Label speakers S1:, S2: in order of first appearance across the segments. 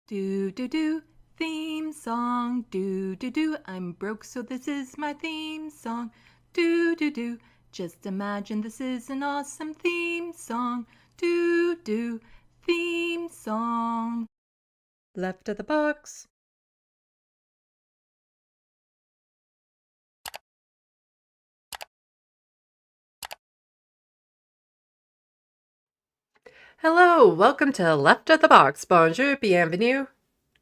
S1: Do do do, theme song. Do do do, I'm broke so this is my theme song. Do do do, just imagine this is an awesome theme song. Do do, theme song. Left of the box. Hello, welcome to Left of the Box. Bonjour, bienvenue.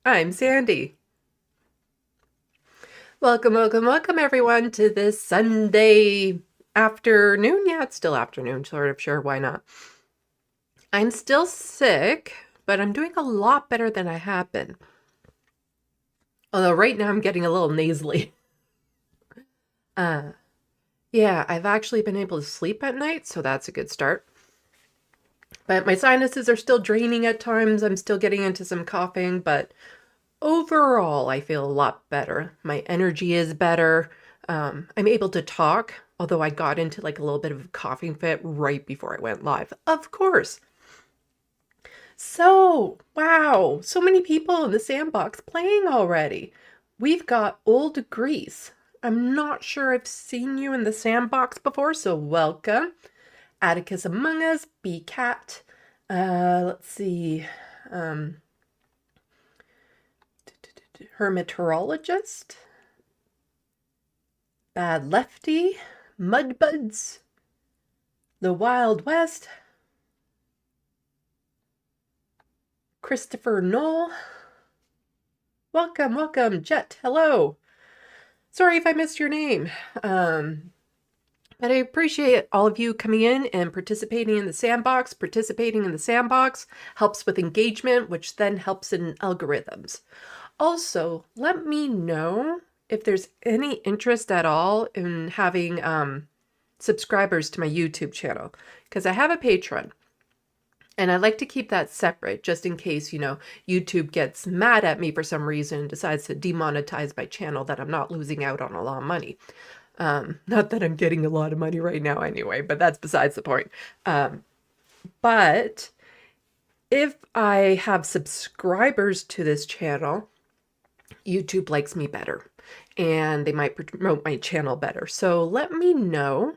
S1: I'm Sandy. Welcome, welcome, welcome everyone to this Sunday afternoon. Yeah, it's still afternoon, sort of, sure, why not? I'm still sick, but I'm doing a lot better than I have been. Although right now I'm getting a little nasally. Yeah, I've actually been able to sleep at night, so that's a good start. But my sinuses are still draining at times. I'm still getting into some coughing, but overall I feel a lot better. My energy is better. I'm able to talk, although I got into like a little bit of a coughing fit right before I went live. Of course. So, wow, so many people in the sandbox playing already. We've got Old Grease. I'm not sure I've seen you in the sandbox before, so welcome. Atticus Among Us, B-Cat. Let's see. Hermeteorologist. Bad Lefty. Mudbuds. The Wild West. Christopher Knoll. Welcome, welcome, Jet. Hello. Sorry if I missed your name. But I appreciate all of you coming in and participating in the sandbox. Participating in the sandbox helps with engagement, which then helps in algorithms. Also, let me know if there's any interest at all in having subscribers to my YouTube channel, because I have a Patreon. And I like to keep that separate just in case, YouTube gets mad at me for some reason and decides to demonetize my channel, that I'm not losing out on a lot of money. Not that I'm getting a lot of money right now anyway, but that's besides the point. But if I have subscribers to this channel, YouTube likes me better and they might promote my channel better. So let me know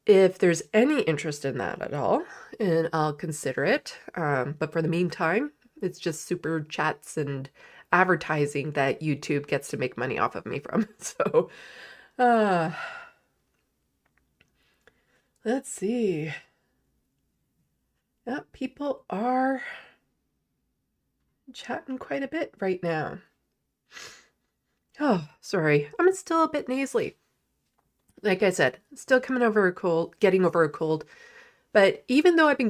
S1: if there's any interest in that at all, and I'll consider it. But for the meantime, it's just super chats and advertising that YouTube gets to make money off of me from. So, let's see. Yep, people are chatting quite a bit right now. Oh, sorry. I'm still a bit nasally. Like I said, still getting over a cold. But even though I've been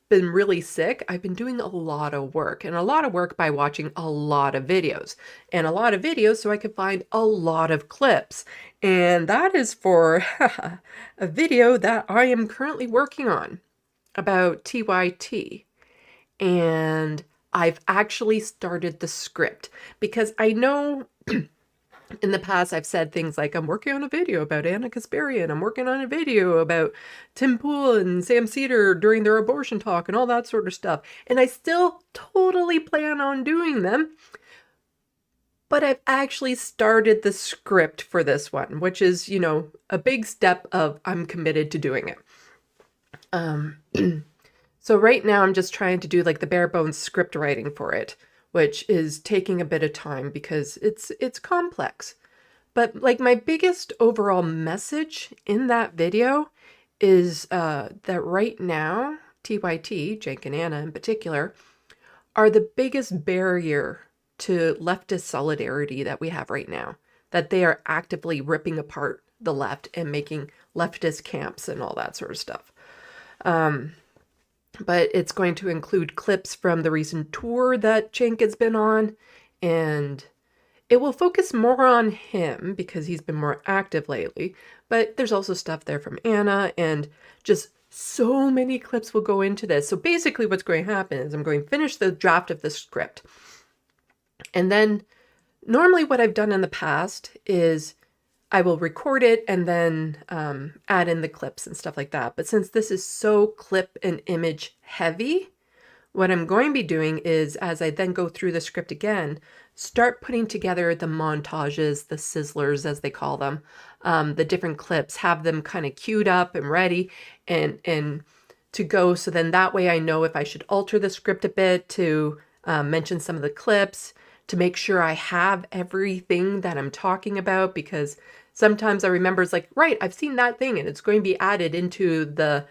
S1: been really sick, I've been doing a lot of work, and a lot of work by watching a lot of videos, and a lot of videos so I could find a lot of clips. And that is for a video that I am currently working on about TYT. And I've actually started the script because I know in the past, I've said things like, I'm working on a video about Anna Kasparian. I'm working on a video about Tim Pool and Sam Cedar during their abortion talk and all that sort of stuff. And I still totally plan on doing them. But I've actually started the script for this one, which is, a big step of I'm committed to doing it. So right now I'm just trying to do like the bare bones script writing for it, which is taking a bit of time because it's complex. But like my biggest overall message in that video is that right now, TYT, Jake and Anna in particular, are the biggest barrier to leftist solidarity that we have right now. That they are actively ripping apart the left and making leftist camps and all that sort of stuff. But it's going to include clips from the recent tour that Cenk has been on, and it will focus more on him because he's been more active lately, but there's also stuff there from Anna, and just so many clips will go into this. So basically what's going to happen is I'm going to finish the draft of the script, and then normally what I've done in the past is I will record it and then add in the clips and stuff like that. But since this is so clip and image heavy, what I'm going to be doing is, as I then go through the script again, start putting together the montages, the sizzlers as they call them, the different clips, have them kind of queued up and ready and to go. So then that way I know if I should alter the script a bit to mention some of the clips, to make sure I have everything that I'm talking about, because sometimes I remember it's like, right, I've seen that thing and it's going to be added into the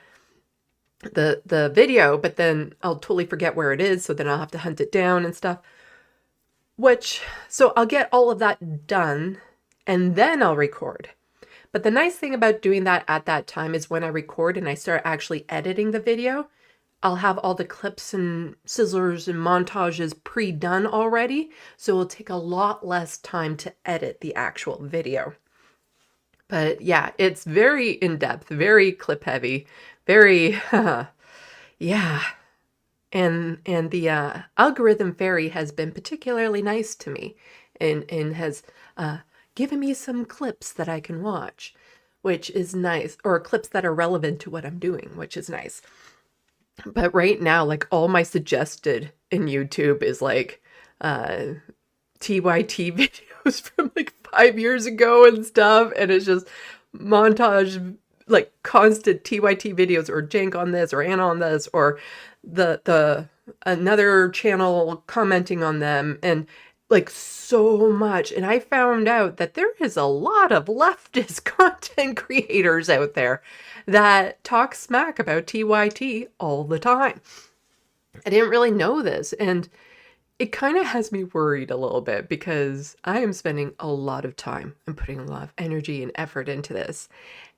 S1: video, but then I'll totally forget where it is. So then I'll have to hunt it down and stuff, so I'll get all of that done and then I'll record. But the nice thing about doing that at that time is when I record and I start actually editing the video, I'll have all the clips and sizzlers and montages pre-done already. So it'll take a lot less time to edit the actual video. But yeah, it's very in-depth, very clip heavy, very, yeah. And the algorithm fairy has been particularly nice to me and has given me some clips that I can watch, which is nice, or clips that are relevant to what I'm doing, which is nice. But right now, like all my suggested in YouTube is like TYT videos from like 5 years ago and stuff. And it's just montage, like constant TYT videos or Jank on this or Anna on this or the another channel commenting on them, and like so much. And I found out that there is a lot of leftist content creators out there that talk smack about TYT all the time. I didn't really know this, and it kind of has me worried a little bit because I am spending a lot of time and putting a lot of energy and effort into this.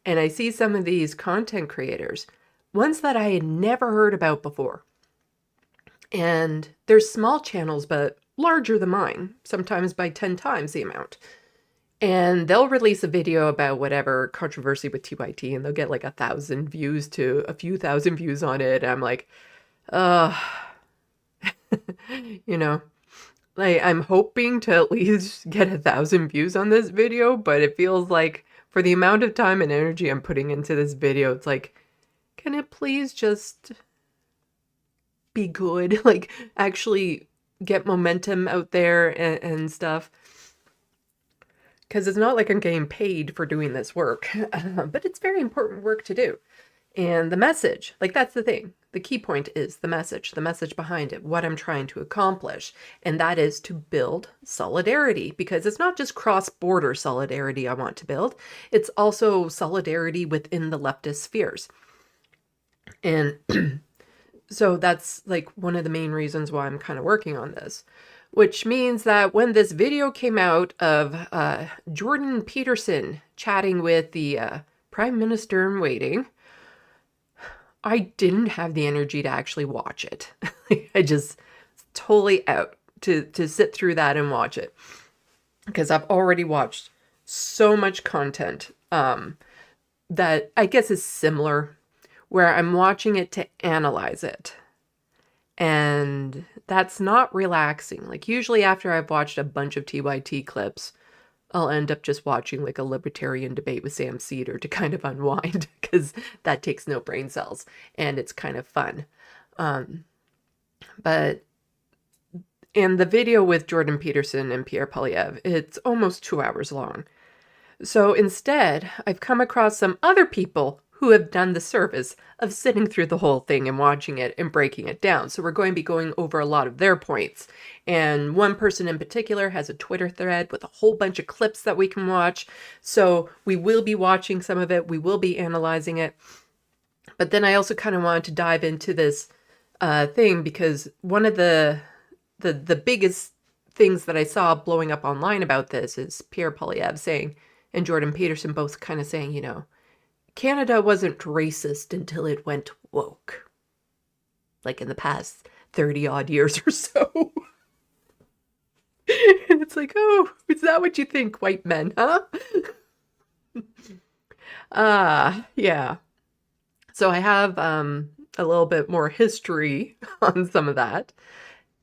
S1: And I see some of these content creators, ones that I had never heard about before. And they're small channels, but larger than mine, sometimes by 10 times the amount. And they'll release a video about whatever controversy with TYT, and they'll get like 1,000 views to a few thousand views on it. And I'm like, you know, like I'm hoping to at least get 1,000 views on this video, but it feels like for the amount of time and energy I'm putting into this video, it's like, can it please just be good? Like actually get momentum out there and stuff. Because it's not like I'm getting paid for doing this work, but it's very important work to do. And the message, like that's the thing. The key point is the message behind it, what I'm trying to accomplish. And that is to build solidarity, because it's not just cross-border solidarity I want to build. It's also solidarity within the leftist spheres. And so that's like one of the main reasons why I'm kind of working on this. Which means that when this video came out of Jordan Peterson chatting with the Prime Minister in waiting, I didn't have the energy to actually watch it. I just totally out to sit through that and watch it. Because I've already watched so much content that I guess is similar, where I'm watching it to analyze it. And that's not relaxing. Like usually after I've watched a bunch of TYT clips, I'll end up just watching like a libertarian debate with Sam Cedar to kind of unwind, because that takes no brain cells and it's kind of fun. But in the video with Jordan Peterson and Pierre, it's almost 2 hours long. So instead, I've come across some other people who have done the service of sitting through the whole thing and watching it and breaking it down. So we're going to be going over a lot of their points. And one person in particular has a Twitter thread with a whole bunch of clips that we can watch. So we will be watching some of it. We will be analyzing it. But then I also kind of wanted to dive into this thing, because one of the biggest things that I saw blowing up online about this is Pierre Poilievre saying, and Jordan Peterson both kind of saying, you know, Canada wasn't racist until it went woke. Like in the past 30 odd years or so. And it's like, oh, is that what you think, white men, huh? Yeah. So I have a little bit more history on some of that.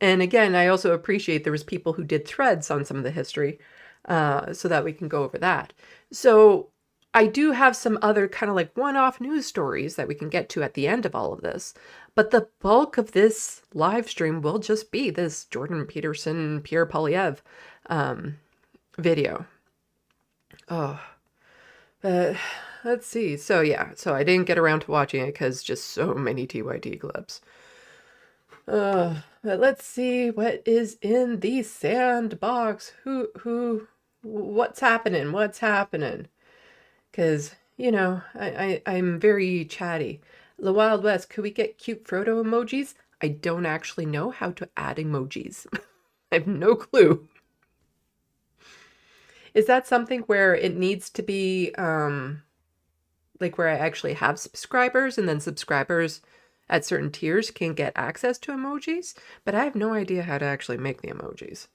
S1: And again, I also appreciate there was people who did threads on some of the history, so that we can go over that. So I do have some other kind of like one-off news stories that we can get to at the end of all of this, but the bulk of this live stream will just be this Jordan Peterson, Pierre Poilievre video. Oh, but let's see. So yeah, so I didn't get around to watching it because just so many TYT clips. But let's see what is in the sandbox. What's happening? What's happening? Because, you know, I'm very chatty. The Wild West, could we get cute Frodo emojis? I don't actually know how to add emojis. I have no clue. Is that something where it needs to be, like where I actually have subscribers and then subscribers at certain tiers can get access to emojis? But I have no idea how to actually make the emojis.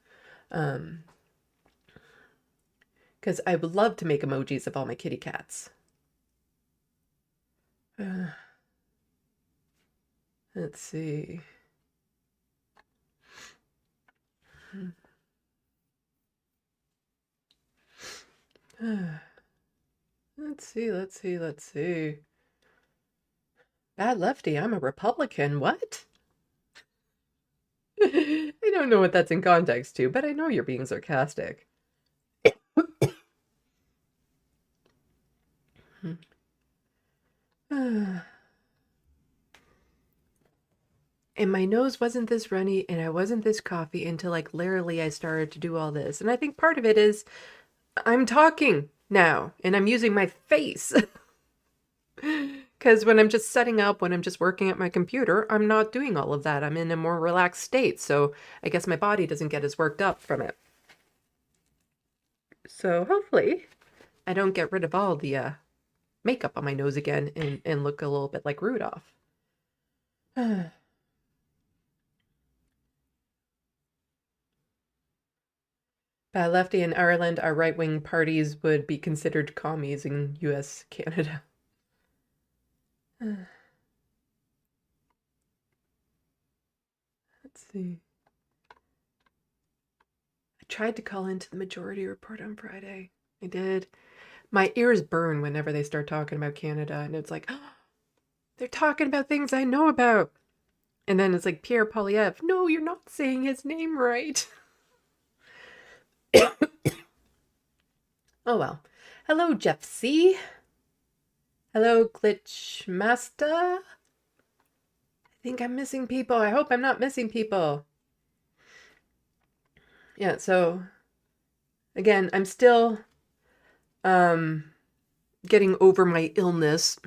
S1: Because I would love to make emojis of all my kitty cats. Let's see. Let's see. Bad lefty, I'm a Republican. What? I don't know what that's in context to, but I know you're being sarcastic. And my nose wasn't this runny and I wasn't this coffee until like literally I started to do all this. And I think part of it is I'm talking now and I'm using my face. Because when I'm just setting up, when I'm just working at my computer, I'm not doing all of that. I'm in a more relaxed state. So I guess my body doesn't get as worked up from it. So hopefully I don't get rid of all the makeup on my nose again and look a little bit like Rudolph. Bad lefty in Ireland, our right-wing parties would be considered commies in US, Canada. Let's see. I tried to call into the Majority Report on Friday. I did. My ears burn whenever they start talking about Canada, and it's like, oh, they're talking about things I know about. And then it's like, Pierre Poilievre. No, you're not saying his name right. Oh well. Hello, Jeff C. Hello, Glitch Master. I think I'm missing people. I hope I'm not missing people. Yeah, so again, I'm still getting over my illness.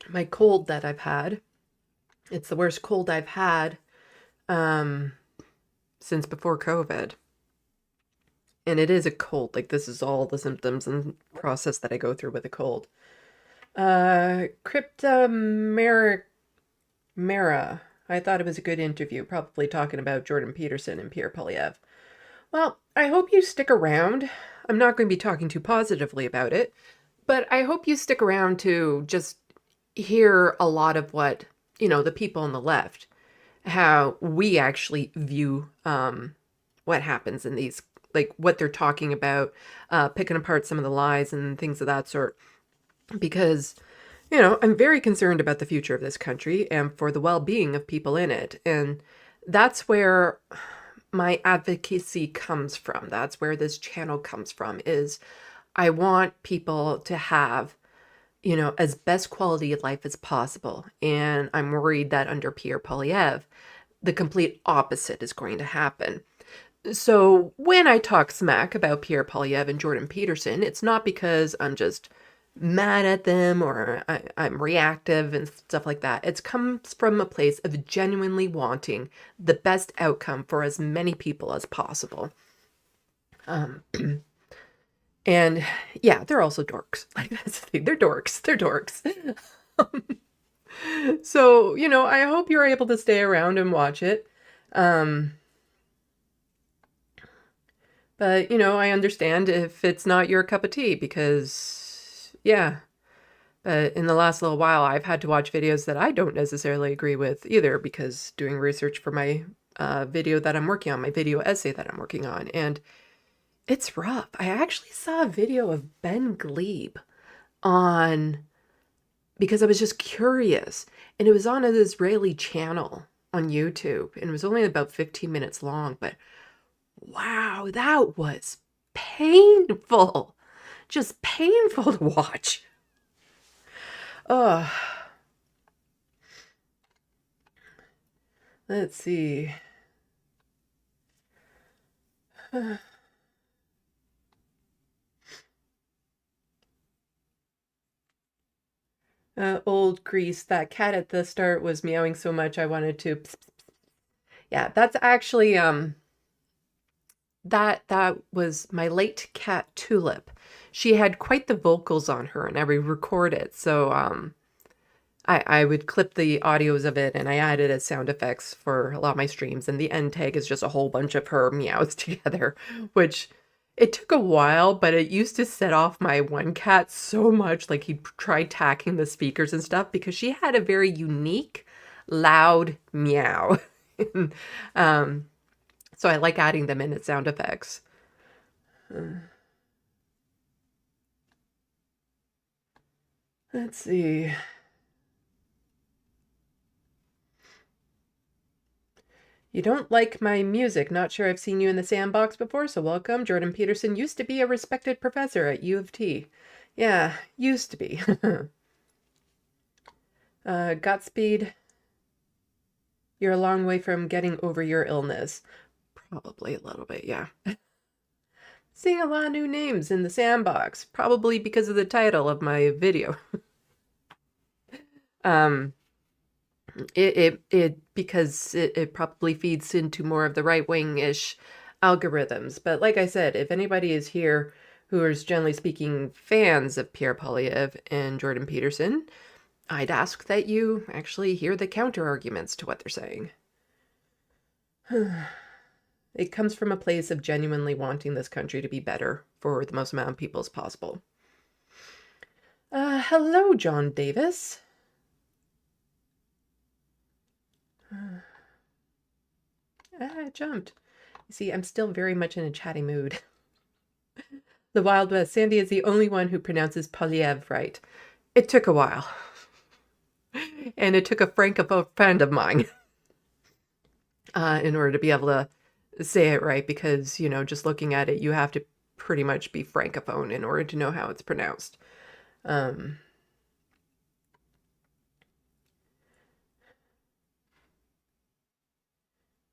S1: My cold that I've had. It's the worst cold I've had since before COVID. And it is a cold. Like, this is all the symptoms and process that I go through with a cold. Cryptomera. I thought it was a good interview, probably talking about Jordan Peterson and Pierre Poilievre. Well, I hope you stick around. I'm not going to be talking too positively about it, but I hope you stick around to just hear a lot of what, you know, the people on the left, how we actually view what happens in these, like what they're talking about, picking apart some of the lies and things of that sort. Because, you know, I'm very concerned about the future of this country and for the well-being of people in it. And that's where my advocacy comes from. That's where this channel comes from, is I want people to have, you know, as best quality of life as possible. And I'm worried that under Pierre Poilievre, the complete opposite is going to happen. So when I talk smack about Pierre Poilievre and Jordan Peterson, it's not because I'm just mad at them or I'm reactive and stuff like that. It comes from a place of genuinely wanting the best outcome for as many people as possible. And yeah, they're also dorks. Like, that's the thing. They're dorks. They're dorks. So, you know, I hope you're able to stay around and watch it. But, you know, I understand if it's not your cup of tea because, yeah. But in the last little while, I've had to watch videos that I don't necessarily agree with either, because doing research for my video that I'm working on, my video essay that I'm working on. And It's rough. I actually saw a video of Ben Glebe on because I was just curious, and it was on an Israeli channel on YouTube, and it was only about 15 minutes long, but wow, that was painful. Just painful to watch. Oh, let's see. Old Grease, that cat at the start was meowing so much I wanted to. Yeah, that's actually that was my late cat Tulip. She had quite the vocals on her, and I would record it. So I would clip the audios of it, and I added as sound effects for a lot of my streams. And the end tag is just a whole bunch of her meows together, which it took a while, but it used to set off my one cat so much. Like he'd try tacking the speakers and stuff because she had a very unique, loud meow. So I like adding them in as sound effects. Let's see. You don't like my music. Not sure I've seen you in the sandbox before, so welcome. Jordan Peterson used to be a respected professor at U of T. Yeah, used to be. Godspeed. You're a long way from getting over your illness. Probably a little bit, yeah. Seeing a lot of new names in the sandbox, probably because of the title of my video. Because it probably feeds into more of the right-wing-ish algorithms. But like I said, if anybody is here who is generally speaking fans of Pierre Poilievre and Jordan Peterson, I'd ask that you actually hear the counter arguments to what they're saying. It comes from a place of genuinely wanting this country to be better for the most amount of people as possible. Hello, John Davis. I jumped. You see, I'm still very much in a chatty mood. The Wild West. Sandy is the only one who pronounces Poilievre right. It took a while. And it took a francophone friend of mine in order to be able to say it right, because, you know, just looking at it, you have to pretty much be francophone in order to know how it's pronounced.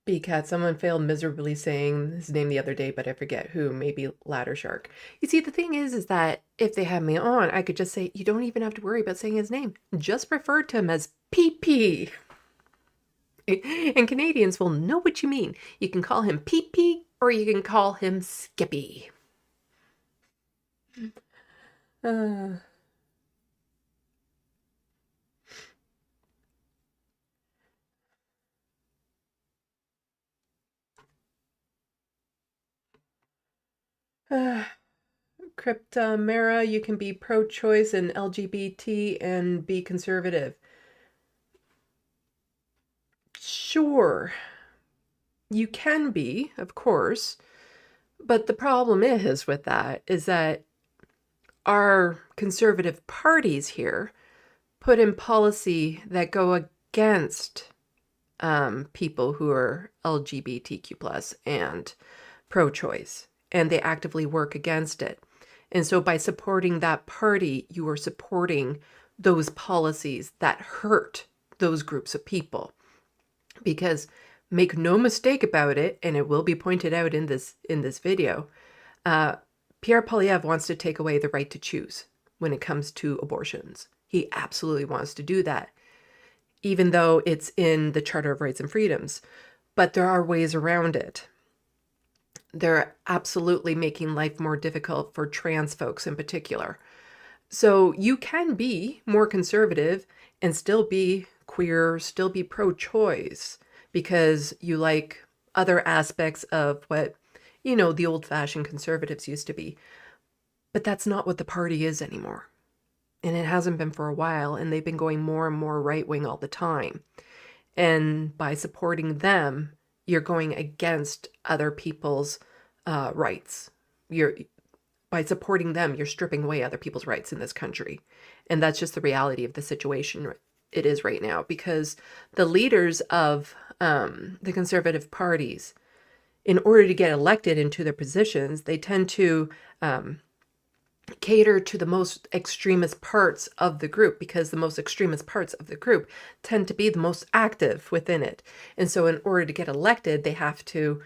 S1: B-Cat, someone failed miserably saying his name the other day, but I forget who, maybe Ladder Shark. You see, the thing is that if they had me on, I could just say, you don't even have to worry about saying his name. Just refer to him as PP. And Canadians will know what you mean. You can call him PP or you can call him Skippy. Cryptamera, you can be pro-choice and LGBT and be conservative. Sure, you can be, of course, but the problem is with that is that our conservative parties here put in policy that go against people who are LGBTQ plus and pro-choice, and they actively work against it. And so by supporting that party, you are supporting those policies that hurt those groups of people. Because make no mistake about it, and it will be pointed out in this video, Pierre Poilievre wants to take away the right to choose when it comes to abortions. He absolutely wants to do that, even though it's in the Charter of Rights and Freedoms. But there are ways around it. They're absolutely making life more difficult for trans folks in particular. So you can be more conservative and still be queer, still be pro-choice, because you like other aspects of what, you know, the old-fashioned conservatives used to be. But that's not what the party is anymore. And it hasn't been for a while, and they've been going more and more right-wing all the time. And by supporting them, you're going against other people's rights. by supporting them, you're stripping away other people's rights in this country. And that's just the reality of the situation it is right now, because the leaders of the conservative parties, in order to get elected into their positions, they tend to cater to the most extremist parts of the group, because the most extremist parts of the group tend to be the most active within it. And so in order to get elected, they have to,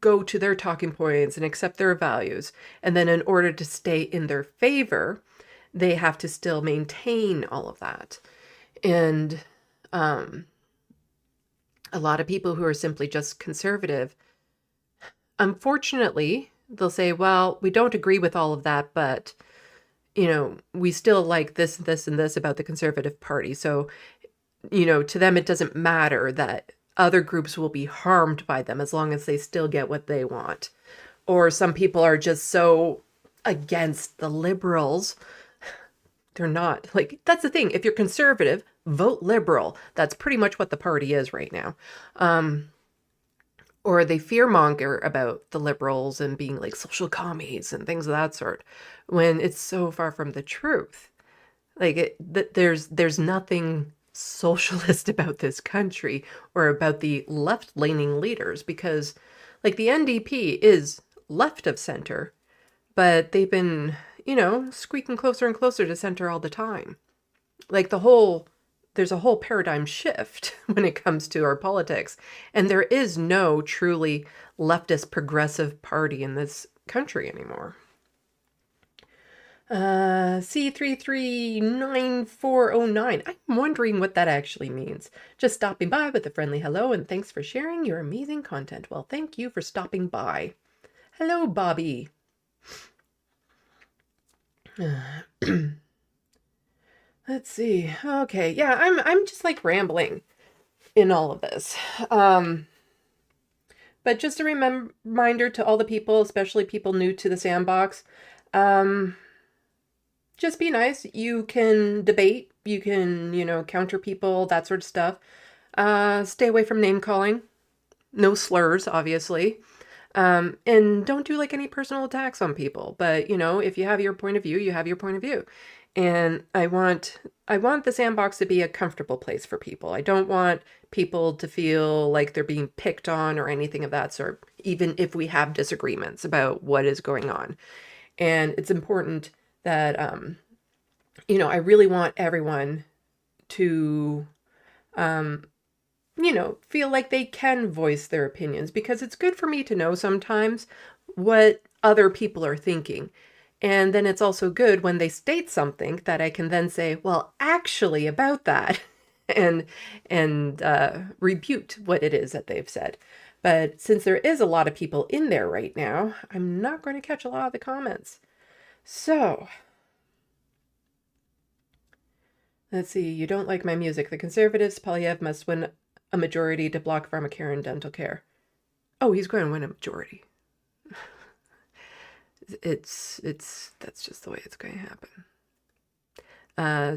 S1: go to their talking points and accept their values. And then in order to stay in their favor, they have to still maintain all of that. And a lot of people who are simply just conservative, unfortunately, they'll say, well, we don't agree with all of that, but, we still like this, this, and this about the Conservative Party. So, to them, it doesn't matter that other groups will be harmed by them as long as they still get what they want. Or some people are just so against the liberals. They're not. Like, that's the thing. If you're conservative, vote liberal. That's pretty much what the party is right now. Or they fearmonger about the liberals and being like social commies and things of that sort, when it's so far from the truth. Like, there's nothing socialist about this country or about the left-leaning leaders, because like the NDP is left of center, but they've been, squeaking closer and closer to center all the time. Like there's a whole paradigm shift when it comes to our politics, and there is no truly leftist progressive party in this country anymore. C339409. I'm wondering what that actually means. Just stopping by with a friendly hello, and thanks for sharing your amazing content. Well, thank you for stopping by. Hello, Bobby. Let's see. Okay, yeah, I'm just like rambling in all of this. But just a reminder to all the people, especially people new to the sandbox, just be nice. You can debate, you can, counter people, that sort of stuff. Stay away from name calling. No slurs, obviously. And don't do like any personal attacks on people. But, if you have your point of view, you have your point of view. And I want the sandbox to be a comfortable place for people. I don't want people to feel like they're being picked on or anything of that sort, even if we have disagreements about what is going on. And it's important that, I really want everyone to, feel like they can voice their opinions, because it's good for me to know sometimes what other people are thinking. And then it's also good when they state something that I can then say, well, actually about that, and rebut what it is that they've said. But since there is a lot of people in there right now, I'm not going to catch a lot of the comments. So, let's see. You don't like my music. The conservatives, Poilievre, must win a majority to block pharmacare and dental care. Oh, he's going to win a majority. That's just the way it's going to happen.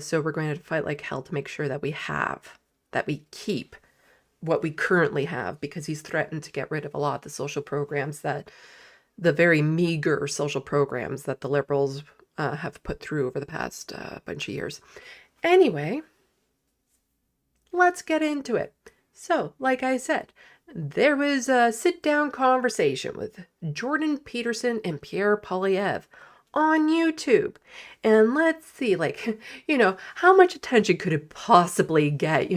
S1: So we're going to fight like hell to make sure that we keep what we currently have, because he's threatened to get rid of a lot of the social programs, the very meager social programs that the liberals have put through over the past bunch of years. Anyway, let's get into it. So, like I said, there was a sit-down conversation with Jordan Peterson and Pierre Poilievre on YouTube. And let's see, how much attention could it possibly get?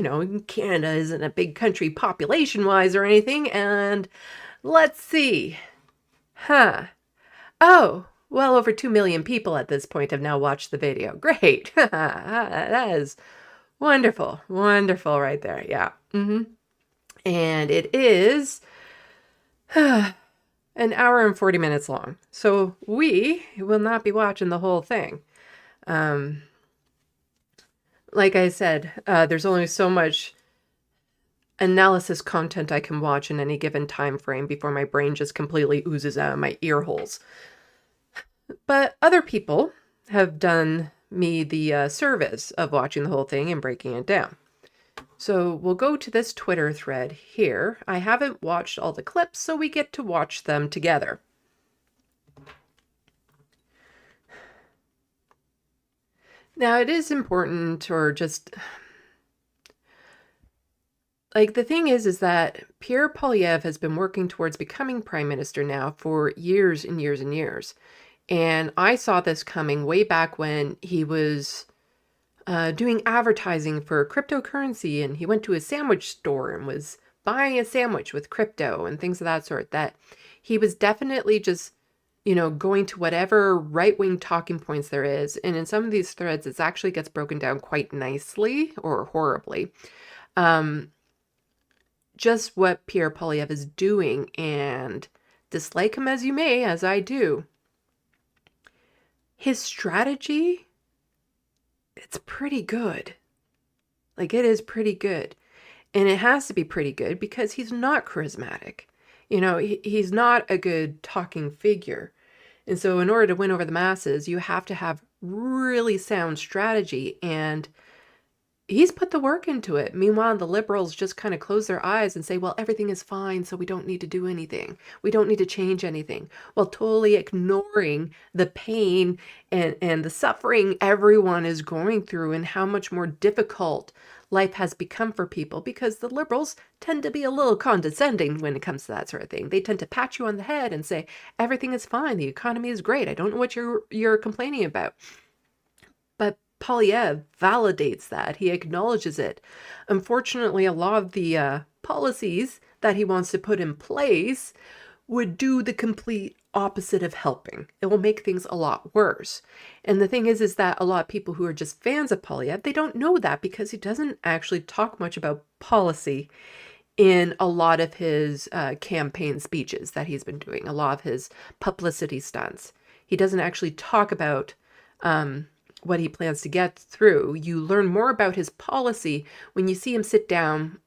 S1: Canada isn't a big country population-wise or anything. And let's see. Oh, well over 2 million people at this point have now watched the video. Great. That is wonderful. Wonderful right there. Yeah. And it is an hour and 40 minutes long. So we will not be watching the whole thing. Like I said, there's only so much analysis content I can watch in any given time frame before my brain just completely oozes out of my ear holes. But other people have done me the service of watching the whole thing and breaking it down. So we'll go to this Twitter thread here. I haven't watched all the clips, so we get to watch them together. Now, it is important, or just like the thing is that Pierre Poilievre has been working towards becoming prime minister now for years and years and years. And I saw this coming way back when he was doing advertising for cryptocurrency, and he went to a sandwich store and was buying a sandwich with crypto and things of that sort, that he was definitely just, going to whatever right-wing talking points there is. And in some of these threads, it actually gets broken down quite nicely or horribly. Just what Pierre Poilievre is doing, and dislike him as you may, as I do, his strategy, it's pretty good. Like, it is pretty good. And it has to be pretty good because he's not charismatic. He's not a good talking figure. And so in order to win over the masses, you have to have really sound strategy, and he's put the work into it. Meanwhile, the liberals just kind of close their eyes and say, well, everything is fine, so we don't need to do anything. We don't need to change anything. While totally ignoring the pain and the suffering everyone is going through, and how much more difficult life has become for people, because the liberals tend to be a little condescending when it comes to that sort of thing. They tend to pat you on the head and say, everything is fine. The economy is great. I don't know what you're complaining about. But Poilievre validates that. He acknowledges it. Unfortunately, a lot of the policies that he wants to put in place would do the complete opposite of helping. It will make things a lot worse. And the thing is that a lot of people who are just fans of Poilievre, they don't know that because he doesn't actually talk much about policy in a lot of his campaign speeches that he's been doing, a lot of his publicity stunts. He doesn't actually talk about what he plans to get through. You learn more about his policy when you see him sit down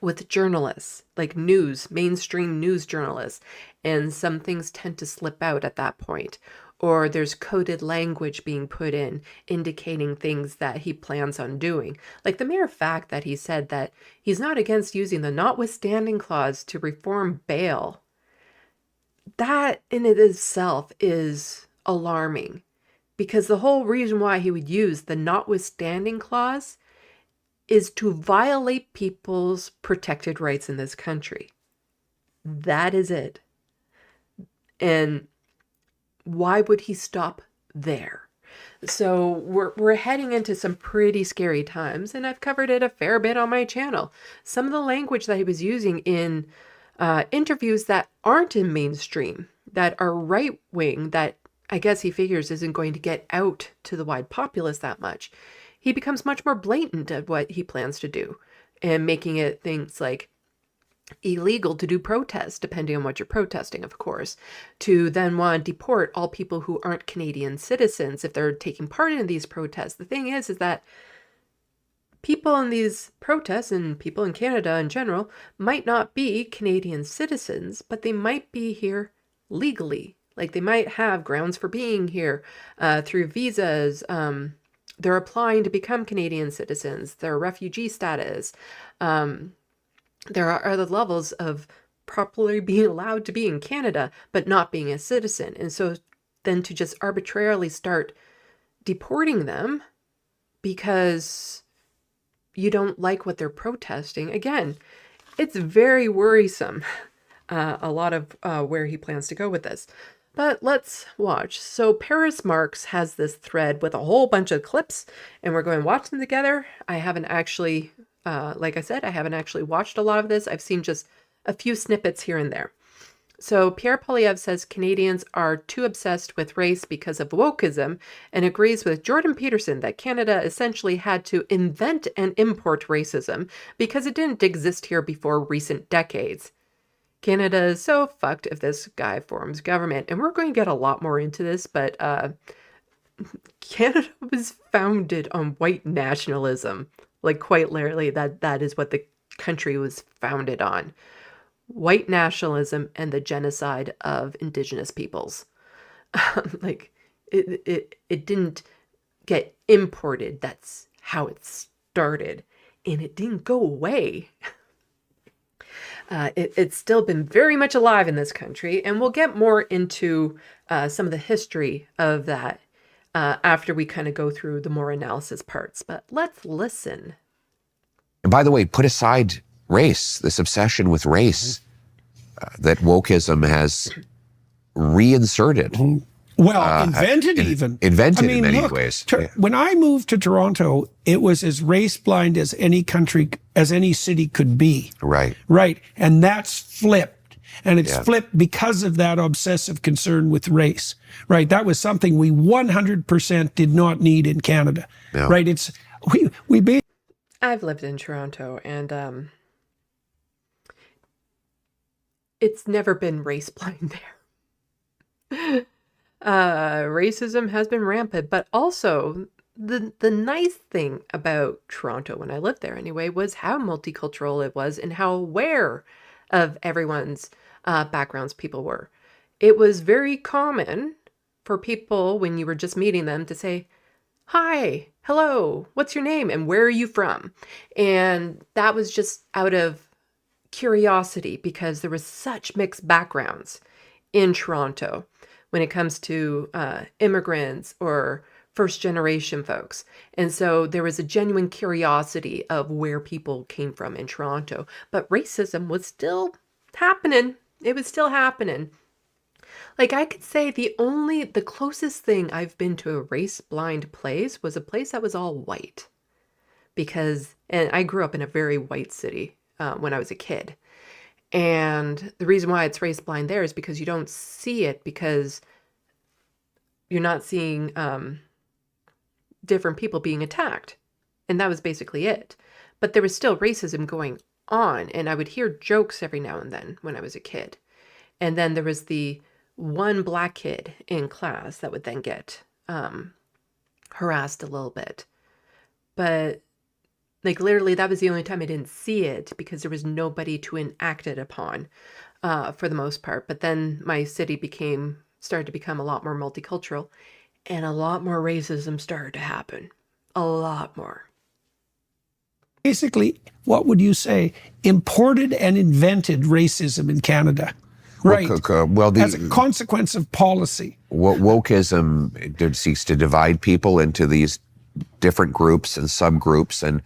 S1: with journalists, like mainstream news journalists, and some things tend to slip out at that point. Or there's coded language being put in indicating things that he plans on doing. Like the mere fact that he said that he's not against using the notwithstanding clause to reform bail. That in it itself is alarming, because the whole reason why he would use the notwithstanding clause is to violate people's protected rights in this country. That is it. And why would he stop there? So we're heading into some pretty scary times, and I've covered it a fair bit on my channel. Some of the language that he was using in interviews that aren't in mainstream, that are right-wing, that I guess he figures isn't going to get out to the wide populace that much, he becomes much more blatant at what he plans to do, and making it things like illegal to do protests, depending on what you're protesting, of course, to then want to deport all people who aren't Canadian citizens if they're taking part in these protests. The thing is that people in these protests, and people in Canada in general, might not be Canadian citizens, but they might be here legally. Like, they might have grounds for being here through visas. They're applying to become Canadian citizens. Their refugee status. There are other levels of properly being allowed to be in Canada, but not being a citizen. And so then to just arbitrarily start deporting them because you don't like what they're protesting, again, it's very worrisome. A lot of where he plans to go with this. But let's watch. So Paris Marx has this thread with a whole bunch of clips, and we're going to watch them together. I haven't actually, like I said, I haven't actually watched a lot of this. I've seen just a few snippets here and there. So Pierre Poilievre says Canadians are too obsessed with race because of wokeism, and agrees with Jordan Peterson that Canada essentially had to invent and import racism because it didn't exist here before recent decades. Canada is so fucked if this guy forms government. And we're going to get a lot more into this, but Canada was founded on white nationalism. Like, quite literally, that is what the country was founded on. White nationalism and the genocide of Indigenous peoples. Like, it didn't get imported. That's how it started. and it didn't go away. It's still been very much alive in this country, and we'll get more into some of the history of that after we kind of go through the more analysis parts. But let's listen.
S2: And by the way, put aside race, this obsession with race that wokeism has reinserted.
S3: Well, invented even.
S2: Invented in many ways.
S3: When I moved to Toronto, it was as race blind as any country, as any city could be.
S2: Right.
S3: Right. And that's flipped. And it's flipped because of that obsessive concern with race. Right. That was something we 100% did not need in Canada.
S2: No.
S3: Right. It's, we basically.
S1: I've lived in Toronto, and it's never been race blind there. Racism has been rampant, but also the nice thing about Toronto when I lived there anyway was how multicultural it was and how aware of everyone's backgrounds people were. It was very common for people when you were just meeting them to say, "Hi, hello, what's your name and where are you from?" And that was just out of curiosity because there was such mixed backgrounds in Toronto when it comes to immigrants or first generation folks. And so there was a genuine curiosity of where people came from in Toronto. But racism was still happening. It was still happening. Like I could say the closest thing I've been to a race blind place was a place that was all white. And I grew up in a very white city when I was a kid. And the reason why it's race blind there is because you don't see it because you're not seeing different people being attacked. And that was basically it. But there was still racism going on. And I would hear jokes every now and then when I was a kid. And then there was the one black kid in class that would then get harassed a little bit. But like literally that was the only time I didn't see it because there was nobody to enact it upon for the most part. But then my city started to become a lot more multicultural and a lot more racism started to happen. A lot more.
S3: Basically, what would you say? Imported and invented racism in Canada. Right. As a consequence of policy.
S2: Wokeism seeks to divide people into these different groups and subgroups, and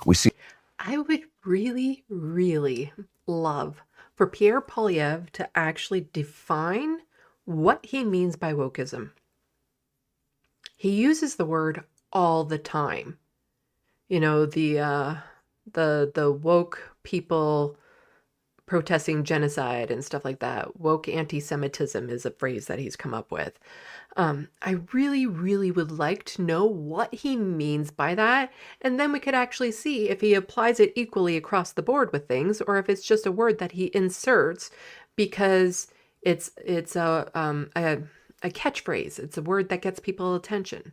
S2: we see.
S1: I would really, really love for Pierre Poilievre to actually define what he means by wokeism. He uses the word all the time. You know, the woke people protesting genocide and stuff like that. Woke anti-Semitism is a phrase that he's come up with. I really, really would like to know what he means by that. And then we could actually see if he applies it equally across the board with things, or if it's just a word that he inserts because it's a catchphrase. It's a word that gets people attention.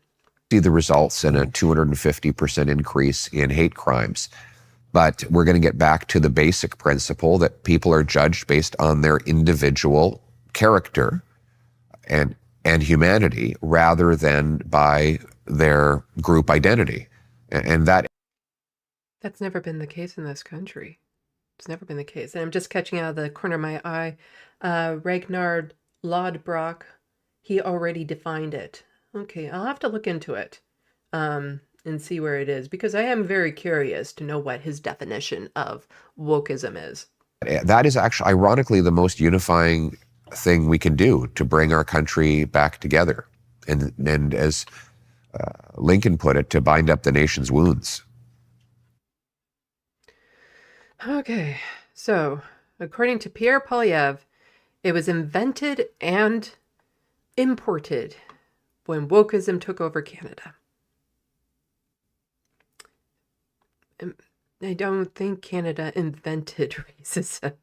S2: See the results in a 250% increase in hate crimes. But we're going to get back to the basic principle that people are judged based on their individual character and humanity rather than by their group identity. And
S1: that's never been the case in this country. It's never been the case. And I'm just catching out of the corner of my eye. Ragnar Lodbrok, he already defined it. Okay, I'll have to look into it. And see where it is, because I am very curious to know what his definition of wokeism is.
S2: That is actually, ironically, the most unifying thing we can do to bring our country back together. And as Lincoln put it, to bind up the nation's wounds.
S1: Okay, so according to Pierre Poilievre, it was invented and imported when wokeism took over Canada. I don't think Canada invented racism,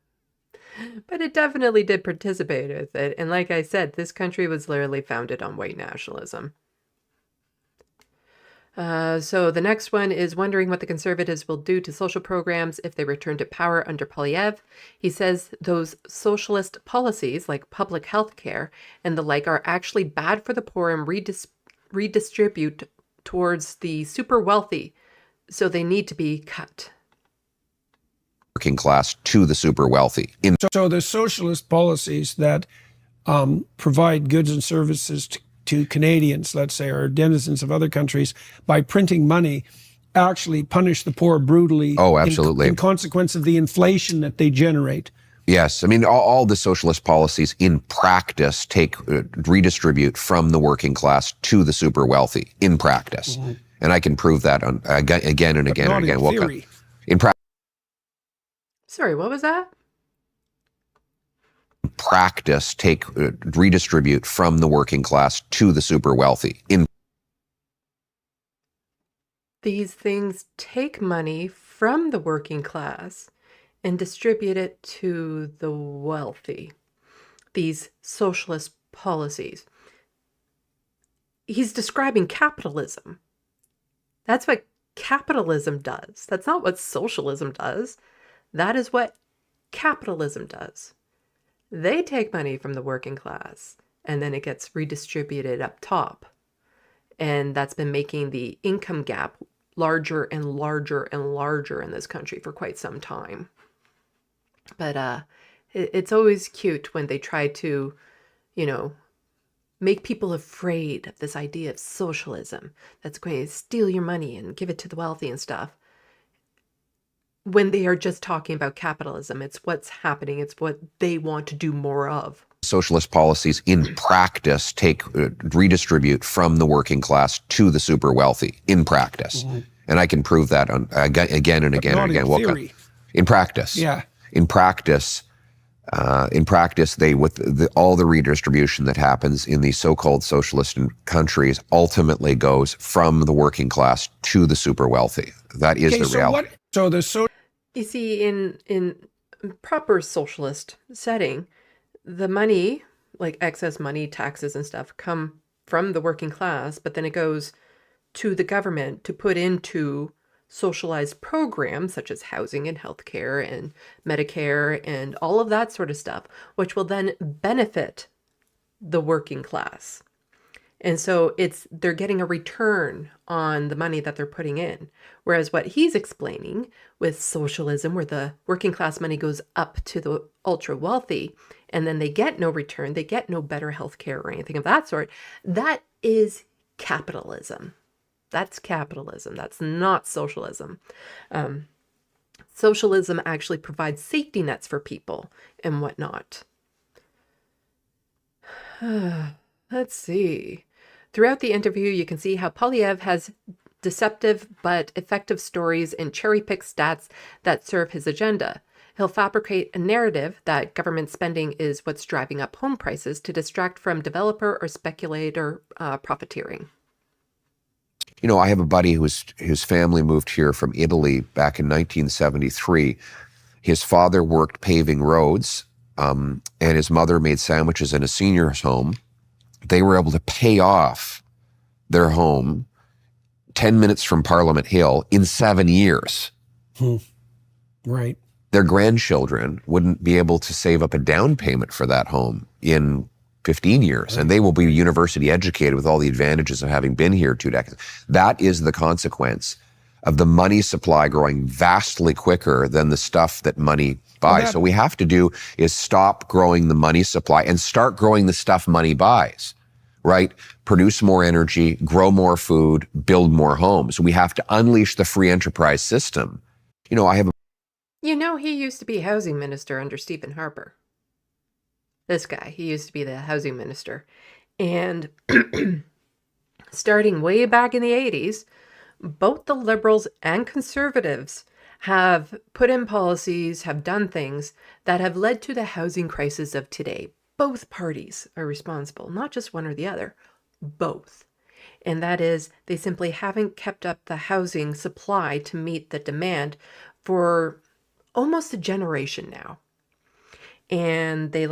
S1: but it definitely did participate with it. And like I said, this country was literally founded on white nationalism. So the next one is wondering what the Conservatives will do to social programs if they return to power under Poilievre. He says those socialist policies like public health care and the like are actually bad for the poor and redistribute towards the super wealthy. So they need to be cut.
S2: Working class to the super wealthy.
S3: So the socialist policies that provide goods and services to Canadians, let's say, or denizens of other countries, by printing money, actually punish the poor brutally.
S2: Oh, absolutely.
S3: In consequence of the inflation that they generate.
S2: Yes, I mean, all the socialist policies in practice redistribute from the working class to the super wealthy in practice. And I can prove that again and again and again.
S3: In theory.
S2: In practice.
S1: Sorry, what was that?
S2: Practice redistribute from the working class to the super wealthy.
S1: These things take money from the working class and distribute it to the wealthy. These socialist policies. He's describing capitalism. That's what capitalism does. That's not what socialism does. That is what capitalism does. They take money from the working class and then it gets redistributed up top. And that's been making the income gap larger and larger and larger in this country for quite some time. But it's always cute when they try to, make people afraid of this idea of socialism that's going to steal your money and give it to the wealthy and stuff. When they are just talking about capitalism, it's what's happening. It's what they want to do more of.
S2: Socialist policies in practice redistribute from the working class to the super wealthy in practice. And I can prove that again and again and again.
S3: In theory.
S2: In practice.
S3: Yeah.
S2: In practice, all the redistribution that happens in these so-called socialist countries ultimately goes from the working class to the super wealthy. That is the reality.
S1: You see, in proper socialist setting, the money, like excess money, taxes and stuff, come from the working class, but then it goes to the government to put into socialized programs such as housing and healthcare and Medicare and all of that sort of stuff, which will then benefit the working class. And so they're getting a return on the money that they're putting in. Whereas what he's explaining with socialism, where the working class money goes up to the ultra wealthy, and then they get no return, they get no better healthcare or anything of that sort, that is capitalism. That's capitalism. That's not socialism. Socialism actually provides safety nets for people and whatnot. Let's see. Throughout the interview, you can see how Poilievre has deceptive but effective stories and cherry-pick stats that serve his agenda. He'll fabricate a narrative that government spending is what's driving up home prices to distract from developer or speculator profiteering.
S2: I have a buddy whose family moved here from Italy back in 1973. His father worked paving roads, and his mother made sandwiches in a senior's home. They were able to pay off their home 10 minutes from Parliament Hill in 7 years.
S3: Right.
S2: Their grandchildren wouldn't be able to save up a down payment for that home in 15 years, and they will be university educated with all the advantages of having been here 2 decades. That is the consequence of the money supply growing vastly quicker than the stuff that money buys. So what we have to do is stop growing the money supply and start growing the stuff money buys, right? Produce more energy, grow more food, build more homes. We have to unleash the free enterprise system. He
S1: used to be housing minister under Stephen Harper. This guy, he used to be the housing minister. And starting way back in the 80s, both the liberals and conservatives have put in policies, have done things that have led to the housing crisis of today. Both parties are responsible, not just one or the other, both. And that is, they simply haven't kept up the housing supply to meet the demand for almost a generation now. And they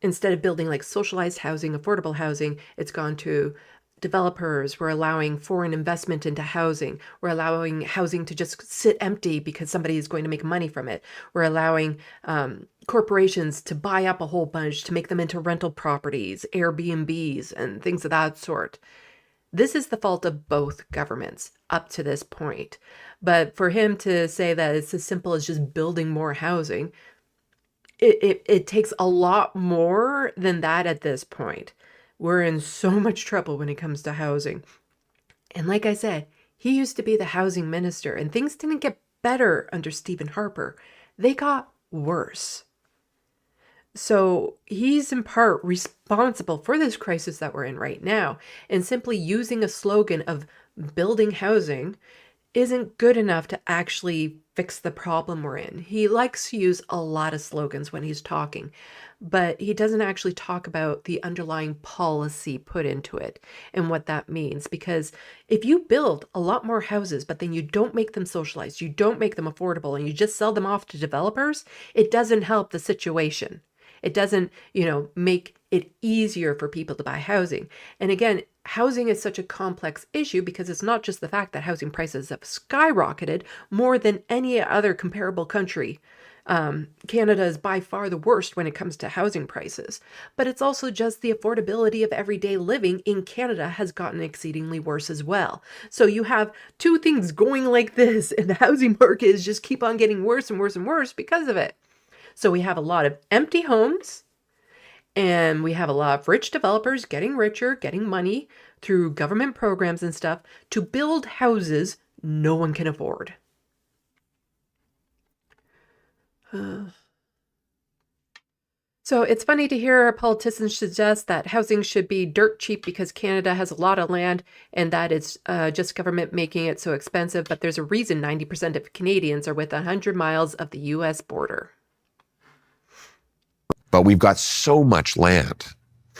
S1: instead of building socialized housing, affordable housing, it's gone to developers. We're allowing foreign investment into housing. We're allowing housing to just sit empty because somebody is going to make money from it. We're allowing corporations to buy up a whole bunch to make them into rental properties, Airbnbs, and things of that sort. This is the fault of both governments up to this point. But for him to say that it's as simple as just building more housing, it takes a lot more than that at this point. We're in so much trouble when it comes to housing. And like I said, he used to be the housing minister, and things didn't get better under Stephen Harper. They got worse. So he's in part responsible for this crisis that we're in right now. And simply using a slogan of building housing isn't good enough to actually fix the problem we're in. He likes to use a lot of slogans when he's talking, but he doesn't actually talk about the underlying policy put into it and what that means. Because if you build a lot more houses, but then you don't make them socialized, you don't make them affordable, and you just sell them off to developers, it doesn't help the situation. It doesn't, make it easier for people to buy housing. And again, housing is such a complex issue because it's not just the fact that housing prices have skyrocketed more than any other comparable country. Canada is by far the worst when it comes to housing prices, but it's also just the affordability of everyday living in Canada has gotten exceedingly worse as well. So you have two things going like this, and the housing market is just keep on getting worse and worse and worse because of it. So we have a lot of empty homes, and we have a lot of rich developers getting richer, getting money through government programs and stuff to build houses no one can afford. So it's funny to hear politicians suggest that housing should be dirt cheap because Canada has a lot of land and that it's just government making it so expensive. But there's a reason 90% of Canadians are within 100 miles of the U.S. border.
S2: But we've got so much land.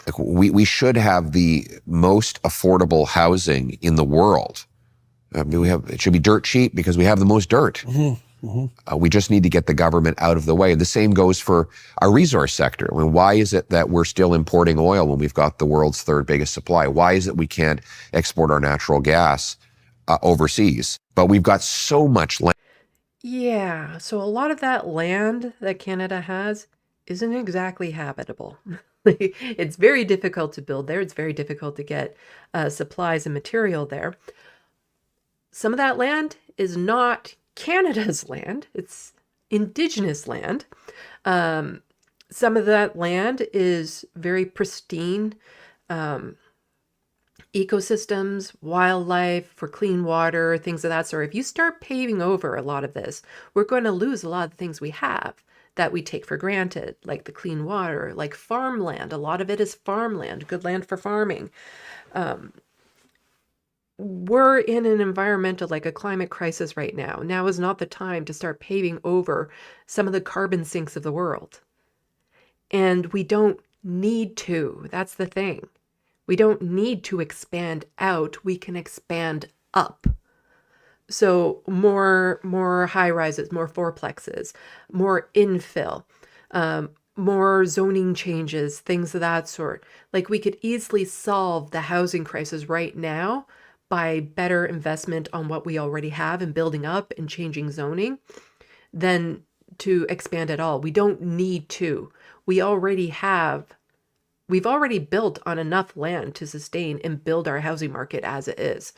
S2: Like we should have the most affordable housing in the world. It should be dirt cheap because we have the most dirt. We just need to get the government out of the way. The same goes for our resource sector. I mean, why is it that we're still importing oil when we've got the world's third biggest supply? Why is it we can't export our natural gas overseas? But we've got so much land.
S1: Yeah, so a lot of that land that Canada has isn't exactly habitable. It's very difficult to build there. It's very difficult to get supplies and material there. Some of that land is not Canada's land. It's Indigenous land. Some of that land is very pristine ecosystems, wildlife, for clean water, things of that sort. If you start paving over a lot of this, we're going to lose a lot of the things we have that we take for granted, like the clean water, like farmland. A lot of it is farmland, good land for farming. We're in an environmental, like a climate crisis right now. Now is not the time to start paving over some of the carbon sinks of the world. And we don't need to. That's the thing. We don't need to expand out. We can expand up. So more high rises, more fourplexes, more infill, more zoning changes, things of that sort. Like we could easily solve the housing crisis right now by better investment on what we already have and building up and changing zoning than to expand at all. We don't need to. We've already built on enough land to sustain and build our housing market as it is.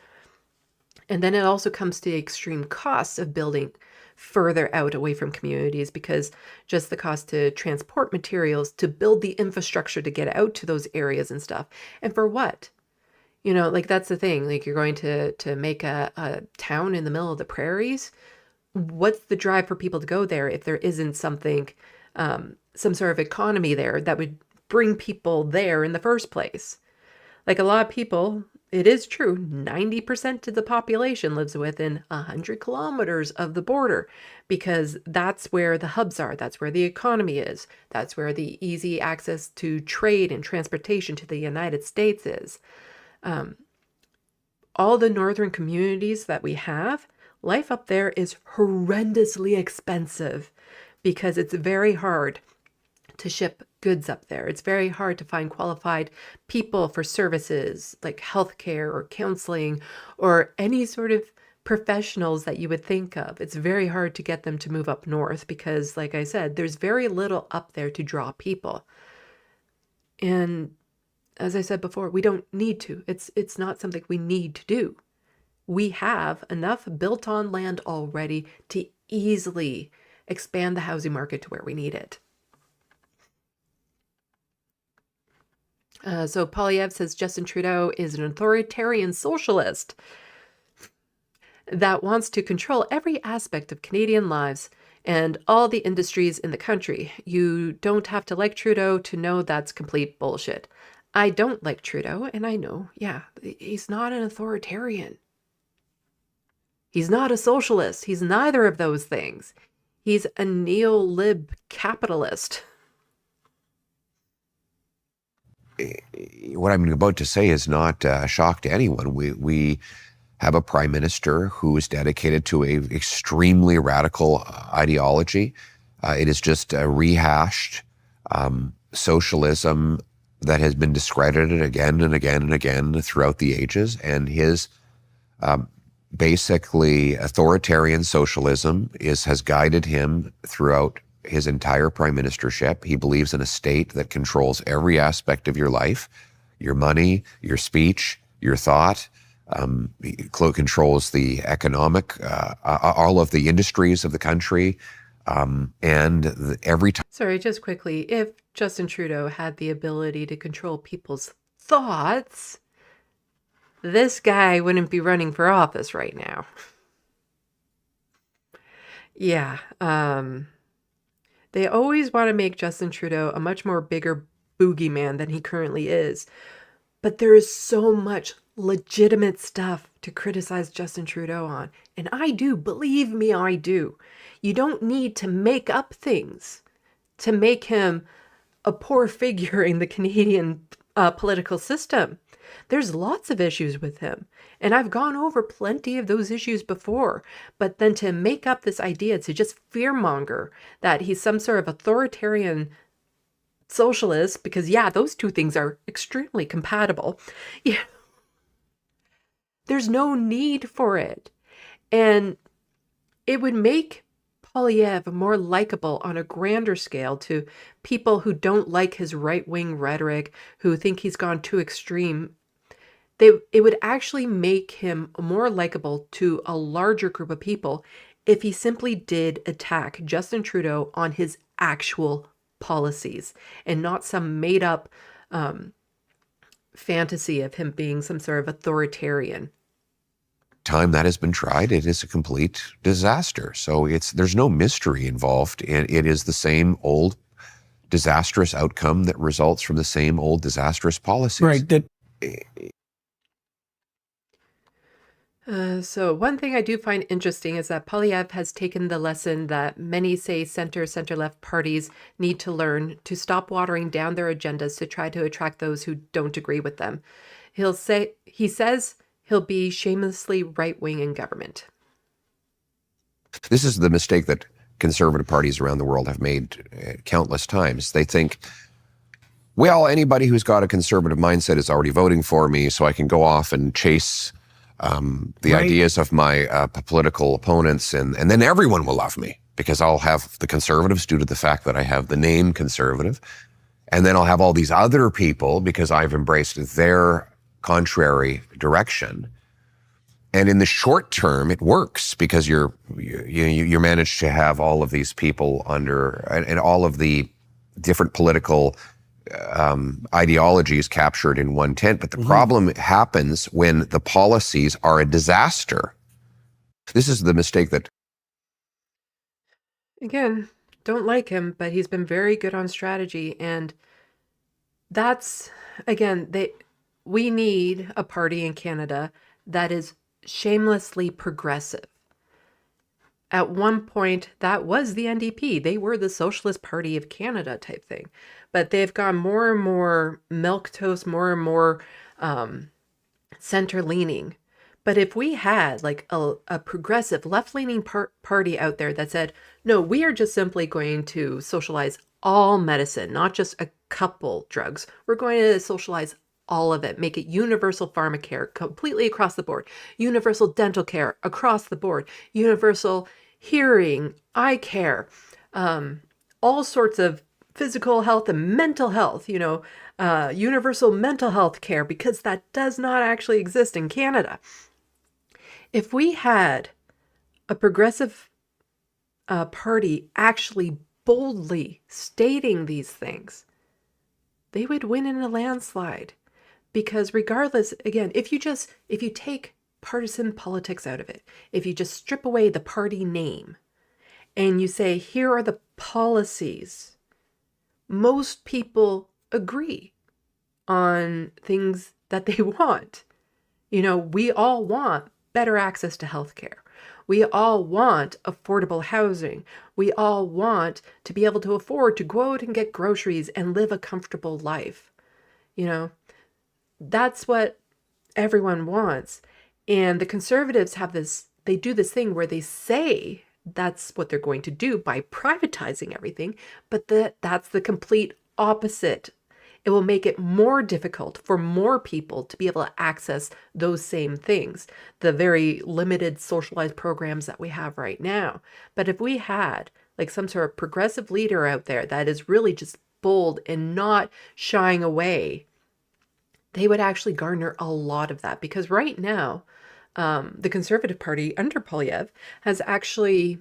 S1: And then it also comes to the extreme costs of building further out away from communities, because just the cost to transport materials, to build the infrastructure to get out to those areas and stuff. And for what? Like that's the thing. Like you're going to make a town in the middle of the prairies. What's the drive for people to go there if there isn't something, some sort of economy there that would bring people there in the first place? Like a lot of people, it is true, 90% of the population lives within 100 kilometers of the border because that's where the hubs are. That's where the economy is. That's where the easy access to trade and transportation to the United States is. All the northern communities that we have, life up there is horrendously expensive because it's very hard to ship goods up there. It's very hard to find qualified people for services like healthcare or counseling or any sort of professionals that you would think of. It's very hard to get them to move up north because, like I said, there's very little up there to draw people. And as I said before, we don't need to. It's not something we need to do. We have enough built-on land already to easily expand the housing market to where we need it. So Poilievre says Justin Trudeau is an authoritarian socialist that wants to control every aspect of Canadian lives and all the industries in the country. You don't have to like Trudeau to know that's complete bullshit. I don't like Trudeau, and I know, yeah, he's not an authoritarian. He's not a socialist. He's neither of those things. He's a neo-lib capitalist.
S2: What I'm about to say is not a shock to anyone. We have a prime minister who is dedicated to a extremely radical ideology. It is just a rehashed socialism that has been discredited again and again and again throughout the ages. And his basically authoritarian socialism has guided him throughout his entire prime ministership. He believes in a state that controls every aspect of your life, your money, your speech, your thought. He controls the economic, all of the industries of the country, and every time.
S1: Sorry, just quickly, if Justin Trudeau had the ability to control people's thoughts, this guy wouldn't be running for office right now. Yeah, they always want to make Justin Trudeau a much more bigger boogeyman than he currently is. But there is so much legitimate stuff to criticize Justin Trudeau on. And I do, believe me, I do. You don't need to make up things to make him a poor figure in the Canadian political system. There's lots of issues with him. And I've gone over plenty of those issues before. But then to make up this idea, to just fearmonger that he's some sort of authoritarian socialist, because yeah, those two things are extremely compatible. Yeah. There's no need for it. And it would make Poilievre more likable on a grander scale to people who don't like his right-wing rhetoric, who think he's gone too extreme. It would actually make him more likable to a larger group of people if he simply did attack Justin Trudeau on his actual policies and not some made-up fantasy of him being some sort of authoritarian.
S2: Time that has been tried, it is a complete disaster. So there's no mystery involved. It is the same old disastrous outcome that results from the same old disastrous policies.
S3: Right.
S1: So one thing I do find interesting is that Poilievre has taken the lesson that many, say, center-left parties need to learn to stop watering down their agendas to try to attract those who don't agree with them. He says he'll be shamelessly right-wing in government.
S2: This is the mistake that conservative parties around the world have made countless times. They think, well, anybody who's got a conservative mindset is already voting for me, so I can go off and chase the
S3: Right.
S2: ideas of my political opponents, and then everyone will love me because I'll have the conservatives due to the fact that I have the name conservative, and then I'll have all these other people because I've embraced their contrary direction. And in the short term, it works because you manage to have all of these people under, and all of the different political ideologies captured in one tent. But the problem happens when the policies are a disaster. This is the mistake that...
S1: Again, don't like him, but he's been very good on strategy. And that's, again, we need a party in Canada that is shamelessly progressive. At one point, that was the NDP. They were the Socialist Party of Canada type thing. But they've gone more and more milquetoast, more and more center-leaning. But if we had like a progressive left-leaning party out there that said, no, we are just simply going to socialize all medicine, not just a couple drugs. We're going to socialize all of it, make it universal pharmacare completely across the board, universal dental care across the board, universal hearing, eye care, all sorts of physical health and mental health, universal mental health care, because that does not actually exist in Canada. If we had a progressive party actually boldly stating these things, they would win in a landslide. Because regardless, again, if you take partisan politics out of it, if you just strip away the party name and you say, here are the policies, most people agree on things that they want. We all want better access to healthcare. We all want affordable housing. We all want to be able to afford to go out and get groceries and live a comfortable life. That's what everyone wants. And the conservatives they do this thing where they say that's what they're going to do by privatizing everything, but that's the complete opposite. It will make it more difficult for more people to be able to access those same things, the very limited socialized programs that we have right now. But if we had like some sort of progressive leader out there that is really just bold and not shying away, they would actually garner a lot of that. Because right now, the Conservative Party under Poilievre has actually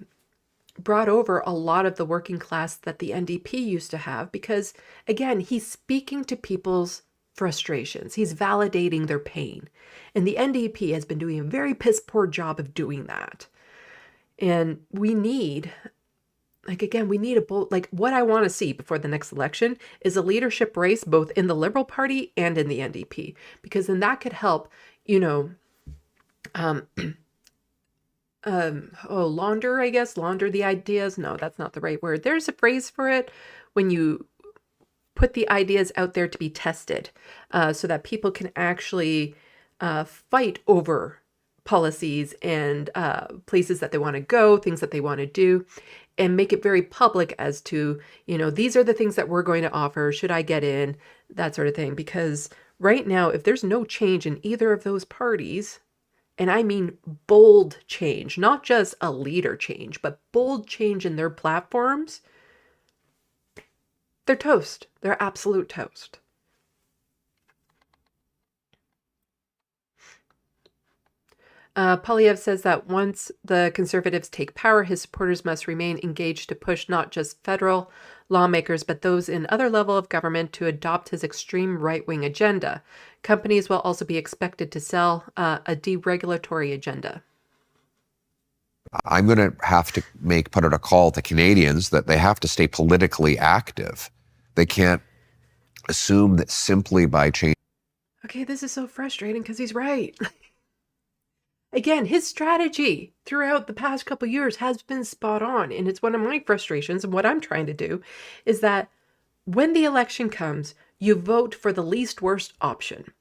S1: brought over a lot of the working class that the NDP used to have, because again, he's speaking to people's frustrations. He's validating their pain. And the NDP has been doing a very piss poor job of doing that. And we need a bold, what I want to see before the next election is a leadership race, both in the Liberal Party and in the NDP, because then that could help, launder the ideas. No, that's not the right word. There's a phrase for it when you put the ideas out there to be tested, so that people can actually fight over policies and places that they want to go, things that they want to do, and make it very public as to, these are the things that we're going to offer. Should I get in? That sort of thing. Because right now, if there's no change in either of those parties, and I mean bold change, not just a leader change, but bold change in their platforms, they're toast. They're absolute toast. Poilievre says that once the Conservatives take power, his supporters must remain engaged to push not just federal lawmakers, but those in other level of government to adopt his extreme right-wing agenda. Companies will also be expected to sell a deregulatory agenda.
S2: I'm going to have to put out a call to Canadians that they have to stay politically active. They can't assume that simply by changing.
S1: Okay, this is so frustrating because he's right. Again, his strategy throughout the past couple of years has been spot on. And it's one of my frustrations. And what I'm trying to do is that when the election comes, you vote for the least worst option.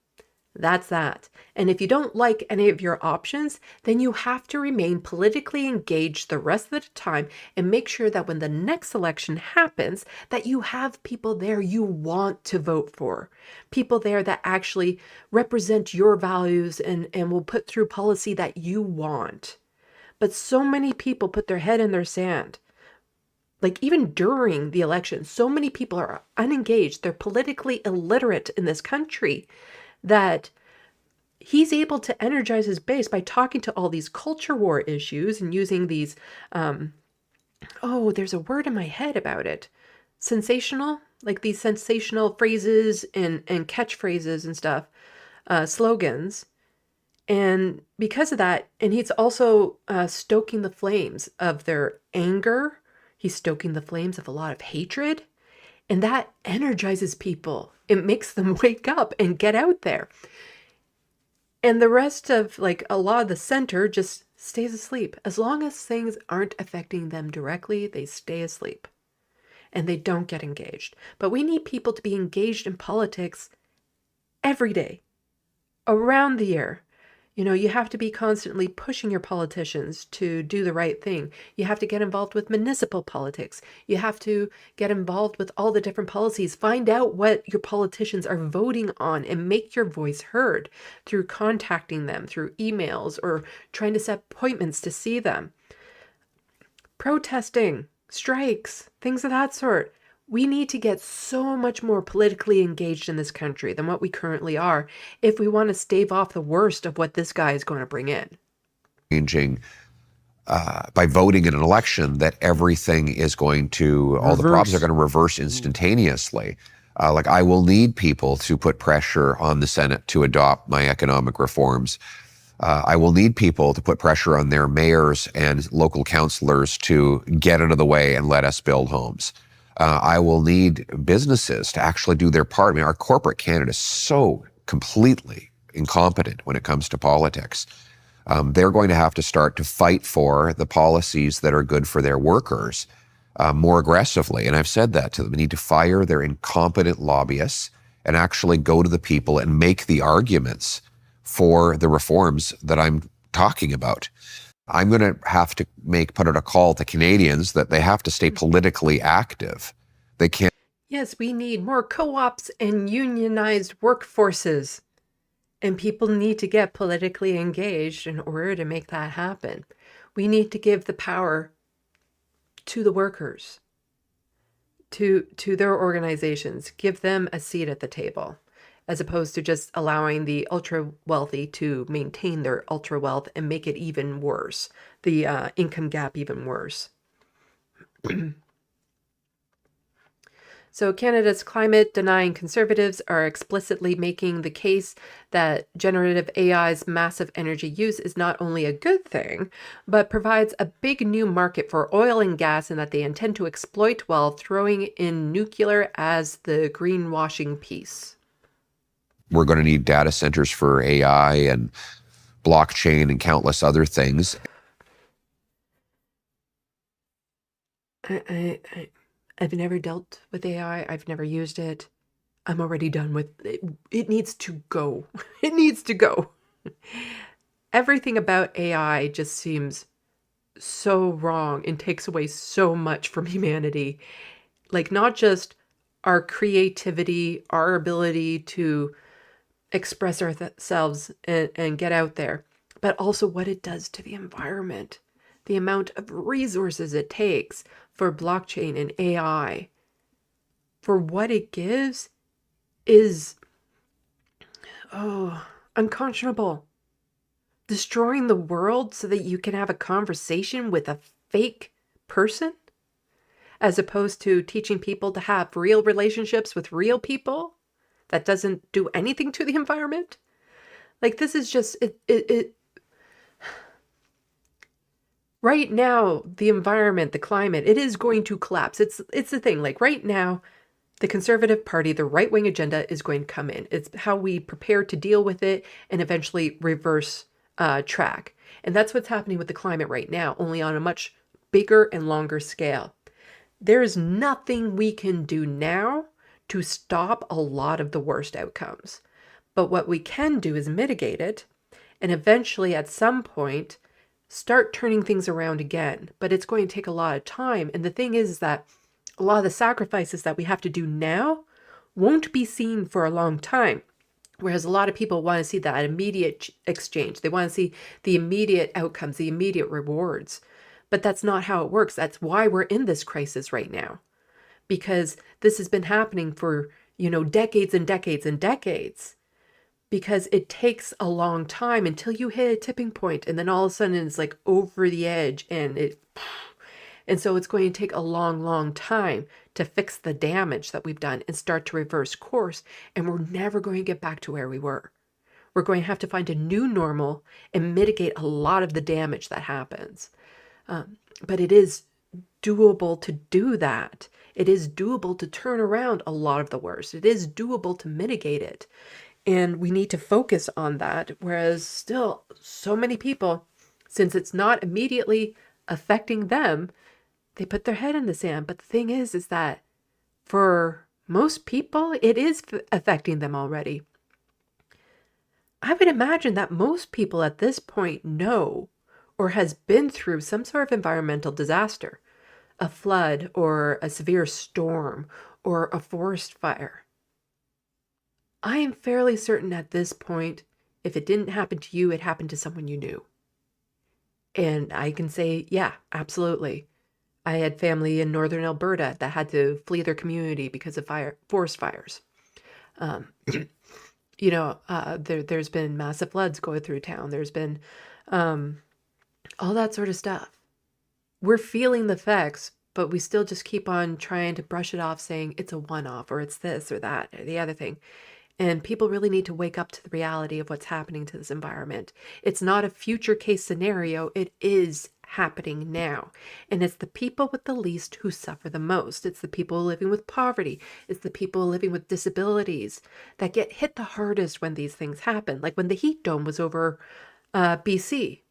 S1: That's that. And if you don't like any of your options, then you have to remain politically engaged the rest of the time and make sure that when the next election happens, that you have people there you want to vote for. People there that actually represent your values and will put through policy that you want. But so many people put their head in their sand. Like even during the election, so many people are unengaged. They're politically illiterate in this country, that he's able to energize his base by talking to all these culture war issues and using these, there's a word in my head about it. Sensational, like these sensational phrases and catchphrases and stuff, slogans. And because of that, and he's also stoking the flames of their anger. He's stoking the flames of a lot of hatred. And that energizes people. It makes them wake up and get out there. And the rest of a lot of the center just stays asleep. As long as things aren't affecting them directly, they stay asleep. And they don't get engaged. But we need people to be engaged in politics every day, around the year. You have to be constantly pushing your politicians to do the right thing. You have to get involved with municipal politics. You have to get involved with all the different policies. Find out what your politicians are voting on and make your voice heard through contacting them through emails or trying to set appointments to see them. Protesting, strikes, things of that sort. We need to get so much more politically engaged in this country than what we currently are if we want to stave off the worst of what this guy is going to bring in.
S2: Changing by voting in an election that everything is going to, all the problems are going to reverse instantaneously. Like I will need people to put pressure on the Senate to adopt my economic reforms. I will need people to put pressure on their mayors and local councillors to get out of the way and let us build homes. I will need businesses to actually do their part. I mean, our corporate Canada is so completely incompetent when it comes to politics. They're going to have to start to fight for the policies that are good for their workers more aggressively. And I've said that to them. They need to fire their incompetent lobbyists and actually go to the people and make the arguments for the reforms that I'm talking about. I'm going to have to put out a call to Canadians that they have to stay politically active. They can't.
S1: Yes, we need more co-ops and unionized workforces. And people need to get politically engaged in order to make that happen. We need to give the power to the workers, to their organizations, give them a seat at the table, as opposed to just allowing the ultra wealthy to maintain their ultra wealth and make it even worse, the income gap even worse. So Canada's climate-denying conservatives are explicitly making the case that generative AI's massive energy use is not only a good thing, but provides a big new market for oil and gas, and that they intend to exploit while throwing in nuclear as the greenwashing piece.
S2: We're going to need data centers for AI and blockchain and countless other things.
S1: I've never dealt with AI. I've never used it. I'm already done with it. It needs to go. It needs to go. Everything about AI just seems so wrong and takes away so much from humanity. Like, not just our creativity, our ability to express ourselves and get out there, but also what it does to the environment. The amount of resources it takes for blockchain and AI, for what it gives, is, unconscionable. Destroying the world so that you can have a conversation with a fake person, as opposed to teaching people to have real relationships with real people that doesn't do anything to the environment. Like, this is just, it right now, the environment, the climate, it is going to collapse. It's the thing. Like, right now, the Conservative Party, the right-wing agenda is going to come in. It's how we prepare to deal with it and eventually reverse track. And that's what's happening with the climate right now, only on a much bigger and longer scale. There is nothing we can do now to stop a lot of the worst outcomes. But what we can do is mitigate it, and eventually, at some point, start turning things around again. But it's going to take a lot of time. And the thing is that a lot of the sacrifices that we have to do now won't be seen for a long time. Whereas a lot of people want to see that immediate exchange. They want to see the immediate outcomes, the immediate rewards. But that's not how it works. That's why we're in this crisis right now. Because this has been happening for, decades and decades and decades. Because it takes a long time until you hit a tipping point, and then all of a sudden it's like over the edge, and so it's going to take a long, long time to fix the damage that we've done and start to reverse course, and we're never going to get back to where we were. We're going to have to find a new normal and mitigate a lot of the damage that happens. But it is doable to do that. It is doable to turn around a lot of the worst. It is doable to mitigate it. And we need to focus on that. Whereas still, so many people, since it's not immediately affecting them, they put their head in the sand. But the thing is that for most people, it is affecting them already. I would imagine that most people at this point know or has been through some sort of environmental disaster, a flood or a severe storm or a forest fire. I am fairly certain at this point, if it didn't happen to you, it happened to someone you knew. And I can say, yeah, absolutely. I had family in northern Alberta that had to flee their community because of forest fires. Um, there's been massive floods going through town. There's been all that sort of stuff. We're feeling the effects, but we still just keep on trying to brush it off, saying it's a one-off or it's this or that or the other thing. And people really need to wake up to the reality of what's happening to this environment. It's not a future case scenario. It is happening now. And it's the people with the least who suffer the most. It's the people living with poverty. It's the people living with disabilities that get hit the hardest when these things happen. Like when the heat dome was over BC.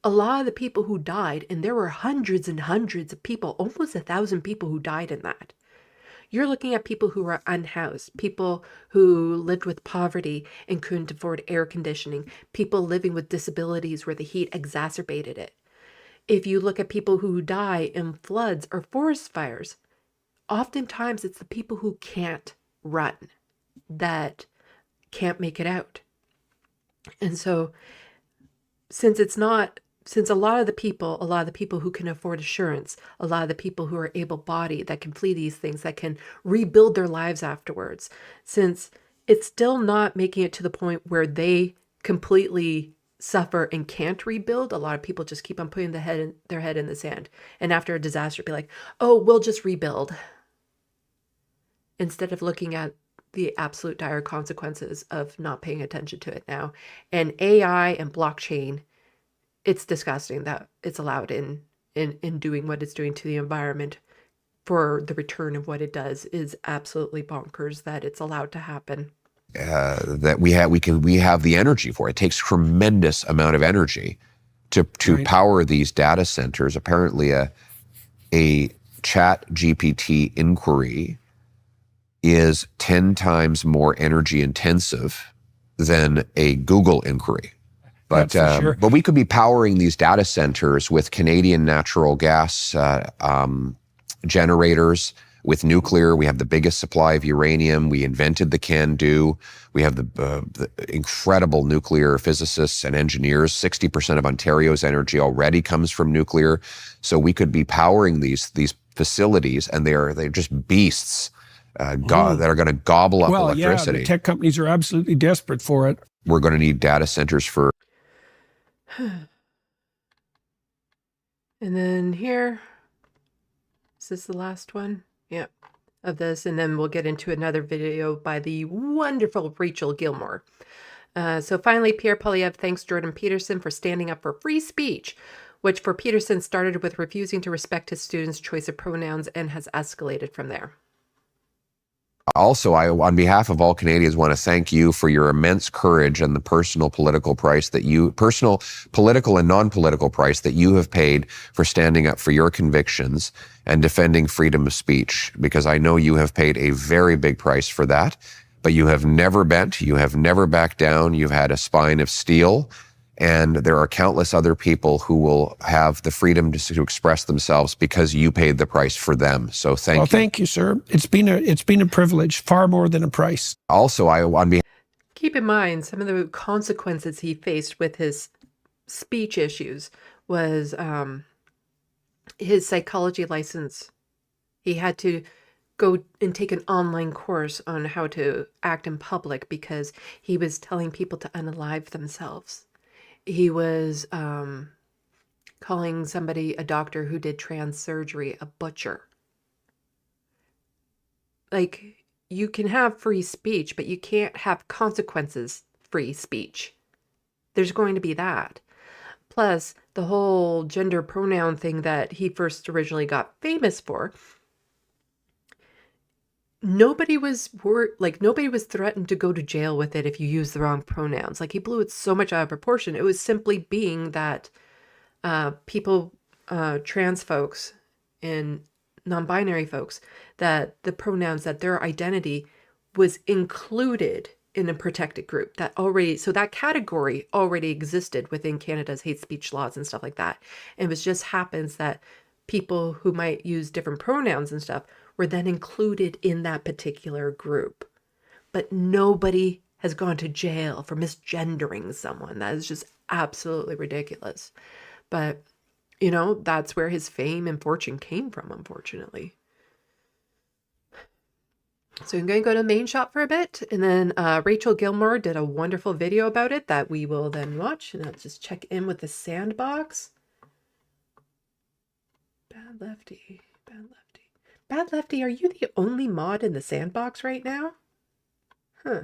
S1: A lot of the people who died, and there were hundreds and hundreds of people, almost 1,000 people who died in that. You're looking at people who were unhoused, people who lived with poverty and couldn't afford air conditioning, people living with disabilities where the heat exacerbated it. If you look at people who die in floods or forest fires, oftentimes it's the people who can't run that can't make it out. And so since a lot of the people who can afford insurance, a lot of the people who are able-bodied that can flee these things, that can rebuild their lives afterwards, since it's still not making it to the point where they completely suffer and can't rebuild, a lot of people just keep on putting their head in the sand. And after a disaster, be like, oh, we'll just rebuild. Instead of looking at the absolute dire consequences of not paying attention to it now. And AI and blockchain, it's disgusting that it's allowed in doing what it's doing to the environment for the return of what it does is absolutely bonkers that it's allowed to happen.
S2: That we have the energy for. It takes tremendous amount of energy to
S3: Right.
S2: power these data centers. Apparently, a Chat GPT inquiry is 10 times more energy intensive than a Google inquiry. But
S3: That's for sure.
S2: but we could be powering these data centers with Canadian natural gas generators, with nuclear. We have the biggest supply of uranium. We invented the CANDU. We have the incredible nuclear physicists and engineers. 60% of Ontario's energy already comes from nuclear. So we could be powering these facilities, and they're just beasts that are going to gobble up electricity.
S3: Yeah, the tech companies are absolutely desperate for it.
S2: We're going to need data centers for.
S1: And then here, is this the last one? Yeah, of this. And then we'll get into another video by the wonderful Rachel Gilmore. So finally, Pierre Poilievre thanks Jordan Peterson for standing up for free speech, which for Peterson started with refusing to respect his students' choice of pronouns and has escalated from there.
S2: Also, I, on behalf of all Canadians, want to thank you for your immense courage and the personal, political and non-political price that you have paid for standing up for your convictions and defending freedom of speech, because I know you have paid a very big price for that, but you have never bent, you have never backed down, you've had a spine of steel, and there are countless other people who will have the freedom to express themselves because you paid the price for them. So thank you.
S3: Well, thank you, sir. It's been a privilege, far more than a price.
S2: Also,
S1: keep in mind some of the consequences he faced with his speech issues was his psychology license. He had to go and take an online course on how to act in public because he was telling people to unalive themselves. He was calling somebody, a doctor who did trans surgery, a butcher. Like, you can have free speech, but you can't have consequences free speech. There's going to be that. Plus, the whole gender pronoun thing that he first originally got famous for, nobody was threatened to go to jail with it if you use the wrong pronouns. Like, he blew it so much out of proportion. It was simply being that trans folks and non-binary folks, that the pronouns, that their identity was included in a protected group so that category already existed within Canada's hate speech laws and stuff like that. And it just happens that people who might use different pronouns and stuff were then included in that particular group. But nobody has gone to jail for misgendering someone. That is just absolutely ridiculous. But You know, that's where his fame and fortune came from, unfortunately. So I'm going to go to the main shop for a bit, and then Rachel Gilmore did a wonderful video about it that we will then watch, and I'll just check in with the sandbox. Bad Lefty, Bad Lefty. Bad Lefty, are you the only mod in the sandbox right now? Huh.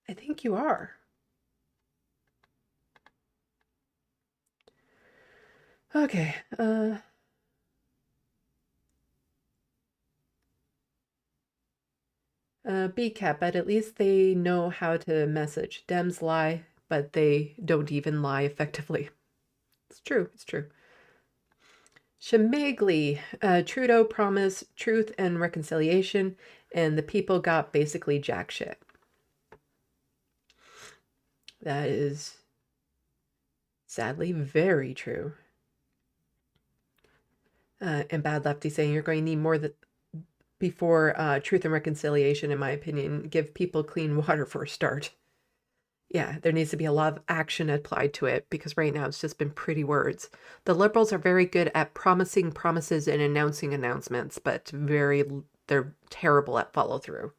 S1: I think you are. Okay, BCAP, but at least they know how to message. Dems lie, but they don't even lie effectively. It's true, it's true. Shemagli, Trudeau promised truth and reconciliation, and the people got basically jack shit. That is sadly very true. And Bad Lefty saying you're going to need more before truth and reconciliation, in my opinion. Give people clean water for a start. Yeah, there needs to be a lot of action applied to it, because right now it's just been pretty words. The Liberals are very good at promising promises and announcing announcements, but they're terrible at follow through.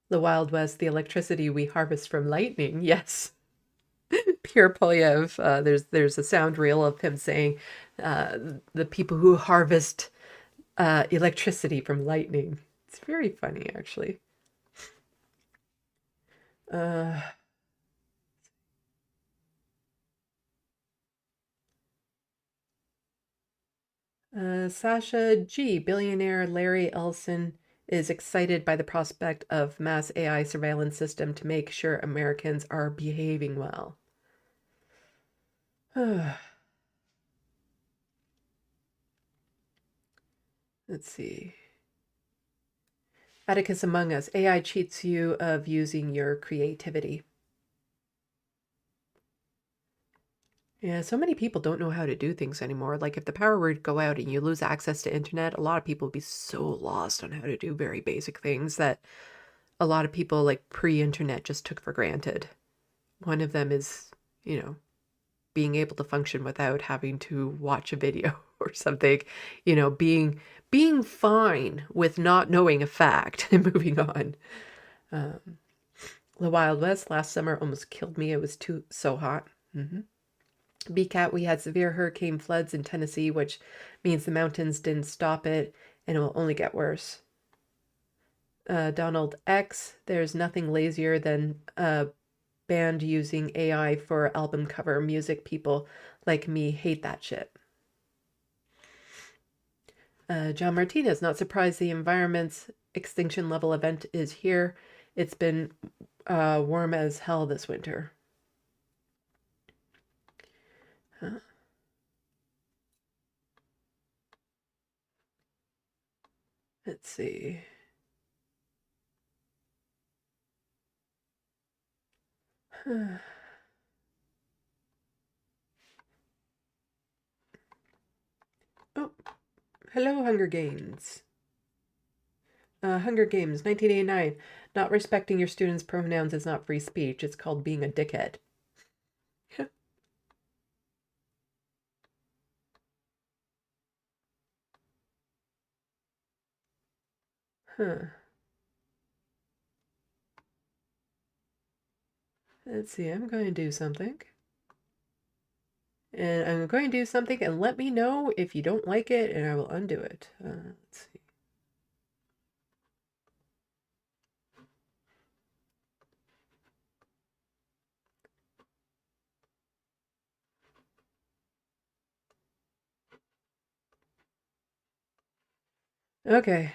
S1: The Wild West, the electricity we harvest from lightning. Yes. Pierre Poilievre, there's a sound reel of him saying the people who harvest electricity from lightning. It's very funny, actually. Sasha G, billionaire Larry Ellison is excited by the prospect of mass AI surveillance system to make sure Americans are behaving well. Let's see. Atticus Among Us. AI cheats you of using your creativity. Yeah, so many people don't know how to do things anymore. Like if the power were to go out and you lose access to internet, a lot of people would be so lost on how to do very basic things that a lot of people like pre-internet just took for granted. One of them is, you know, being able to function without having to watch a video or something, you know, being fine with not knowing a fact and moving on. The Wild West last summer almost killed me. It was so hot. BCAT, we had severe hurricane floods in Tennessee, which means the mountains didn't stop it, and it will only get worse. Donald X, there's nothing lazier than a band using AI for album cover music. People like me hate that shit. John Martinez, not surprised the environment's extinction level event is here. It's been warm as hell this winter. Let's see. Oh, hello, Hunger Games. Hunger Games, 1989. Not respecting your students' pronouns is not free speech. It's called being a dickhead. Huh. Let's see, I'm going to do something. And I'm going to do something, and let me know if you don't like it, and I will undo it. Let's see. Okay.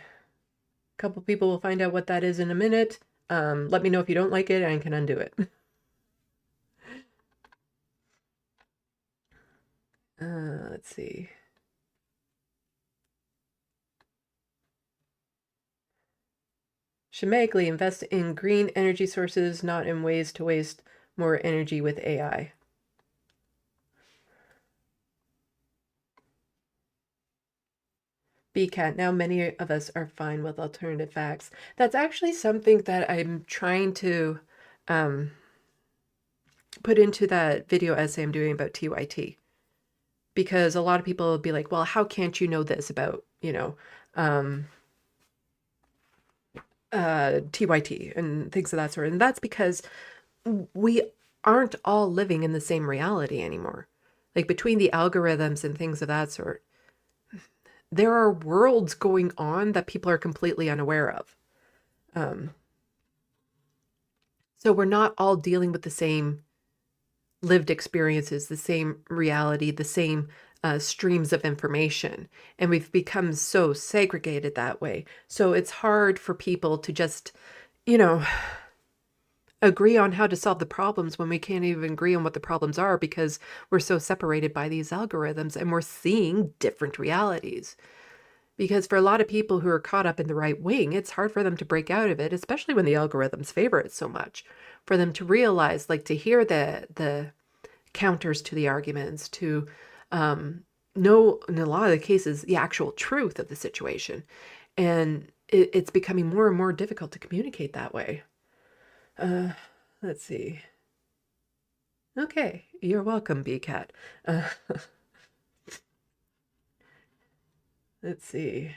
S1: A couple people will find out what that is in a minute. Let me know if you don't like it, and I can undo it. Let's see. Shemagli, invest in green energy sources, not in ways to waste more energy with AI. BCAT, now many of us are fine with alternative facts. That's actually something that I'm trying to put into that video essay I'm doing about TYT. Because a lot of people will be like, well, how can't you know this about, TYT and things of that sort? And that's because we aren't all living in the same reality anymore. Like between the algorithms and things of that sort, there are worlds going on that people are completely unaware of. So we're not all dealing with the same lived experiences, the same reality, the same streams of information. And we've become so segregated that way. So it's hard for people to just, agree on how to solve the problems when we can't even agree on what the problems are because we're so separated by these algorithms and we're seeing different realities. Because for a lot of people who are caught up in the right wing, it's hard for them to break out of it, especially when the algorithms favor it so much, for them to realize, like to hear the counters to the arguments, to know in a lot of the cases the actual truth of the situation. And it's becoming more and more difficult to communicate that way. Let's see. Okay, you're welcome, BCAT. Let's see.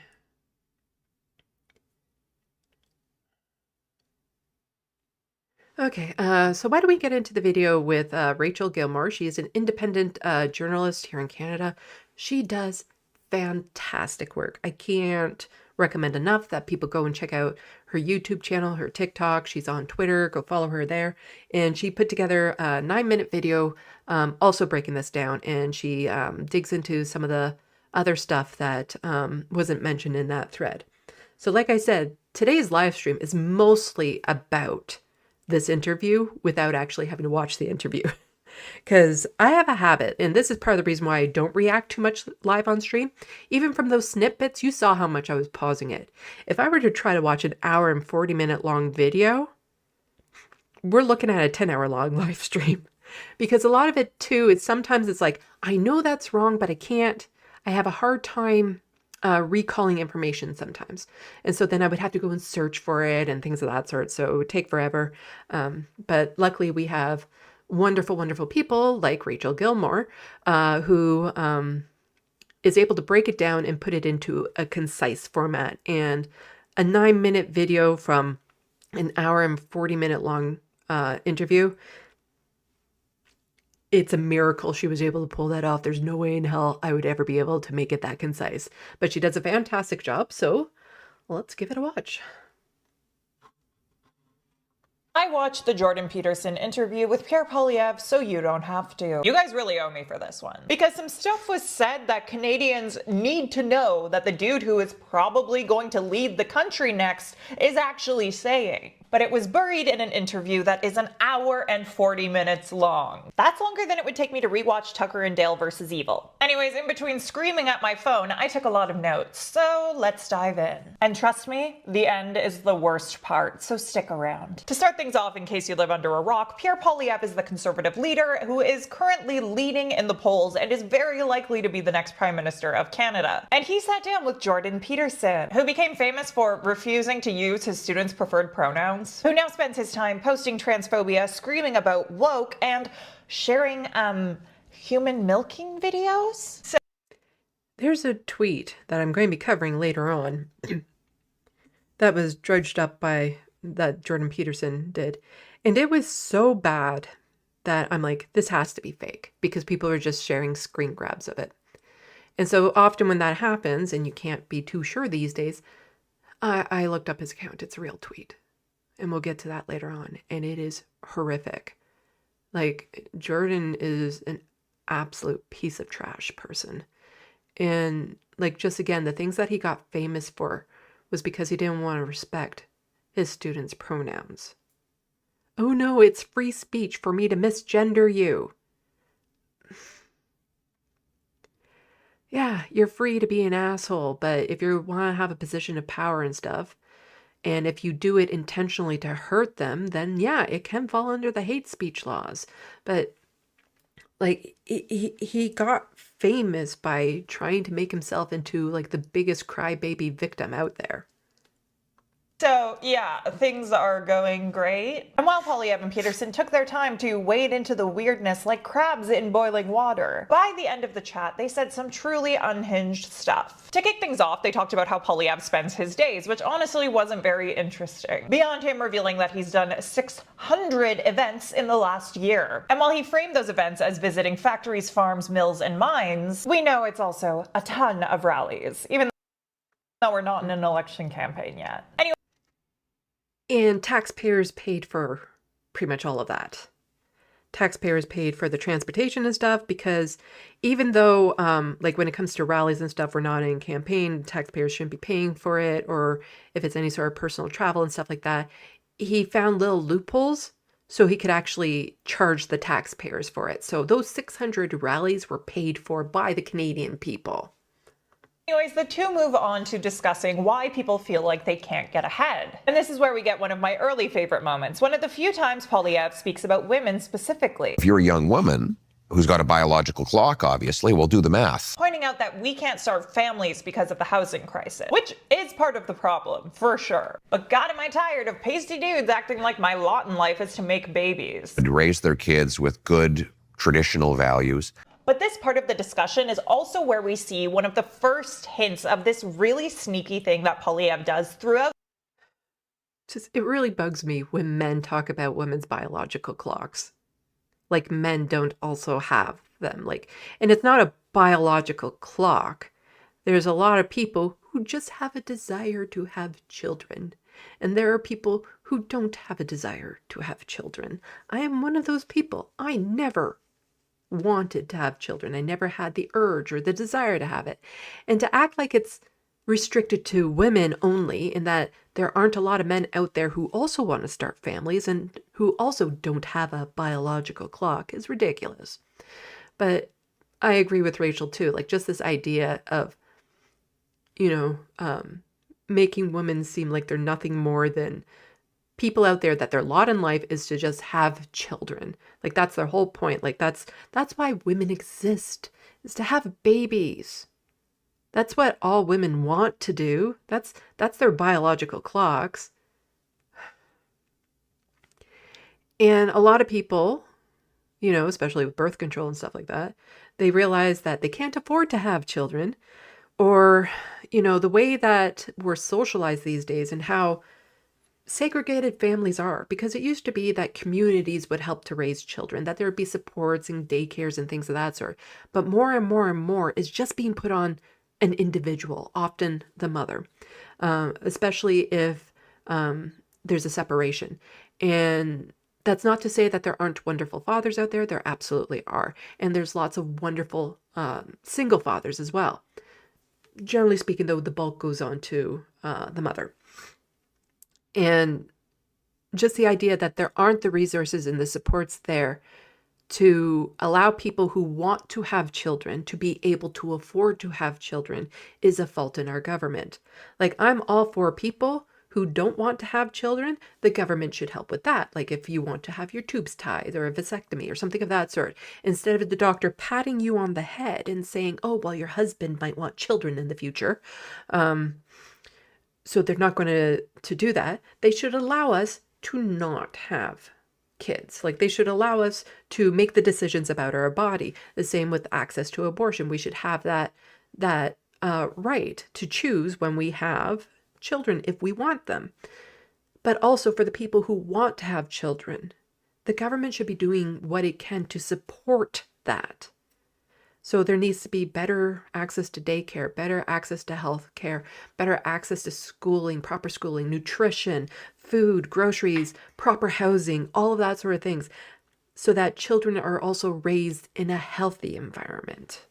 S1: Okay, so why don't we get into the video with Rachel Gilmore. She is an independent journalist here in Canada. She does fantastic work. I can't recommend enough that people go and check out her YouTube channel, her TikTok. She's on Twitter. Go follow her there. And she put together a 9-minute video also breaking this down. And she digs into some of the other stuff that wasn't mentioned in that thread. So like I said, today's live stream is mostly about this interview without actually having to watch the interview. Because I have a habit, and this is part of the reason why I don't react too much live on stream. Even from those snippets, you saw how much I was pausing it. If I were to try to watch an hour and 40-minute long video, we're looking at a 10-hour long live stream. Because a lot of it too, is sometimes it's like, I know that's wrong, but I can't. I have a hard time recalling information sometimes. And so then I would have to go and search for it and things of that sort. So it would take forever. But luckily we have wonderful, wonderful people like Rachel Gilmore, who is able to break it down and put it into a concise format. And a 9-minute video from an hour and 40-minute long interview, it's a miracle she was able to pull that off. There's no way in hell I would ever be able to make it that concise. But she does a fantastic job, so let's give it a watch.
S4: I watched the Jordan Peterson interview with Pierre Poilievre, so you don't have to. You guys really owe me for this one. Because some stuff was said that Canadians need to know that the dude who is probably going to lead the country next is actually saying. But it was buried in an interview that is an hour and 40 minutes long. That's longer than it would take me to rewatch Tucker and Dale vs. Evil. Anyways, in between screaming at my phone, I took a lot of notes, so let's dive in. And trust me, the end is the worst part, so stick around. To start things off, in case you live under a rock, Pierre Poilievre is the Conservative leader who is currently leading in the polls and is very likely to be the next Prime Minister of Canada. And he sat down with Jordan Peterson, who became famous for refusing to use his students' preferred pronouns, who now spends his time posting transphobia, screaming about woke, and sharing human milking videos. So
S1: there's a tweet that I'm going to be covering later on that was drudged up by that Jordan Peterson did. And it was so bad that I'm like, this has to be fake, because people are just sharing screen grabs of it. And so often when that happens, and you can't be too sure these days, I looked up his account. It's a real tweet. And we'll get to that later on. And it is horrific. Like, Jordan is an absolute piece of trash person. And like, just again, the things that he got famous for was because he didn't want to respect his students' pronouns. Oh no, it's free speech for me to misgender you. Yeah, you're free to be an asshole, but if you want to have a position of power and stuff, and if you do it intentionally to hurt them, then yeah, it can fall under the hate speech laws. But Like he got famous by trying to make himself into like the biggest crybaby victim out there.
S4: So, yeah, things are going great. And while Poilievre and Peterson took their time to wade into the weirdness like crabs in boiling water, by the end of the chat, they said some truly unhinged stuff. To kick things off, they talked about how Poilievre spends his days, which honestly wasn't very interesting. Beyond him revealing that he's done 600 events in the last year. And while he framed those events as visiting factories, farms, mills, and mines, we know it's also a ton of rallies, even though we're not in an election campaign yet. Anyway,
S1: And taxpayers paid for pretty much all of that. Taxpayers paid for the transportation and stuff because even though, like when it comes to rallies and stuff, we're not in campaign, taxpayers shouldn't be paying for it, or if it's any sort of personal travel and stuff like that, he found little loopholes so he could actually charge the taxpayers for it. So those 600 rallies were paid for by the Canadian people.
S4: Anyways, the two move on to discussing why people feel like they can't get ahead. And this is where we get one of my early favorite moments, one of the few times Poilievre speaks about women specifically.
S2: If you're a young woman who's got a biological clock, obviously, well, do the math.
S4: Pointing out that we can't start families because of the housing crisis, which is part of the problem, for sure. But God, am I tired of pasty dudes acting like my lot in life is to make babies.
S2: To raise their kids with good traditional values.
S4: But this part of the discussion is also where we see one of the first hints of this really sneaky thing that Poilievre does throughout.
S1: It really bugs me when men talk about women's biological clocks. Like men don't also have them. And it's not a biological clock. There's a lot of people who just have a desire to have children. And there are people who don't have a desire to have children. I am one of those people. I never wanted to have children. I never had the urge or the desire to have it. And to act like it's restricted to women only, and that there aren't a lot of men out there who also want to start families and who also don't have a biological clock, is ridiculous. But I agree with Rachel too. Like just this idea of, making women seem like they're nothing more than people out there, that their lot in life is to just have children. Like that's their whole point. Like that's why women exist, is to have babies. That's what all women want to do. That's their biological clocks. And a lot of people, especially with birth control and stuff like that, they realize that they can't afford to have children, or, the way that we're socialized these days and how segregated families are, because it used to be that communities would help to raise children, that there would be supports and daycares and things of that sort. But more and more and more is just being put on an individual, often the mother, especially if there's a separation. And that's not to say that there aren't wonderful fathers out there. There absolutely are. And there's lots of wonderful single fathers as well. Generally speaking, though, the bulk goes on to the mother. And just the idea that there aren't the resources and the supports there to allow people who want to have children to be able to afford to have children is a fault in our government. Like, I'm all for people who don't want to have children. The government should help with that. Like if you want to have your tubes tied or a vasectomy or something of that sort, instead of the doctor patting you on the head and saying, oh, well, your husband might want children in the future. So they're not going to do that. They should allow us to not have kids. Like they should allow us to make the decisions about our body. The same with access to abortion. We should have that right to choose when we have children if we want them. But also for the people who want to have children, the government should be doing what it can to support that. So there needs to be better access to daycare, better access to health care, better access to schooling, proper schooling, nutrition, food, groceries, proper housing, all of that sort of things, so that children are also raised in a healthy environment.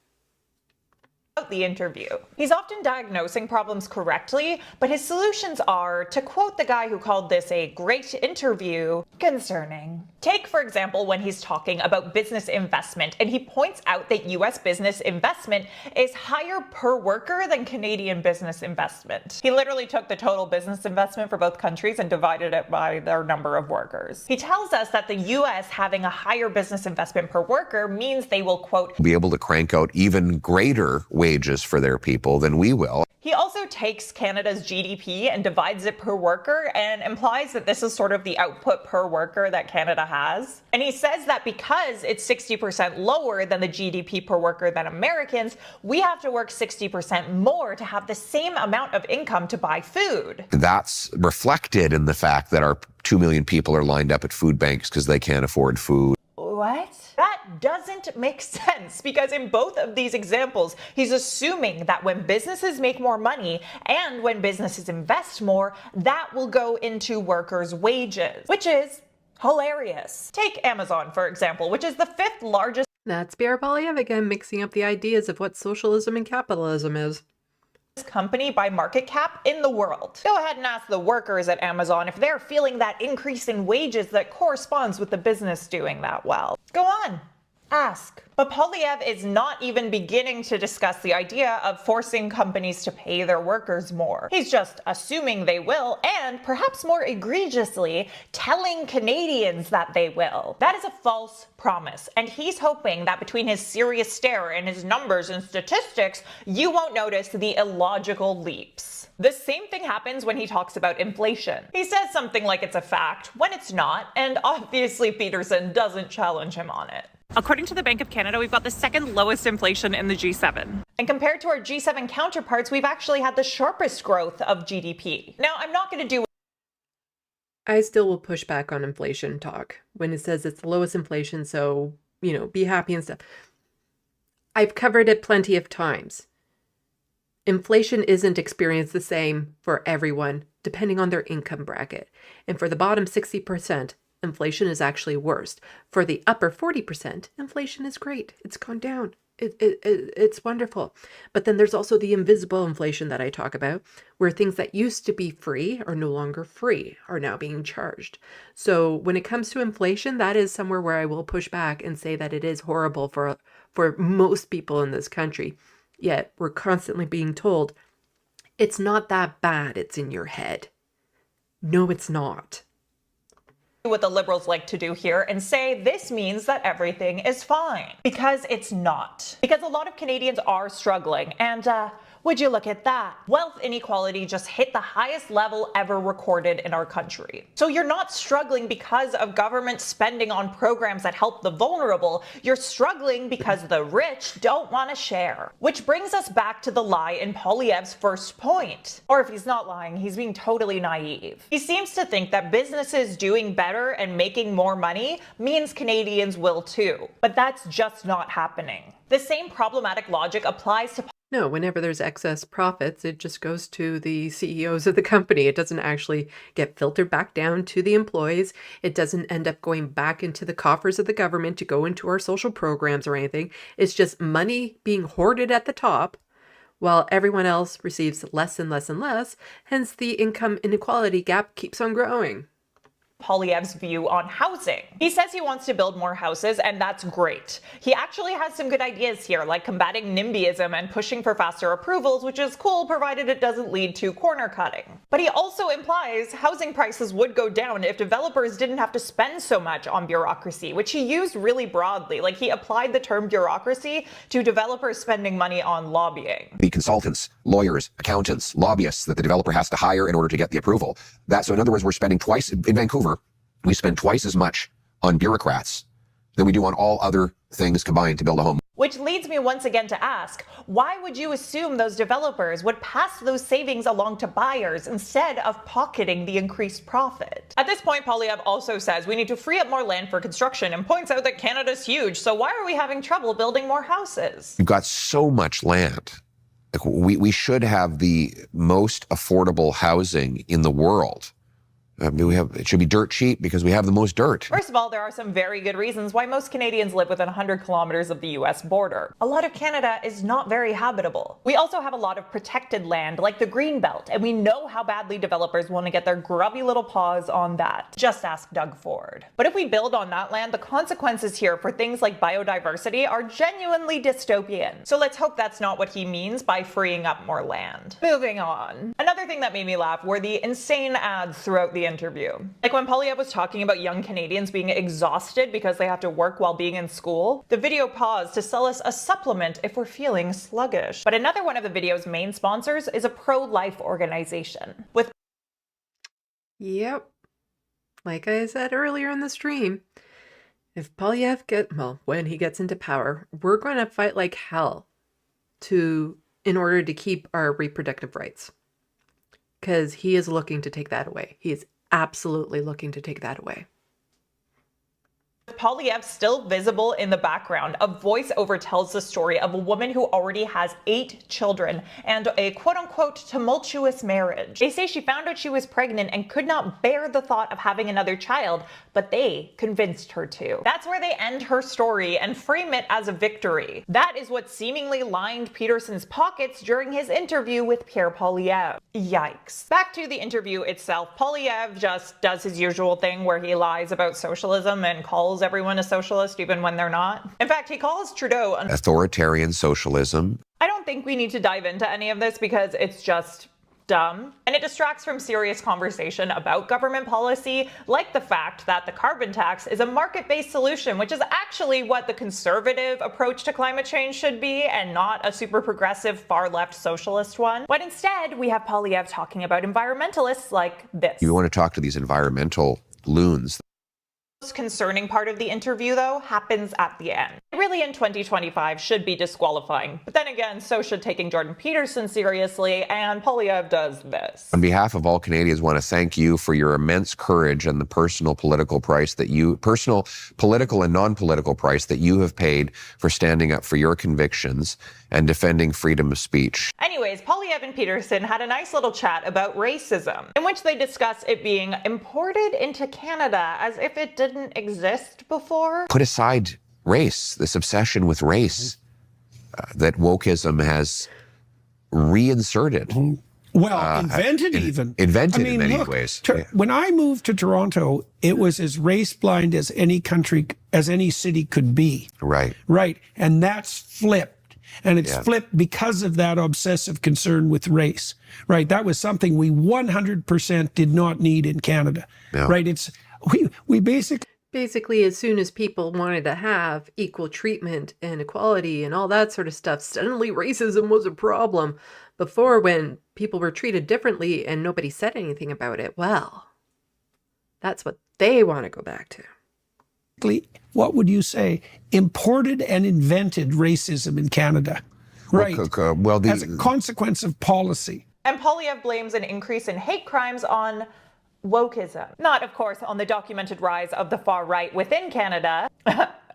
S4: the interview. He's often diagnosing problems correctly, but his solutions are, to quote the guy who called this a great interview, concerning. Take, for example, when he's talking about business investment, and he points out that US business investment is higher per worker than Canadian business investment. He literally took the total business investment for both countries and divided it by their number of workers. He tells us that the US having a higher business investment per worker means they will, quote,
S2: be able to crank out even greater wages for their people than we will.
S4: He also takes Canada's GDP and divides it per worker and implies that this is sort of the output per worker that Canada has. And he says that because it's 60% lower than the GDP per worker than Americans, we have to work 60% more to have the same amount of income to buy food.
S2: That's reflected in the fact that our 2 million people are lined up at food banks because they can't afford food.
S4: What? That doesn't make sense, because in both of these examples, he's assuming that when businesses make more money and when businesses invest more, that will go into workers' wages, which is hilarious. Take Amazon, for example, which is the 5th largest
S1: That's Pierre again, mixing up the ideas of what socialism and capitalism is.
S4: company by market cap in the world. Go ahead and ask the workers at Amazon if they're feeling that increase in wages that corresponds with the business doing that well. Go on, ask. But Poilievre is not even beginning to discuss the idea of forcing companies to pay their workers more. He's just assuming they will, and perhaps more egregiously, telling Canadians that they will. That is a false promise, and he's hoping that between his serious stare and his numbers and statistics, you won't notice the illogical leaps. The same thing happens when he talks about inflation. He says something like it's a fact when it's not, and obviously Peterson doesn't challenge him on it.
S5: According to the Bank of Canada, we've got the 2nd lowest inflation in the G7.
S4: And compared to our G7 counterparts, we've actually had the sharpest growth of GDP. Now, I'm not going to do
S1: I still will push back on inflation talk when it says it's the lowest inflation, so, be happy and stuff. I've covered it plenty of times. Inflation isn't experienced the same for everyone, depending on their income bracket. And for the bottom 60%, inflation is actually worse. For the upper 40%, inflation is great. It's gone down. It's wonderful. But then there's also the invisible inflation that I talk about, where things that used to be free are no longer free, are now being charged. So when it comes to inflation, that is somewhere where I will push back and say that it is horrible for most people in this country. Yet we're constantly being told, it's not that bad, it's in your head. No, it's not.
S4: What the Liberals like to do here and say this means that everything is fine. Because it's not. Because a lot of Canadians are struggling, and would you look at that? Wealth inequality just hit the highest level ever recorded in our country. So you're not struggling because of government spending on programs that help the vulnerable, you're struggling because the rich don't want to share. Which brings us back to the lie in Poilievre's first point. Or if he's not lying, he's being totally naive. He seems to think that businesses doing better and making more money means Canadians will too. But that's just not happening. The same problematic logic applies to
S1: No, whenever there's excess profits, it just goes to the CEOs of the company. It doesn't actually get filtered back down to the employees. It doesn't end up going back into the coffers of the government to go into our social programs or anything. It's just money being hoarded at the top while everyone else receives less and less and less. Hence, the income inequality gap keeps on growing.
S4: Poilievre's view on housing. He says he wants to build more houses, and that's great. He actually has some good ideas here, like combating NIMBYism and pushing for faster approvals, which is cool provided it doesn't lead to corner cutting. But he also implies housing prices would go down if developers didn't have to spend so much on bureaucracy, which he used really broadly. Like, he applied the term bureaucracy to developers spending money on lobbying.
S2: The consultants, lawyers, accountants, lobbyists that the developer has to hire in order to get the approval. So in other words, we're spending twice in Vancouver. We spend twice as much on bureaucrats than we do on all other things combined to build a home.
S4: Which leads me once again to ask, why would you assume those developers would pass those savings along to buyers instead of pocketing the increased profit? At this point, Poilievre also says we need to free up more land for construction and points out that Canada's huge, so why are we having trouble building more houses?
S2: We've got so much land. We should have the most affordable housing in the world. It should be dirt cheap because we have the most dirt.
S4: First of all, there are some very good reasons why most Canadians live within 100 kilometers of the US border. A lot of Canada is not very habitable. We also have a lot of protected land like the Greenbelt, and we know how badly developers want to get their grubby little paws on that. Just ask Doug Ford. But if we build on that land, the consequences here for things like biodiversity are genuinely dystopian. So let's hope that's not what he means by freeing up more land. Moving on. Another thing that made me laugh were the insane ads throughout the interview. Like when Poilievre was talking about young Canadians being exhausted because they have to work while being in school, the video paused to sell us a supplement if we're feeling sluggish. But another one of the video's main sponsors is a pro-life organization.
S1: Yep. Like I said earlier in the stream, if Poilievre when he gets into power, we're going to fight like hell in order to keep our reproductive rights. Because he is looking to take that away. He is absolutely looking to take that away.
S4: With Poilievre still visible in the background, a voiceover tells the story of a woman who already has 8 children and a quote-unquote tumultuous marriage. They say she found out she was pregnant and could not bear the thought of having another child, but they convinced her to. That's where they end her story and frame it as a victory. That is what seemingly lined Peterson's pockets during his interview with Pierre Poilievre. Yikes. Back to the interview itself, Poilievre just does his usual thing where he lies about socialism and calls everyone a socialist even when they're not. In fact, he calls Trudeau an
S2: Authoritarian socialism.
S4: I don't think we need to dive into any of this because it's just dumb, and it distracts from serious conversation about government policy, like the fact that the carbon tax is a market-based solution, which is actually what the conservative approach to climate change should be, and not a super progressive far-left socialist one. But instead, we have Poilievre talking about environmentalists like this.
S2: You want to talk to these environmental loons.
S4: The most concerning part of the interview, though, happens at the end. It really, in 2025, should be disqualifying. But then again, so should taking Jordan Peterson seriously, and Poilievre does this.
S2: On behalf of all Canadians, want to thank you for your immense courage and the personal political and non-political price that you have paid for standing up for your convictions and defending freedom of speech.
S4: Anyways, Poilievre and Peterson had a nice little chat about racism, in which they discuss it being imported into Canada as if it didn't exist before.
S2: Put aside race, this obsession with race that wokeism has reinserted.
S3: Well, invented even.
S2: Invented in many ways.
S3: When I moved to Toronto, it was as race blind as any country, as any city could be.
S2: Right.
S3: Right. And that's flipped. And it's flipped because of that obsessive concern with race. Right. That was something we 100% did not need in Canada.
S2: Yeah.
S3: Right. We basically,
S1: as soon as people wanted to have equal treatment and equality and all that sort of stuff, suddenly racism was a problem. Before, when people were treated differently and nobody said anything about it, well, that's what they want to go back to.
S3: What would you say? Imported and invented racism in Canada. Right. As a consequence of policy.
S4: And Poilievre blames an increase in hate crimes on wokeism. Not, of course, on the documented rise of the far right within Canada.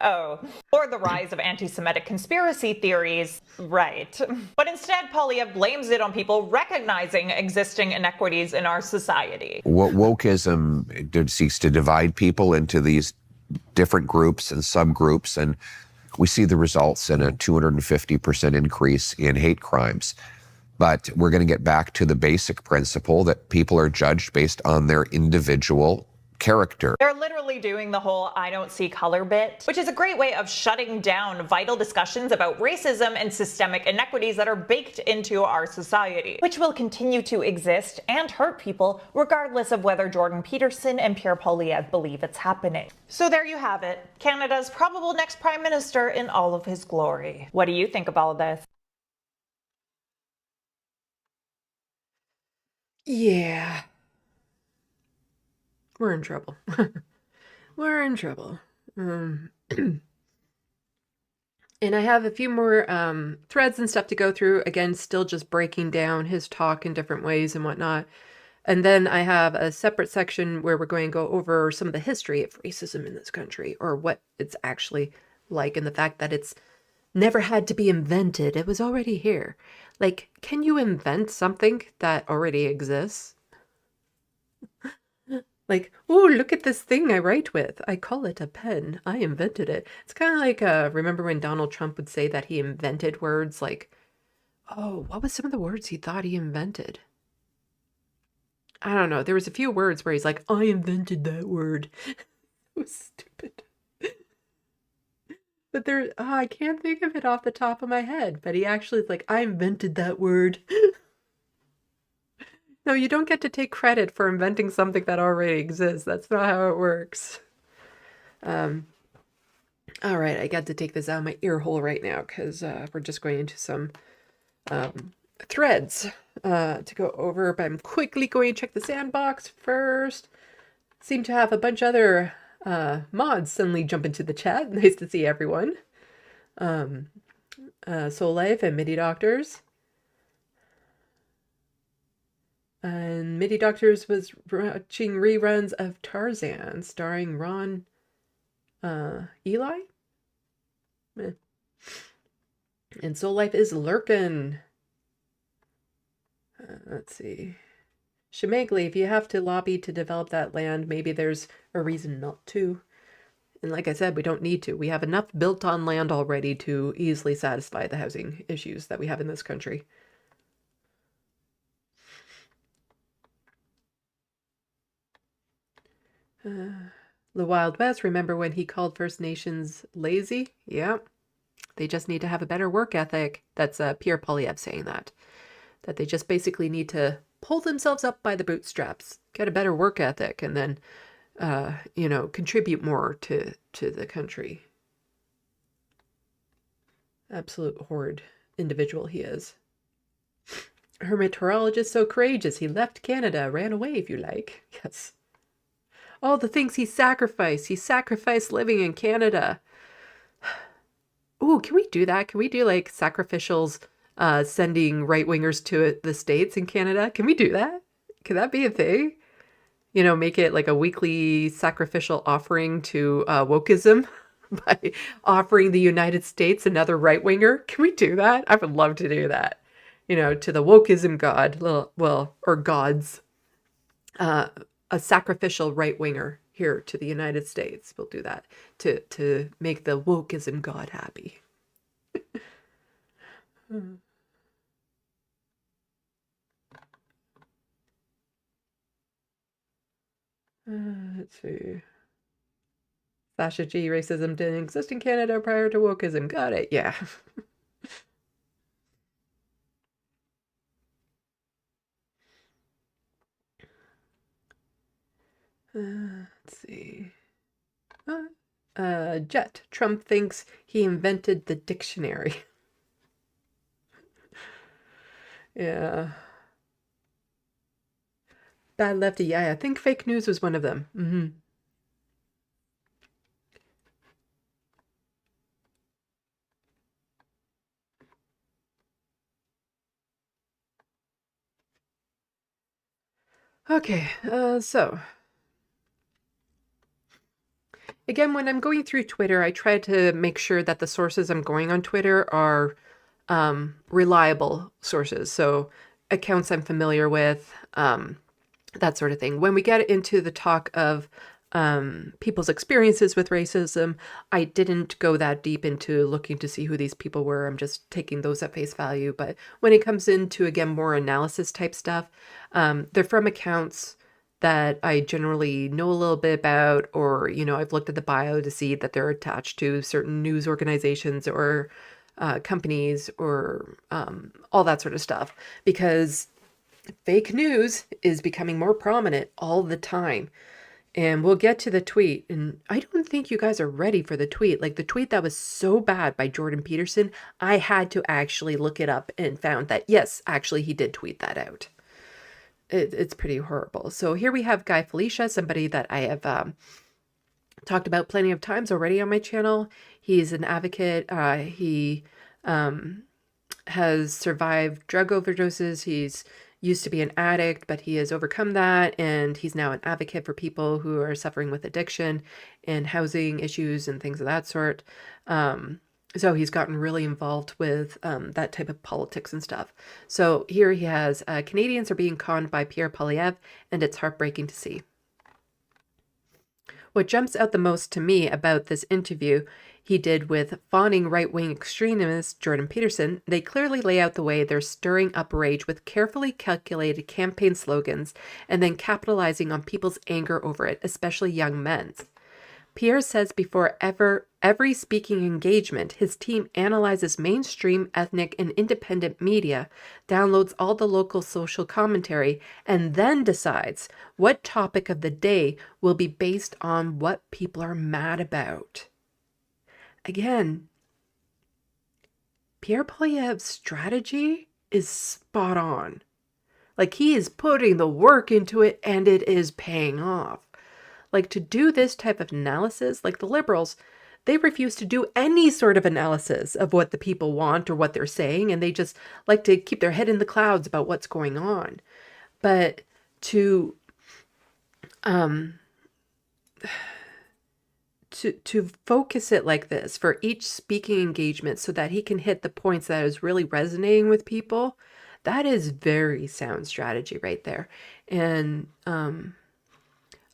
S4: Or the rise of anti-Semitic conspiracy theories. Right. But instead, Poilievre blames it on people recognizing existing inequities in our society.
S2: Wokeism seeks to divide people into these different groups and subgroups, and we see the results in a 250% increase in hate crimes. But we're going to get back to the basic principle that people are judged based on their individual character.
S4: They're literally doing the whole I don't see color bit, which is a great way of shutting down vital discussions about racism and systemic inequities that are baked into our society, which will continue to exist and hurt people regardless of whether Jordan Peterson and Pierre Poilievre believe it's happening. So there you have it, Canada's probable next Prime Minister in all of his glory. What do you think of all of this?
S1: Yeah. We're in trouble. We're in trouble. And I have a few more threads and stuff to go through. Again, still just breaking down his talk in different ways and whatnot. And then I have a separate section where we're going to go over some of the history of racism in this country, or what it's actually like, and the fact that it's never had to be invented. It was already here. Like, can you invent something that already exists? Like, oh, look at this thing I write with. I call it a pen. I invented it. It's kind of like, remember when Donald Trump would say that he invented words? Like, oh, what was some of the words he thought he invented? I don't know. There was a few words where he's like, I invented that word. It was stupid. But there, I can't think of it off the top of my head. But he actually is like, I invented that word. No, you don't get to take credit for inventing something that already exists. That's not how it works. All right, I got to take this out of my ear hole right now because we're just going into some threads to go over. But I'm quickly going to check the sandbox first. Seem to have a bunch of other mods suddenly jump into the chat. Nice to see everyone. Soul Life and MIDI Doctors. And MIDI Doctors was watching reruns of Tarzan starring Ron Eli. Eh. And Soul Life is lurking. Let's see. Shemagli, if you have to lobby to develop that land, maybe there's a reason not to. And like I said, we don't need to. We have enough built on land already to easily satisfy the housing issues that we have in this country. The Wild West, remember when he called First Nations lazy? Yeah. They just need to have a better work ethic. That's Pierre Poilievre saying that. That they just basically need to pull themselves up by the bootstraps, get a better work ethic, and then, you know, contribute more to the country. Absolute horrid individual he is. Hermeteorologist so courageous, he left Canada, ran away, if you like. Yes. All the things he sacrificed. He sacrificed living in Canada. Ooh, can we do that? Can we do like sacrificials sending right-wingers to the States in Canada? Can we do that? Can that be a thing? You know, make it like a weekly sacrificial offering to wokeism by offering the United States another right-winger? Can we do that? I would love to do that. You know, to the wokeism god, well, or gods. A sacrificial right-winger here to the United States. We'll do that to make the wokeism god happy. Let's see. Sasha G, racism didn't exist in Canada prior to wokeism. Got it, yeah. Let's see. Jet. Trump thinks he invented the dictionary. Yeah. Bad Lefty. Yeah, I think fake news was one of them. Okay, so again, when I'm going through Twitter, I try to make sure that the sources I'm going on Twitter are reliable sources. So accounts I'm familiar with, that sort of thing. When we get into the talk of people's experiences with racism, I didn't go that deep into looking to see who these people were. I'm just taking those at face value. But when it comes into, again, more analysis type stuff, they're from accounts that I generally know a little bit about, or, you know, I've looked at the bio to see that they're attached to certain news organizations or companies or all that sort of stuff, because fake news is becoming more prominent all the time. And we'll get to the tweet. And I don't think you guys are ready for the tweet. Like the tweet that was so bad by Jordan Peterson, I had to actually look it up and found that, yes, actually he did tweet that out. It's pretty horrible. So here we have Guy Felicia, somebody that I have talked about plenty of times already on my channel. He's an advocate. He has survived drug overdoses. He's used to be an addict, but he has overcome that, and he's now an advocate for people who are suffering with addiction and housing issues and things of that sort. So he's gotten really involved with that type of politics and stuff. So here he has, Canadians are being conned by Pierre Poilievre, and it's heartbreaking to see. What jumps out the most to me about this interview he did with fawning right-wing extremist Jordan Peterson, they clearly lay out the way they're stirring up rage with carefully calculated campaign slogans and then capitalizing on people's anger over it, especially young men's. Pierre says before every speaking engagement, his team analyzes mainstream, ethnic, and independent media, downloads all the local social commentary, and then decides what topic of the day will be based on what people are mad about. Again, Pierre Poilievre's strategy is spot on. Like, he is putting the work into it, and it is paying off. Like, to do this type of analysis, like the Liberals, they refuse to do any sort of analysis of what the people want or what they're saying, and they just like to keep their head in the clouds about what's going on. But to focus it like this for each speaking engagement so that he can hit the points that is really resonating with people, that is very sound strategy right there. And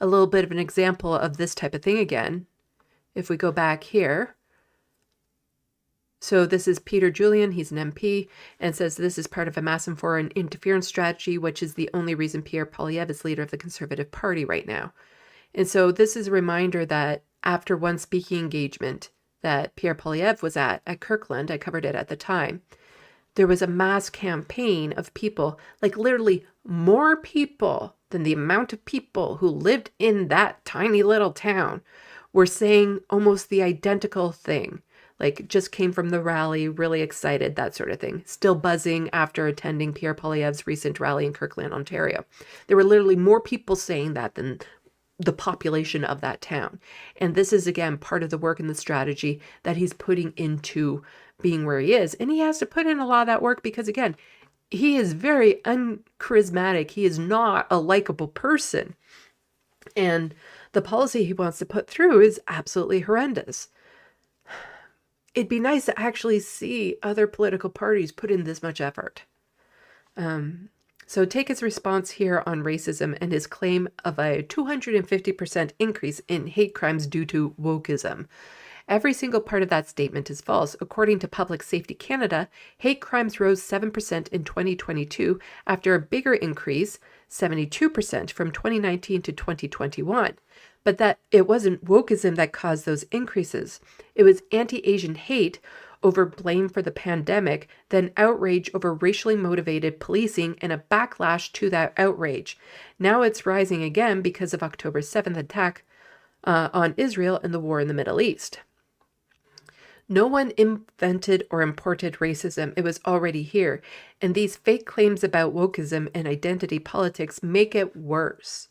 S1: a little bit of an example of this type of thing again, if we go back here. So this is Peter Julian, he's an MP, and says this is part of a massive foreign interference strategy, which is the only reason Pierre Poilievre is leader of the Conservative Party right now. And so this is a reminder that after one speaking engagement that Pierre Poilievre was at Kirkland, I covered it at the time, there was a mass campaign of people, like literally more people than the amount of people who lived in that tiny little town were saying almost the identical thing. Like, just came from the rally, really excited, that sort of thing. Still buzzing after attending Pierre Poilievre's recent rally in Kirkland, Ontario. There were literally more people saying that than the population of that town. And this is, again, part of the work and the strategy that he's putting into being where he is. And he has to put in a lot of that work because, again, he is very uncharismatic. He is not a likable person. And the policy he wants to put through is absolutely horrendous. It'd be nice to actually see other political parties put in this much effort. So take his response here on racism and his claim of a 250% increase in hate crimes due to wokeism. Every single part of that statement is false. According to Public Safety Canada, hate crimes rose 7% in 2022 after a bigger increase, 72% from 2019 to 2021. But that it wasn't wokeism that caused those increases. It was anti-Asian hate over blame for the pandemic, then outrage over racially motivated policing and a backlash to that outrage. Now it's rising again because of October 7th attack on Israel and the war in the Middle East. No one invented or imported racism. It was already here. And these fake claims about wokeism and identity politics make it worse.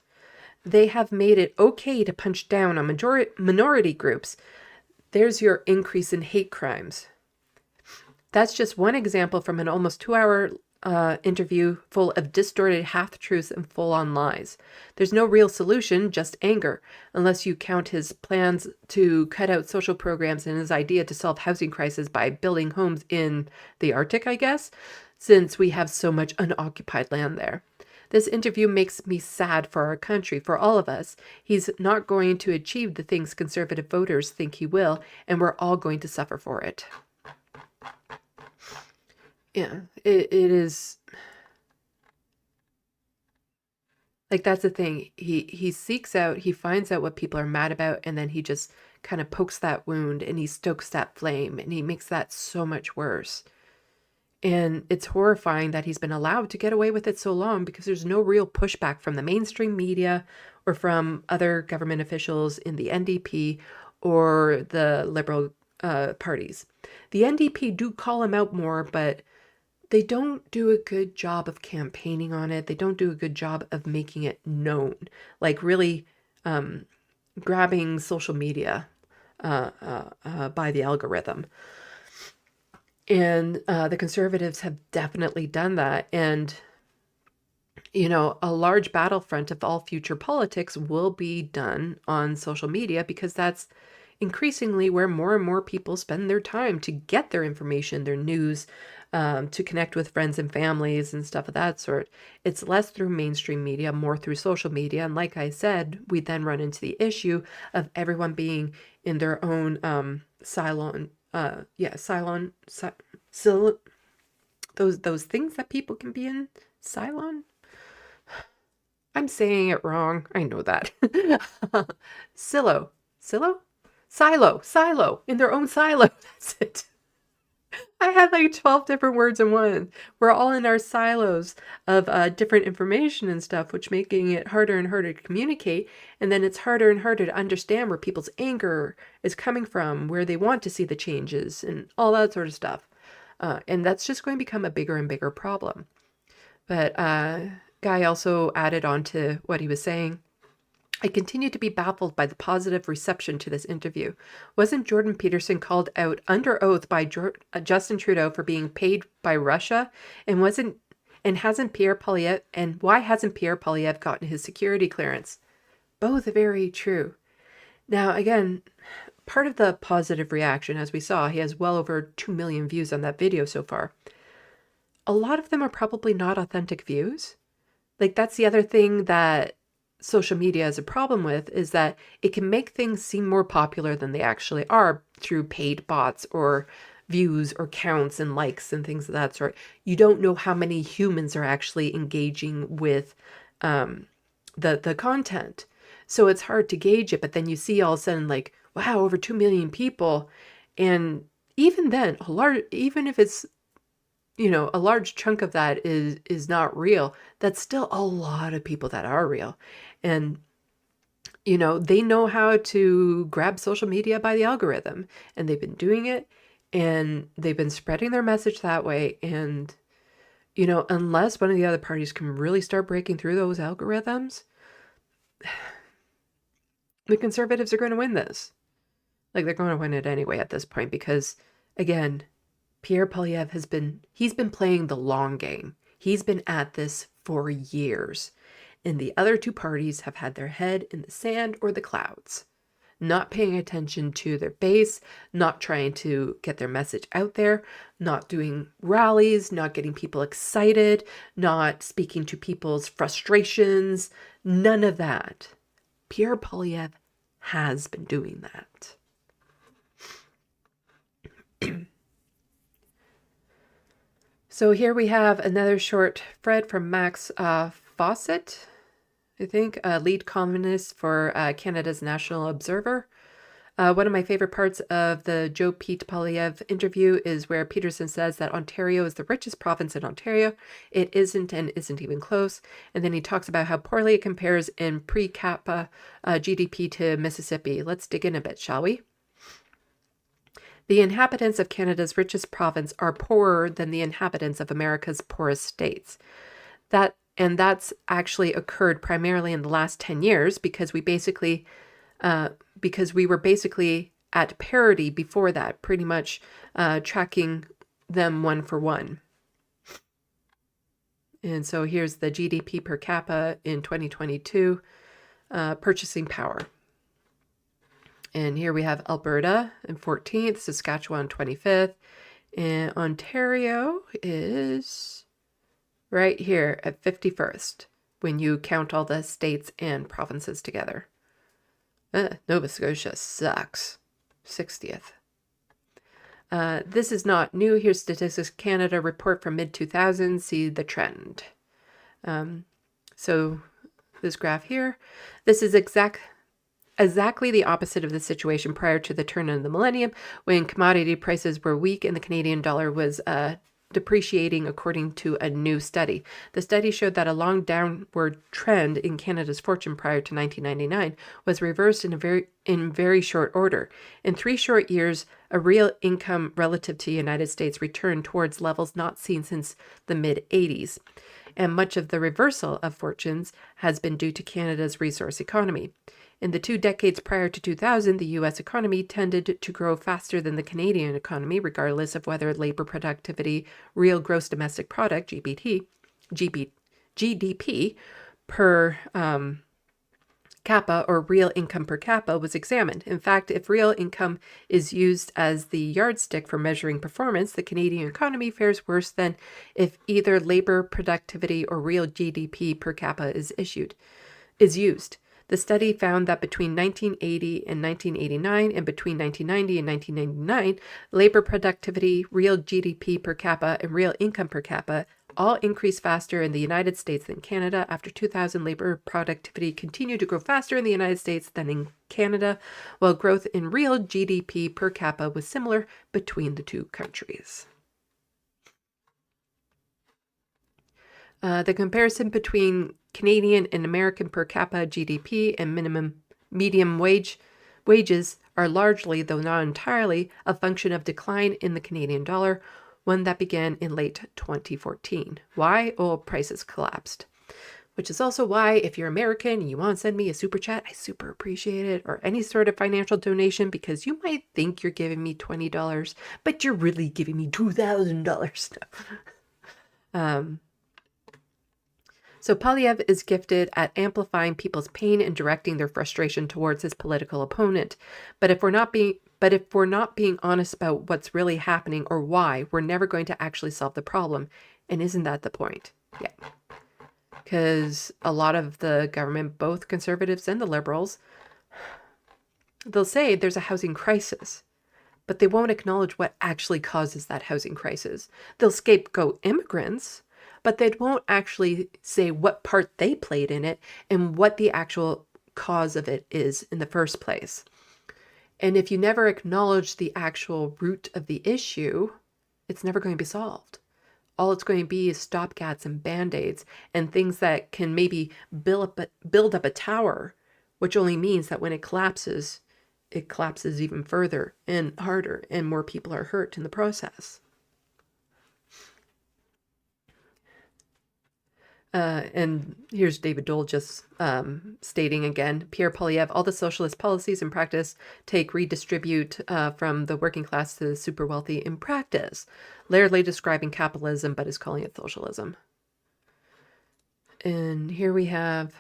S1: They have made it okay to punch down on minority groups. There's your increase in hate crimes. That's just one example from an almost 2-hour interview full of distorted half-truths and full-on lies. There's no real solution, just anger, unless you count his plans to cut out social programs and his idea to solve housing crisis by building homes in the Arctic, I guess, since we have so much unoccupied land there. This interview makes me sad for our country, for all of us. He's not going to achieve the things conservative voters think he will, and we're all going to suffer for it. Yeah, it is. Like, that's the thing. He seeks out, he finds out what people are mad about, and then he just kind of pokes that wound and he stokes that flame and he makes that so much worse. And it's horrifying that he's been allowed to get away with it so long because there's no real pushback from the mainstream media or from other government officials in the NDP or the Liberal parties. The NDP do call him out more, but they don't do a good job of campaigning on it. They don't do a good job of making it known, like really grabbing social media by the algorithm. And the conservatives have definitely done that. And, you know, a large battlefront of all future politics will be done on social media because that's, increasingly where more and more people spend their time to get their information, their news, to connect with friends and families and stuff of that sort. It's less through mainstream media, more through social media. And like I said, we then run into the issue of everyone being in their own those things that people can be in. Cylon? I'm saying it wrong. I know that. Silo. In their own silo. That's it. I had like 12 different words in one. We're all in our silos of different information and stuff, which making it harder and harder to communicate. And then it's harder and harder to understand where people's anger is coming from, where they want to see the changes and all that sort of stuff. And that's just going to become a bigger and bigger problem. But Guy also added on to what he was saying. I continue to be baffled by the positive reception to this interview. Wasn't Jordan Peterson called out under oath by Justin Trudeau for being paid by Russia? And hasn't Pierre Poilievre, and why hasn't Pierre Poilievre gotten his security clearance? Both very true. Now, again, part of the positive reaction, as we saw, he has well over 2 million views on that video so far. A lot of them are probably not authentic views. Like, that's the other thing that social media has a problem with, is that it can make things seem more popular than they actually are through paid bots or views or counts and likes and things of that sort. You don't know how many humans are actually engaging with the content. So it's hard to gauge it, but then you see all of a sudden like, wow, over 2 million people. And even then, even if it's, a large chunk of that is not real, that's still a lot of people that are real. And, they know how to grab social media by the algorithm, and they've been doing it, and they've been spreading their message that way. And, unless one of the other parties can really start breaking through those algorithms, the Conservatives are going to win this. Like, they're going to win it anyway at this point, because, again, Pierre Poilievre he's been playing the long game. He's been at this for years. And the other two parties have had their head in the sand or the clouds, not paying attention to their base, not trying to get their message out there, not doing rallies, not getting people excited, not speaking to people's frustrations, none of that. Pierre Poilievre has been doing that. So here we have another short thread from Max Fawcett, I think, lead columnist for Canada's National Observer. One of my favorite parts of the Joe Pete Poilievre interview is where Peterson says that Ontario is the richest province in Ontario. It isn't, and isn't even close. And then he talks about how poorly it compares in pre-CAPA GDP to Mississippi. Let's dig in a bit, shall we? The inhabitants of Canada's richest province are poorer than the inhabitants of America's poorest states. That's actually occurred primarily in the last 10 years because we were basically at parity before that, pretty much tracking them one for one. And so here's the GDP per capita in 2022, purchasing power. And here we have Alberta in 14th, Saskatchewan 25th, and Ontario is right here at 51st when you count all the states and provinces together. Nova Scotia sucks, 60th. This is not new. Here's Statistics Canada report from mid-2000s. See the trend. So this graph here, this is exactly the opposite of the situation prior to the turn of the millennium, when commodity prices were weak and the Canadian dollar was depreciating, according to a new study. The study showed that a long downward trend in Canada's fortune prior to 1999 was reversed in very short order. In 3 short years, a real income relative to the United States returned towards levels not seen since the mid-80s. And much of the reversal of fortunes has been due to Canada's resource economy. In the 2 decades prior to 2000, the U.S. economy tended to grow faster than the Canadian economy, regardless of whether labor productivity, real gross domestic product, GDP, per CAPA, or real income per capita, was examined. In fact, if real income is used as the yardstick for measuring performance, the Canadian economy fares worse than if either labor productivity or real GDP per capita is used. The study found that between 1980 and 1989 and between 1990 and 1999, labor productivity, real GDP per capita, and real income per capita all increased faster in the United States than Canada. After 2000, labor productivity continued to grow faster in the United States than in Canada, while growth in real GDP per capita was similar between the two countries. The comparison between Canadian and American per capita GDP and medium wages are largely, though not entirely, a function of decline in the Canadian dollar, one that began in late 2014. Why? Oil prices collapsed. Which is also why, if you're American and you want to send me a super chat, I super appreciate it, or any sort of financial donation, because you might think you're giving me $20, but you're really giving me $2,000. So Poilievre is gifted at amplifying people's pain and directing their frustration towards his political opponent. But if we're not being honest about what's really happening or why, we're never going to actually solve the problem. And isn't that the point? Yeah. Because a lot of the government, both conservatives and the liberals, they'll say there's a housing crisis, but they won't acknowledge what actually causes that housing crisis. They'll scapegoat immigrants, but they won't actually say what part they played in it and what the actual cause of it is in the first place. And if you never acknowledge the actual root of the issue, it's never going to be solved. All it's going to be is stopgaps and band-aids and things that can maybe build up a tower, which only means that when it collapses even further and harder, and more people are hurt in the process. And here's David Dole just stating again, Pierre Poilievre, all the socialist policies in practice redistribute from the working class to the super wealthy in practice, layeredly describing capitalism, but is calling it socialism. And here we have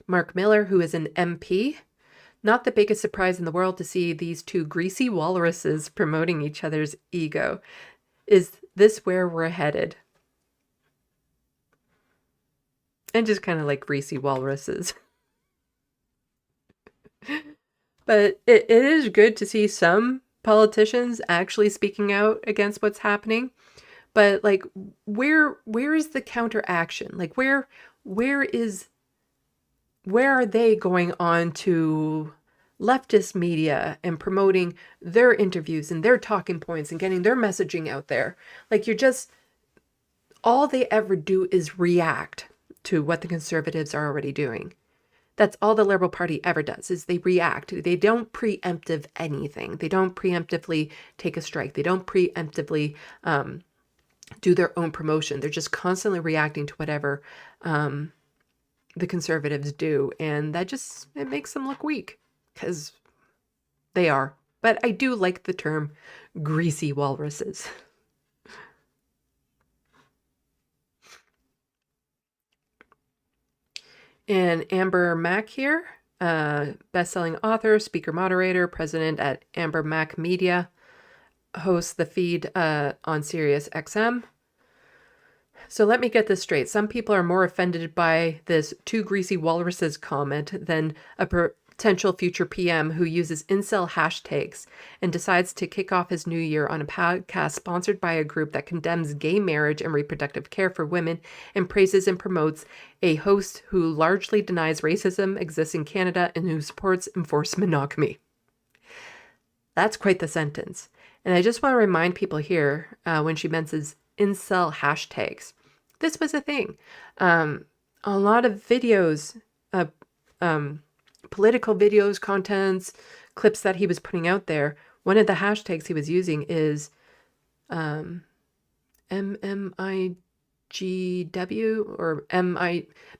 S1: Mark Miller, who is an MP. Not the biggest surprise in the world to see these two greasy walruses promoting each other's ego. Is this where we're headed? And just kind of like greasy walruses. But it is good to see some politicians actually speaking out against what's happening. But like, where is the counteraction? Like, where are they going on to leftist media and promoting their interviews and their talking points and getting their messaging out there? Like, all they ever do is react to what the conservatives are already doing. That's all the Liberal Party ever does, is they react. They don't preemptive anything. They don't preemptively take a strike. They don't preemptively do their own promotion. They're just constantly reacting to whatever the conservatives do. And that it makes them look weak, because they are. But I do like the term greasy walruses. And Amber Mack here, best-selling author, speaker moderator, president at Amber Mack Media, hosts the feed on Sirius XM. So let me get this straight. Some people are more offended by this two greasy walruses comment than a potential future PM who uses incel hashtags and decides to kick off his new year on a podcast sponsored by a group that condemns gay marriage and reproductive care for women and praises and promotes a host who largely denies racism exists in Canada and who supports enforced monogamy. That's quite the sentence. And I just want to remind people here when she mentions incel hashtags, this was a thing. A lot of videos, political videos, contents, clips that he was putting out there, one of the hashtags he was using is MMIGW or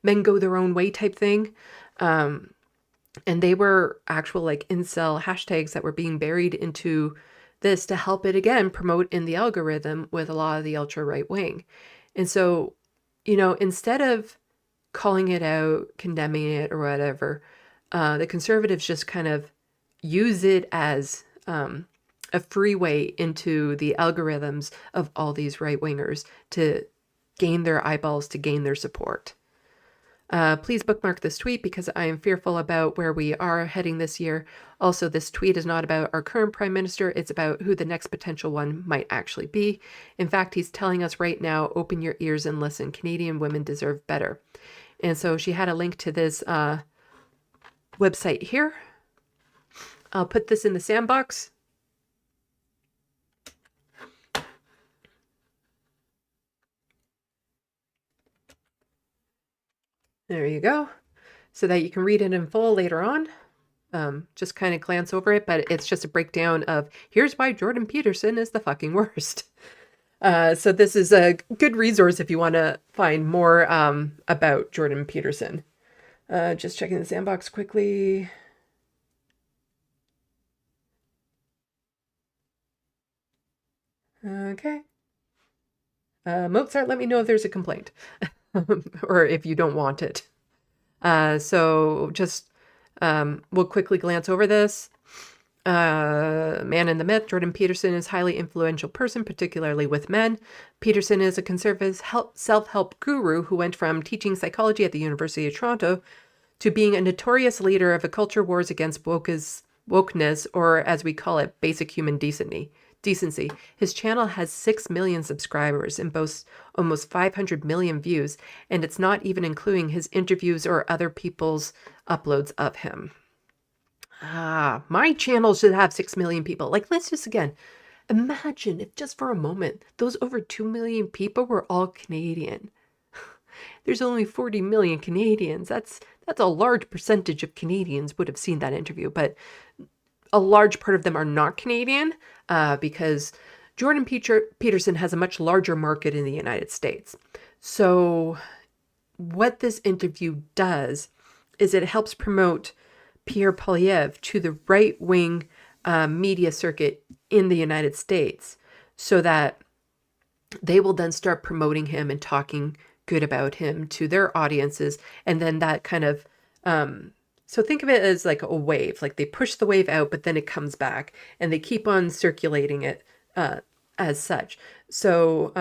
S1: men go their own way type thing. And they were actual like incel hashtags that were being buried into this to help it again promote in the algorithm with a lot of the ultra right wing. And so, instead of calling it out, condemning it, or whatever. The conservatives just kind of use it as a freeway into the algorithms of all these right-wingers to gain their eyeballs, to gain their support. Please bookmark this tweet because I am fearful about where we are heading this year. Also, this tweet is not about our current prime minister. It's about who the next potential one might actually be. In fact, he's telling us right now, open your ears and listen. Canadian women deserve better. And so she had a link to this website here. I'll put this in the sandbox. There you go. So that you can read it in full later on. Just kind of glance over it, but it's just a breakdown of here's why Jordan Peterson is the fucking worst. So this is a good resource if you want to find more about Jordan Peterson. Just checking the sandbox quickly. Okay. Mozart, let me know if there's a complaint or if you don't want it. So just we'll quickly glance over this. Man in the myth, Jordan Peterson is a highly influential person, particularly with men. Peterson is a conservative self-help guru who went from teaching psychology at the University of Toronto to being a notorious leader of a culture wars against wokeness, or as we call it, basic human decency. His channel has 6 million subscribers and boasts almost 500 million views, and it's not even including his interviews or other people's uploads of him. My channel should have 6 million people. Like, let's just again imagine if just for a moment those over 2 million people were all Canadian. There's only 40 million Canadians. That's a large percentage of Canadians would have seen that interview, but a large part of them are not Canadian because Jordan Peterson has a much larger market in the United States. So what this interview does is it helps promote Pierre Poilievre to the right-wing media circuit in the United States so that they will then start promoting him and talking good about him to their audiences. And then that kind of, so think of it as like a wave, like they push the wave out, but then it comes back and they keep on circulating it as such. So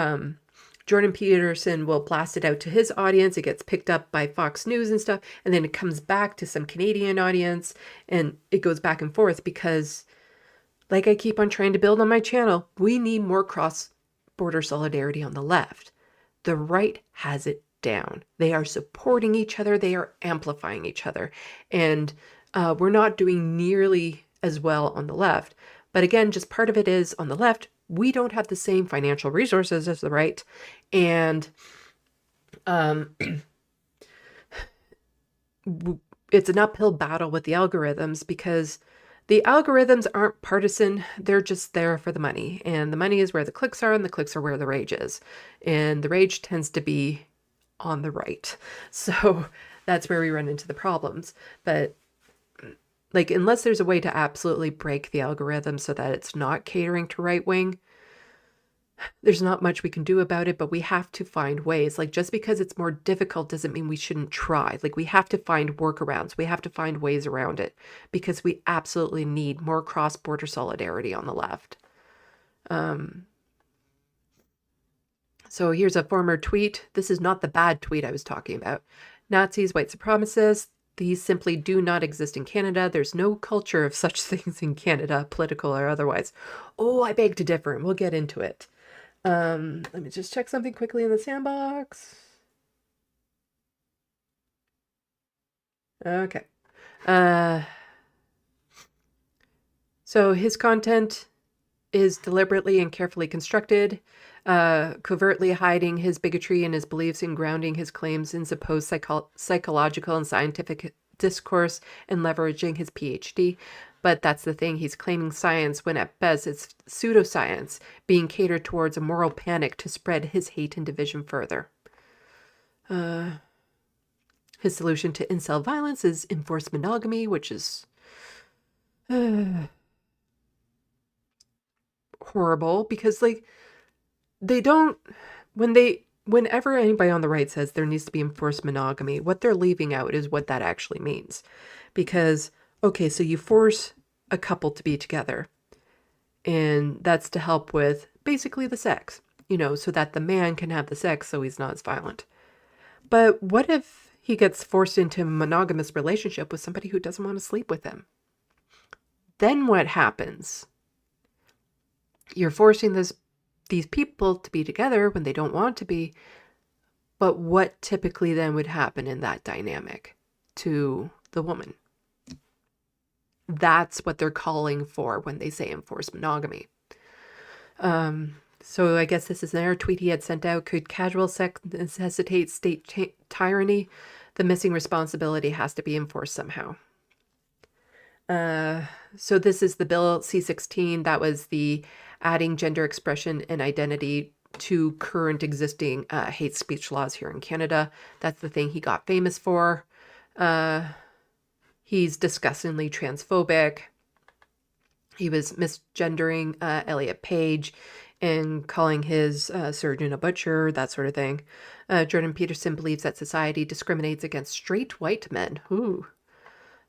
S1: Jordan Peterson will blast it out to his audience. It gets picked up by Fox News and stuff. And then it comes back to some Canadian audience and it goes back and forth because, like I keep on trying to build on my channel, we need more cross-border solidarity on the left. The right has it down. They are supporting each other. They are amplifying each other. And we're not doing nearly as well on the left. But again, just part of it is on the left, we don't have the same financial resources as the right. And it's an uphill battle with the algorithms because the algorithms aren't partisan. They're just there for the money. And the money is where the clicks are, and the clicks are where the rage is. And the rage tends to be on the right. So that's where we run into the problems. But like, unless there's a way to absolutely break the algorithm so that it's not catering to right wing, there's not much we can do about it, but we have to find ways. Like, just because it's more difficult doesn't mean we shouldn't try. Like, we have to find workarounds. We have to find ways around it because we absolutely need more cross-border solidarity on the left. So here's a former tweet. This is not the bad tweet I was talking about. Nazis, white supremacists, these simply do not exist in Canada. There's no culture of such things in Canada, political or otherwise. Oh, I beg to differ, and we'll get into it. Let me just check something quickly in the sandbox. Okay. So his content is deliberately and carefully constructed, covertly hiding his bigotry and his beliefs and grounding his claims in supposed psychological and scientific discourse and leveraging his PhD. But that's the thing, he's claiming science when at best it's pseudoscience being catered towards a moral panic to spread his hate and division further. His solution to incel violence is enforced monogamy, which is horrible because, like, they don't, when whenever anybody on the right says there needs to be enforced monogamy, what they're leaving out is what that actually means. Because, okay, so you force a couple to be together, and that's to help with basically the sex, so that the man can have the sex so he's not as violent. But what if he gets forced into a monogamous relationship with somebody who doesn't want to sleep with him? Then what happens? You're forcing these people to be together when they don't want to be. But what typically then would happen in that dynamic to the woman? That's what they're calling for when they say enforced monogamy. So I guess this is another tweet he had sent out. Could casual sex necessitate state tyranny? The missing responsibility has to be enforced somehow. So this is the Bill C-16. That was the adding gender expression and identity to current existing hate speech laws here in Canada. That's the thing he got famous for. He's disgustingly transphobic. He was misgendering Elliot Page and calling his surgeon a butcher, that sort of thing. Jordan Peterson believes that society discriminates against straight white men. Ooh.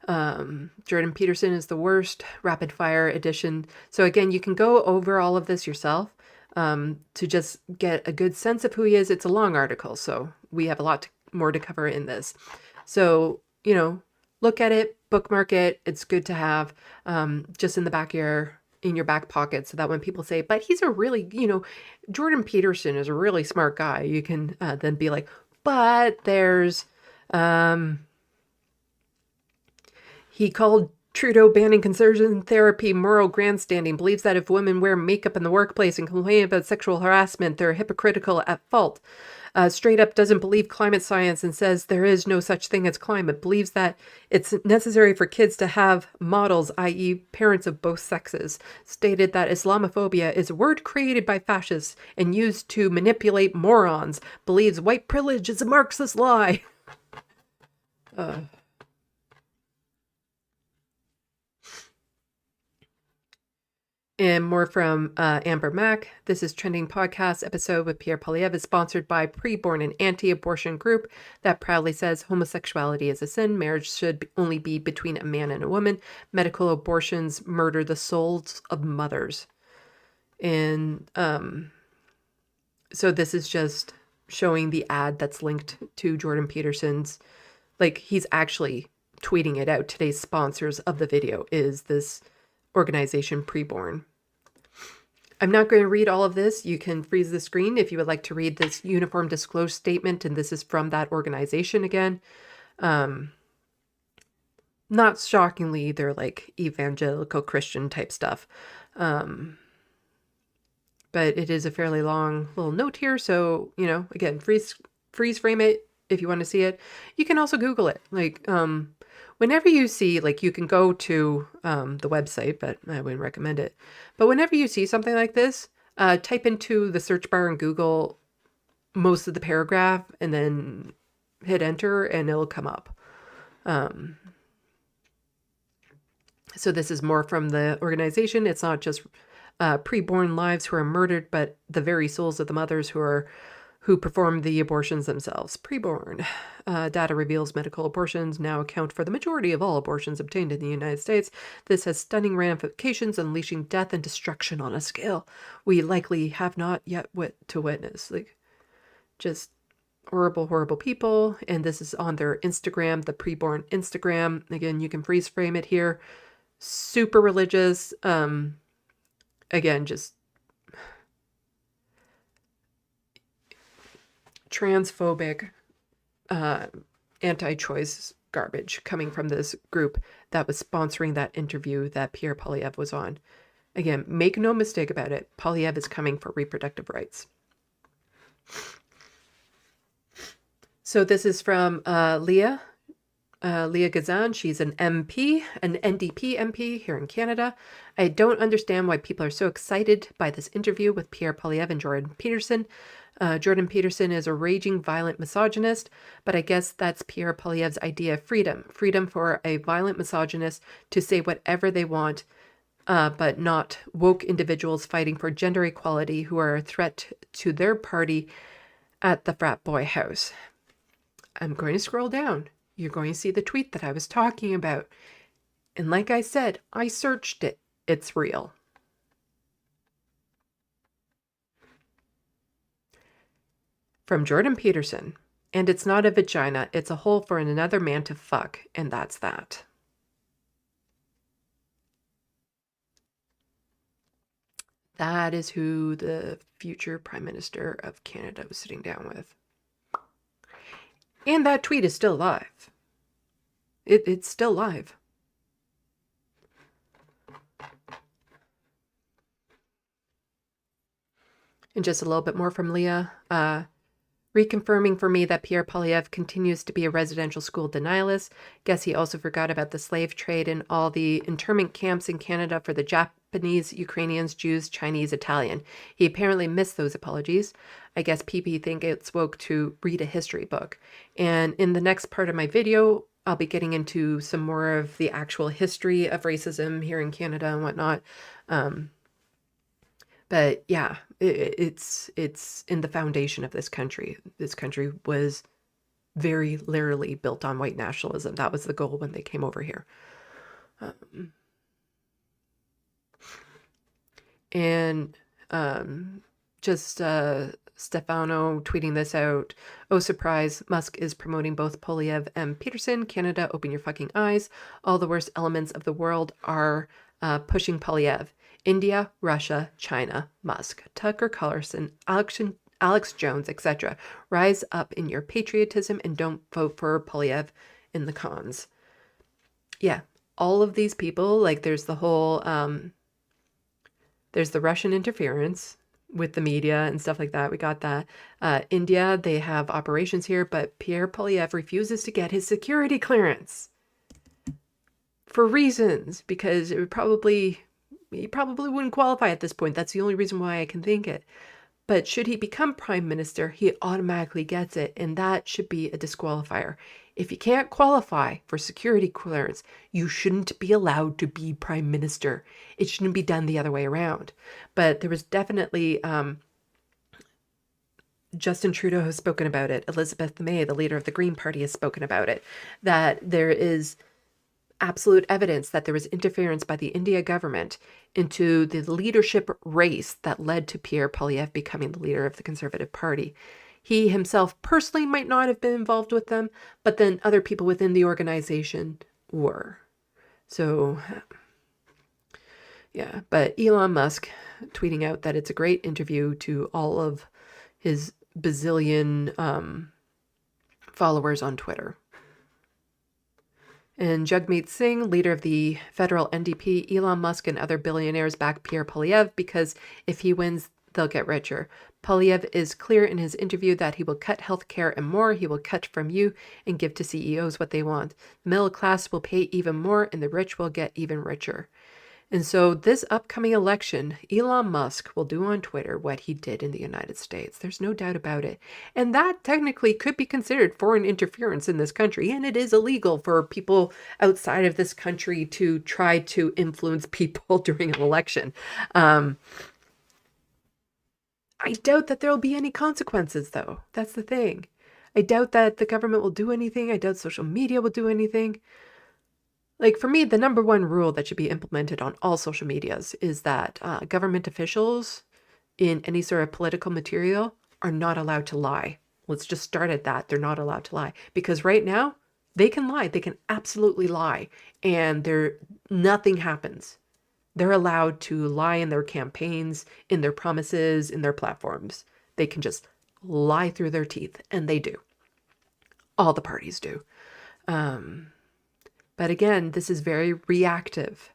S1: Jordan Peterson is the worst. Rapid fire edition. So again, you can go over all of this yourself to just get a good sense of who he is. It's a long article, so we have a lot more to cover in this. So, look at it, bookmark it. It's good to have just in the back in your back pocket, so that when people say, but he's a really, Jordan Peterson is a really smart guy, you can then be like, but there's, he called Trudeau banning conversion therapy moral grandstanding, believes that if women wear makeup in the workplace and complain about sexual harassment, they're hypocritical at fault. Straight up doesn't believe climate science and says there is no such thing as climate, believes that it's necessary for kids to have models, i.e. parents of both sexes, stated that Islamophobia is a word created by fascists and used to manipulate morons, believes white privilege is a Marxist lie. And more from Amber Mack. This is Trending Podcast episode with Pierre Poilievre is sponsored by Preborn, an anti-abortion group that proudly says homosexuality is a sin. Marriage should only be between a man and a woman. Medical abortions murder the souls of mothers. And so this is just showing the ad that's linked to Jordan Peterson's. Like, he's actually tweeting it out. Today's sponsors of the video is this organization Preborn. I'm not going to read all of this. You can freeze the screen if you would like to read this uniform disclosure statement, and this is from that organization again. Not shockingly, they're like evangelical Christian type stuff. But it is a fairly long little note here, so, again, freeze frame it if you want to see it. You can also Google it. Like, whenever you see, like, you can go to the website, but I wouldn't recommend it. But whenever you see something like this, type into the search bar in Google most of the paragraph and then hit enter and it'll come up. So this is more from the organization. It's not just preborn lives who are murdered, but the very souls of the mothers who perform the abortions themselves. Preborn. Data reveals medical abortions now account for the majority of all abortions obtained in the United States. This has stunning ramifications, unleashing death and destruction on a scale we likely have not yet to witness. Like, just horrible, horrible people. And this is on their Instagram, the Preborn Instagram. Again, you can freeze frame it here. Super religious. Again, just transphobic, anti-choice garbage coming from this group that was sponsoring that interview that Pierre Poilievre was on. Again, make no mistake about it. Poilievre is coming for reproductive rights. So this is from Leah Gazan. She's an MP, an NDP MP here in Canada. I don't understand why people are so excited by this interview with Pierre Poilievre and Jordan Peterson. Jordan Peterson is a raging, violent misogynist, but I guess that's Pierre Poilievre's idea of freedom. Freedom for a violent misogynist to say whatever they want, but not woke individuals fighting for gender equality who are a threat to their party at the frat boy house. I'm going to scroll down. You're going to see the tweet that I was talking about. And like I said, I searched it. It's real. From Jordan Peterson. And it's not a vagina, it's a hole for another man to fuck, and that's that. That is who the future Prime Minister of Canada was sitting down with. And that tweet is still live. It's still live. And just a little bit more from Leah. Reconfirming for me that Pierre Poilievre continues to be a residential school denialist. Guess he also forgot about the slave trade and all the internment camps in Canada for the Japanese, Ukrainians, Jews, Chinese, Italian. He apparently missed those apologies. I guess PP think it's woke to read a history book. And in the next part of my video, I'll be getting into some more of the actual history of racism here in Canada and whatnot. But yeah, it's in the foundation of this country. This country was very literally built on white nationalism. That was the goal when they came over here. Stefano tweeting this out. Oh, surprise. Musk is promoting both Poilievre and Peterson. Canada, open your fucking eyes. All the worst elements of the world are pushing Poilievre. India, Russia, China, Musk, Tucker Carlson, Alex Jones, etc. Rise up in your patriotism and don't vote for Poilievre in the cons. Yeah, all of these people, like there's the whole, there's the Russian interference with the media and stuff like that. We got that. India, they have operations here, but Pierre Poilievre refuses to get his security clearance for reasons, because it would probably... He probably wouldn't qualify at this point. That's the only reason why I can think it. But should he become prime minister, he automatically gets it. And that should be a disqualifier. If you can't qualify for security clearance, you shouldn't be allowed to be prime minister. It shouldn't be done the other way around. But there was definitely... Justin Trudeau has spoken about it. Elizabeth May, the leader of the Green Party, has spoken about it. That there is... absolute evidence that there was interference by the India government into the leadership race that led to Pierre Poilievre becoming the leader of the Conservative Party. He himself personally might not have been involved with them, but then other people within the organization were. So, yeah. But Elon Musk tweeting out that it's a great interview to all of his bazillion followers on Twitter. And Jagmeet Singh, leader of the federal NDP, Elon Musk and other billionaires back Pierre Poilievre because if he wins, they'll get richer. Poilievre is clear in his interview that he will cut healthcare and more. He will cut from you and give to CEOs what they want. The middle class will pay even more and the rich will get even richer. And so this upcoming election, Elon Musk will do on Twitter what he did in the United States. There's no doubt about it. And that technically could be considered foreign interference in this country. And it is illegal for people outside of this country to try to influence people during an election. I doubt that there will be any consequences, though. That's the thing. I doubt that the government will do anything. I doubt social media will do anything. Like, for me, the number one rule that should be implemented on all social medias is that government officials in any sort of political material are not allowed to lie. Let's just start at that. They're not allowed to lie. Because right now, they can lie. They can absolutely lie. And nothing happens. They're allowed to lie in their campaigns, in their promises, in their platforms. They can just lie through their teeth. And they do. All the parties do. But again, this is very reactive.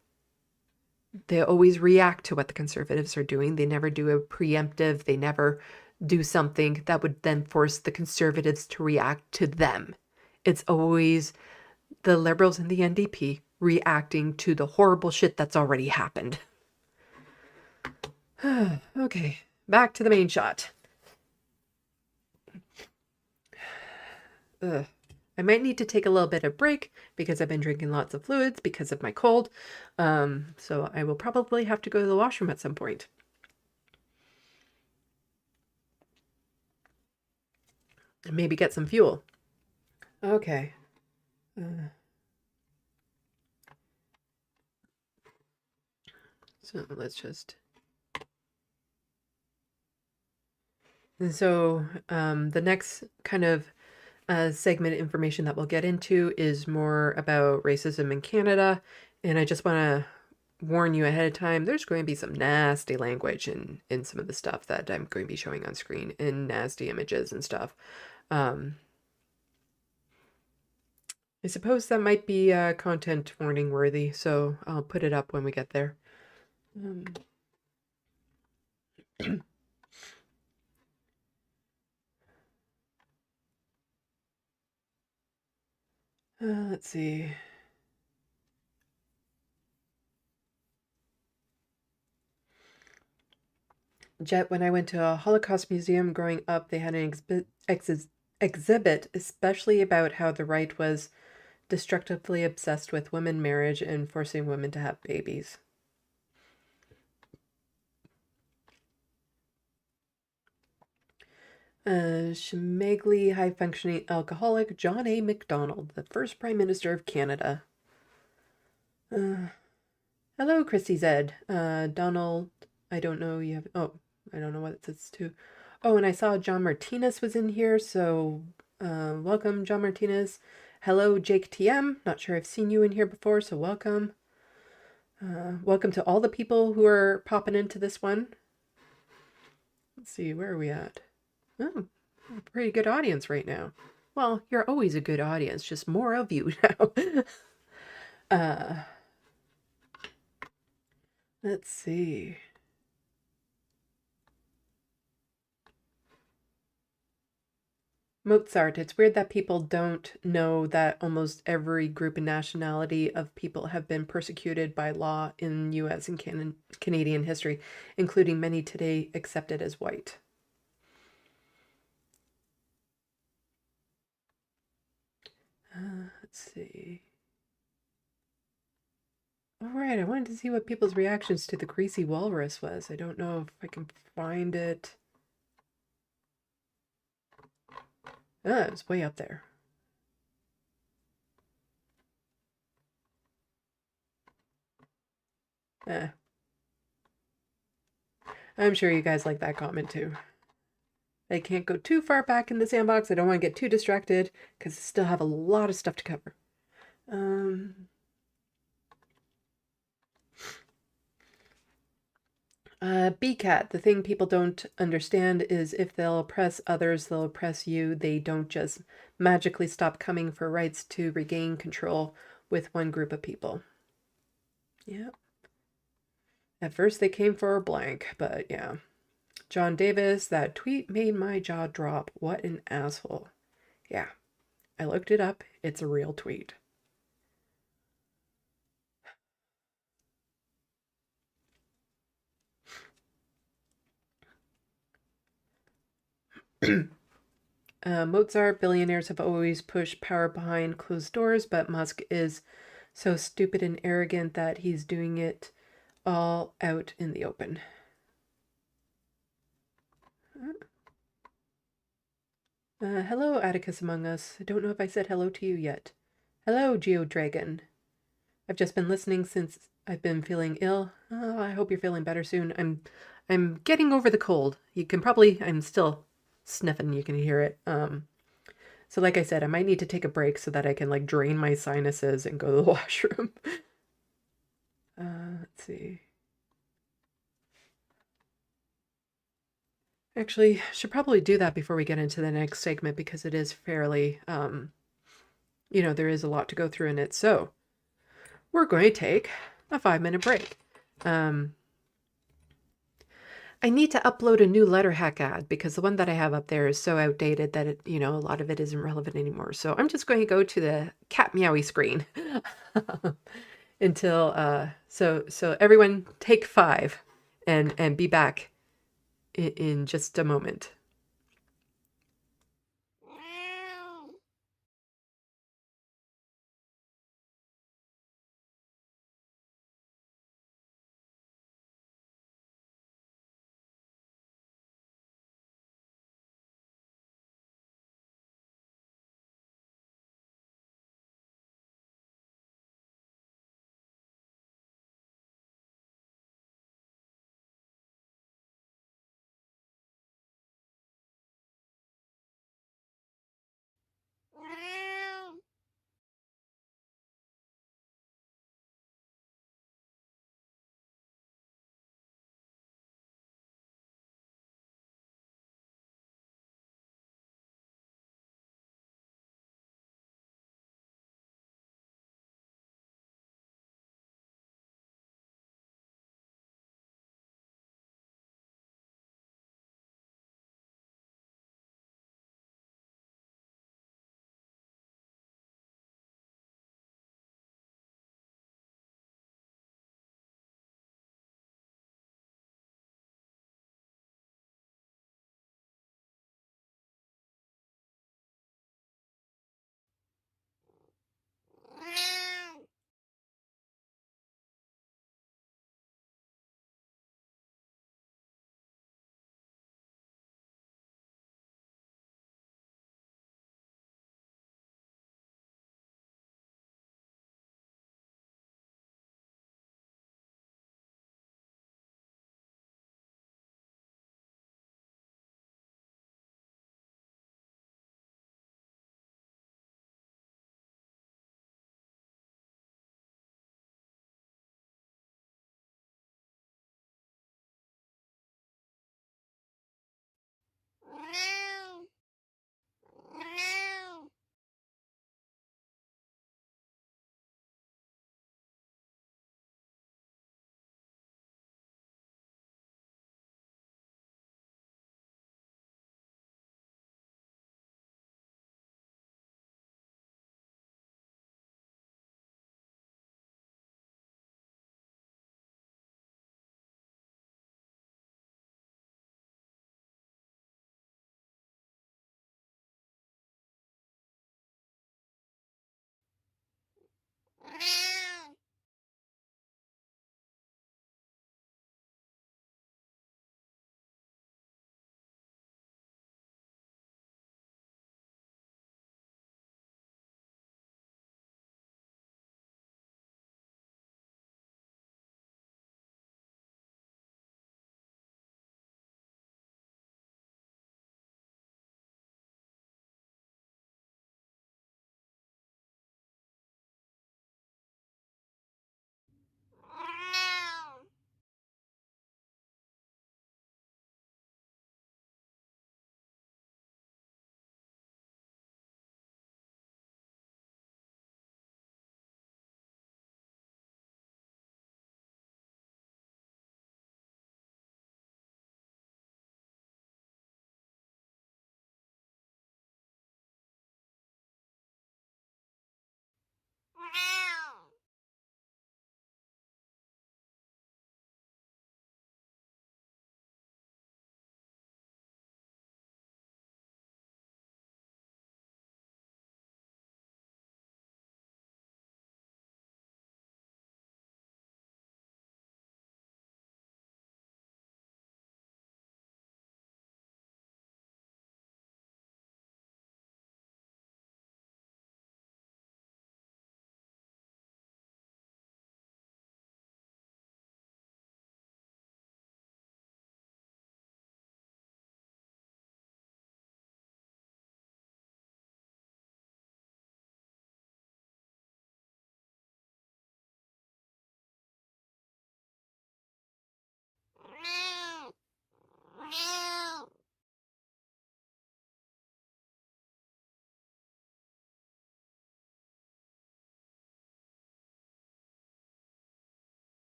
S1: They always react to what the Conservatives are doing. They never do a preemptive. They never do something that would then force the Conservatives to react to them. It's always the Liberals and the NDP reacting to the horrible shit that's already happened. Okay, back to the main shot. I might need to take a little bit of break because I've been drinking lots of fluids because of my cold. So I will probably have to go to the washroom at some point. and maybe get some fuel. Okay. So let's just... And so the next kind of segment information that we'll get into is more about racism in Canada. And I just want to warn you ahead of time, there's going to be some nasty language in some of the stuff that I'm going to be showing on screen, and nasty images and stuff. I suppose that might be content warning worthy, so I'll put it up when we get there. Let's see. Jet, when I went to a Holocaust museum growing up, they had an exhibit, especially about how the right was destructively obsessed with women marriage and forcing women to have babies. Schmegly, high-functioning alcoholic, John A. Macdonald, the first Prime Minister of Canada. Hello, Christy Zed. Donald, I don't know, you have... Oh, I don't know what it says too. Oh, and I saw John Martinez was in here, so welcome, John Martinez. Hello, Jake TM. Not sure I've seen you in here before, so welcome. Welcome to all the people who are popping into this one. Let's see, where are we at? Oh, a pretty good audience right now. Well, you're always a good audience, just more of you now. Let's see. Mozart. It's weird that people don't know that almost every group and nationality of people have been persecuted by law in U.S. and Canadian history, including many today accepted as white. Let's see. All right, I wanted to see what people's reactions to the greasy walrus was. I don't know if I can find it. Ah, it was way up there. I'm sure you guys like that comment too. I can't go too far back in the sandbox. I don't want to get too distracted because I still have a lot of stuff to cover. BCAT, the thing people don't understand is if they'll oppress others, they'll oppress you. They don't just magically stop coming for rights to regain control with one group of people. Yeah. At first they came for a blank, but yeah. John Davis, that tweet made my jaw drop. What an asshole. Yeah. I looked it up. It's a real tweet. Mozart, billionaires have always pushed power behind closed doors, but Musk is so stupid and arrogant that he's doing it all out in the open. Hello, Atticus Among Us. I don't know if I said hello to you yet. Hello, Geodragon. I've just been listening since I've been feeling ill. Oh, I hope you're feeling better soon. I'm getting over the cold. You can probably... I'm still sniffing. You can hear it. So like I said, I might need to take a break so that I can like drain my sinuses and go to the washroom. Let's see. Actually, should probably do that before we get into the next segment because it is fairly, you know, there is a lot to go through in it. So we're going to take a 5-minute break. I need to upload a new letter hack ad because the one that I have up there is so outdated that it, you know, a lot of it isn't relevant anymore. So I'm just going to go to the cat meowy screen until so everyone take 5 and be back in just a moment.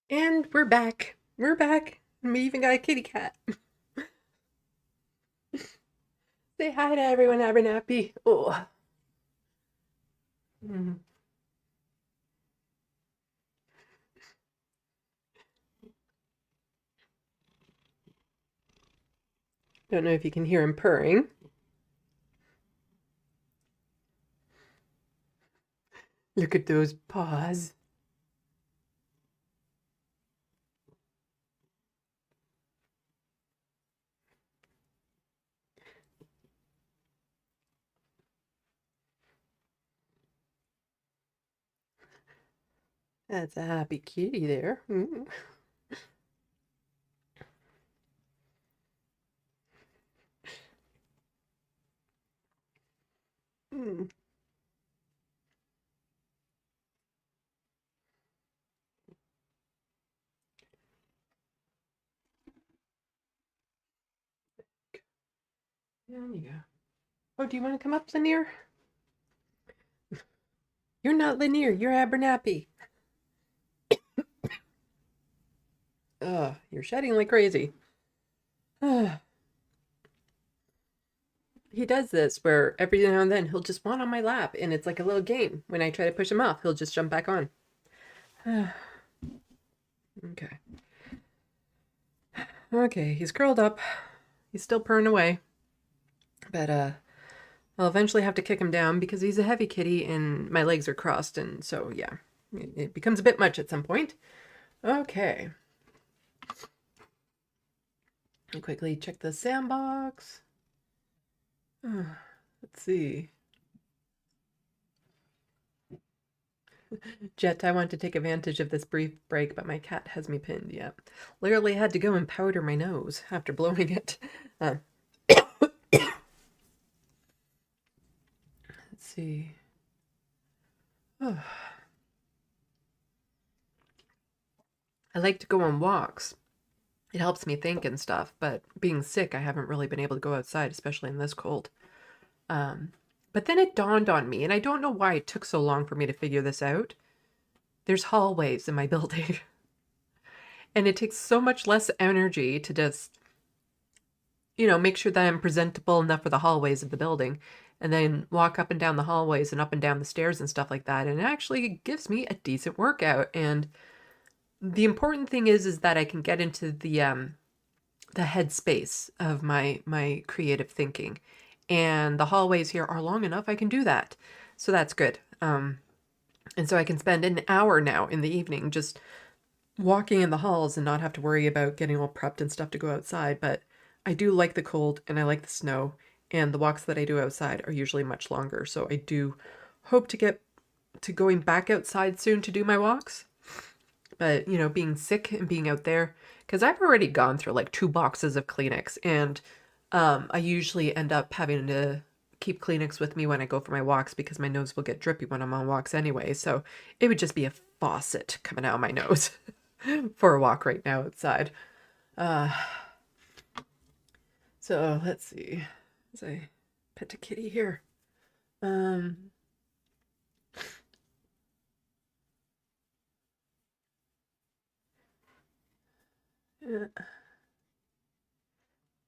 S1: And we're back. We're back. We even got a kitty cat. Say hi to everyone, Abernathy. Oh. Mm. Don't know if you can hear him purring. Look at those paws. That's a happy kitty there. Mm. Mm. There you go. Oh, do you want to come up, Lanier? You're not Lanier, you're Abernathy. Ugh, you're shedding like crazy. He does this where every now and then he'll just want on my lap, and it's like a little game. When I try to push him off, he'll just jump back on. Okay. Okay, he's curled up. He's still purring away. But I'll eventually have to kick him down because he's a heavy kitty and my legs are crossed, and so yeah, it becomes a bit much at some point. Okay. I'll quickly check the sandbox. Let's see. Jet, I want to take advantage of this brief break, but my cat has me pinned. Yeah. Literally had to go and powder my nose after blowing it. Let's see. Oh. I like to go on walks. It helps me think and stuff, but being sick, I haven't really been able to go outside, especially in this cold. But then it dawned on me, and I don't know why it took so long for me to figure this out. There's hallways in my building. And it takes so much less energy to just, make sure that I'm presentable enough for the hallways of the building, and then walk up and down the hallways and up and down the stairs and stuff like that. And it actually gives me a decent workout. And the important thing is that I can get into the headspace of my creative thinking. And the hallways here are long enough I can do that. So that's good. And so I can spend an hour now in the evening just walking in the halls and not have to worry about getting all prepped and stuff to go outside. But I do like the cold and I like the snow, and the walks that I do outside are usually much longer. So I do hope to get to going back outside soon to do my walks. But, being sick and being out there, because I've already gone through like 2 boxes of Kleenex, and I usually end up having to keep Kleenex with me when I go for my walks because my nose will get drippy when I'm on walks anyway. So it would just be a faucet coming out of my nose for a walk right now outside. So let's see. As I pet a kitty here. Yeah.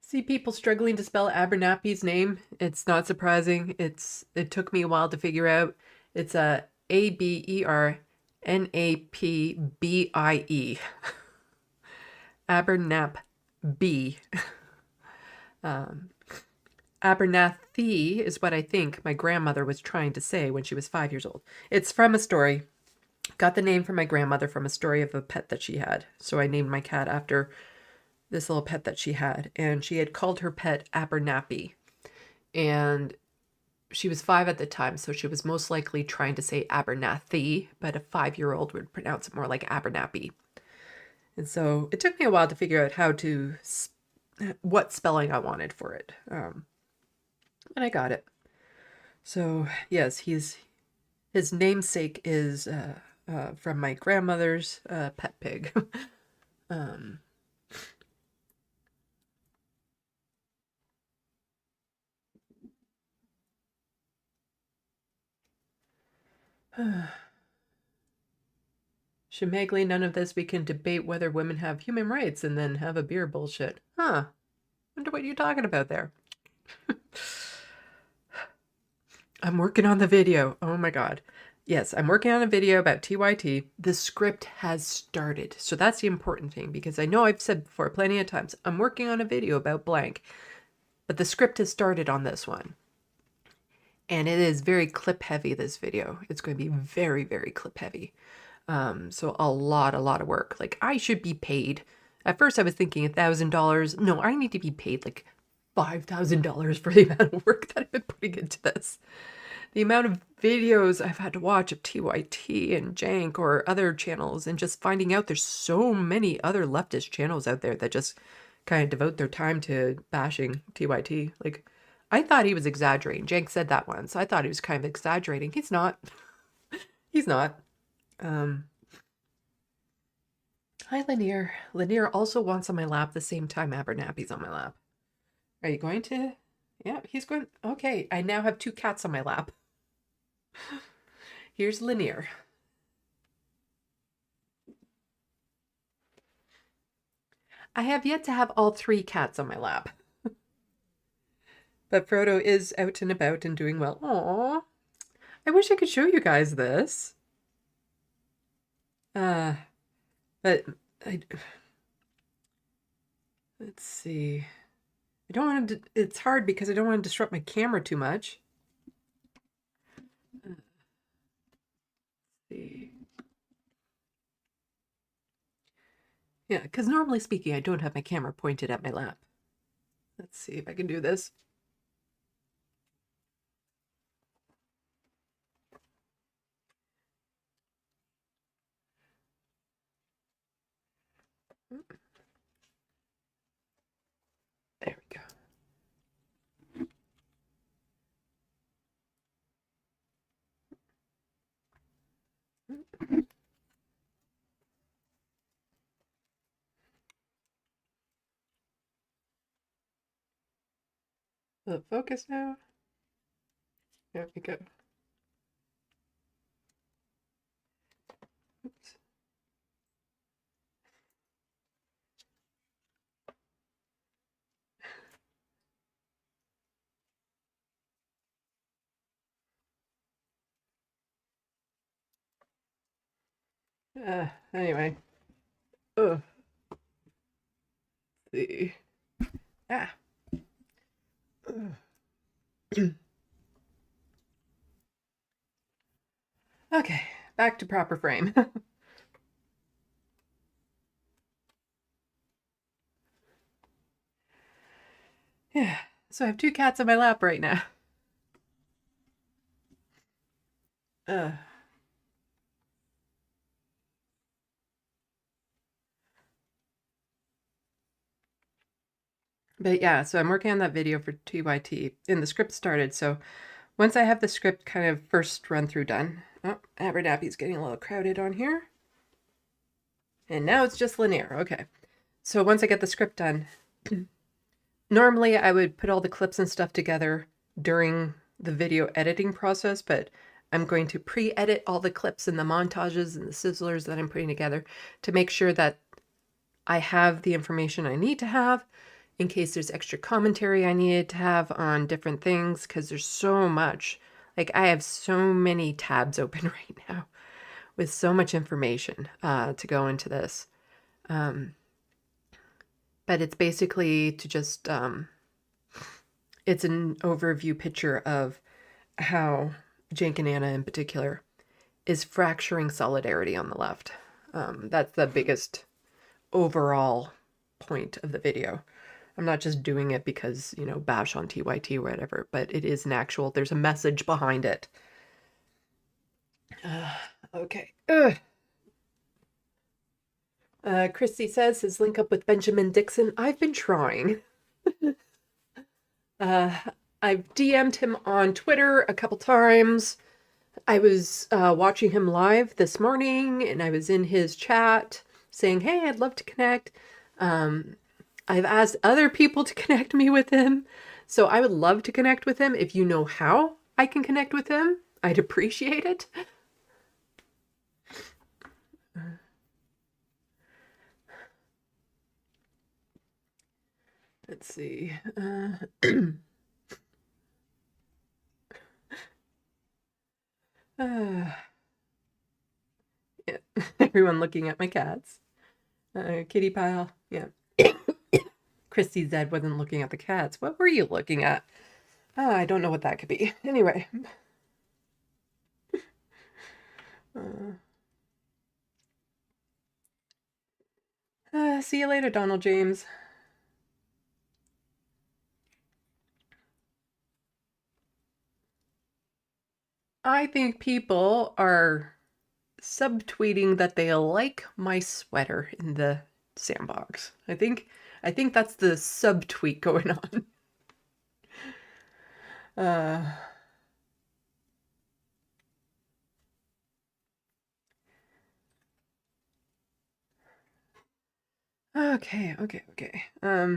S1: See people struggling to spell Abernathy's name. It's not surprising. It took me a while to figure out. It's a Abernapbie. Abernapbie. Abernathy is what I think my grandmother was trying to say when she was 5 years old. It's from a story. Got the name from my grandmother from a story of a pet that she had. So I named my cat after this little pet that she had, and she had called her pet Abernathy, and she was 5 at the time, so she was most likely trying to say Abernathy, but a 5-year-old would pronounce it more like Abernathy. And so it took me a while to figure out what spelling I wanted for it, and I got it. So yes, his namesake is from my grandmother's pet pig. Shemagli, none of this. We can debate whether women have human rights and then have a beer bullshit. Huh. Wonder what you're talking about there. I'm working on the video. Oh my God. Yes, I'm working on a video about TYT. The script has started. So that's the important thing, because I know I've said before plenty of times, I'm working on a video about blank, but the script has started on this one. And it is very clip heavy, this video. It's going to be very, very clip heavy. So a lot of work. Like, I should be paid. At first I was thinking $1,000. No, I need to be paid like $5,000 for the amount of work that I've been putting into this. The amount of videos I've had to watch of TYT and Jank or other channels, and just finding out there's so many other leftist channels out there that just kind of devote their time to bashing TYT. Like, I thought he was exaggerating. Jank said that once. I thought he was kind of exaggerating. He's not. He's not. Hi, Lanier. Lanier also wants on my lap the same time Abernathy's on my lap. Are you going to? Yeah, he's going. Okay, I now have 2 cats on my lap. Here's Lanier. I have yet to have all 3 cats on my lap. But Frodo is out and about and doing well. Aww. I wish I could show you guys this. But let's see. I don't want to, it's hard because I don't want to disrupt my camera too much. Let's see. Yeah, because normally speaking, I don't have my camera pointed at my lap. Let's see if I can do this. There we go. Will it focus now? There we go. Oops. Anyway. Ugh. Let's see. Ah. Okay, back to proper frame. Yeah, so I have 2 cats on my lap right now. But yeah, so I'm working on that video for TYT, and the script started. So once I have the script kind of first run through done, oh, Abernathy's getting a little crowded on here. And now it's just Lanier. Okay. So once I get the script done, normally I would put all the clips and stuff together during the video editing process, but I'm going to pre-edit all the clips and the montages and the sizzlers that I'm putting together to make sure that I have the information I need to have in case there's extra commentary I needed to have on different things, because there's so much. Like, I have so many tabs open right now with so much information to go into this. But it's basically to just, it's an overview picture of how Jank and Anna in particular is fracturing solidarity on the left. That's the biggest overall point of the video. I'm not just doing it because, you know, bash on TYT or whatever, but it is an actual, there's a message behind it. Okay. Christy says his link up with Benjamin Dixon. I've been trying. I've DM'd him on Twitter a couple times. I was watching him live this morning, and I was in his chat saying, hey, I'd love to connect. I've asked other people to connect me with him, so I would love to connect with him. If you know how I can connect with him, I'd appreciate it. Let's see. Yeah. Everyone looking at my cats. Kitty pile. Yeah. Christy Zed wasn't looking at the cats. What were you looking at? I don't know what that could be. Anyway. See you later, Donald James. I think people are subtweeting that they like my sweater in the sandbox. I think that's the subtweet going on. Okay. At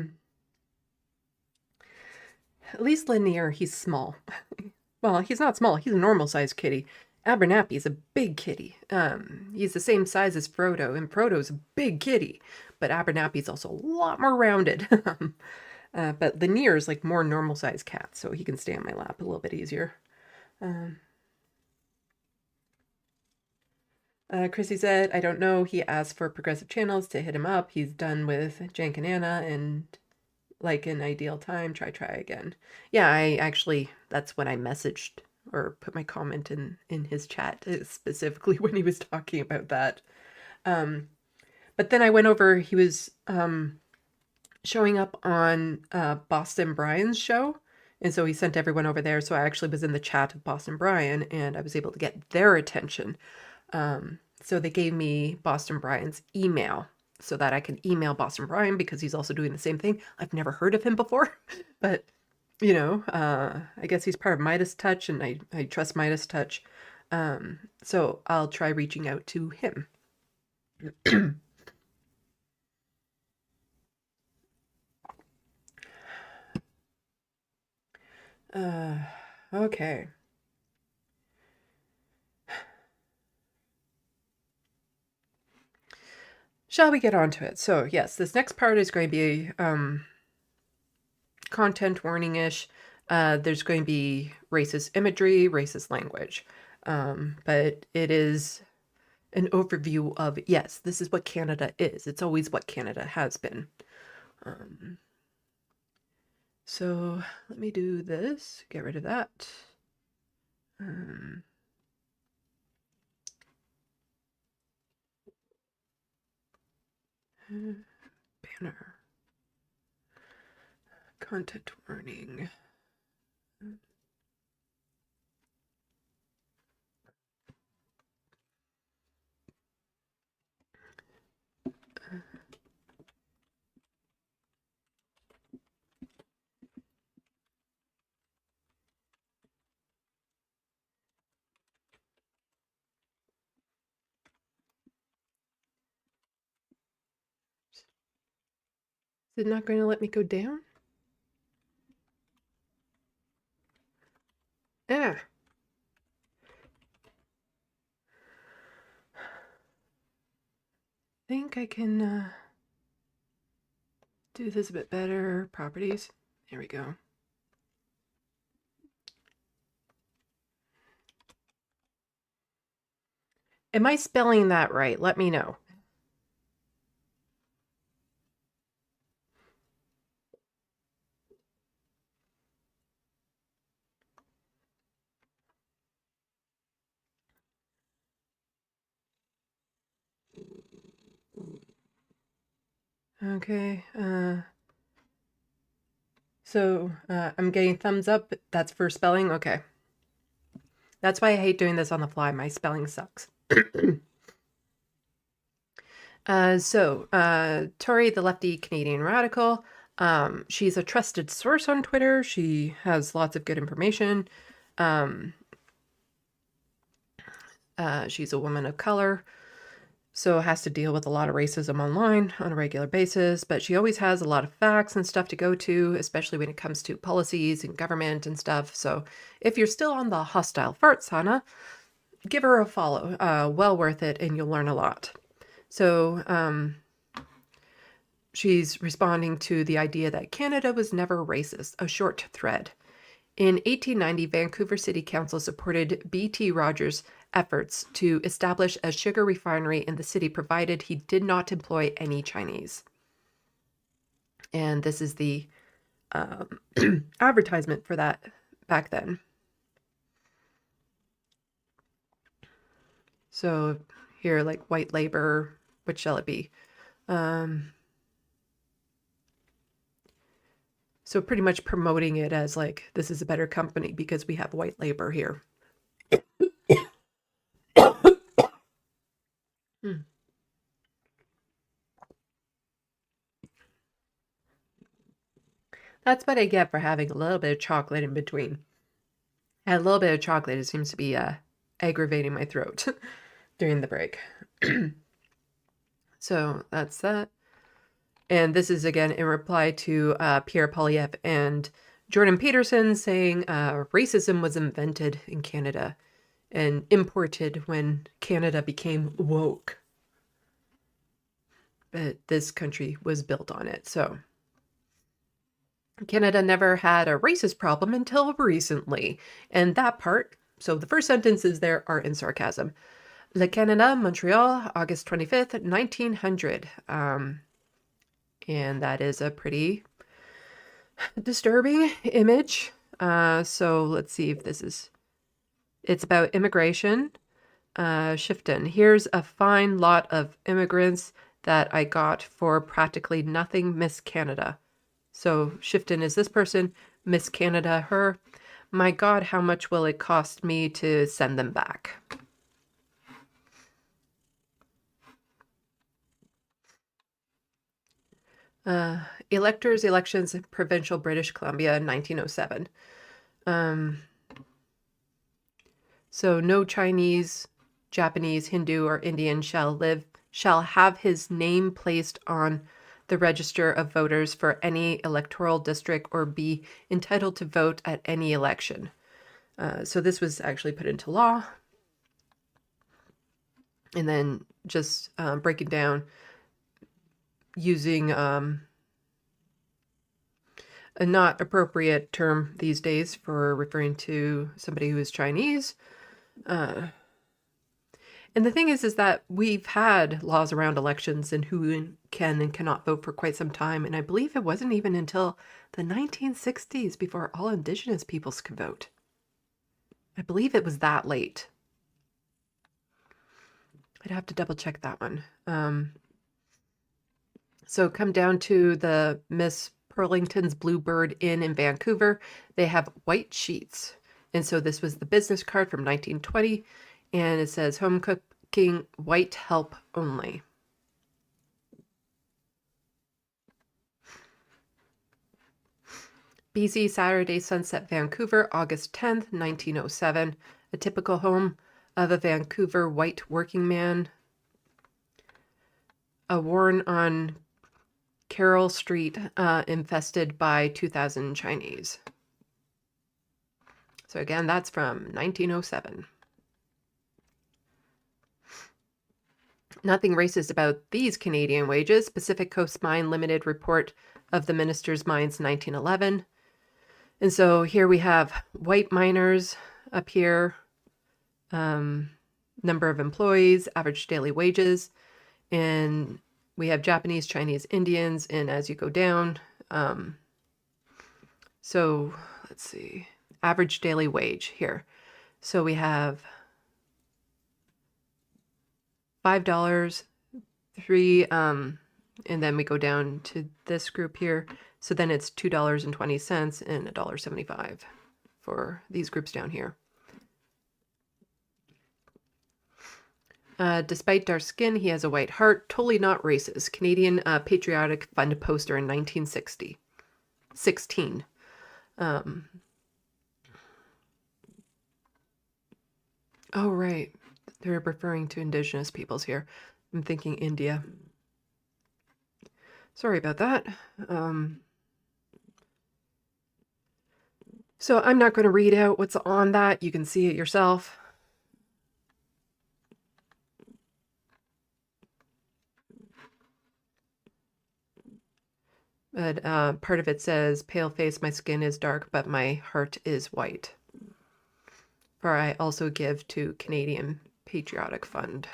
S1: least Linear, he's small. Well, he's not small. He's a normal-sized kitty. Abernathy's a big kitty. He's the same size as Frodo, and Frodo's a big kitty. But Abernathy's also a lot more rounded. But Lanier's like more normal-sized cat, so he can stay on my lap a little bit easier. Chrissy said, I don't know. He asked for progressive channels to hit him up. He's done with Jank and Anna, and like an ideal time, try again. Yeah, I actually, that's when I messaged or put my comment in his chat, specifically when he was talking about that. But then I went over, he was showing up on Boston Brian's show, and so he sent everyone over there. So I actually was in the chat of Boston Brian, and I was able to get their attention. So they gave me Boston Brian's email so that I can email Boston Brian, because he's also doing the same thing. I've never heard of him before, but you know, I guess he's part of Midas Touch, and I trust Midas Touch. So I'll try reaching out to him. Okay. Shall we get on to it? So yes, this next part is going to be content warning-ish. There's going to be racist imagery, racist language. But it is an overview of, yes, this is what Canada is. It's always what Canada has been. So let me do this, get rid of that. Banner. Content warning. Is it not going to let me go down? Ah. I think I can do this a bit better. Properties. There we go. Am I spelling that right? Let me know. Okay, so I'm getting thumbs up. That's for spelling. Okay. That's why I hate doing this on the fly. My spelling sucks. Tori, the lefty Canadian radical, she's a trusted source on Twitter. She has lots of good information. She's a woman of color, so has to deal with a lot of racism online on a regular basis, but she always has a lot of facts and stuff to go to, especially when it comes to policies and government and stuff. So if you're still on the hostile farts, Hannah, give her a follow. Well worth it, and you'll learn a lot. So she's responding to the idea that Canada was never racist, a short thread. In 1890, Vancouver City Council supported B.T. Rogers' efforts to establish a sugar refinery in the city, provided he did not employ any Chinese. And this is the advertisement for that back then. So here, like white labor, what shall it be? So pretty much promoting it as like, this is a better company because we have white labor here. That's what I get for having a little bit of chocolate in between. And a little bit of chocolate, it seems to be aggravating my throat during the break. So that's that. And this is again in reply to Pierre Poilievre and Jordan Peterson saying racism was invented in Canada and imported when Canada became woke. But this country was built on it. So Canada never had a racist problem until recently. And that part, so the first sentences there are in sarcasm. Le Canada, Montreal, August 25th, 1900. And that is a pretty disturbing image. So let's see if this is, it's about immigration. Shifton, here's a fine lot of immigrants that I got for practically nothing, Miss Canada. So Shifton is this person, Miss Canada, her. My God, how much will it cost me to send them back? Electors, elections, provincial British Columbia, 1907. So no Chinese, Japanese, Hindu, or Indian shall have his name placed on the register of voters for any electoral district or be entitled to vote at any election. So this was actually put into law. And then just breaking down using a not appropriate term these days for referring to somebody who is Chinese. And the thing is that we've had laws around elections and who can and cannot vote for quite some time. And I believe it wasn't even until the 1960s before all Indigenous peoples could vote. I believe it was that late. I'd have to double check that one. So come down to the Miss Burlington's Bluebird Inn in Vancouver. They have white sheets. And so this was the business card from 1920. And it says home cooking, white help only. BC Saturday Sunset, Vancouver, August 10th, 1907. A typical home of a Vancouver white working man. A warren on Carroll Street infested by 2,000 Chinese. So again, that's from 1907. Nothing racist about these Canadian wages. Pacific Coast Mine Limited report of the Minister's Mines, 1911. And so here we have white miners up here, number of employees, average daily wages, and we have Japanese, Chinese, Indians, and as you go down, so let's see, average daily wage here. So we have $5, $3, and then we go down to this group here. So then it's $2.20 and $1.75 for these groups down here. Despite dark skin, he has a white heart. Totally not racist. Canadian Patriotic Fund poster in 1960. 16. Oh, right. They're referring to Indigenous peoples here. I'm thinking India. Sorry about that. So I'm not going to read out what's on that. You can see it yourself. But part of it says, pale face, my skin is dark, but my heart is white. For I also give to Canadian Patriotic Fund.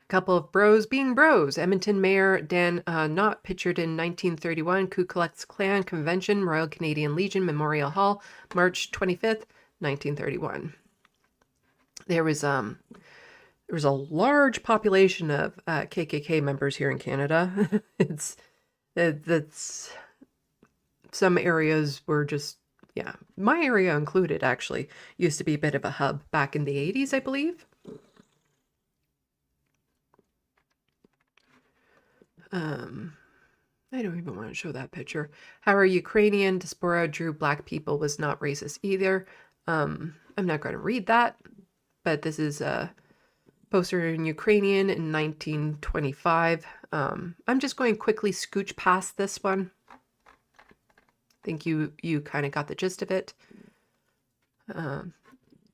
S1: Couple of bros being bros. Edmonton Mayor Dan Knott pictured in 1931 Ku Klux Klan Convention, Royal Canadian Legion Memorial Hall, March 25th, 1931. There was a large population of KKK members here in Canada. It's some areas were just, yeah, my area included, actually used to be a bit of a hub back in the 80s, I believe. I don't even want to show that picture. How are Ukrainian diaspora drew black people was not racist either. I'm not going to read that, but this is a poster in Ukrainian in 1925. I'm just going to quickly scooch past this one. I think you kind of got the gist of it.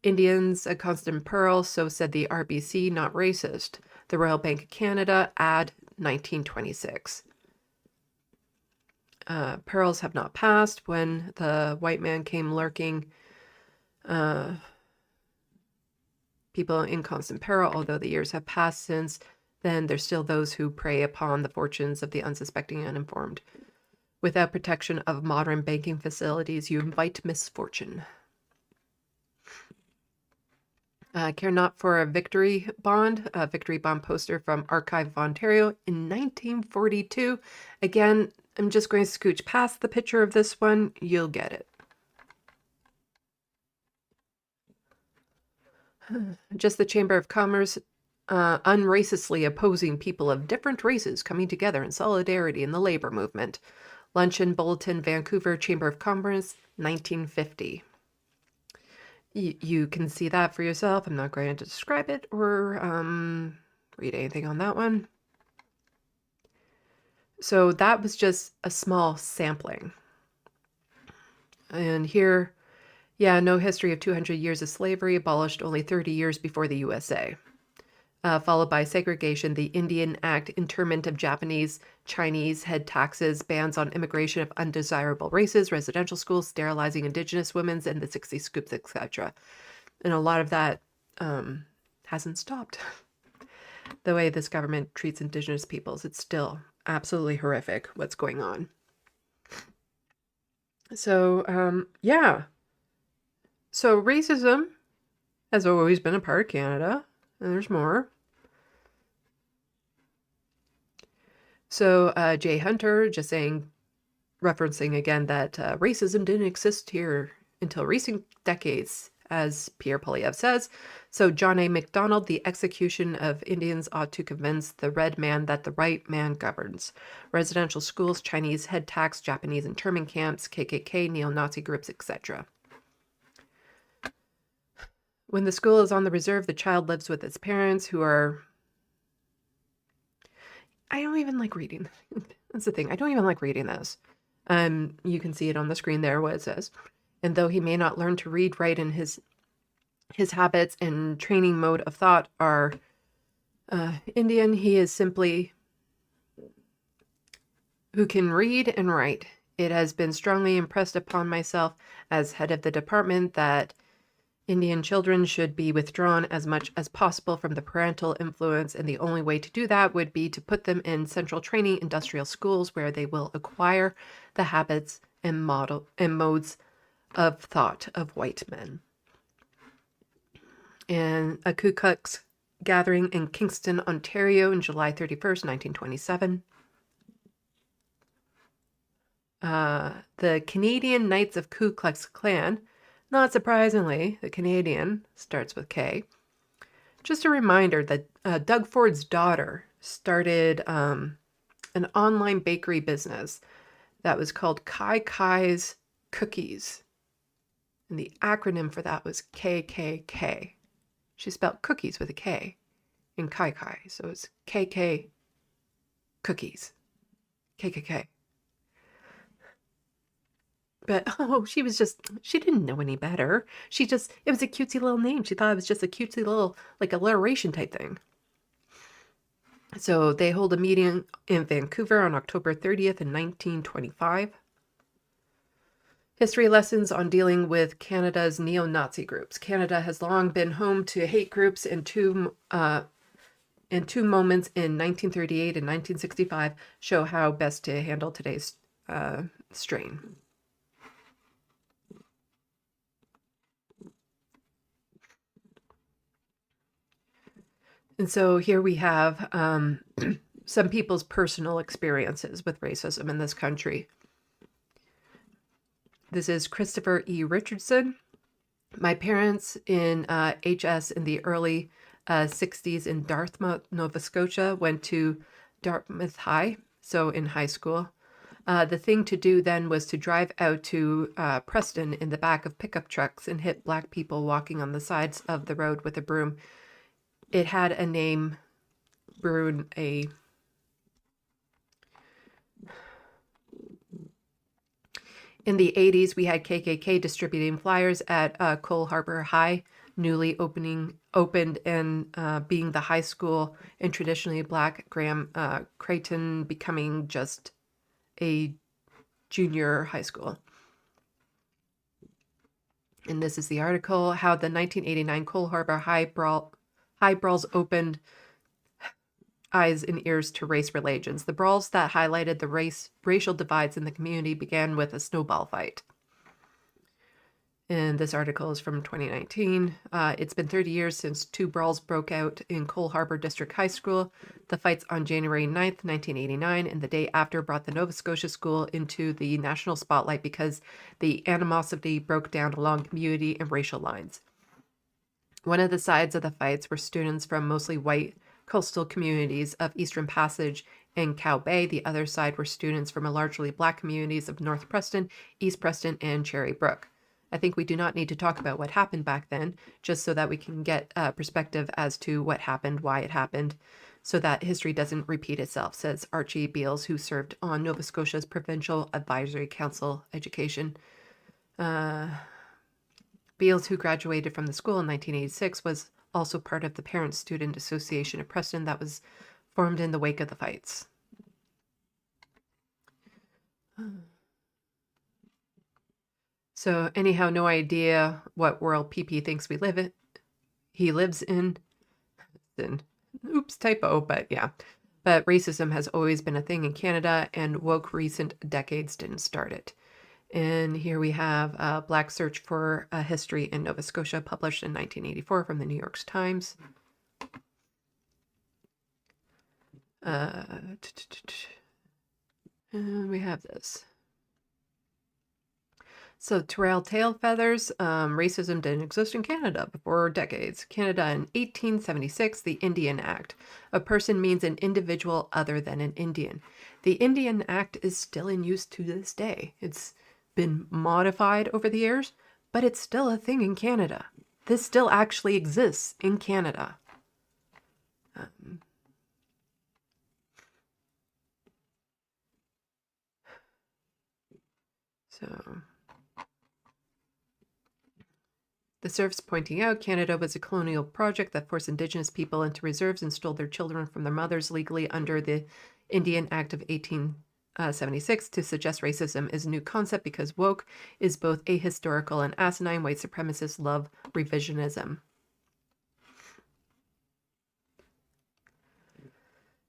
S1: Indians, a constant pearl, so said the RBC, not racist. The Royal Bank of Canada, ad 1926. Pearls have not passed. When the white man came lurking, people in constant peril, although the years have passed since then, there's still those who prey upon the fortunes of the unsuspecting and uninformed. Without protection of modern banking facilities, you invite misfortune. Care not for a victory bond poster from Archive of Ontario in 1942. Again, I'm just going to scooch past the picture of this one. You'll get it. Just the Chamber of Commerce unracistly opposing people of different races coming together in solidarity in the labor movement. Luncheon Bulletin, Vancouver Chamber of Commerce, 1950. You can see that for yourself. I'm not going to describe it or read anything on that one. So that was just a small sampling. And here, yeah, no history of 200 years of slavery, abolished only 30 years before the USA. Followed by segregation, the Indian Act, internment of Japanese, Chinese, head taxes, bans on immigration of undesirable races, residential schools, sterilizing Indigenous women, and the 60 scoops, etc. And a lot of that hasn't stopped. The way this government treats Indigenous peoples, it's still absolutely horrific what's going on. So, yeah. So racism has always been a part of Canada. And there's more. So Jay Hunter just saying, referencing again that racism didn't exist here until recent decades, as Pierre Poilievre says. So John A. MacDonald, the execution of Indians ought to convince the red man that the right man governs. Residential schools, Chinese head tax, Japanese internment camps, KKK, neo-Nazi groups, etc. When the school is on the reserve, the child lives with its parents who are... I don't even like reading. That's the thing. I don't even like reading this. You can see it on the screen there, what it says. And though he may not learn to read, write, in his habits and training mode of thought are Indian, he is simply who can read and write. It has been strongly impressed upon myself as head of the department that Indian children should be withdrawn as much as possible from the parental influence, and the only way to do that would be to put them in central training industrial schools where they will acquire the habits and modes of thought of white men. And a Ku Klux gathering in Kingston, Ontario, on July 31st, 1927. The Canadian Knights of Ku Klux Klan. Not surprisingly, the Canadian starts with K. Just a reminder that Doug Ford's daughter started an online bakery business that was called Kai Kai's Cookies. And the acronym for that was KKK. She spelled cookies with a K in Kai Kai. So it's KK Cookies. KKK. But, she didn't know any better. It was a cutesy little name. She thought it was just a cutesy little, like, alliteration type thing. So they hold a meeting in Vancouver on October 30th in 1925. History lessons on dealing with Canada's neo-Nazi groups. Canada has long been home to hate groups, and two moments in 1938 and 1965 show how best to handle today's strain. And so here we have some people's personal experiences with racism in this country. This is Christopher E. Richardson. My parents in HS in the early 60s in Dartmouth, Nova Scotia, went to Dartmouth High, so in high school. The thing to do then was to drive out to Preston in the back of pickup trucks and hit black people walking on the sides of the road with a broom. It had a name, In the 80s, we had KKK distributing flyers at Cole Harbour High, newly opened and being the high school in traditionally black. Creighton becoming just a junior high school. And this is the article, how the 1989 Cole Harbour High brawls opened eyes and ears to race relations. The brawls that highlighted the racial divides in the community began with a snowball fight. And this article is from 2019. It's been 30 years since two brawls broke out in Cole Harbour District High School. The fights on January 9th, 1989, and the day after brought the Nova Scotia school into the national spotlight because the animosity broke down along community and racial lines. One of the sides of the fights were students from mostly white coastal communities of Eastern Passage and Cow Bay. The other side were students from a largely black communities of North Preston, East Preston, and Cherry Brook. I think we do not need to talk about what happened back then, just so that we can get a perspective as to what happened, why it happened, so that history doesn't repeat itself, says Archie Beals, who served on Nova Scotia's Provincial Advisory Council Education. Beals, who graduated from the school in 1986, was also part of the Parent-Student Association of Preston that was formed in the wake of the fights. So anyhow, no idea what world PP thinks we live in. He lives in. Oops, typo, but yeah. But racism has always been a thing in Canada, and woke recent decades didn't start it. And here we have a Black Search for a History in Nova Scotia, published in 1984 from the New York Times. And we have this. So Terrell Tail Feathers, racism didn't exist in Canada before decades. Canada in 1876, the Indian Act. A person means an individual other than an Indian. The Indian Act is still in use to this day. It's been modified over the years, but it's still a thing in Canada. This still actually exists in Canada. The serfs pointing out Canada was a colonial project that forced Indigenous people into reserves and stole their children from their mothers legally under the Indian Act of 1876. To suggest racism is a new concept because woke is both ahistorical and asinine. White supremacists love revisionism.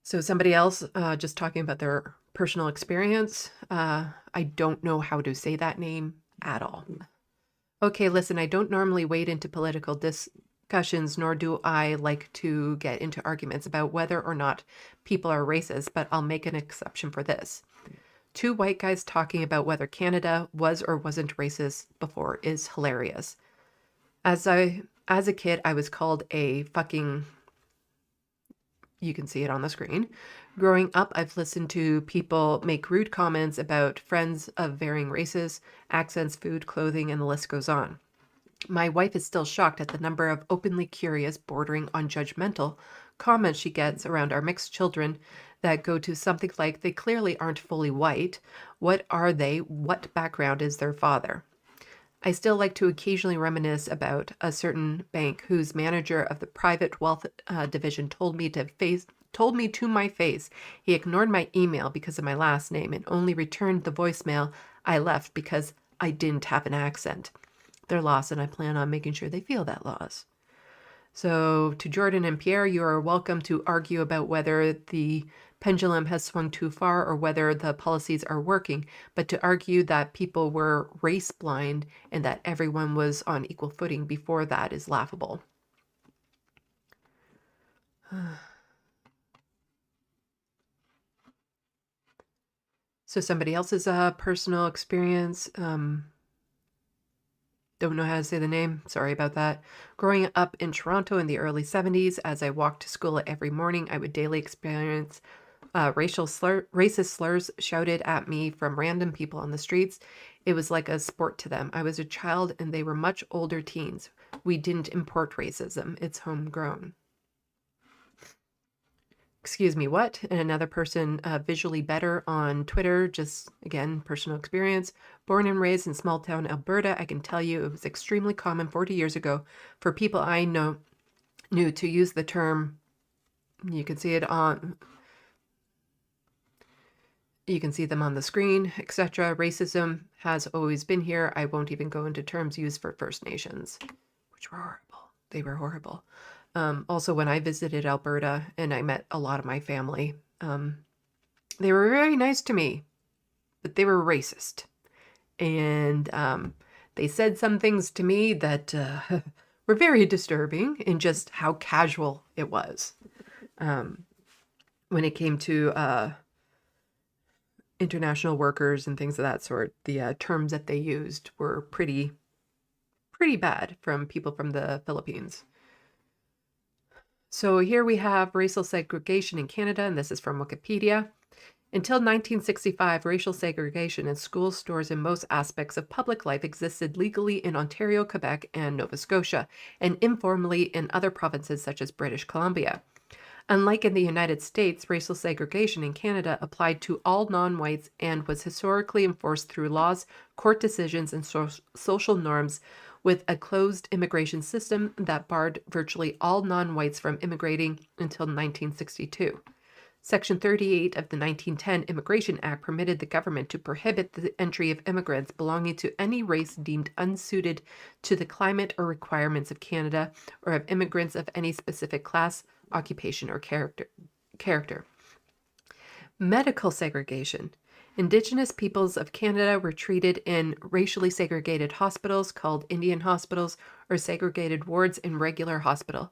S1: So somebody else just talking about their personal experience. I don't know how to say that name at all. Okay, listen, I don't normally wade into political discussions, nor do I like to get into arguments about whether or not people are racist, but I'll make an exception for this. Two white guys talking about whether Canada was or wasn't racist before is hilarious. As a kid, I was called a fucking... You can see it on the screen. Growing up, I've listened to people make rude comments about friends of varying races, accents, food, clothing, and the list goes on. My wife is still shocked at the number of openly curious, bordering on judgmental comments she gets around our mixed children that go to something like, they clearly aren't fully white. What are they? What background is their father? I still like to occasionally reminisce about a certain bank whose manager of the private wealth division told me to told me to my face he ignored my email because of my last name and only returned the voicemail I left because I didn't have an accent. Their loss, and I plan on making sure they feel that loss. So to Jordan and Pierre, you are welcome to argue about whether the pendulum has swung too far or whether the policies are working, but to argue that people were race blind and that everyone was on equal footing before that is laughable. So somebody else's personal experience. Don't know how to say the name. Sorry about that. Growing up in Toronto in the early 70s, as I walked to school every morning, I would daily experience racist slurs shouted at me from random people on the streets. It was like a sport to them. I was a child and they were much older teens. We didn't import racism. It's homegrown. Excuse me, what? And another person, visually better on Twitter, just again, personal experience. Born and raised in small town Alberta, I can tell you it was extremely common 40 years ago for people I knew to use the term, you can see them on the screen, etc. Racism has always been here. I won't even go into terms used for First Nations, which were horrible. They were horrible. Also, when I visited Alberta and I met a lot of my family, they were very nice to me, but they were racist. And they said some things to me that were very disturbing in just how casual it was. When it came to international workers and things of that sort, the terms that they used were pretty bad from people from the Philippines. So here we have racial segregation in Canada, and this is from Wikipedia. Until 1965, racial segregation in schools, stores, and most aspects of public life existed legally in Ontario, Quebec, and Nova Scotia, and informally in other provinces such as British Columbia. Unlike in the United States, racial segregation in Canada applied to all non-whites and was historically enforced through laws, court decisions, and social norms, with a closed immigration system that barred virtually all non-whites from immigrating until 1962. Section 38 of the 1910 Immigration Act permitted the government to prohibit the entry of immigrants belonging to any race deemed unsuited to the climate or requirements of Canada, or of immigrants of any specific class, occupation, or character. Medical segregation. Indigenous peoples of Canada were treated in racially segregated hospitals called Indian hospitals or segregated wards in regular hospitals.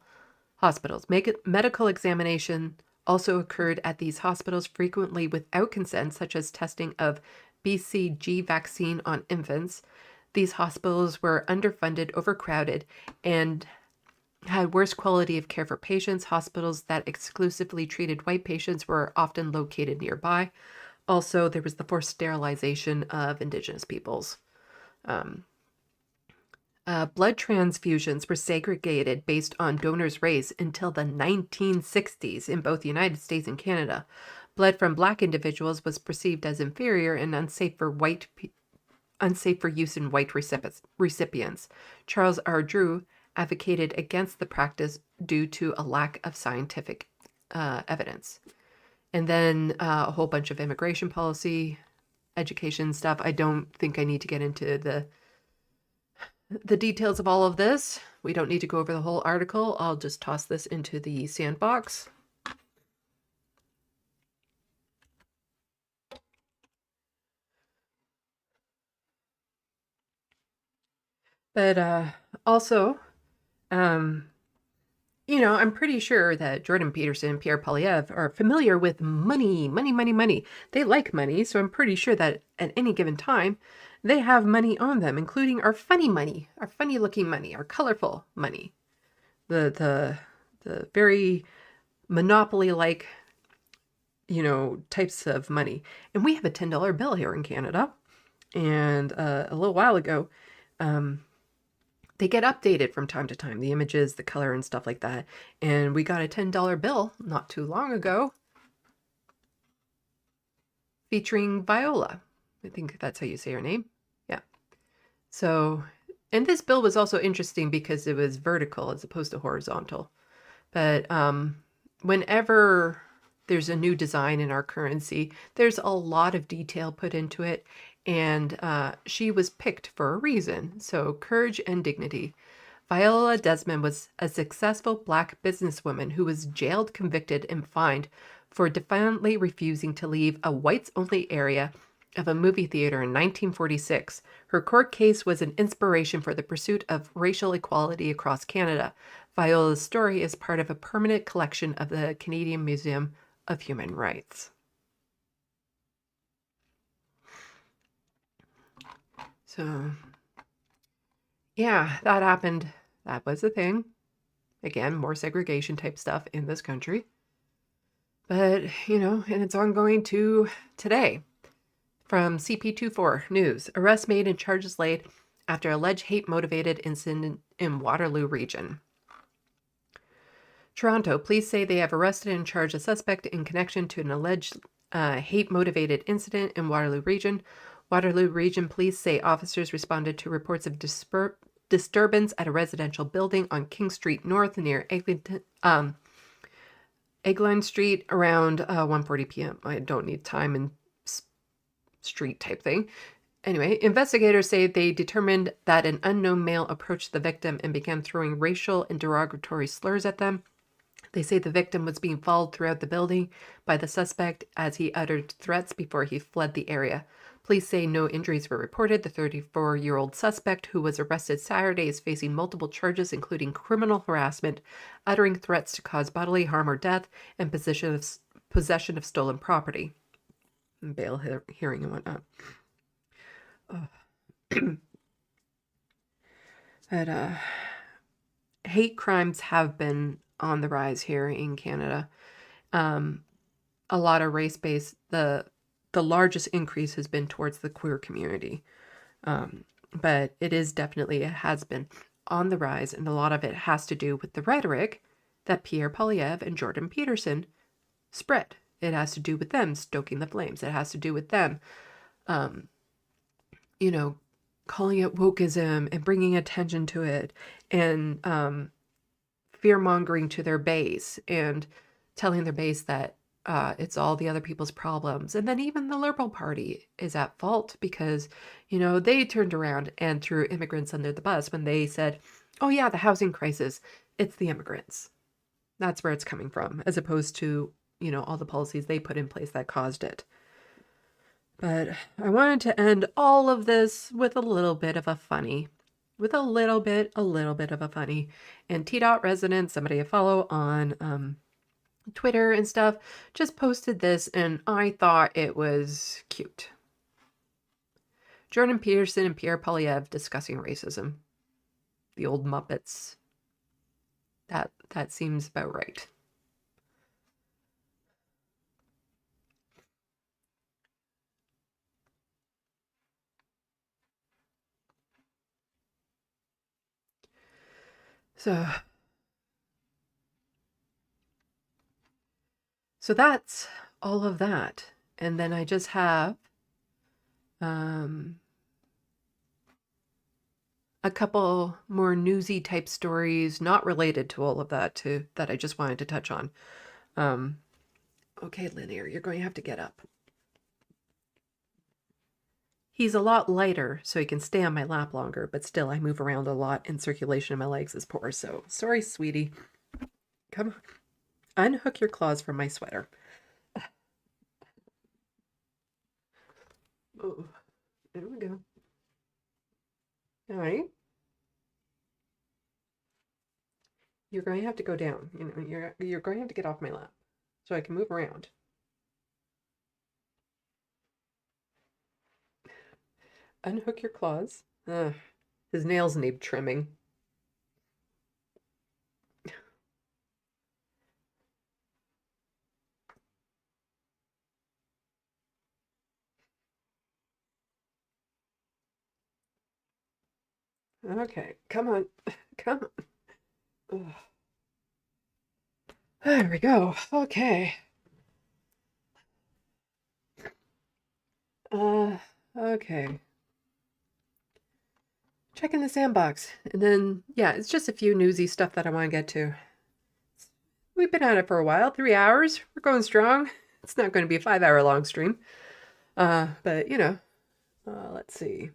S1: Medical examination also occurred at these hospitals frequently without consent, such as testing of BCG vaccine on infants. These hospitals were underfunded, overcrowded, and had worse quality of care for patients. Hospitals that exclusively treated white patients were often located nearby. Also, there was the forced sterilization of Indigenous peoples. Blood transfusions were segregated based on donors' race until the 1960s in both the United States and Canada. Blood from Black individuals was perceived as inferior and unsafe for use in white recipients. Charles R. Drew advocated against the practice due to a lack of scientific evidence. And then a whole bunch of immigration policy, education stuff. I don't think I need to get into the details of all of this. We don't need to go over the whole article. I'll just toss this into the sandbox. But also, I'm pretty sure that Jordan Peterson and Pierre Poilievre are familiar with money. They like money, so I'm pretty sure that at any given time, they have money on them, including our funny money, our funny-looking money, our colorful money, the very monopoly-like, types of money. And we have a $10 bill here in Canada, and a little while ago, they get updated from time to time, the images, the color, and stuff like that. And we got a $10 bill not too long ago featuring Viola. I think that's how you say her name. Yeah. So, and this bill was also interesting because it was vertical as opposed to horizontal. But whenever there's a new design in our currency. There's a lot of detail put into it, and she was picked for a reason. So courage and dignity. Viola Desmond was a successful Black businesswoman who was jailed, convicted, and fined for defiantly refusing to leave a whites-only area of a movie theater in 1946. Her court case was an inspiration for the pursuit of racial equality across Canada. Viola's story is part of a permanent collection of the Canadian Museum of Human Rights. So, yeah, that happened. That was a thing. Again, more segregation type stuff in this country. But, and it's ongoing to today. From CP24 News, arrest made and charges laid after alleged hate-motivated incident in Waterloo region. Toronto, police say they have arrested and charged a suspect in connection to an alleged hate-motivated incident in Waterloo region. Waterloo region police say officers responded to reports of disturbance at a residential building on King Street North near Eglin Street around 1:40 p.m. I don't need time and street type thing. Anyway, investigators say they determined that an unknown male approached the victim and began throwing racial and derogatory slurs at them. They say the victim was being followed throughout the building by the suspect as he uttered threats before he fled the area. Police say no injuries were reported. The 34-year-old suspect, who was arrested Saturday, is facing multiple charges, including criminal harassment, uttering threats to cause bodily harm or death, and possession of stolen property. And bail hearing and whatnot. But hate crimes have been on the rise here in Canada. A lot of race-based, the largest increase has been towards the queer community. But it has been on the rise, and a lot of it has to do with the rhetoric that Pierre Poilievre and Jordan Peterson spread. It has to do with them stoking the flames. It has to do with them, calling it wokeism and bringing attention to it, and fear-mongering to their base and telling their base that it's all the other people's problems. And then even the Liberal Party is at fault because, they turned around and threw immigrants under the bus when they said, oh yeah, the housing crisis, it's the immigrants. That's where it's coming from, as opposed to all the policies they put in place that caused it. But I wanted to end all of this with a little bit of a funny. And T-Dot resident, somebody I follow on Twitter and stuff, just posted this, and I thought it was cute. Jordan Peterson and Pierre Poilievre discussing racism. The old Muppets. That seems about right. So that's all of that. And then I just have a couple more newsy type stories not related to all of that that I just wanted to touch on. Okay, Linear, you're going to have to get up. He's a lot lighter, so he can stay on my lap longer, but still I move around a lot and circulation in my legs is poor, so sorry, sweetie. Come on. Unhook your claws from my sweater. Oh, there we go. All right. You're going to have to go down. You're going to have to get off my lap so I can move around. Unhook your claws. His nails need trimming. Okay, come on. Come on. Ugh. There we go. Okay. Okay. Checking the sandbox. And then, yeah, it's just a few newsy stuff that I want to get to. we've been at it for a while, 3 hours. We're going strong. It's not going to be a 5-hour long stream. But, you know, let's see.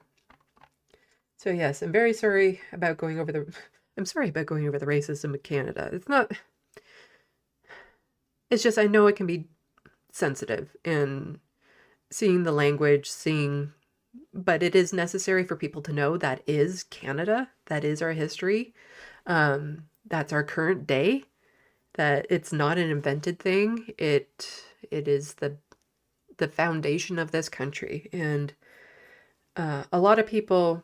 S1: So, yes, I'm very sorry about going over the... I'm sorry about going over the racism in Canada. It's not... It's just, I know it can be sensitive, and seeing the language, but it is necessary for people to know that is Canada. That is our history. That's our current day. That it's not an invented thing. It is the foundation of this country. And a lot of people,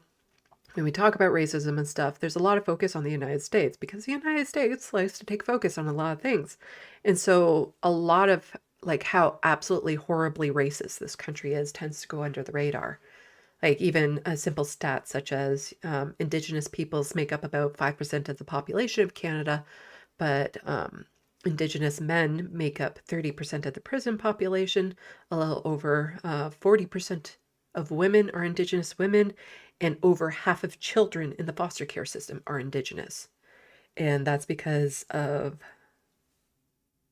S1: when we talk about racism and stuff, there's a lot of focus on the United States because the United States likes to take focus on a lot of things. And so a lot of like how absolutely horribly racist this country is tends to go under the radar. Like even a simple stat such as Indigenous peoples make up about 5% of the population of Canada, but Indigenous men make up 30% of the prison population. A little over 40% of women are Indigenous women, and over half of children in the foster care system are Indigenous. And that's because of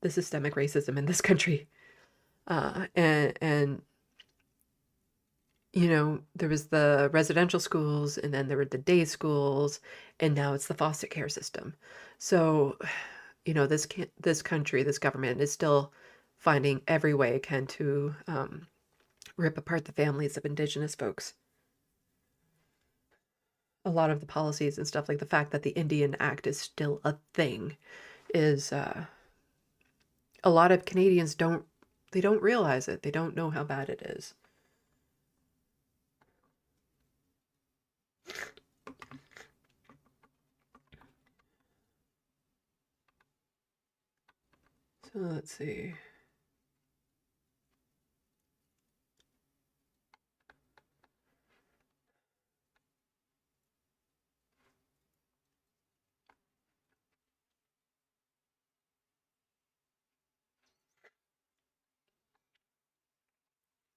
S1: the systemic racism in this country. And you know, there was the residential schools, and then there were the day schools, and now it's the foster care system. So, you know, this country, this government is still finding every way it can to rip apart the families of Indigenous folks. A lot of the policies and stuff, like the fact that the Indian Act is still a thing, is a lot of Canadians don't realize it. They don't know how bad it is. So let's see.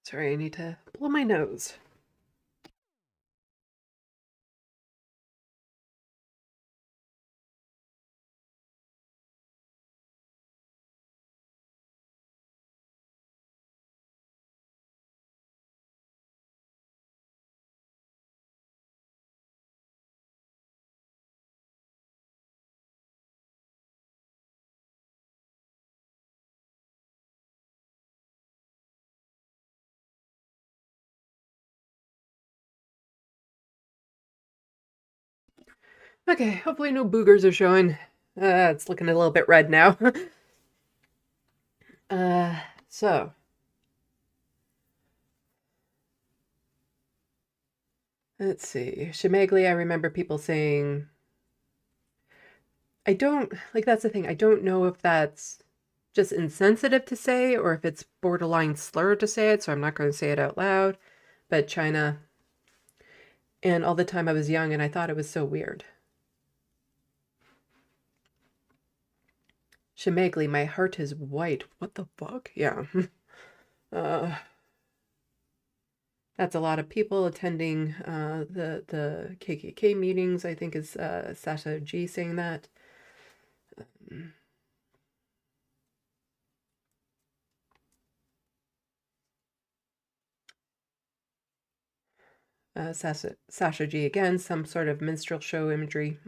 S1: Sorry, I need to blow my nose. Okay, hopefully no boogers are showing. It's looking a little bit red now. So. Let's see. Shemagli, I remember people saying... I don't... Like, that's the thing. I don't know if that's just insensitive to say or if it's borderline slur to say it, so I'm not going to say it out loud. But China... And all the time I was young and I thought it was so weird. Shemagli, my heart is white. What the fuck? Yeah. That's a lot of people attending the KKK meetings. I think is Sasha G saying that. Sasha G again, some sort of minstrel show imagery.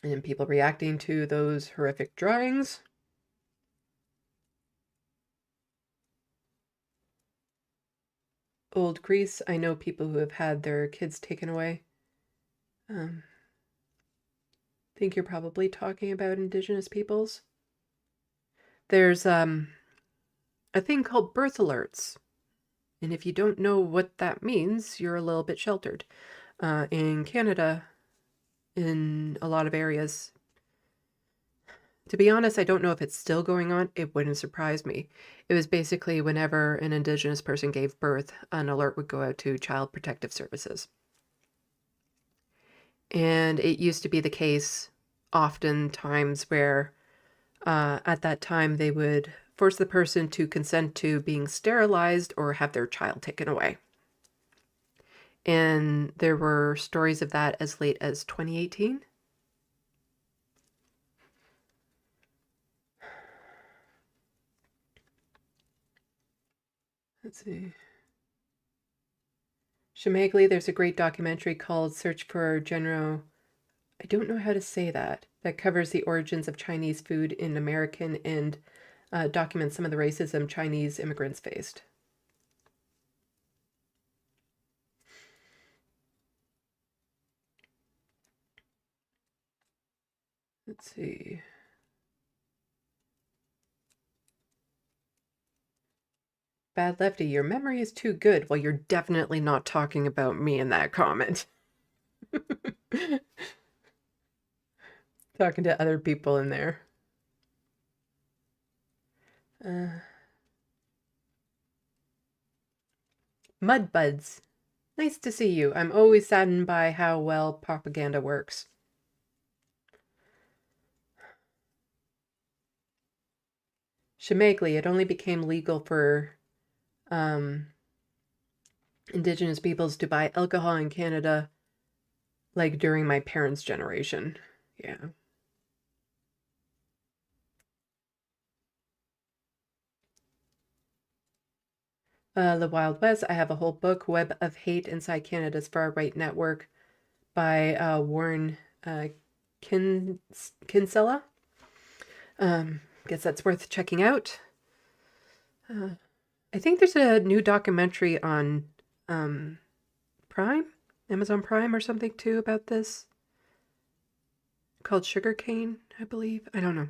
S1: And people reacting to those horrific drawings. Old Greece, I know people who have had their kids taken away. I think you're probably talking about Indigenous peoples. There's a thing called birth alerts. And if you don't know what that means, you're a little bit sheltered. In Canada, in a lot of areas, to be honest, I don't know if it's still going on. It wouldn't surprise me. It was basically whenever an Indigenous person gave birth, an alert would go out to Child Protective Services. And it used to be the case oftentimes where at that time they would force the person to consent to being sterilized or have their child taken away. And there were stories of that as late as 2018. Let's see. Shemagli, there's a great documentary called Search for General. I don't know how to say that. That covers the origins of Chinese food in American and documents some of the racism Chinese immigrants faced. Let's see. Bad Lefty, your memory is too good. Well, you're definitely not talking about me in that comment. Talking to other people in there. Mudbuds. Nice to see you. I'm always saddened by how well propaganda works. Shemagli, it only became legal for Indigenous peoples to buy alcohol in Canada like during my parents' generation. Yeah. The Wild West, I have a whole book, Web of Hate Inside Canada's Far-Right Network by Warren Kinsella. Guess that's worth checking out. I think there's a new documentary on Prime, Amazon Prime or something too about this, called Sugarcane, I believe. I don't know.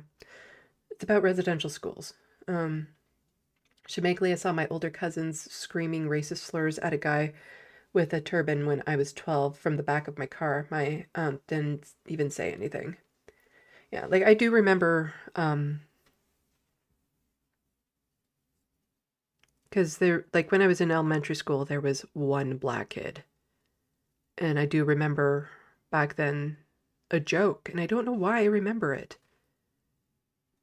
S1: It's about residential schools. Shemagli, I saw my older cousins screaming racist slurs at a guy with a turban when I was 12 from the back of my car. My aunt didn't even say anything. Yeah, like I do remember, because like when I was in elementary school, there was one black kid. And I do remember back then a joke, and I don't know why I remember it.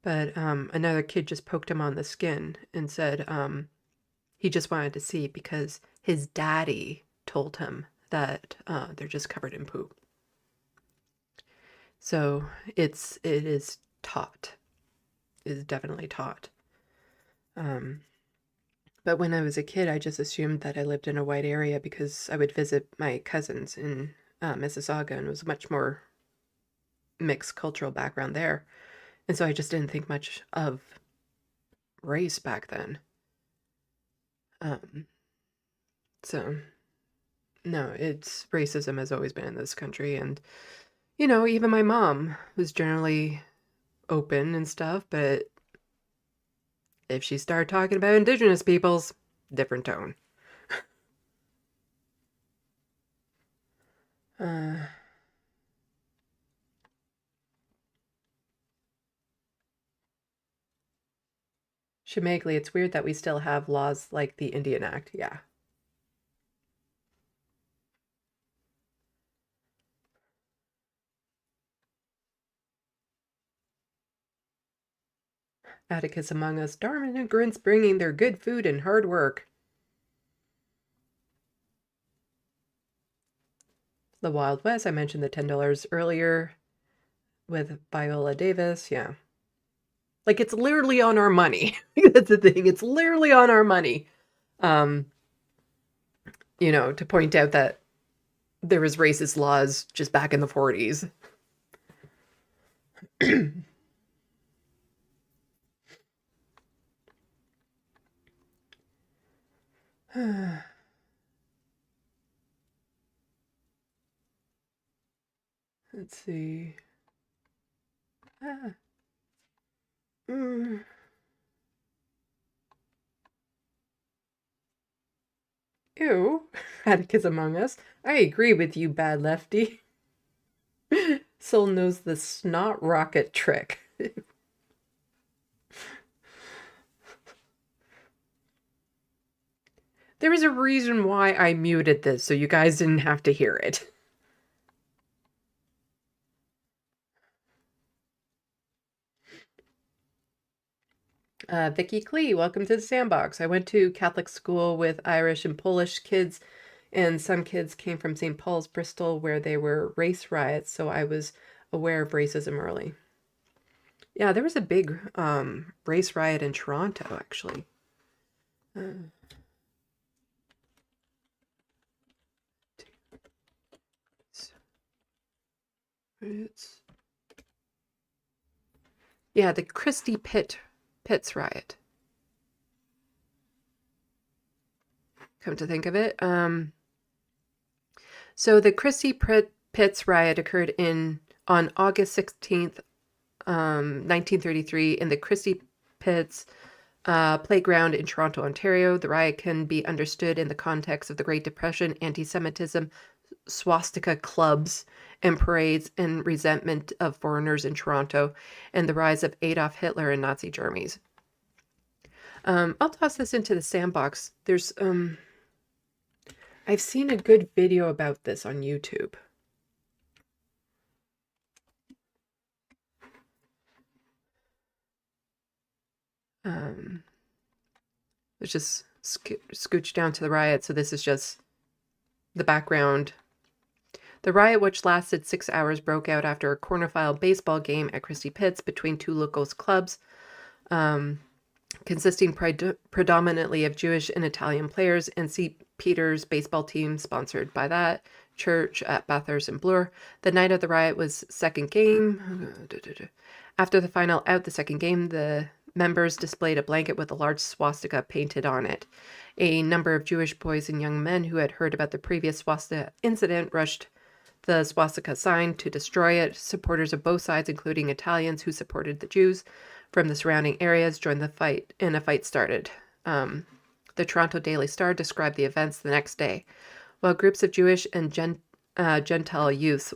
S1: But another kid just poked him on the skin and said he just wanted to see because his daddy told him that they're just covered in poop. So it is taught. It is definitely taught. But when I was a kid, I just assumed that I lived in a white area because I would visit my cousins in Mississauga, and it was a much more mixed cultural background there. And so I just didn't think much of race back then. So, no, it's racism has always been in this country. And, you know, even my mom was generally open and stuff, but if she started talking about Indigenous peoples, different tone. Shemagli, it's weird that we still have laws like the Indian Act. Yeah. Atticus among us, darn immigrants bringing their good food and hard work. The Wild West, I mentioned the $10 earlier with Viola Davis. Yeah. Like, it's literally on our money. That's the thing. It's literally on our money. You know, to point out that there was racist laws just back in the 40s. Let's see. Ew, Atticus among us. I agree with you, bad lefty. Soul knows the snot rocket trick. There was a reason why I muted this, so you guys didn't have to hear it. Vicky Klee, welcome to the Sandbox. I went to Catholic school with Irish and Polish kids, and some kids came from St. Paul's, Bristol, where there were race riots, so I was aware of racism early. Yeah, there was a big race riot in Toronto, actually. It's... Yeah, the Christie Pitts riot. Come to think of it. So the Christie Pitts riot occurred on August 16th, 1933 in the Christie Pitts playground in Toronto, Ontario. The riot can be understood in the context of the Great Depression, anti-Semitism, swastika clubs and parades, and resentment of foreigners in Toronto, and the rise of Adolf Hitler in Nazi Germany. I'll toss this into the sandbox. There's I've seen a good video about this on YouTube. Let's just scooch down to the riot. So this is just the background. The riot, which lasted 6 hours, broke out after a cornerfile baseball game at Christie Pitts between two local clubs, consisting predominantly of Jewish and Italian players, and St. Peter's baseball team, sponsored by that church at Bathurst and Bloor. The night of the riot was second game. After the final out, the second game, the members displayed a blanket with a large swastika painted on it. A number of Jewish boys and young men who had heard about the previous swastika incident rushed the swastika sign to destroy it. Supporters of both sides, including Italians who supported the Jews from the surrounding areas, joined the fight, and a fight started. The Toronto Daily Star described the events the next day. While groups of Jewish and Gentile youths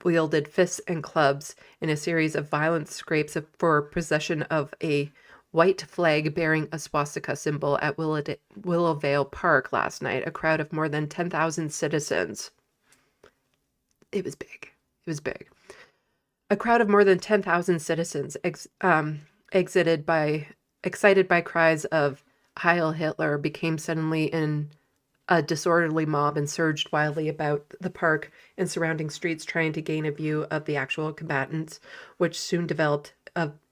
S1: wielded fists and clubs in a series of violent scrapes for possession of a white flag bearing a swastika symbol at Willowvale Park last night, a crowd of more than 10,000 citizens. It was big. It was big. A crowd of more than 10,000 citizens excited by cries of Heil Hitler, became suddenly in a disorderly mob and surged wildly about the park and surrounding streets, trying to gain a view of the actual combatants, which soon developed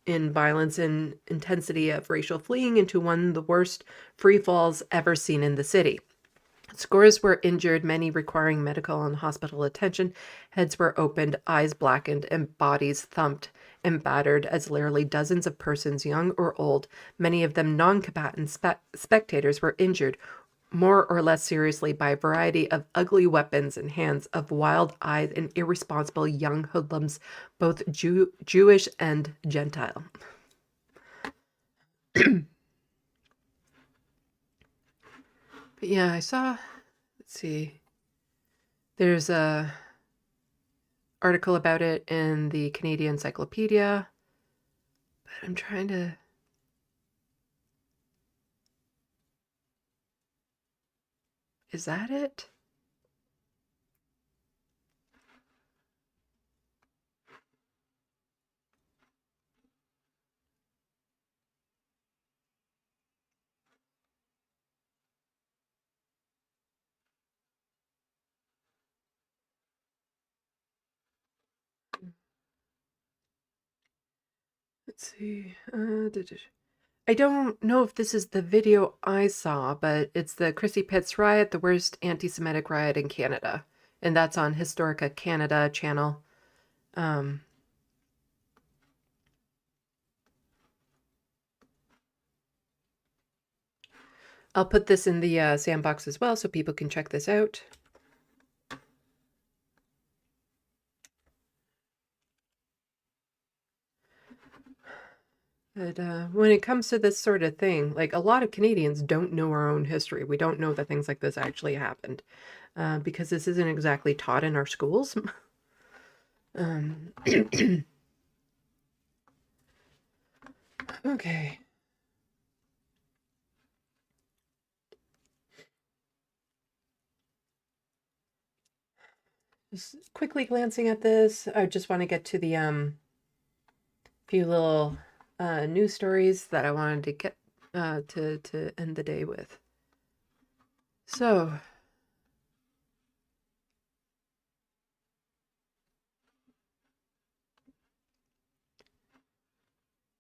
S1: in violence and intensity of racial fleeing into one of the worst free falls ever seen in the city. Scores were injured, many requiring medical and hospital attention. Heads were opened, eyes blackened, and bodies thumped and battered as literally dozens of persons, young or old, many of them non-combatant spectators, were injured more or less seriously by a variety of ugly weapons and hands of wild-eyed and irresponsible young hoodlums, both Jewish and Gentile. But yeah, I saw, let's see, there's a article about it in the Canadian Encyclopedia, but I'm trying to... Is that it? Let's see. I don't know if this is the video I saw, but it's the Christie Pitts riot, the worst anti-Semitic riot in Canada. And that's on Historica Canada channel. I'll put this in the sandbox as well so people can check this out. But when it comes to this sort of thing, like, a lot of Canadians don't know our own history. We don't know that things like this actually happened because this isn't exactly taught in our schools. Okay. Just quickly glancing at this, I just want to get to the few little news stories that I wanted to get to end the day with. So,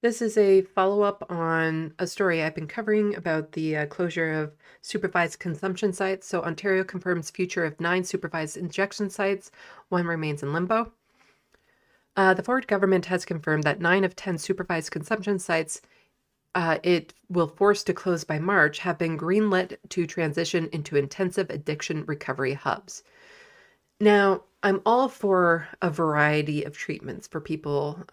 S1: this is a follow-up on a story I've been covering about the closure of supervised consumption sites. So Ontario confirms future of 9 supervised injection sites. 1 remains in limbo. The Ford government has confirmed that 9 of 10 supervised consumption sites it will force to close by March have been greenlit to transition into intensive addiction recovery hubs. Now, I'm all for a variety of treatments for people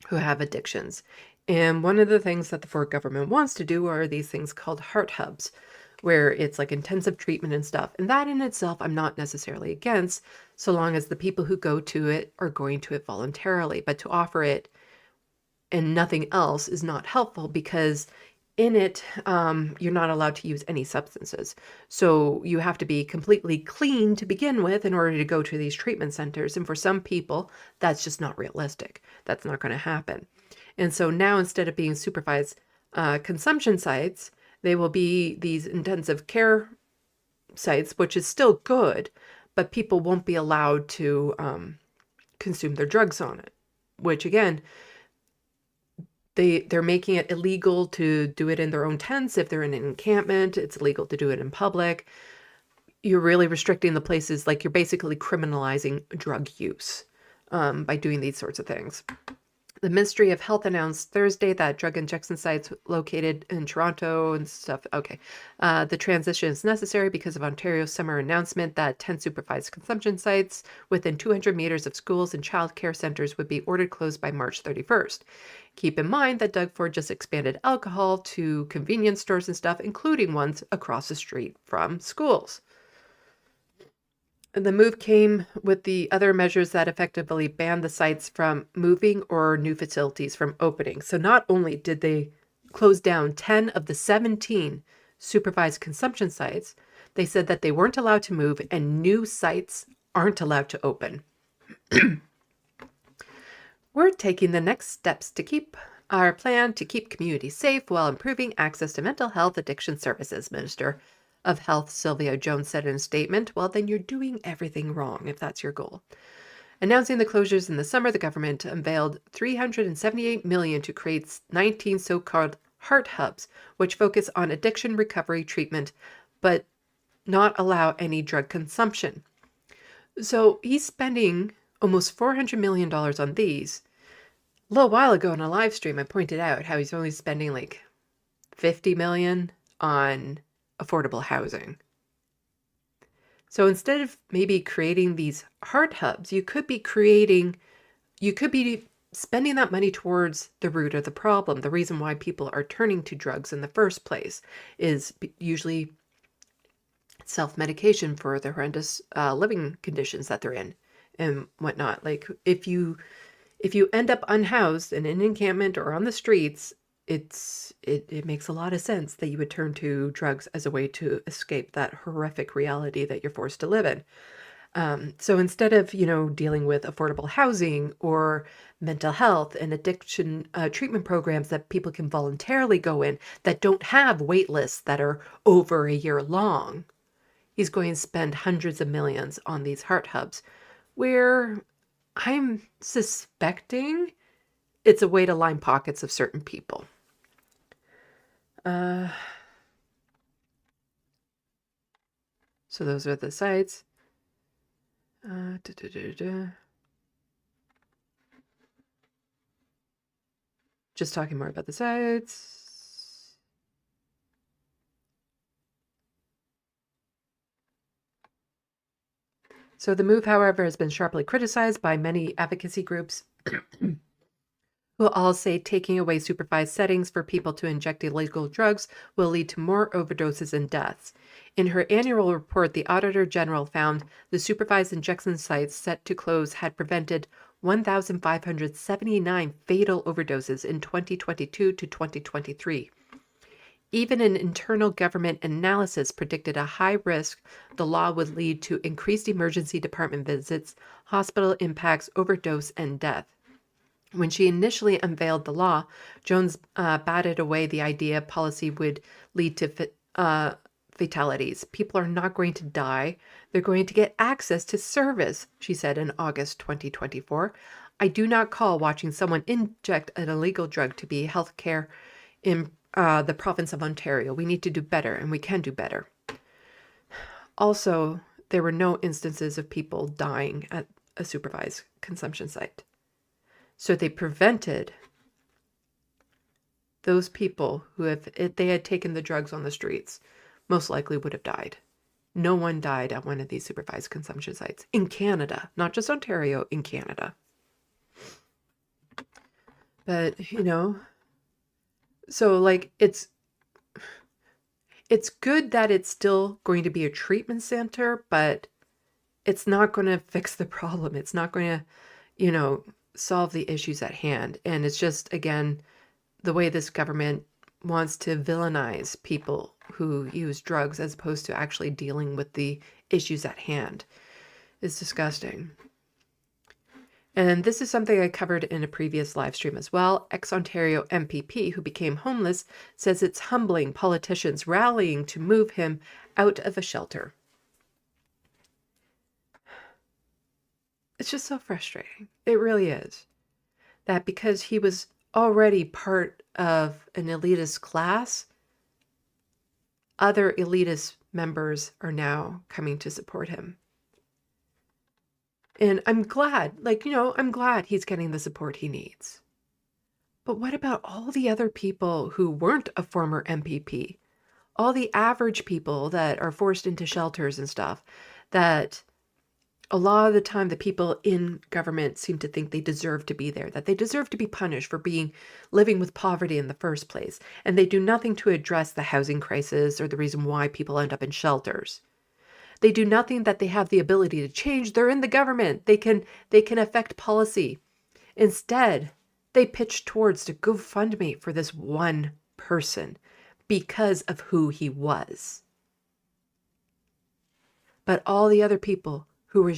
S1: who have addictions. And one of the things that the Ford government wants to do are these things called heart hubs, where it's like intensive treatment and stuff. And that in itself, I'm not necessarily against, so long as the people who go to it are going to it voluntarily. But to offer it and nothing else is not helpful, because in it, you're not allowed to use any substances. So you have to be completely clean to begin with in order to go to these treatment centers. And for some people, that's just not realistic. That's not going to happen. And so now, instead of being supervised consumption sites, they will be these intensive care sites, which is still good, but people won't be allowed to consume their drugs on it, which again, they're making it illegal to do it in their own tents. If they're in an encampment, it's illegal to do it in public. You're really restricting the places, like you're basically criminalizing drug use by doing these sorts of things. The Ministry of Health announced Thursday that drug injection sites located in Toronto and stuff. Okay. The transition is necessary because of Ontario's summer announcement that 10 supervised consumption sites within 200 meters of schools and child care centers would be ordered closed by March 31st. Keep in mind that Doug Ford just expanded alcohol to convenience stores and stuff, including ones across the street from schools. The move came with the other measures that effectively banned the sites from moving or new facilities from opening. So not only did they close down 10 of the 17 supervised consumption sites, they said that they weren't allowed to move and new sites aren't allowed to open. We're taking the next steps to keep our plan to keep communities safe while improving access to mental health addiction services, Minister of Health Sylvia Jones said in a statement. Well, then you're doing everything wrong if that's your goal. Announcing the closures in the summer, the government unveiled $378 million to create 19 so-called heart hubs, which focus on addiction recovery treatment, but not allow any drug consumption. So he's spending almost $400 million on these. A little while ago in a live stream, I pointed out how he's only spending like $50 million on affordable housing. So instead of maybe creating these heart hubs, you could be spending that money towards the root of the problem. The reason why people are turning to drugs in the first place is usually self-medication for the horrendous living conditions that they're in and whatnot. Like if you end up unhoused in an encampment or on the streets, it makes a lot of sense that you would turn to drugs as a way to escape that horrific reality that you're forced to live in. So instead of, dealing with affordable housing or mental health and addiction treatment programs that people can voluntarily go in that don't have wait lists that are over a year long, he's going to spend hundreds of millions on these heart hubs, where I'm suspecting it's a way to line pockets of certain people. So those are the sites. Just talking more about the sites. So the move, however, has been sharply criticized by many advocacy groups who all say taking away supervised settings for people to inject illegal drugs will lead to more overdoses and deaths. In her annual report, the Auditor General found the supervised injection sites set to close had prevented 1,579 fatal overdoses in 2022 to 2023. Even an internal government analysis predicted a high risk the law would lead to increased emergency department visits, hospital impacts, overdose, and death. When she initially unveiled the law, Jones batted away the idea policy would lead to fatalities. People are not going to die. They're going to get access to service, she said in August 2024. I do not call watching someone inject an illegal drug to be health care in the province of Ontario. We need to do better, and we can do better. Also, there were no instances of people dying a supervised consumption site. So they prevented those people who, if they had taken the drugs on the streets, most likely would have died. No one died at one of these supervised consumption sites in Canada, not just Ontario, in Canada. But, you know, so like it's good that it's still going to be a treatment center, but it's not going to fix the problem. It's not going to, you know, solve the issues at hand. And it's just, again, the way this government wants to villainize people who use drugs as opposed to actually dealing with the issues at hand is disgusting. And this is something I covered in a previous live stream as well. Ex-Ontario MPP who became homeless says it's humbling politicians rallying to move him out of a shelter. It's just so frustrating. It really is. That because he was already part of an elitist class, other elitist members are now coming to support him. And I'm glad, like, you know, I'm glad he's getting the support he needs. But what about all the other people who weren't a former MPP? All the average people that are forced into shelters and stuff, that a lot of the time the people in government seem to think they deserve to be there, that they deserve to be punished for living with poverty in the first place. And they do nothing to address the housing crisis or the reason why people end up in shelters. They do nothing that they have the ability to change. They're in the government. They can affect policy. Instead, they pitch towards to GoFundMe for this one person because of who he was. But all the other people who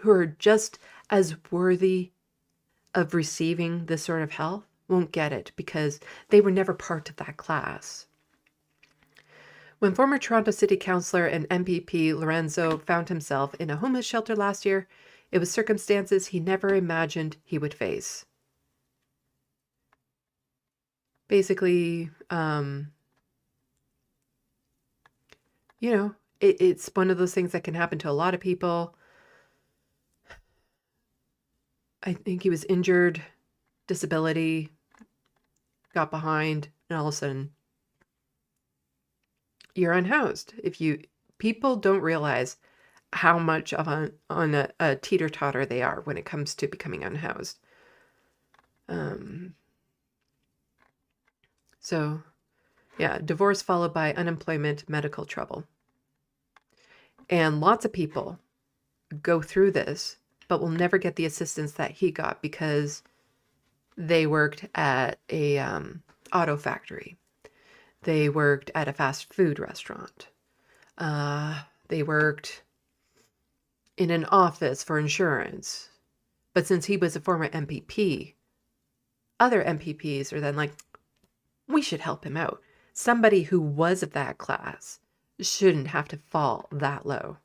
S1: are just as worthy of receiving this sort of help won't get it because they were never part of that class. When former Toronto City Councillor and MPP Lorenzo found himself in a homeless shelter last year, it was circumstances he never imagined he would face. Basically, you know, it's one of those things that can happen to a lot of people. I think he was injured, disability, got behind, and all of a sudden, you're unhoused. People don't realize how much of a teeter-totter they are when it comes to becoming unhoused. So, yeah, divorce followed by unemployment, medical trouble. And lots of people go through this, but will never get the assistance that he got because they worked at a auto factory. They worked at a fast food restaurant. They worked in an office for insurance. But since he was a former MPP, other MPPs are then like, we should help him out. Somebody who was of that class shouldn't have to fall that low.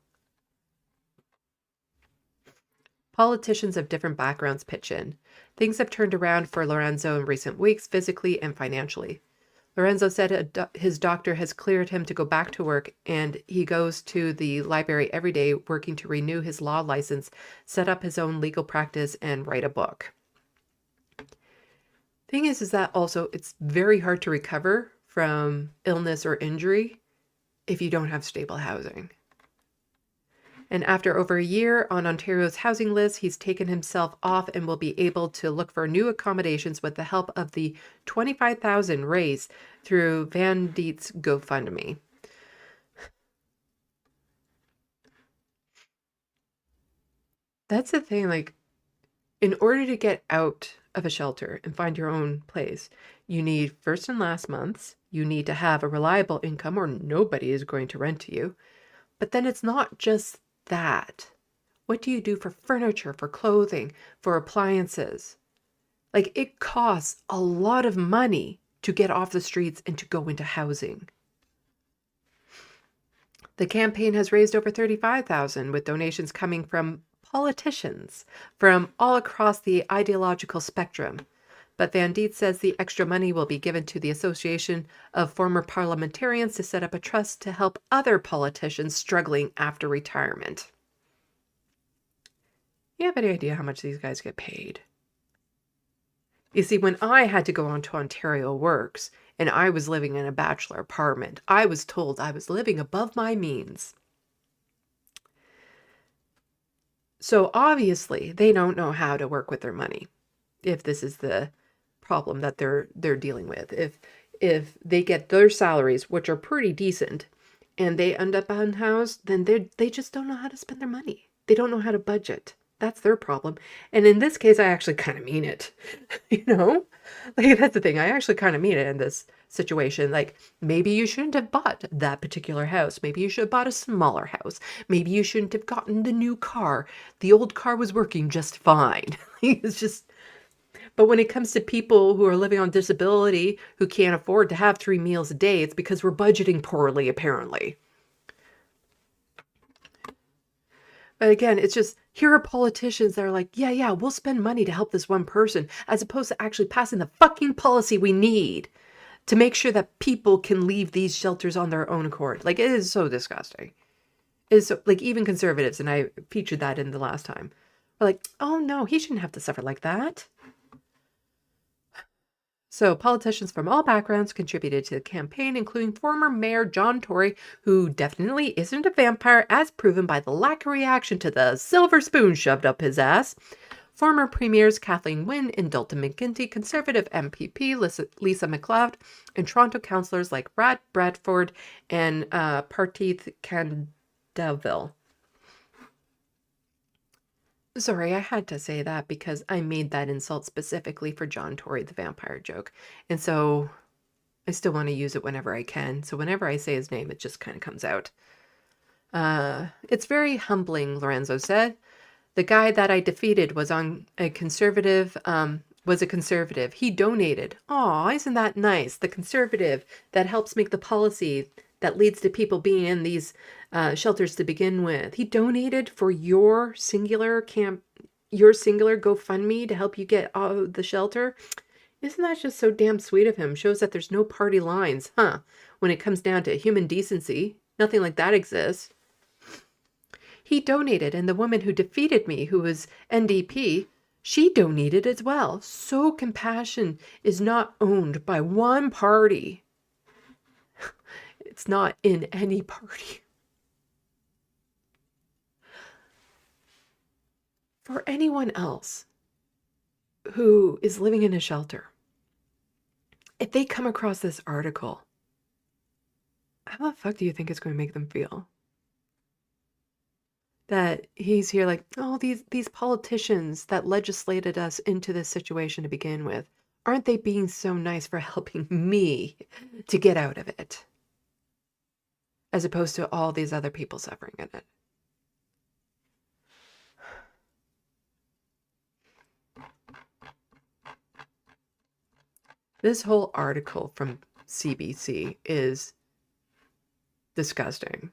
S1: Politicians of different backgrounds pitch in. Things have turned around for Lorenzo in recent weeks, physically and financially. Lorenzo said his doctor has cleared him to go back to work, and he goes to the library every day working to renew his law license, set up his own legal practice, and write a book. Thing is that also it's very hard to recover from illness or injury if you don't have stable housing. And after over a year on Ontario's housing list, he's taken himself off and will be able to look for new accommodations with the help of the $25,000 raised through Van Diet's GoFundMe. That's the thing, like, in order to get out of a shelter and find your own place, you need first and last months, you need to have a reliable income or nobody is going to rent to you. But then it's not just that. What do you do for furniture, for clothing, for appliances? Like, it costs a lot of money to get off the streets and to go into housing. The campaign has raised over $35,000 with donations coming from politicians from all across the ideological spectrum. But Van Diet says the extra money will be given to the Association of Former Parliamentarians to set up a trust to help other politicians struggling after retirement. You have any idea how much these guys get paid? You see, when I had to go on to Ontario Works and I was living in a bachelor apartment, I was told I was living above my means. So obviously, they don't know how to work with their money, if this is the problem that they're dealing with. If they get their salaries, which are pretty decent, and they end up unhoused, then they just don't know how to spend their money. They don't know how to budget. That's their problem. And in this case, I actually kind of mean it. You know? Like, that's the thing. I actually kind of mean it in this situation. Like, maybe you shouldn't have bought that particular house. Maybe you should have bought a smaller house. Maybe you shouldn't have gotten the new car. The old car was working just fine. It's just... But when it comes to people who are living on disability, who can't afford to have 3 meals a day, it's because we're budgeting poorly, apparently. But again, it's just, here are politicians that are like, yeah, we'll spend money to help this one person, as opposed to actually passing the fucking policy we need to make sure that people can leave these shelters on their own accord. Like, it is so disgusting. It is so, like, even conservatives, and I featured that in the last time, are like, oh no, he shouldn't have to suffer like that. So politicians from all backgrounds contributed to the campaign, including former Mayor John Tory, who definitely isn't a vampire, as proven by the lack of reaction to the silver spoon shoved up his ass. Former premiers Kathleen Wynne and Dalton McGuinty, Conservative MPP Lisa MacLeod, and Toronto councillors like Brad Bradford and Partith Candaville. Sorry, I had to say that because I made that insult specifically for John Tory, the vampire joke. And so I still want to use it whenever I can. So whenever I say his name, it just kind of comes out. It's very humbling, Lorenzo said. The guy that I defeated was a conservative. He donated. Aw, isn't that nice? The conservative that helps make the policy that leads to people being in these shelters to begin with. He donated for your singular GoFundMe to help you get out of the shelter. Isn't that just so damn sweet of him? Shows that there's no party lines, huh? When it comes down to human decency, nothing like that exists. He donated, and the woman who defeated me, who was NDP, she donated as well. So compassion is not owned by one party. It's not in any party. For anyone else who is living in a shelter, if they come across this article, how the fuck do you think it's going to make them feel? That he's here like, oh, these politicians that legislated us into this situation to begin with, aren't they being so nice for helping me to get out of it? As opposed to all these other people suffering in it. This whole article from CBC is disgusting.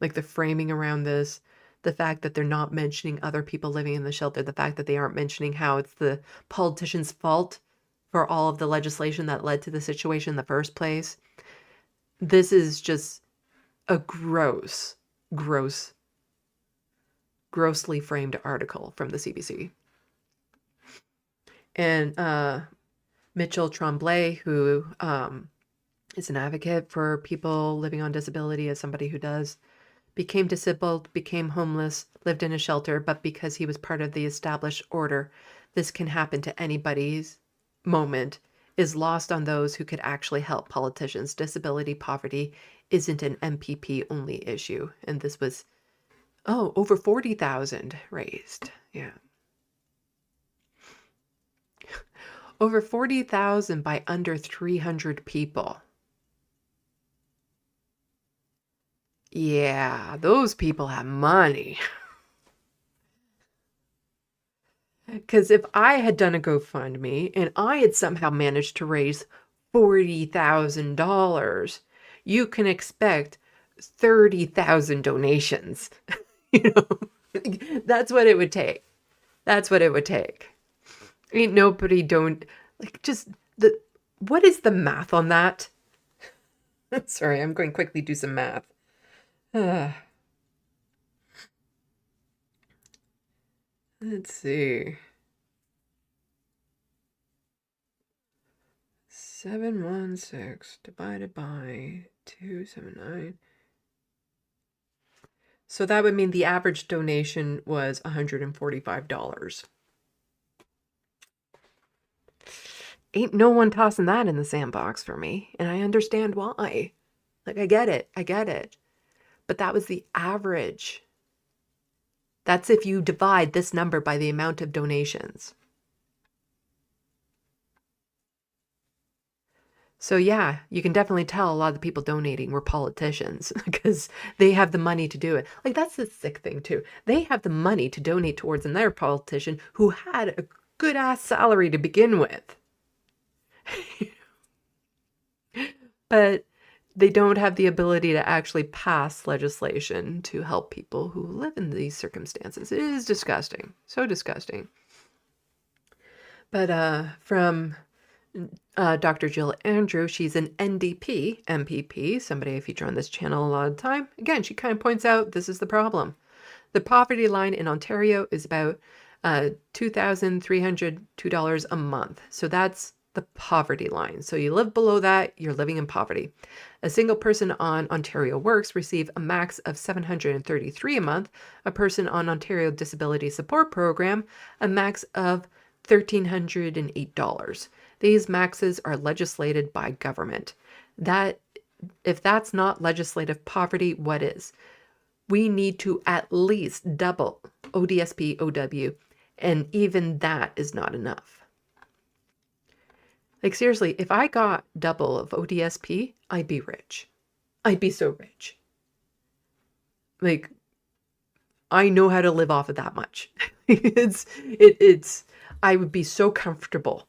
S1: Like the framing around this, the fact that they're not mentioning other people living in the shelter, the fact that they aren't mentioning how it's the politicians' fault for all of the legislation that led to the situation in the first place. This is just a grossly framed article from the CBC. And Mitchell Tremblay, who is an advocate for people living on disability, as somebody who does, became disabled, became homeless, lived in a shelter, but because he was part of the established order, this can happen to anybody's moment, is lost on those who could actually help politicians. Disability poverty isn't an MPP only issue. And this was, over 40,000 raised. Yeah. Over 40,000 by under 300 people. Yeah, those people have money. Because if I had done a GoFundMe and I had somehow managed to raise $40,000, you can expect 30,000 donations. You know, that's what it would take. That's what it would take. Ain't nobody what is the math on that? Sorry, I'm going to quickly do some math. Let's see. 716 divided by 279. So that would mean the average donation was $145. Ain't no one tossing that in the sandbox for me, and I understand why. Like, I get it. But that was the average. That's if you divide this number by the amount of donations. So yeah, you can definitely tell a lot of the people donating were politicians because they have the money to do it. Like, that's the sick thing too. They have the money to donate towards another politician who had a good ass salary to begin with. But they don't have the ability to actually pass legislation to help people who live in these circumstances. It is disgusting. So disgusting. But from Dr. Jill Andrew, she's an NDP MPP, somebody I feature on this channel a lot of the time. Again, she kind of points out this is the problem. The poverty line in Ontario is about $2,302 a month. So that's the poverty line. So you live below that, you're living in poverty. A single person on Ontario Works receives a max of $733 a month. A person on Ontario Disability Support Program, a max of $1,308. These maxes are legislated by government. If that's not legislative poverty, what is? We need to at least double ODSP, OW, and even that is not enough. Like, seriously, if I got double of ODSP, I'd be rich. I'd be so rich. Like, I know how to live off of that much. I would be so comfortable.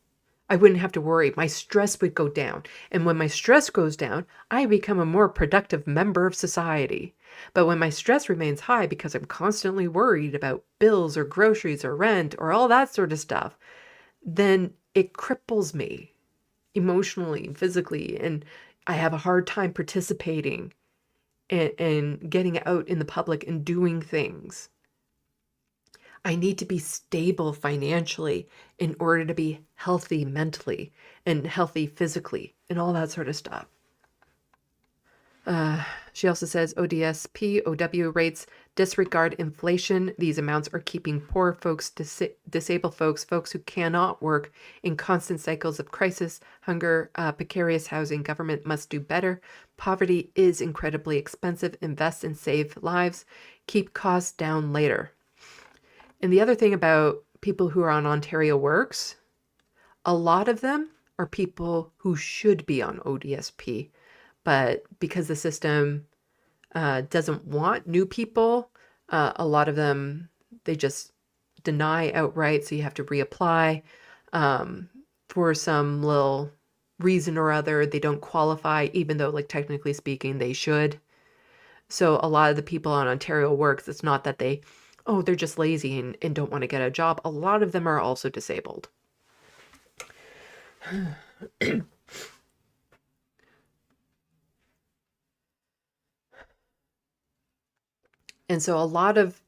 S1: I wouldn't have to worry. My stress would go down. And when my stress goes down, I become a more productive member of society. But when my stress remains high because I'm constantly worried about bills or groceries or rent or all that sort of stuff, then it cripples me emotionally and physically. And I have a hard time participating and getting out in the public and doing things. I need to be stable financially in order to be healthy mentally and healthy physically and all that sort of stuff. She also says ODSP, OW rates disregard inflation. These amounts are keeping poor folks, disabled folks, folks who cannot work in constant cycles of crisis, hunger, precarious housing. Government must do better. Poverty is incredibly expensive. Invest and save lives. Keep costs down later. And the other thing about people who are on Ontario Works, a lot of them are people who should be on ODSP. But because the system doesn't want new people, a lot of them, they just deny outright. So you have to reapply for some little reason or other. They don't qualify, even though, like, technically speaking, they should. So a lot of the people on Ontario Works, it's not that they're just lazy and don't want to get a job. A lot of them are also disabled. And so a lot of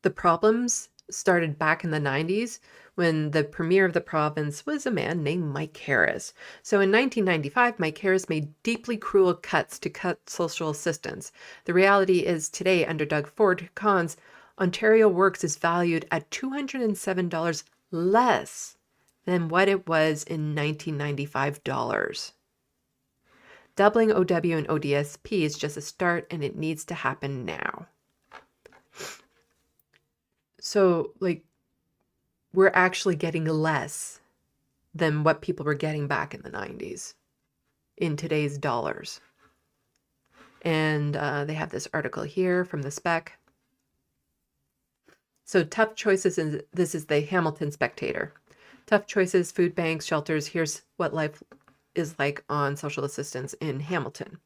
S1: the problems started back in the 90s when the premier of the province was a man named Mike Harris. So in 1995, Mike Harris made deeply cruel cuts to cut social assistance. The reality is today, under Doug Ford, Cons, Ontario Works is valued at $207 less than what it was in 1995 dollars. Doubling OW and ODSP is just a start, and it needs to happen now. So, like, we're actually getting less than what people were getting back in the 90s in today's dollars. And they have this article here from the Spec. So tough choices, and this is the Hamilton Spectator. Tough choices, food banks, shelters. Here's what life is like on social assistance in Hamilton.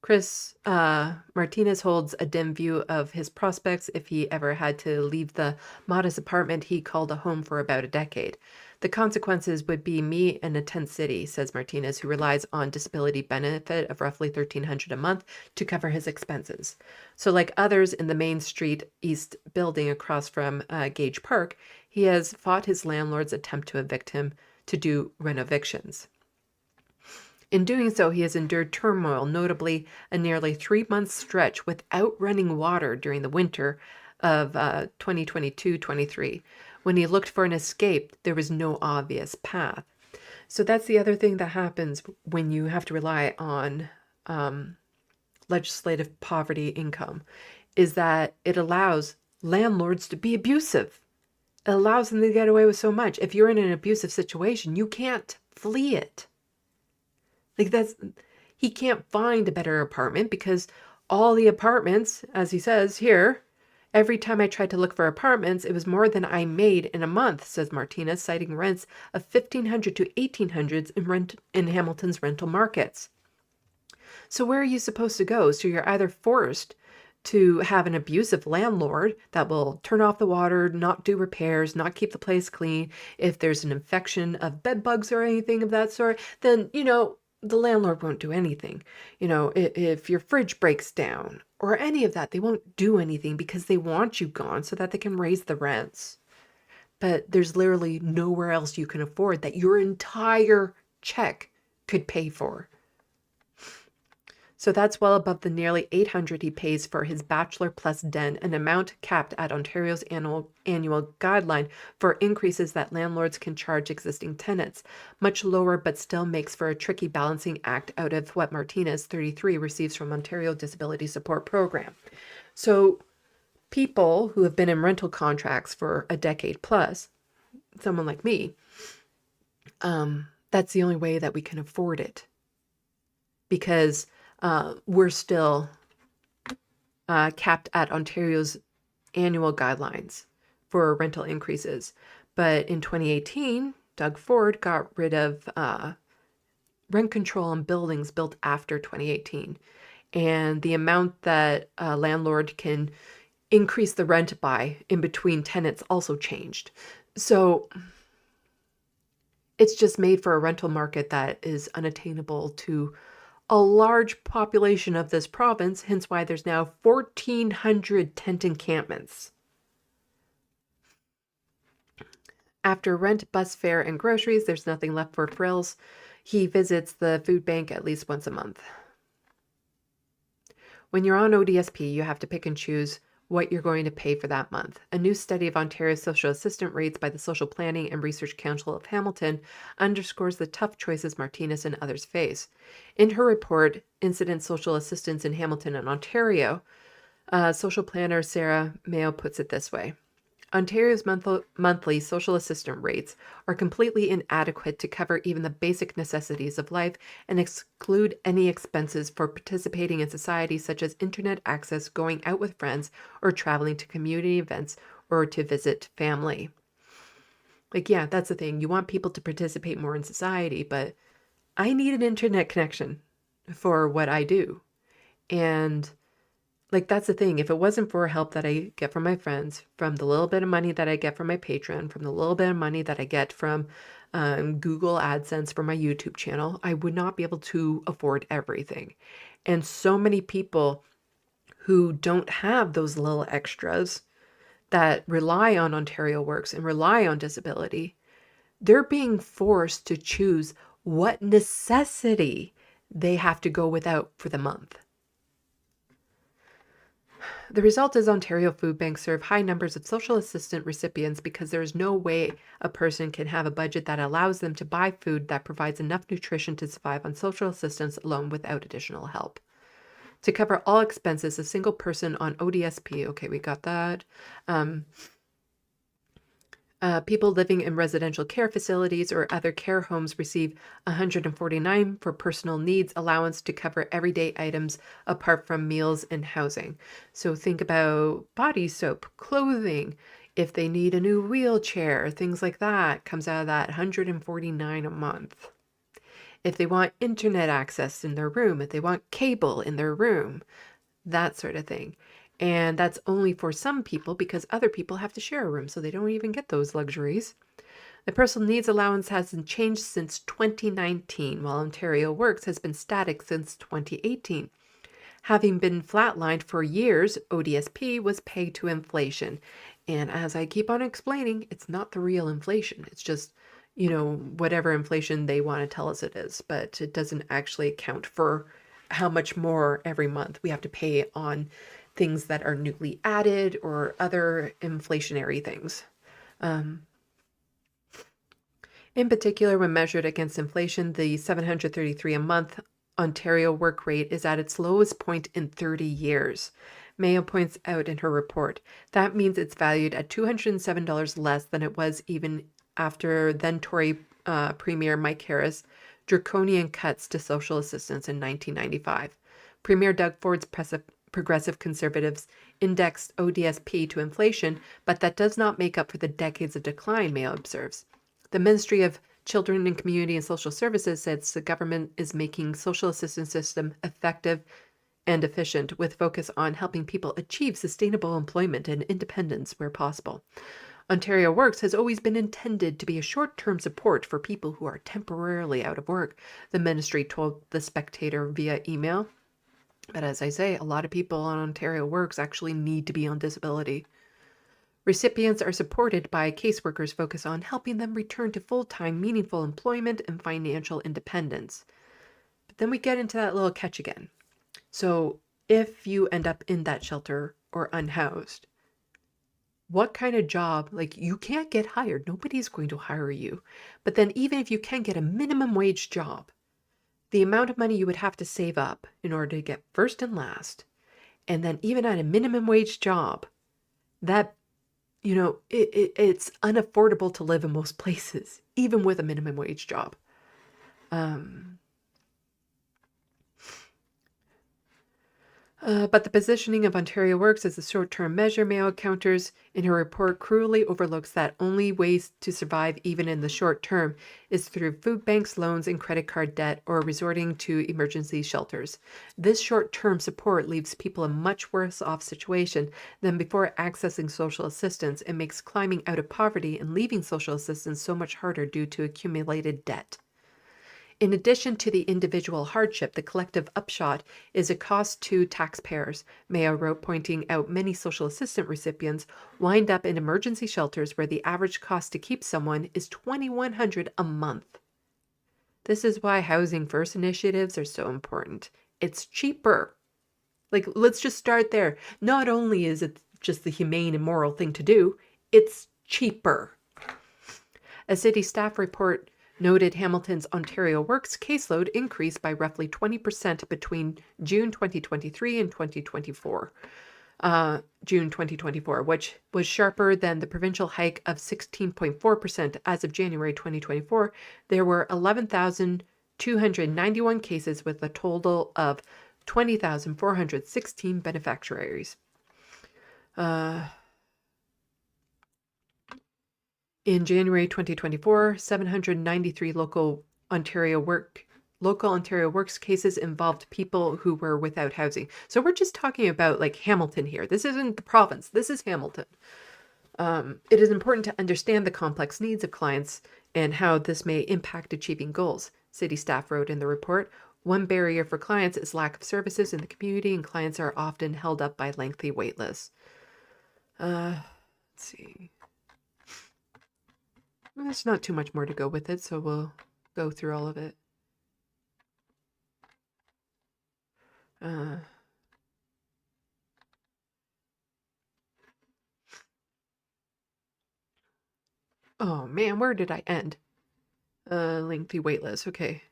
S1: Chris Martinez holds a dim view of his prospects if he ever had to leave the modest apartment he called a home for about a decade. The consequences would be me in a tent city, says Martinez, who relies on disability benefit of roughly $1,300 a month to cover his expenses. So like others in the Main Street East building across from Gage Park, he has fought his landlord's attempt to evict him to do renovictions. In doing so, he has endured turmoil, notably a nearly 3-month stretch without running water during the winter of 2022-23. When he looked for an escape, there was no obvious path. So that's the other thing that happens when you have to rely on legislative poverty income, is that it allows landlords to be abusive. It allows them to get away with so much. If you're in an abusive situation, you can't flee it. Like he can't find a better apartment because all the apartments, as he says here, every time I tried to look for apartments, it was more than I made in a month, says Martinez, citing rents of $1,500 to $1,800 in Hamilton's rental markets. So where are you supposed to go? So you're either forced to have an abusive landlord that will turn off the water, not do repairs, not keep the place clean. If there's an infection of bed bugs or anything of that sort, then, the landlord won't do anything. If your fridge breaks down or any of that, they won't do anything because they want you gone so that they can raise the rents. But there's literally nowhere else you can afford that your entire check could pay for. So that's well above the nearly $800 he pays for his Bachelor Plus den, an amount capped at Ontario's annual guideline for increases that landlords can charge existing tenants. Much lower, but still makes for a tricky balancing act out of what Martinez, 33, receives from Ontario Disability Support Program. So people who have been in rental contracts for a decade plus, someone like me, that's the only way that we can afford it. Because we're still capped at Ontario's annual guidelines for rental increases. But in 2018, Doug Ford got rid of rent control on buildings built after 2018. And the amount that a landlord can increase the rent by in between tenants also changed. So it's just made for a rental market that is unattainable to a large population of this province, hence why there's now 1,400 tent encampments. After rent, bus fare, and groceries, there's nothing left for frills. He visits the food bank at least once a month. When you're on ODSP, you have to pick and choose what you're going to pay for that month. A new study of Ontario's social assistant rates by the Social Planning and Research Council of Hamilton underscores the tough choices Martinez and others face. In her report, Incident Social Assistance in Hamilton and Ontario, social planner Sarah Mayo puts it this way. Ontario's monthly social assistant rates are completely inadequate to cover even the basic necessities of life and exclude any expenses for participating in society such as internet access, going out with friends, or traveling to community events or to visit family. Yeah, that's the thing. You want people to participate more in society, but I need an internet connection for what I do. And that's the thing. If it wasn't for help that I get from my friends, from the little bit of money that I get from my Patreon, from the little bit of money that I get from Google AdSense for my YouTube channel, I would not be able to afford everything. And so many people who don't have those little extras that rely on Ontario Works and rely on disability, they're being forced to choose what necessity they have to go without for the month. The result is Ontario food banks serve high numbers of social assistant recipients because there is no way a person can have a budget that allows them to buy food that provides enough nutrition to survive on social assistance alone without additional help. To cover all expenses, a single person on ODSP, okay, we got that. People living in residential care facilities or other care homes receive $149 for personal needs allowance to cover everyday items apart from meals and housing. So think about body soap, clothing, if they need a new wheelchair, things like that, comes out of that $149 a month. If they want internet access in their room, if they want cable in their room, that sort of thing. And that's only for some people because other people have to share a room, so they don't even get those luxuries. The personal needs allowance hasn't changed since 2019, while Ontario Works has been static since 2018. Having been flatlined for years, ODSP was pegged to inflation. And as I keep on explaining, it's not the real inflation. It's just, whatever inflation they want to tell us it is. But it doesn't actually account for how much more every month we have to pay on things that are newly added or other inflationary things. In particular, when measured against inflation, the $733 a month Ontario work rate is at its lowest point in 30 years. Mayo points out in her report. That means it's valued at $207 less than it was even after then Tory Premier Mike Harris' draconian cuts to social assistance in 1995. Premier Doug Ford's progressive conservatives indexed ODSP to inflation, but that does not make up for the decades of decline, Mayo observes. The Ministry of Children and Community and Social Services says the government is making social assistance system effective and efficient with focus on helping people achieve sustainable employment and independence where possible. Ontario Works has always been intended to be a short-term support for people who are temporarily out of work, the ministry told The Spectator via email. But as I say, a lot of people on Ontario Works actually need to be on disability. Recipients are supported by caseworkers focused on helping them return to full-time, meaningful employment and financial independence. But then we get into that little catch again. So if you end up in that shelter or unhoused, what kind of job, you can't get hired. Nobody's going to hire you. But then even if you can get a minimum wage job, the amount of money you would have to save up in order to get first and last, and then even at a minimum wage job, that it's unaffordable to live in most places, even with a minimum wage job. But the positioning of Ontario Works as a short-term measure, Mayo counters in her report, cruelly overlooks that only ways to survive even in the short term is through food banks, loans, and credit card debt, or resorting to emergency shelters. This short-term support leaves people in a much worse off situation than before accessing social assistance and makes climbing out of poverty and leaving social assistance so much harder due to accumulated debt. In addition to the individual hardship, the collective upshot is a cost to taxpayers, Mayo wrote, pointing out many social assistance recipients wind up in emergency shelters where the average cost to keep someone is $2,100 a month. This is why Housing First initiatives are so important. It's cheaper. Let's just start there. Not only is it just the humane and moral thing to do, it's cheaper. A city staff report noted Hamilton's Ontario Works caseload increased by roughly 20% between June 2023 and June 2024, which was sharper than the provincial hike of 16.4% as of January 2024. There were 11,291 cases with a total of 20,416 beneficiaries. In January 2024, 793 local Ontario Works cases involved people who were without housing. So we're just talking about Hamilton here. This isn't the province. This is Hamilton. It is important to understand the complex needs of clients and how this may impact achieving goals, city staff wrote in the report. One barrier for clients is lack of services in the community, and clients are often held up by lengthy wait lists. Let's see. There's not too much more to go with it, so we'll go through all of it. Oh man, where did I end? Lengthy waitlist. Okay.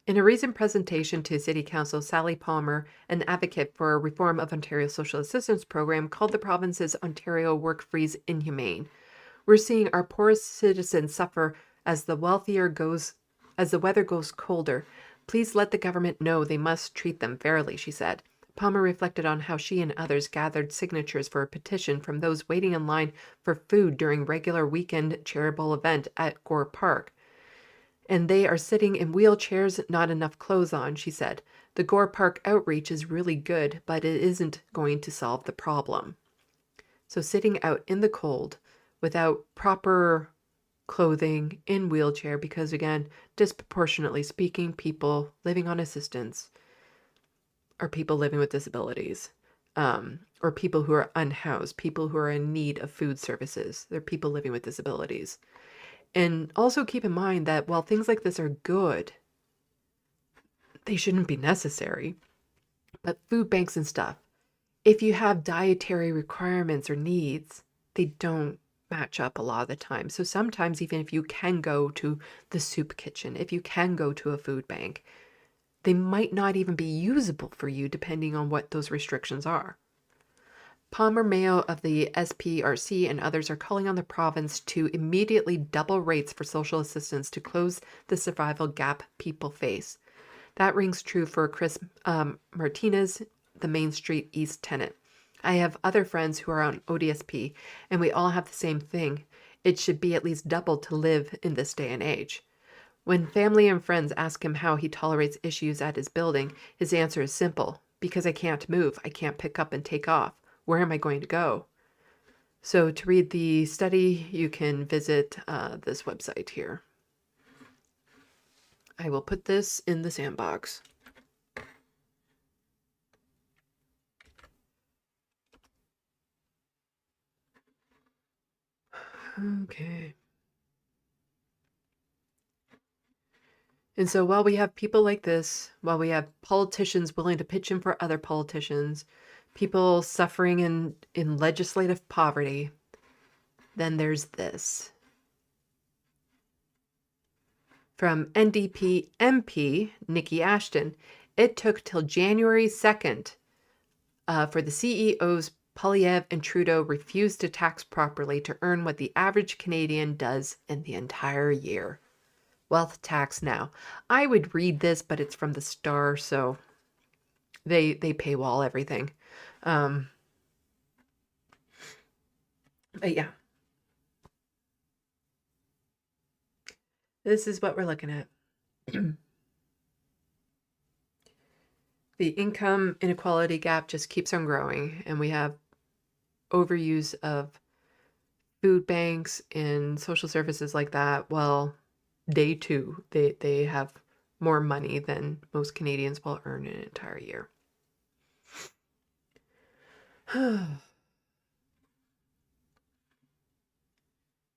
S1: In a recent presentation to City Council, Sally Palmer, an advocate for a reform of Ontario's social assistance program, called the province's Ontario work freeze inhumane. We're seeing our poorest citizens suffer as the weather goes colder. Please let the government know they must treat them fairly, she said. Palmer reflected on how she and others gathered signatures for a petition from those waiting in line for food during regular weekend charitable event at Gore Park. And they are sitting in wheelchairs, not enough clothes on, she said. The Gore Park outreach is really good, but it isn't going to solve the problem. So sitting out in the cold without proper clothing, in wheelchair, because again, disproportionately speaking, people living on assistance are people living with disabilities, or people who are unhoused, people who are in need of food services. They're people living with disabilities. And also keep in mind that while things like this are good, they shouldn't be necessary. But food banks and stuff, if you have dietary requirements or needs, they don't match up a lot of the time. So sometimes even if you can go to the soup kitchen, if you can go to a food bank, they might not even be usable for you depending on what those restrictions are. Palmer Mayo of the SPRC and others are calling on the province to immediately double rates for social assistance to close the survival gap people face. That rings true for Chris Martinez, the Main Street East tenant. I have other friends who are on ODSP, and we all have the same thing. It should be at least double to live in this day and age. When family and friends ask him how he tolerates issues at his building, his answer is simple: because I can't move, I can't pick up and take off. Where am I going to go? So to read the study, you can visit this website here. I will put this in the sandbox. Okay. And so while we have people like this, while we have politicians willing to pitch in for other politicians, people suffering in legislative poverty, then there's this. From NDP MP Nikki Ashton, it took till January 2nd for the CEOs Poilievre and Trudeau refused to tax properly to earn what the average Canadian does in the entire year. Wealth tax now. I would read this, but it's from the Star, so they paywall everything. But yeah. This is what we're looking at. The income inequality gap just keeps on growing, and we have overuse of food banks and social services like that. Well, they too, they have more money than most Canadians will earn in an entire year. And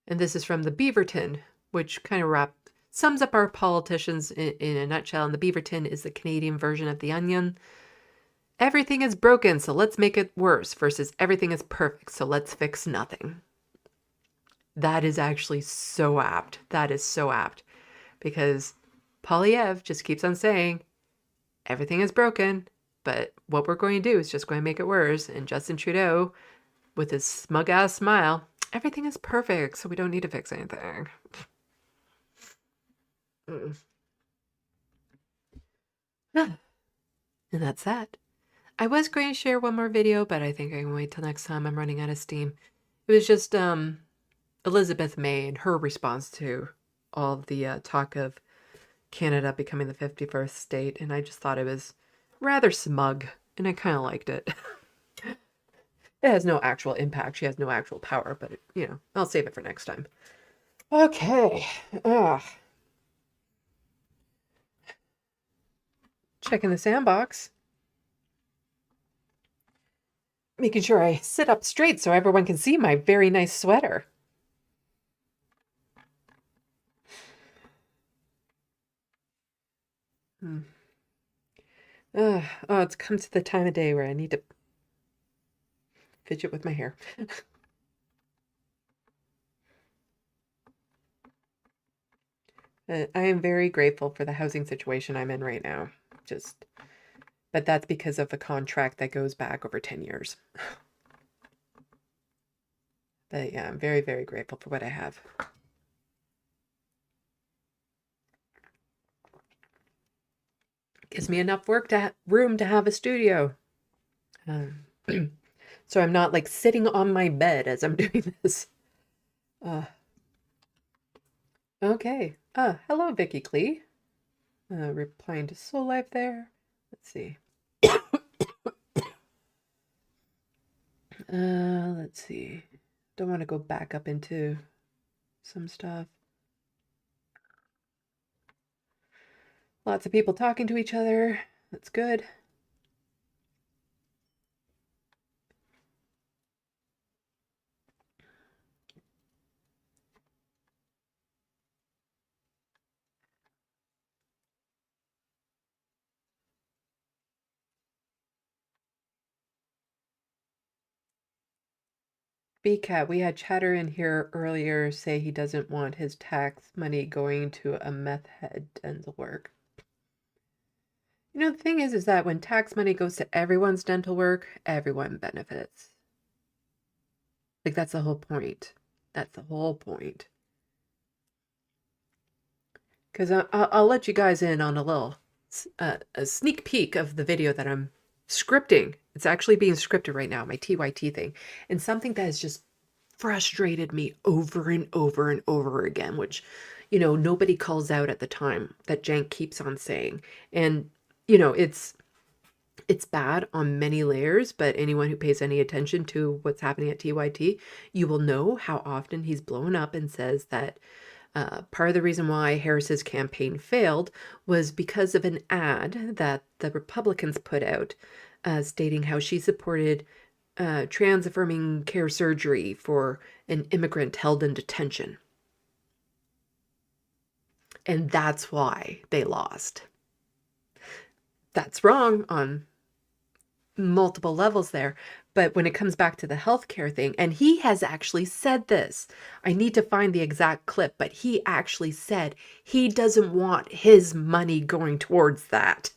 S1: this is from the Beaverton, which kind of sums up our politicians in a nutshell. And the Beaverton is the Canadian version of the Onion. Everything is broken, so let's make it worse, versus everything is perfect, so let's fix nothing. That is actually so apt. That is so apt. Because Poilievre just keeps on saying, everything is broken, but what we're going to do is just going to make it worse. And Justin Trudeau, with his smug-ass smile, everything is perfect, so we don't need to fix anything. And that's that. I was going to share one more video, but I think I can wait till next time. I'm running out of steam. It was just Elizabeth May and her response to all the talk of Canada becoming the 51st state, and I just thought it was rather smug, and I kind of liked it. It has no actual impact. She has no actual power, but, I'll save it for next time. Okay. Checking the sandbox. Making sure I sit up straight so everyone can see my very nice sweater. It's come to the time of day where I need to fidget with my hair. I am very grateful for the housing situation I'm in right now. But that's because of a contract that goes back over 10 years. But yeah, I'm very, very grateful for what I have. Gives me enough room to have a studio. So I'm not like sitting on my bed as I'm doing this. Okay. Hello, Vicky Klee. Replying to Soul Life there. Let's see. Let's see. Don't want to go back up into some stuff. Lots of people talking to each other. That's good. BCAT, we had chatter in here earlier say he doesn't want his tax money going to a meth head dental work. You know, the thing is that when tax money goes to everyone's dental work, everyone benefits. Like, that's the whole point. That's the whole point. Because I'll let you guys in on a little a sneak peek of the video that I'm scripting. It's actually being scripted right now, my TYT thing. And something that has just frustrated me over and over and over again, which, you know, nobody calls out at the time, that Jank keeps on saying. And, you know, it's bad on many layers, but anyone who pays any attention to what's happening at TYT, you will know how often he's blown up and says that part of the reason why Harris's campaign failed was because of an ad that the Republicans put out stating how she supported trans-affirming care surgery for an immigrant held in detention. And that's why they lost. That's wrong on multiple levels there. But when it comes back to the healthcare thing, and he has actually said this, I need to find the exact clip, but he actually said he doesn't want his money going towards that.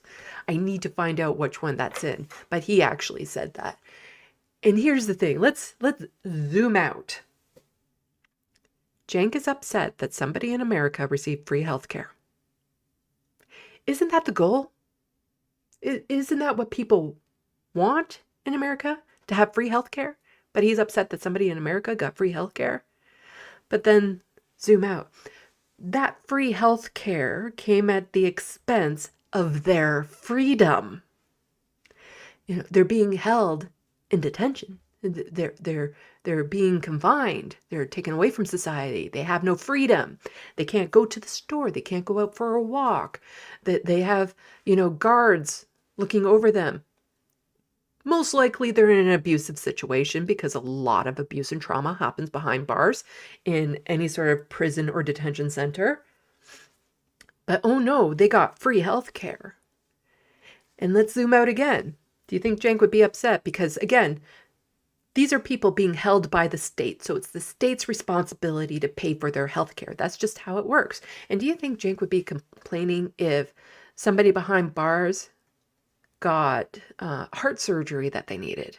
S1: I need to find out which one that's in, but he actually said that. And here's the thing, let's zoom out. Jank is upset that somebody in America received free healthcare. Isn't that the goal? Isn't that what people want in America? To have free healthcare? But he's upset that somebody in America got free healthcare? But then zoom out. That free healthcare came at the expense of their freedom. You know, they're being held in detention. They're being confined. They're taken away from society. They have no freedom. They can't go to the store. They can't go out for a walk. They have, you know, guards looking over them. Most likely they're in an abusive situation because a lot of abuse and trauma happens behind bars in any sort of prison or detention center. But oh no, they got free health care. And let's zoom out again. Do you think Jank would be upset? Because again, these are people being held by the state. So it's the state's responsibility to pay for their health care. That's just how it works. And do you think Jank would be complaining if somebody behind bars got heart surgery that they needed,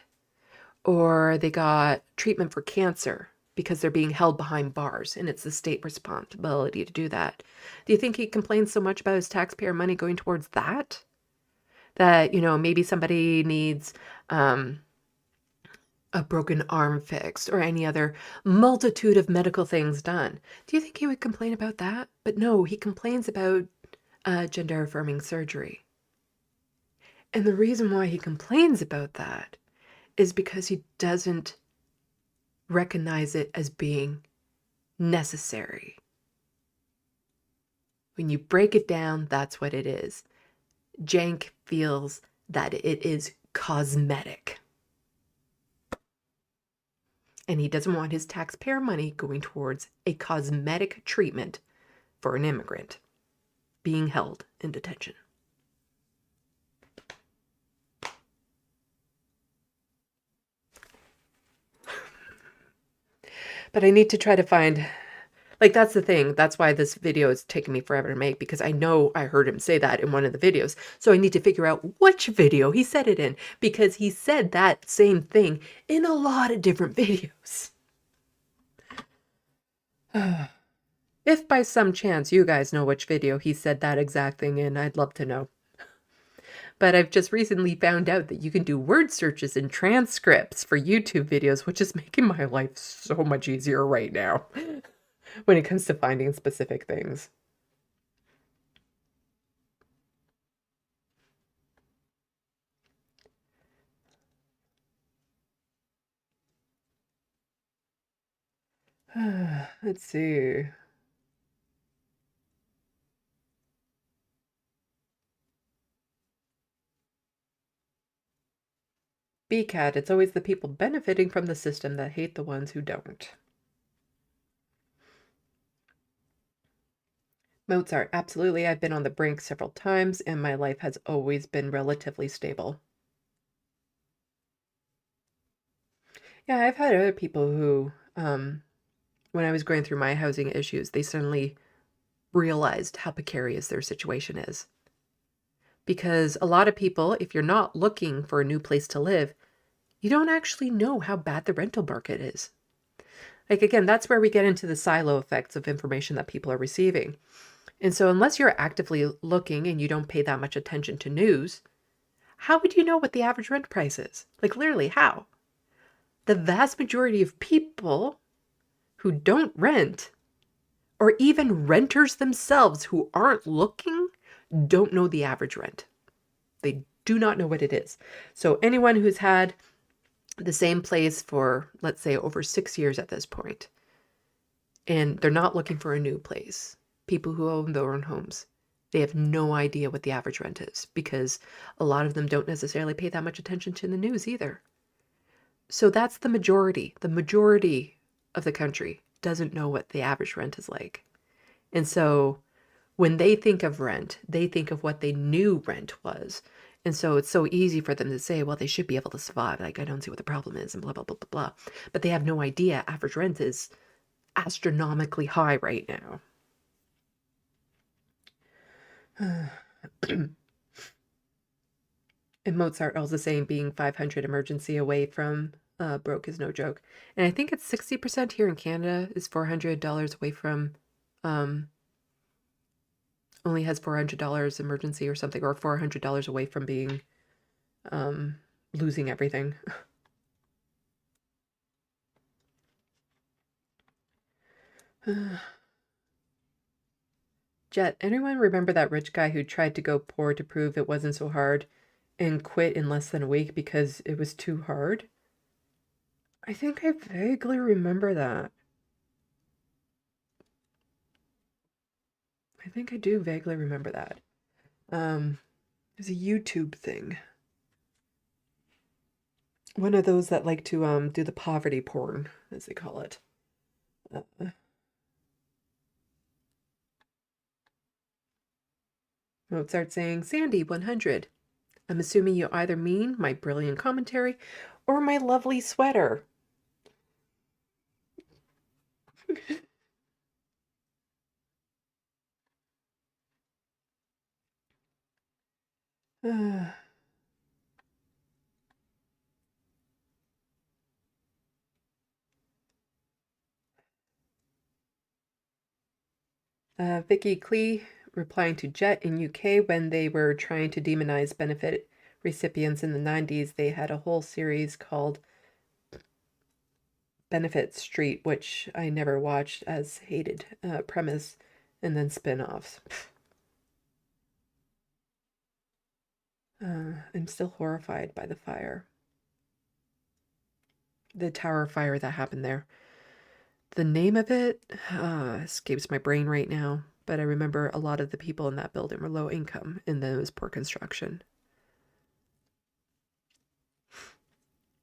S1: or they got treatment for cancer because they're being held behind bars and it's the state responsibility to do that? Do you think he complains so much about his taxpayer money going towards that? That, you know, maybe somebody needs a broken arm fixed or any other multitude of medical things done. Do you think he would complain about that? But no, he complains about gender affirming surgery. And the reason why he complains about that is because he doesn't recognize it as being necessary. When you break it down, that's what it is. Jank feels that it is cosmetic. And he doesn't want his taxpayer money going towards a cosmetic treatment for an immigrant being held in detention. But I need to try to find, like, that's the thing. That's why this video is taking me forever to make, because I know I heard him say that in one of the videos. So I need to figure out which video he said it in, because he said that same thing in a lot of different videos. If by some chance you guys know which video he said that exact thing in, I'd love to know. But I've just recently found out that you can do word searches and transcripts for YouTube videos, which is making my life so much easier right now when it comes to finding specific things. Let's see. BCAT, it's always the people benefiting from the system that hate the ones who don't. Mozart, absolutely. I've been on the brink several times, and my life has always been relatively stable. Yeah, I've had other people who, when I was going through my housing issues, they suddenly realized how precarious their situation is. Because a lot of people, if you're not looking for a new place to live, you don't actually know how bad the rental market is. Like, again, that's where we get into the silo effects of information that people are receiving. And so unless you're actively looking and you don't pay that much attention to news, how would you know what the average rent price is? Like, literally, how? The vast majority of people who don't rent, or even renters themselves who aren't looking, don't know the average rent. They do not know what it is. So anyone who's had the same place for, let's say, over 6 years at this point, and they're not looking for a new place, people who own their own homes, they have no idea what the average rent is because a lot of them don't necessarily pay that much attention to the news either. So that's the majority. The majority of the country doesn't know what the average rent is like. And so when they think of rent, they think of what they knew rent was. And so it's so easy for them to say, well, they should be able to survive. Like, I don't see what the problem is and blah, blah, blah, blah, blah. But they have no idea average rent is astronomically high right now. And Mozart also saying being 500 emergency away from broke is no joke. And I think it's 60% here in Canada is $400 away from, only has $400 emergency or something, or $400 away from being, losing everything. Jet, anyone remember that rich guy who tried to go poor to prove it wasn't so hard and quit in less than a week because it was too hard? I think I vaguely remember that. I think I do vaguely remember that. There's a YouTube thing. One of those that like to do the poverty porn, as they call it. Mozart saying, Sandy, 100. I'm assuming you either mean my brilliant commentary or my lovely sweater. Vicky Klee replying to Jet in UK when they were trying to demonize benefit recipients in the 90s. They had a whole series called Benefit Street, which I never watched as hated premise, and then spin-offs. I'm still horrified by the fire. The tower fire that happened there. The name of it escapes my brain right now, but I remember a lot of the people in that building were low income and then it was poor construction.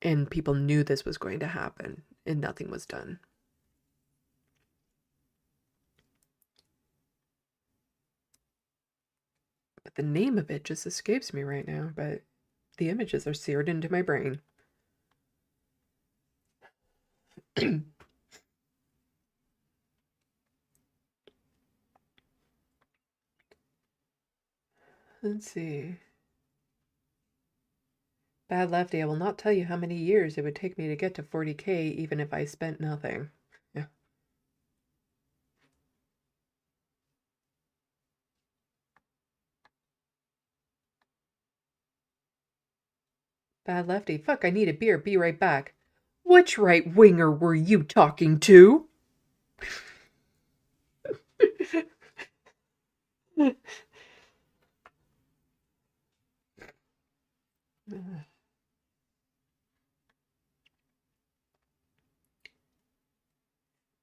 S1: And people knew this was going to happen and nothing was done. But the name of it just escapes me right now, but the images are seared into my brain. Let's see. Bad Lefty, I will not tell you how many years it would take me to get to 40K even if I spent nothing. Yeah. Bad Lefty, fuck, I need a beer. Be right back. Which right-winger were you talking to?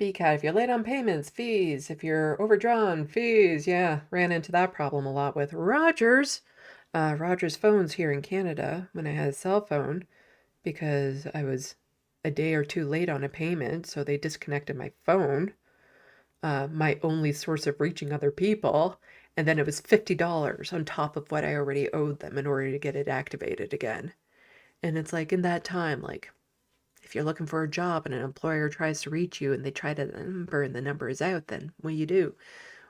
S1: BCAT, if you're late on payments, fees. If you're overdrawn, fees. Yeah, ran into that problem a lot with Rogers. Rogers phones here in Canada, when I had a cell phone, because I was a day or two late on a payment, so they disconnected my phone, my only source of reaching other people, and then it was $50 on top of what I already owed them in order to get it activated again. And it's like, in that time, like, if you're looking for a job and an employer tries to reach you and they try to burn the numbers out, then what do you do?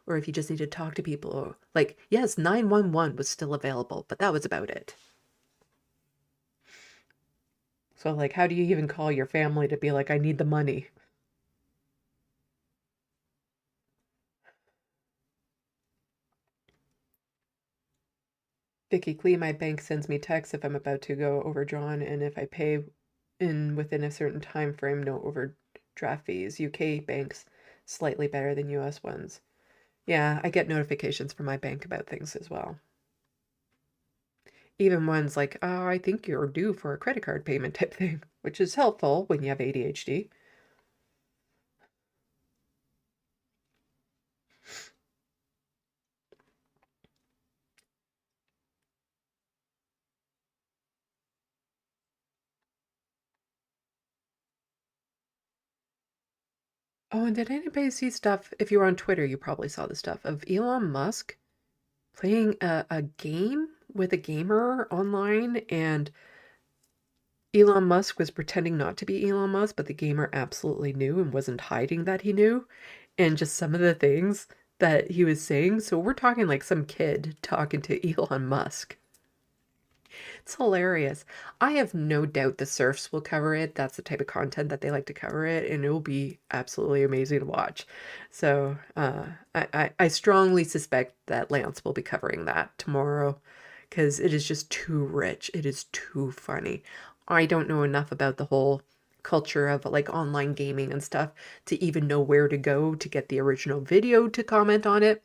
S1: Or if you just need to talk to people, or, like, yes, 911 was still available, but that was about it. So, like, how do you even call your family to be like, I need the money? Vicky Clee, my bank sends me texts if I'm about to go overdrawn, and if I pay in within a certain time frame, no overdraft fees. UK banks slightly better than US ones. Yeah, I get notifications from my bank about things as well. Even ones like, oh, I think you're due for a credit card payment type thing, which is helpful when you have ADHD. Oh, and did anybody see stuff? If you were on Twitter, you probably saw the stuff of Elon Musk playing a game with a gamer online, and Elon Musk was pretending not to be Elon Musk, but the gamer absolutely knew and wasn't hiding that he knew. And just some of the things that he was saying. So we're talking like some kid talking to Elon Musk. It's hilarious. I have no doubt the Surfs will cover it. That's the type of content that they like to cover it, and it will be absolutely amazing to watch. So I strongly suspect that Lance will be covering that tomorrow because it is just too rich. It is too funny. I don't know enough about the whole culture of like online gaming and stuff to even know where to go to get the original video to comment on it.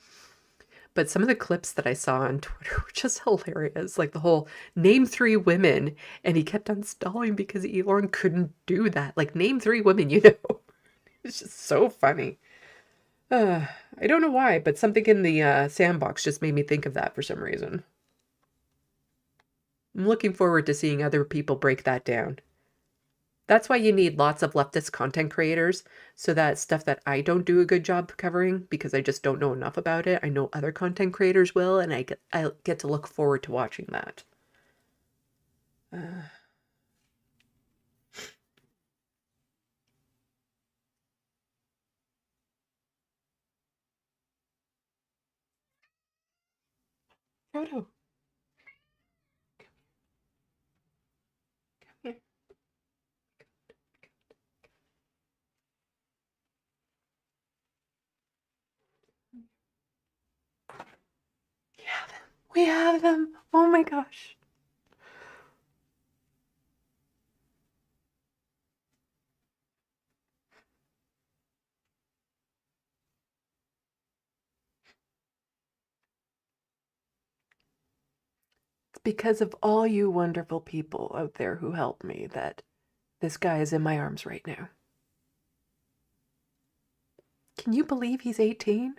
S1: But some of the clips that I saw on Twitter were just hilarious. Like the whole name 3 women, and he kept on stalling because Elon couldn't do that. Like, name 3 women, you know. It's just so funny. I don't know why, but something in the sandbox just made me think of that for some reason. I'm looking forward to seeing other people break that down. That's why you need lots of leftist content creators, so that stuff that I don't do a good job covering because I just don't know enough about it, I know other content creators will, and I get to look forward to watching that. Frodo. Come here. We have them. We have them. Oh my gosh. It's because of all you wonderful people out there who helped me that this guy is in my arms right now. Can you believe he's 18?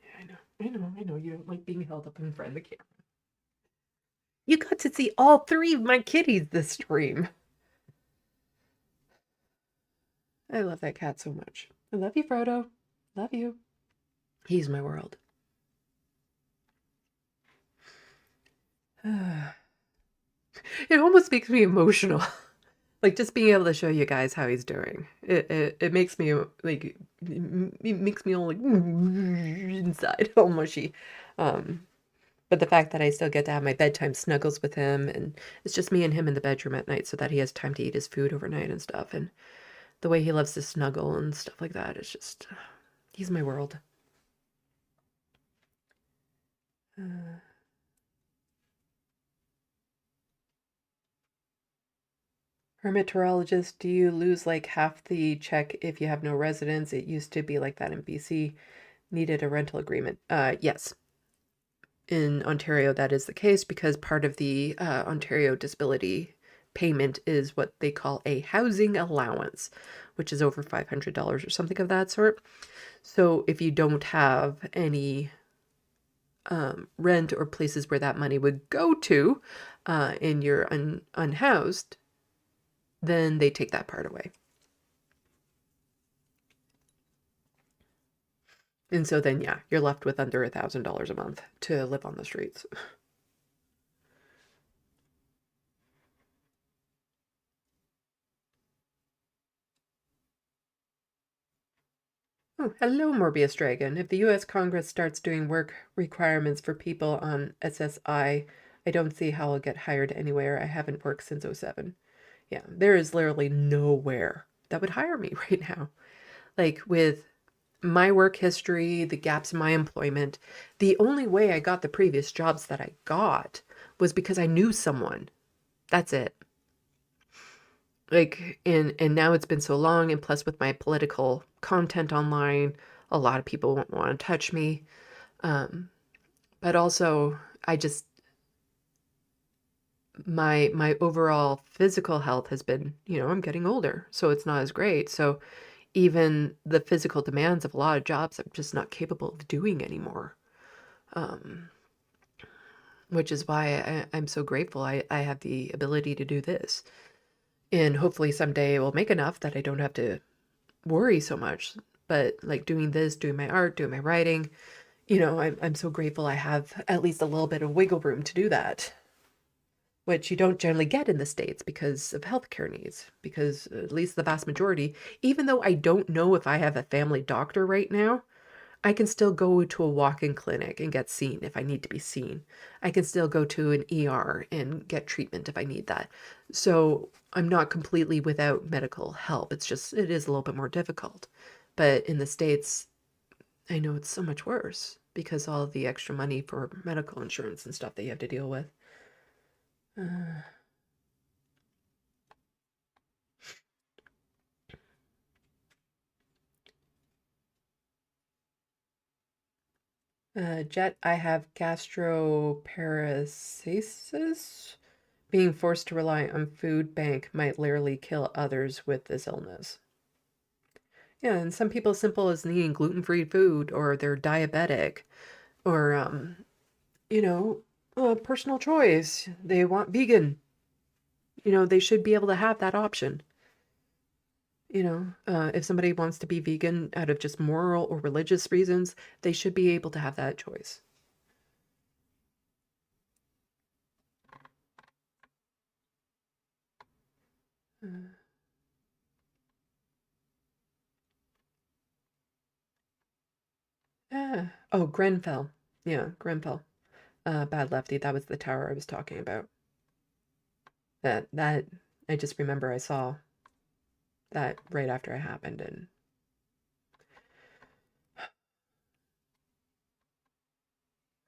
S1: Yeah, I know. You don't like being held up in front of the camera. You got to see all 3 of my kitties this stream. I love that cat so much. I love you, Frodo. Love you. He's my world. It almost makes me emotional. Like, just being able to show you guys how he's doing. It makes me, like, it makes me all, like, inside, all mushy. But the fact that I still get to have my bedtime snuggles with him, and it's just me and him in the bedroom at night so that he has time to eat his food overnight and stuff, and the way he loves to snuggle and stuff like that, it's just, he's my world. Hermeteorologist, do you lose like half the check if you have no residence? It used to be like that in BC. Needed a rental agreement. Yes. In Ontario, that is the case because part of the Ontario disability payment is what they call a housing allowance, which is over $500 or something of that sort. So if you don't have any rent or places where that money would go to, and you're unhoused, then they take that part away. And so then, yeah, you're left with under $1,000 a month to live on the streets. Oh, hello, Morbius Dragon. If the U.S. Congress starts doing work requirements for people on SSI, I don't see how I'll get hired anywhere. I haven't worked since '07. Yeah, there is literally nowhere that would hire me right now. Like, with my work history, the gaps in my employment, the only way I got the previous jobs that I got was because I knew someone. That's it. Like, and now it's been so long, and plus with my political content online, a lot of people won't want to touch me. But also, I just, my overall physical health has been, I'm getting older, so it's not as great. So even the physical demands of a lot of jobs I'm just not capable of doing anymore. Which is why I'm so grateful I have the ability to do this. And hopefully someday it will make enough that I don't have to worry so much. But like doing this, doing my art, doing my writing, I'm so grateful I have at least a little bit of wiggle room to do that, which you don't generally get in the States because of healthcare needs, because at least the vast majority, even though I don't know if I have a family doctor right now, I can still go to a walk-in clinic and get seen if I need to be seen. I can still go to an ER and get treatment if I need that. So I'm not completely without medical help. It is a little bit more difficult. But in the States, I know it's so much worse because all of the extra money for medical insurance and stuff that you have to deal with. Jet, I have gastroparesis. Being forced to rely on food bank might literally kill others with this illness. Yeah, and some people simple as needing gluten-free food, or they're diabetic, or personal choice. They want vegan. They should be able to have that option. If somebody wants to be vegan out of just moral or religious reasons, they should be able to have that choice. Oh, Grenfell. Yeah, Grenfell. Bad Lefty. That was the tower I was talking about. That I just remember I saw that right after it happened, and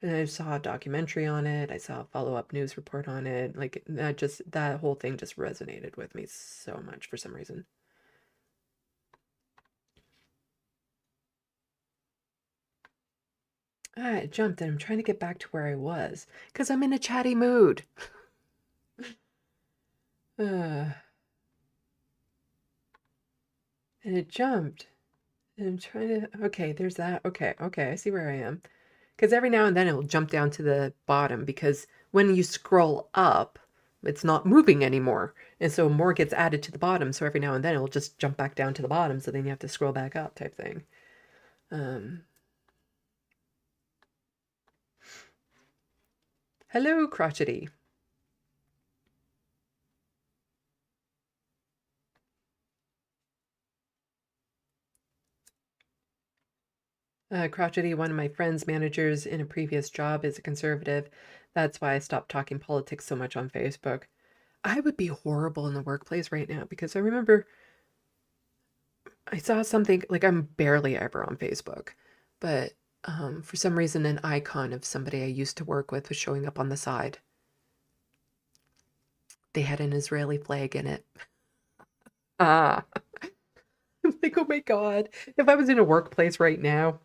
S1: I saw a documentary on it. I saw a follow-up news report on it. Like that whole thing just resonated with me so much for some reason. I jumped and I'm trying to get back to where I was because I'm in a chatty mood. And it jumped. And I'm trying to, okay, there's that. Okay, I see where I am. Because every now and then it will jump down to the bottom because when you scroll up, it's not moving anymore. And so more gets added to the bottom. So every now and then it will just jump back down to the bottom. So then you have to scroll back up type thing. Hello, crotchety. Crotchety, one of my friends' managers in a previous job, is a conservative. That's why I stopped talking politics so much on Facebook. I would be horrible in the workplace right now because I remember I saw something, like I'm barely ever on Facebook, but for some reason an icon of somebody I used to work with was showing up on the side. They had an Israeli flag in it. Ah. I'm like, oh my God, if I was in a workplace right now.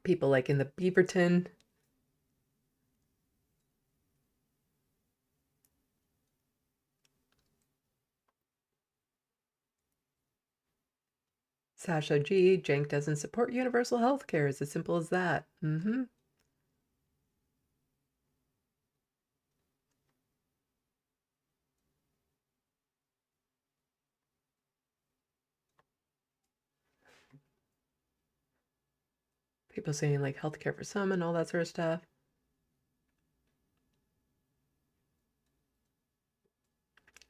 S1: people like in the Beaverton. Sasha G, Jank doesn't support universal health care. It's as simple as that. Mm-hmm. People saying like healthcare for some and all that sort of stuff.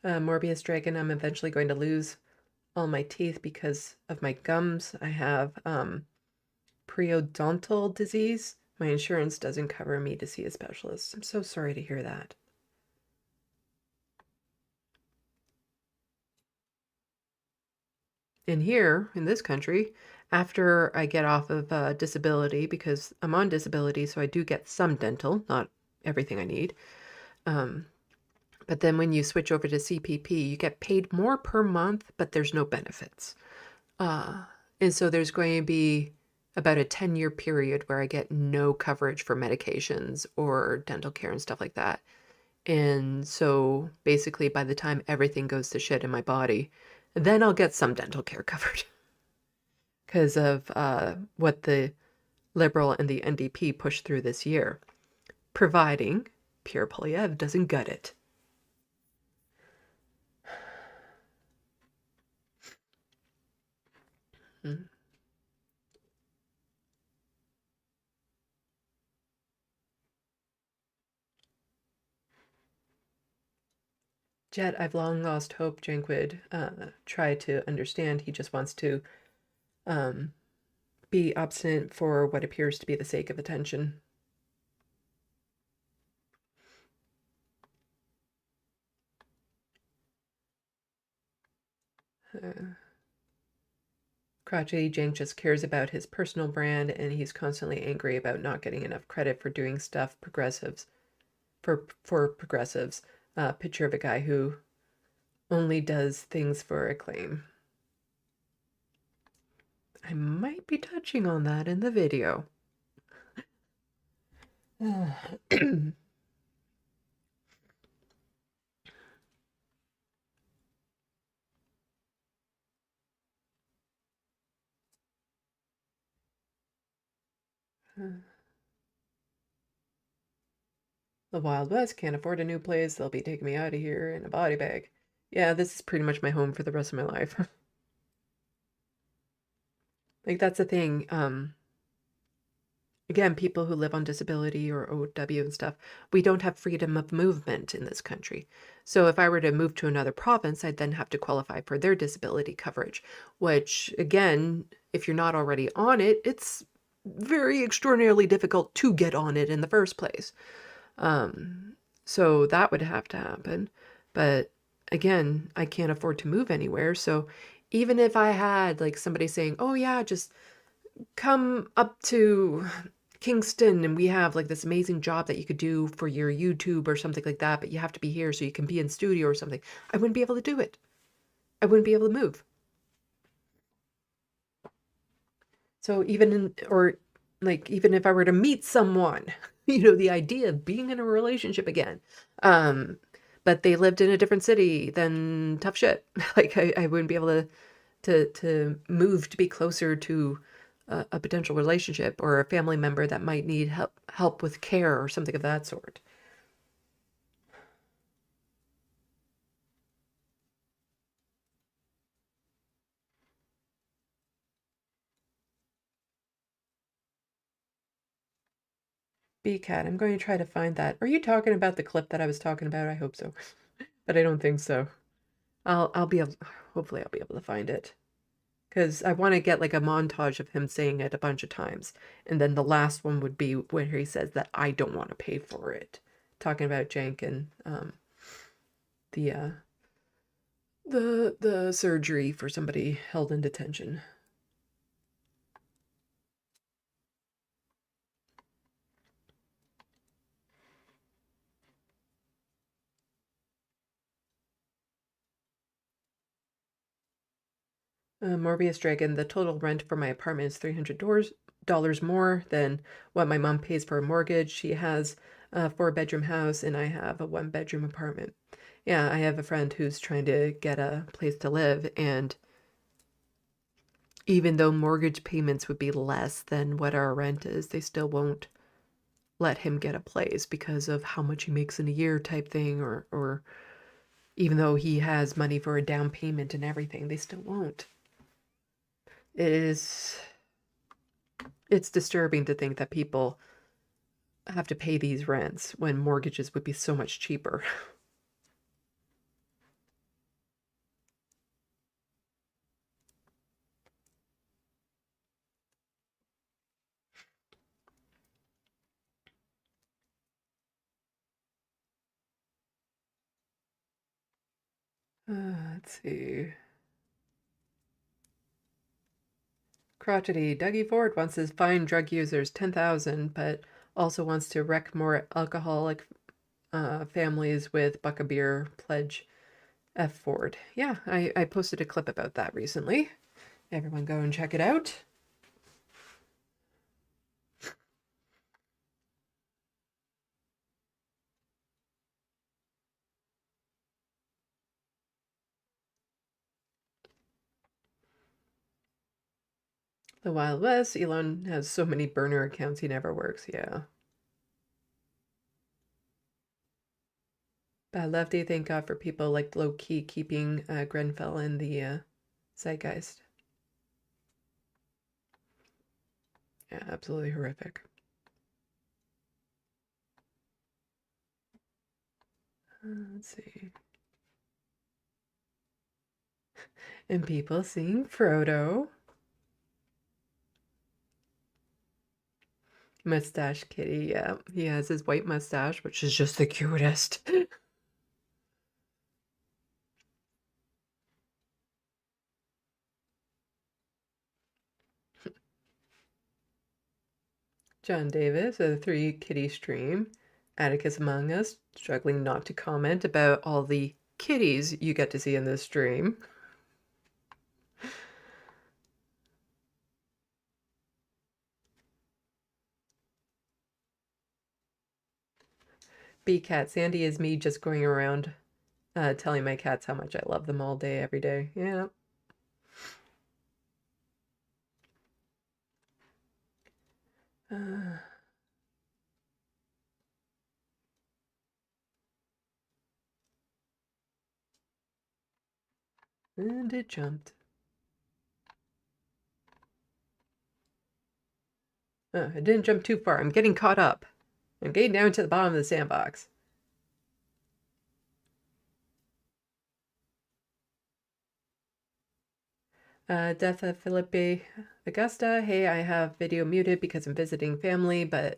S1: Morbius Dragon, I'm eventually going to lose all my teeth because of my gums. I have periodontal disease. My insurance doesn't cover me to see a specialist. I'm so sorry to hear that. And here in this country, after I get off of disability, because I'm on disability, so I do get some dental, not everything I need. But then when you switch over to CPP, you get paid more per month, but there's no benefits. And so there's going to be about a 10-year period where I get no coverage for medications or dental care and stuff like that. And so basically by the time everything goes to shit in my body, then I'll get some dental care covered because of what the Liberal and the NDP pushed through this year, providing Pierre Poilievre doesn't gut it. Jet, I've long lost hope Jank would try to understand. He just wants to be obstinate for what appears to be the sake of attention. Crotchety Jank just cares about his personal brand, and he's constantly angry about not getting enough credit for doing stuff progressives for progressives. Picture of a guy who only does things for acclaim. I might be touching on that in the video. The Wild West, can't afford a new place. They'll be taking me out of here in a body bag. Yeah, this is pretty much my home for the rest of my life. Like, that's the thing. Again, people who live on disability or OW and stuff, we don't have freedom of movement in this country. So if I were to move to another province, I'd then have to qualify for their disability coverage, which, again, if you're not already on it, it's very extraordinarily difficult to get on it in the first place. So that would have to happen. But again, I can't afford to move anywhere. So even if I had like somebody saying, oh yeah, just come up to Kingston and we have like this amazing job that you could do for your YouTube or something like that, but you have to be here so you can be in studio or something, I wouldn't be able to do it. I wouldn't be able to move. So even if I were to meet someone, the idea of being in a relationship again, but they lived in a different city, then tough shit. Like I wouldn't be able to move to be closer to a potential relationship or a family member that might need help with care or something of that sort. B-Cat, I'm going to try to find that. Are you talking about the clip that I was talking about? I hope so. But I don't think so. Hopefully I'll be able to find it. Because I want to get like a montage of him saying it a bunch of times. And then the last one would be where he says that I don't want to pay for it. Talking about Jank and the surgery for somebody held in detention. Morbius Dragon, the total rent for my apartment is $300 $100 more than what my mom pays for a mortgage. She has a 4-bedroom house and I have a 1-bedroom apartment. Yeah, I have a friend who's trying to get a place to live, and even though mortgage payments would be less than what our rent is, they still won't let him get a place because of how much he makes in a year type thing, or even though he has money for a down payment and everything, they still won't. It's disturbing to think that people have to pay these rents when mortgages would be so much cheaper. Let's see. Crotchety. Dougie Ford wants to fine drug users $10,000, but also wants to wreck more alcoholic families with buck a beer pledge. F Ford. Yeah, I posted a clip about that recently. Everyone go and check it out. The Wild West. Elon has so many burner accounts he never works. Yeah. Bad Lefty, thank God for people like low-key keeping Grenfell in the zeitgeist. Yeah, absolutely horrific. Let's see. And people seeing Frodo. Mustache Kitty, yeah. He has his white mustache, which is just the cutest. John Davis, a 3 kitty stream. Atticus Among Us, struggling not to comment about all the kitties you get to see in this stream. B-Cat, Sandy is me just going around telling my cats how much I love them all day, every day. Yeah. And it jumped. Oh, it didn't jump too far. I'm getting caught up. I'm getting down to the bottom of the sandbox. Death of Felipe Augusta. Hey, I have video muted because I'm visiting family, but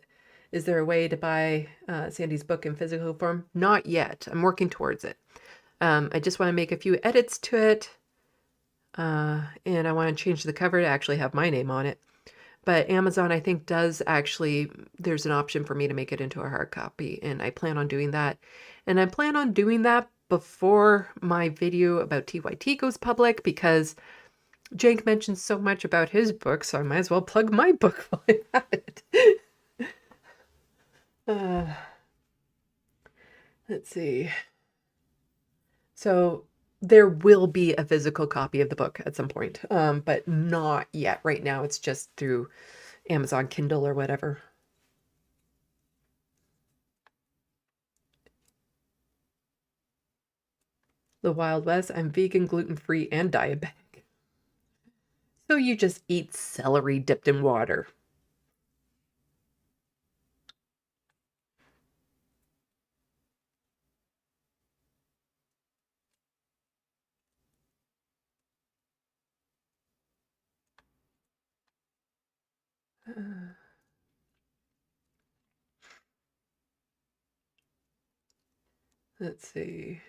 S1: is there a way to buy Sandy's book in physical form? Not yet. I'm working towards it. I just want to make a few edits to it. And I want to change the cover to actually have my name on it. But Amazon, I think, does actually, there's an option for me to make it into a hard copy, and I plan on doing that. And I plan on doing that before my video about TYT goes public, because Jank mentioned so much about his book, so I might as well plug my book while I have it. Let's see. So there will be a physical copy of the book at some point, but not yet. Right now, it's just through Amazon Kindle or whatever. The Wild West. I'm vegan, gluten-free, and diabetic. So you just eat celery dipped in water. Let's see.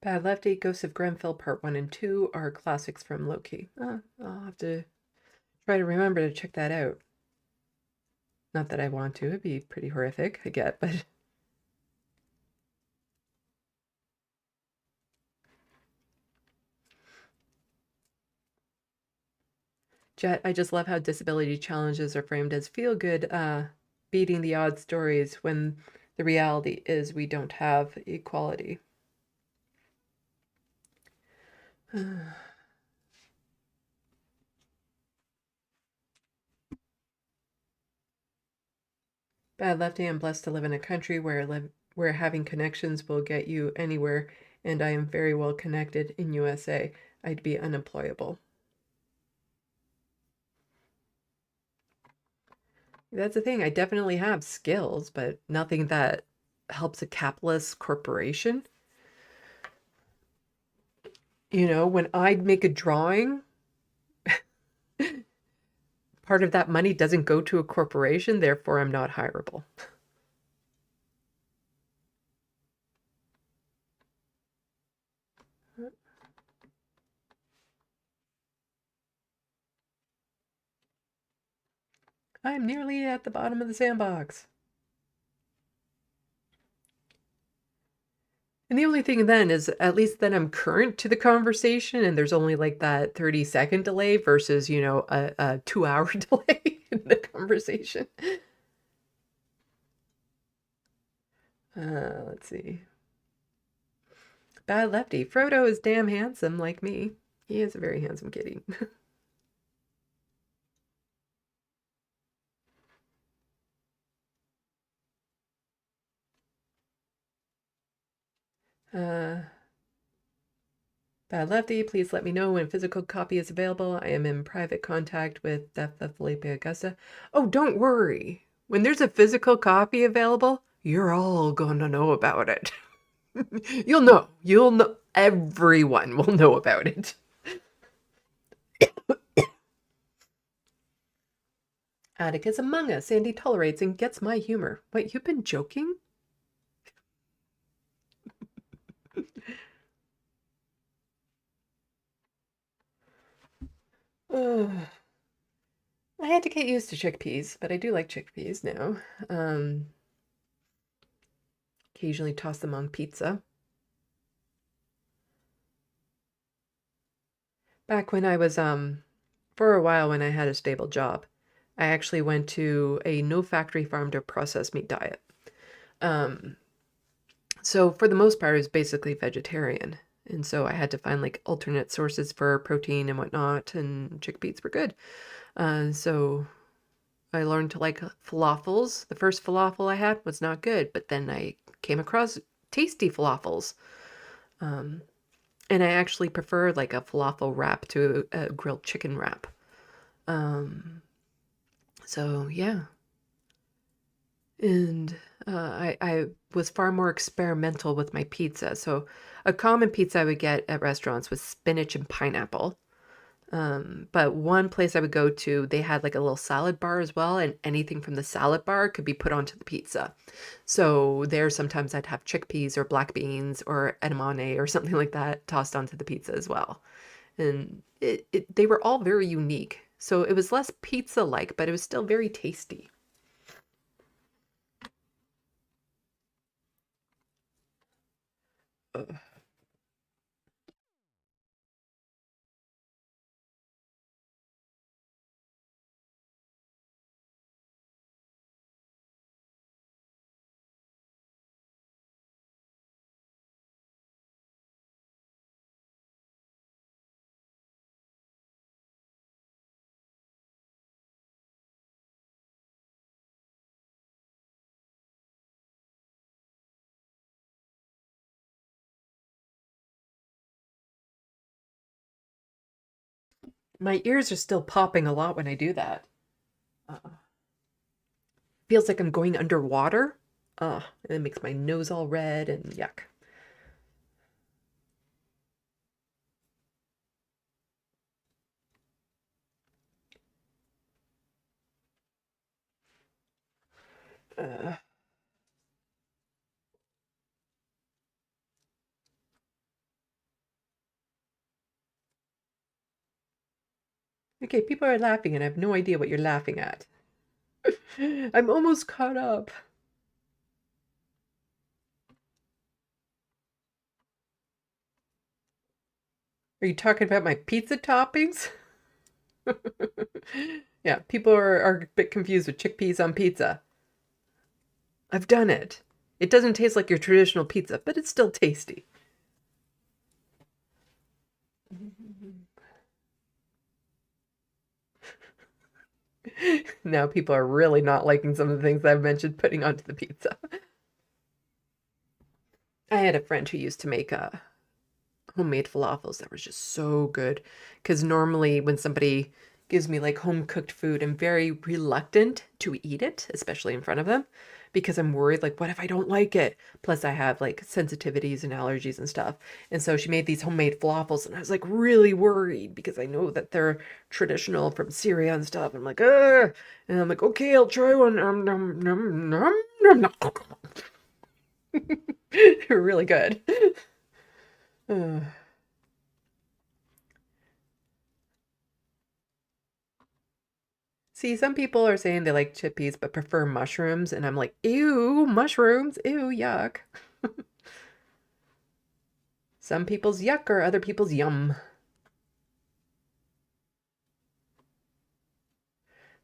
S1: Bad Lefty, Ghosts of Grenfell Part 1 and 2 are classics from Loki. I'll have to try to remember to check that out. Not that I want to. It'd be pretty horrific, I get, but... Jet, I just love how disability challenges are framed as feel-good, beating the odds stories when the reality is we don't have equality. Bad Lefty, I'm blessed to live in a country where having connections will get you anywhere, and I am very well connected in USA. I'd be unemployable. That's the thing. I definitely have skills, but nothing that helps a capitalist corporation. You know, when I make a drawing, part of that money doesn't go to a corporation, therefore I'm not hireable. I'm nearly at the bottom of the sandbox. And the only thing then is at least then I'm current to the conversation and there's only like that 30-second delay versus, you know, a 2-hour delay in the conversation. Let's see. Bad Lefty. Frodo is damn handsome like me. He is a very handsome kitty. Bad Lefty, please let me know when physical copy is available. I am in private contact with Death of Felipe Augusta. Oh, don't worry. When there's a physical copy available, you're all gonna know about it. You'll know. You'll know. Everyone will know about it. Atticus among us. Sandy tolerates and gets my humor. Wait, you've been joking? I had to get used to chickpeas, but I do like chickpeas now. Occasionally toss them on pizza. Back when I was, for a while when I had a stable job, I actually went to a no factory farm to processed meat diet. So for the most part, it was basically vegetarian. And so I had to find like alternate sources for protein and whatnot, and chickpeas were good. So I learned to like falafels. The first falafel I had was not good, but then I came across tasty falafels. And I actually prefer like a falafel wrap to a grilled chicken wrap. So yeah. And I was far more experimental with my pizza. So a common pizza I would get at restaurants was spinach and pineapple. But one place I would go to, they had like a little salad bar as well, and anything from the salad bar could be put onto the pizza. So there sometimes I'd have chickpeas or black beans or edamame or something like that tossed onto the pizza as well. And they were all very unique. So it was less pizza-like, but it was still very tasty. Ugh. My ears are still popping a lot when I do that. Feels like I'm going underwater. And it makes my nose all red and yuck. Okay, people are laughing and I have no idea what you're laughing at. I'm almost caught up. Are you talking about my pizza toppings? Yeah, people are a bit confused with chickpeas on pizza. I've done it. It doesn't taste like your traditional pizza, but it's still tasty. Now people are really not liking some of the things I've mentioned putting onto the pizza. I had a friend who used to make homemade falafels that was just so good. Because normally when somebody gives me like home cooked food, I'm very reluctant to eat it, especially in front of them, because I'm worried, like, what if I don't like it? Plus, I have like sensitivities and allergies and stuff. And so she made these homemade falafels, and I was like really worried because I know that they're traditional from Syria and stuff. I'm like, ugh. And I'm like, okay, I'll try one. They're really good. Uh. See, some people are saying they like chickpeas but prefer mushrooms, and I'm like, ew, mushrooms, ew, yuck. Some people's yuck are other people's yum.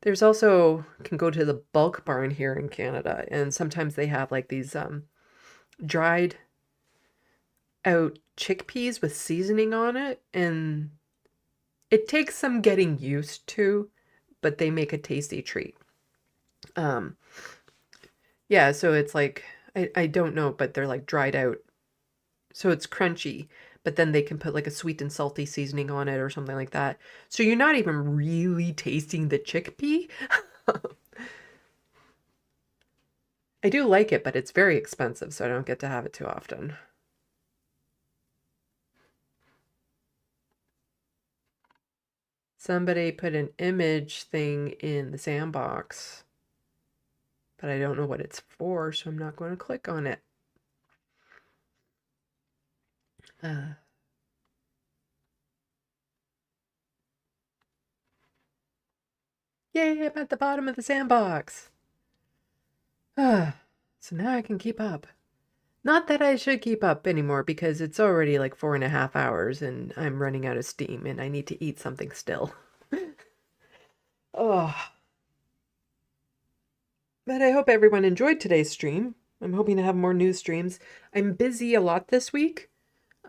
S1: There's also, can go to the bulk barn here in Canada, and sometimes they have like these dried out chickpeas with seasoning on it, and it takes some getting used to, but they make a tasty treat. Yeah, so it's like, I don't know, but they're like dried out. So it's crunchy, but then they can put like a sweet and salty seasoning on it or something like that. So you're not even really tasting the chickpea. I do like it, but it's very expensive, so I don't get to have it too often. Somebody put an image thing in the sandbox, but I don't know what it's for, so I'm not going to click on it. Yay, I'm at the bottom of the sandbox. So now I can keep up. Not that I should keep up anymore because it's already like 4.5 hours and I'm running out of steam and I need to eat something still. Oh. But I hope everyone enjoyed today's stream. I'm hoping to have more news streams. I'm busy a lot this week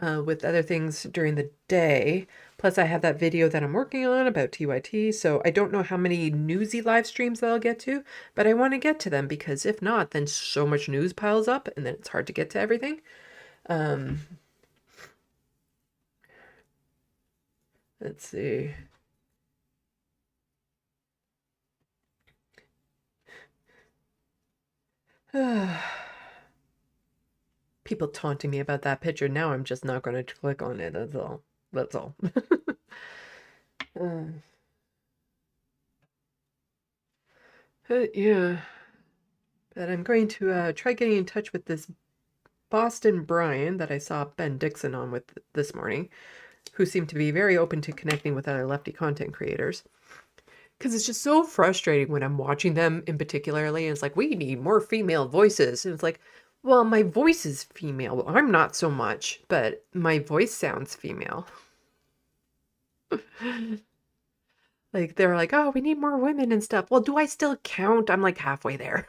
S1: with other things during the day. Plus I have that video that I'm working on about TYT. So I don't know how many newsy live streams that I'll get to, but I want to get to them because if not, then so much news piles up and then it's hard to get to everything. Let's see. People taunting me about that picture. Now I'm just not going to click on it. That's all. That's all. Yeah. But I'm going to try getting in touch with this Boston Brian that I saw Ben Dixon on with this morning, who seemed to be very open to connecting with other lefty content creators. Because it's just so frustrating when I'm watching them in particularly, and it's like, we need more female voices. And it's like, well, my voice is female. Well, I'm not so much, but my voice sounds female. Like, they're like, oh, we need more women and stuff. Well, do I still count? I'm like halfway there.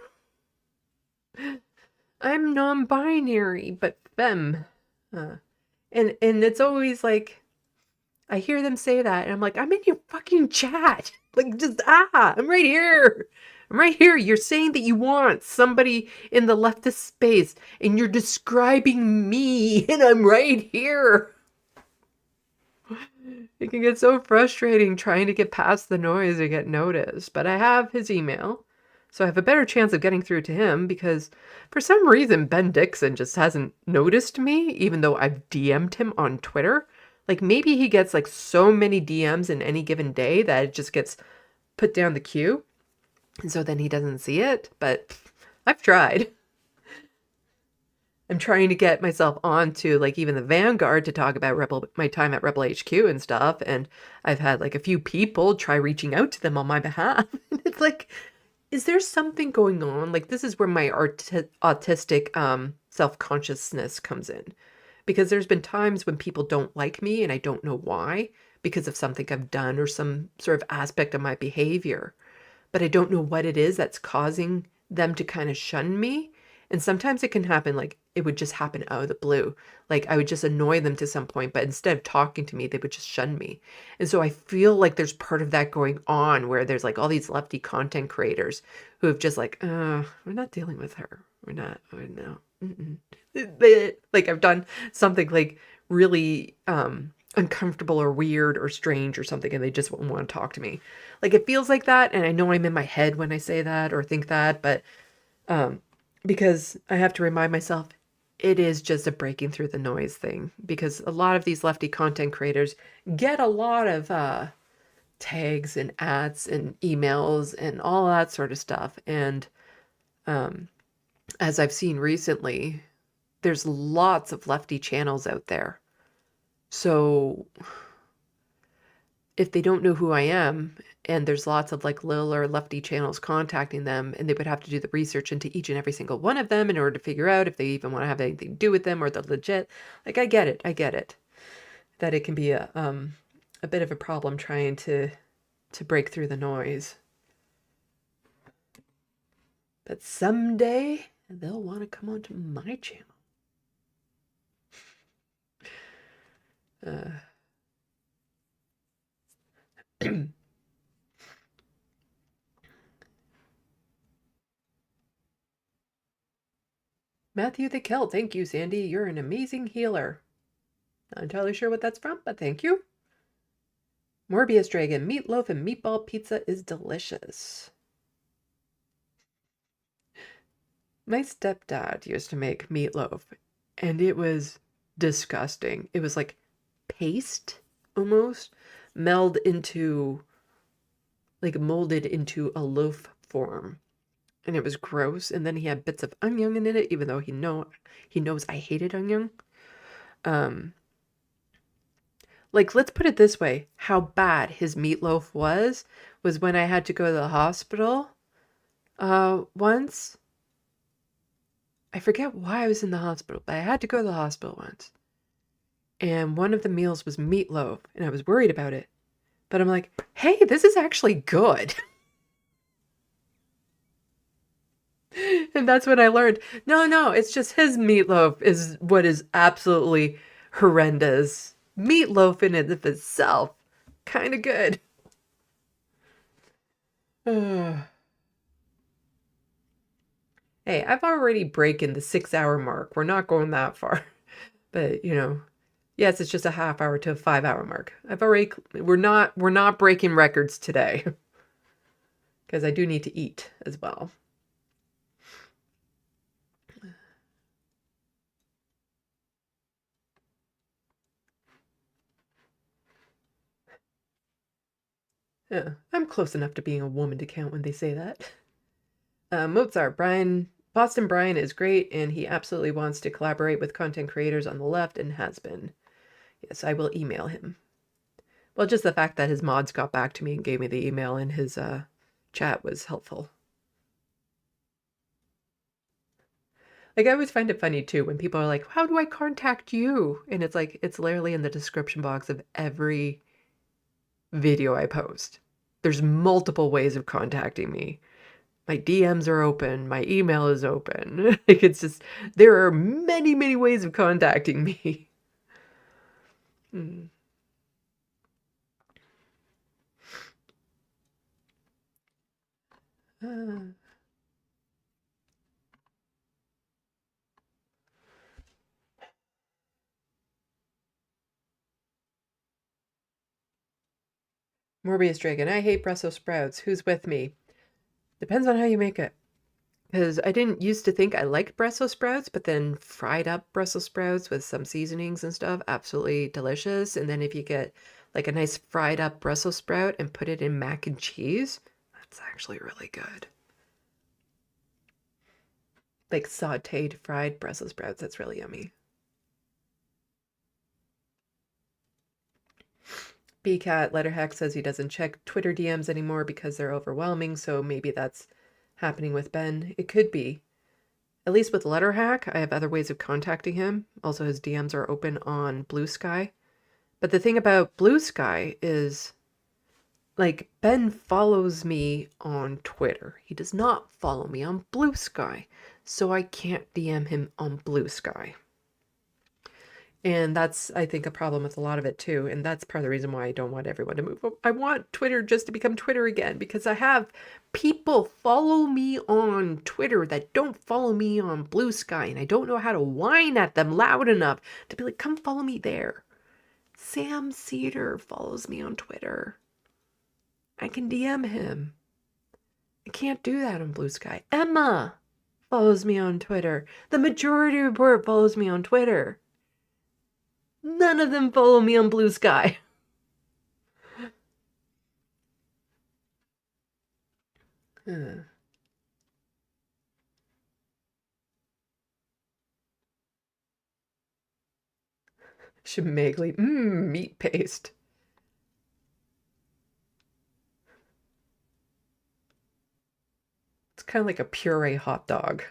S1: I'm non-binary, but femme. And it's always like, I hear them say that, and I'm like, I'm in your fucking chat. Like, just, I'm right here. I'm right here. You're saying that you want somebody in the leftist space, and you're describing me, and I'm right here. It can get so frustrating trying to get past the noise and get noticed. But I have his email, so I have a better chance of getting through to him because for some reason Ben Dixon just hasn't noticed me, even though I've DM'd him on Twitter. Like, maybe he gets like so many DMs in any given day that it just gets put down the queue. And so then he doesn't see it, but I've tried. I'm trying to get myself onto like even the Vanguard to talk about my time at Rebel HQ and stuff. And I've had like a few people try reaching out to them on my behalf. And it's like, is there something going on? Like, this is where my autistic self-consciousness comes in. Because there's been times when people don't like me and I don't know why, because of something I've done or some sort of aspect of my behavior. But I don't know what it is that's causing them to kind of shun me. And sometimes it can happen, like it would just happen out of the blue. Like I would just annoy them to some point, but instead of talking to me, they would just shun me. And so I feel like there's part of that going on where there's like all these lefty content creators who have just like, we're not dealing with her. We're not, no. Like I've done something like really uncomfortable or weird or strange or something, and they just won't want to talk to me. Like it feels like that, and I know I'm in my head when I say that or think that, but because I have to remind myself it is just a breaking through the noise thing, because a lot of these lefty content creators get a lot of tags and ads and emails and all that sort of stuff. And as I've seen recently, there's lots of lefty channels out there. So if they don't know who I am, and there's lots of like little or lefty channels contacting them, and they would have to do the research into each and every single one of them in order to figure out if they even want to have anything to do with them or they're legit. Like I get it. That it can be a bit of a problem trying to break through the noise. But someday they'll want to come onto my channel. Matthew the Celt, thank you, Sandy. You're an amazing healer. Not entirely sure what that's from, but thank you. Morbius Dragon, meatloaf and meatball pizza is delicious. My stepdad used to make meatloaf, and it was disgusting. It was like paste, almost, molded into a loaf form. And it was gross. And then he had bits of onion in it, even though he knows I hated onion. Like, let's put it this way. How bad his meatloaf was when I had to go to the hospital once. I forget why I was in the hospital, but I had to go to the hospital once. And one of the meals was meatloaf, and I was worried about it. But I'm like, hey, this is actually good. And that's when I learned, no, it's just his meatloaf is what is absolutely horrendous. Meatloaf in and of itself, kind of good. Hey, I've already broken the 6-hour mark. We're not going that far. But, yes, it's just a half hour to a 5-hour mark. We're not breaking records today. Because I do need to eat as well. Yeah, I'm close enough to being a woman to count when they say that. Mozart, Boston Brian is great, and he absolutely wants to collaborate with content creators on the left and has been. Yes, I will email him. Well, just the fact that his mods got back to me and gave me the email in his chat was helpful. Like, I always find it funny, too, when people are like, how do I contact you? And it's like, it's literally in the description box of every video I post. There's multiple ways of contacting me. My DMs are open. My email is open. Like, it's just, there are many, many ways of contacting me. Morbius Dragon, I hate Brussels sprouts. Who's with me? Depends on how you make it. Because I didn't used to think I liked Brussels sprouts, but then fried up Brussels sprouts with some seasonings and stuff, absolutely delicious. And then if you get like a nice fried up Brussels sprout and put it in mac and cheese, that's actually really good. Like sauteed fried Brussels sprouts, that's really yummy. BCat Letterhack says he doesn't check Twitter DMs anymore because they're overwhelming, so maybe that's happening with Ben. It could be. At least with Letterhack, I have other ways of contacting him. Also, his DMs are open on Blue Sky, But the thing about Blue Sky is, like, Ben follows me on Twitter. He does not follow me on Blue Sky, so I can't DM him on Blue Sky. And that's, I think, a problem with a lot of it too. And that's part of the reason why I don't want everyone to move. I want Twitter just to become Twitter again, because I have people follow me on Twitter that don't follow me on Blue Sky. And I don't know how to whine at them loud enough to be like, come follow me there. Sam Cedar follows me on Twitter. I can DM him. I can't do that on Blue Sky. Emma follows me on Twitter. The Majority Report follows me on Twitter. None of them follow me on Blue Sky. Schmegly. Meat paste. It's kind of like a puree hot dog.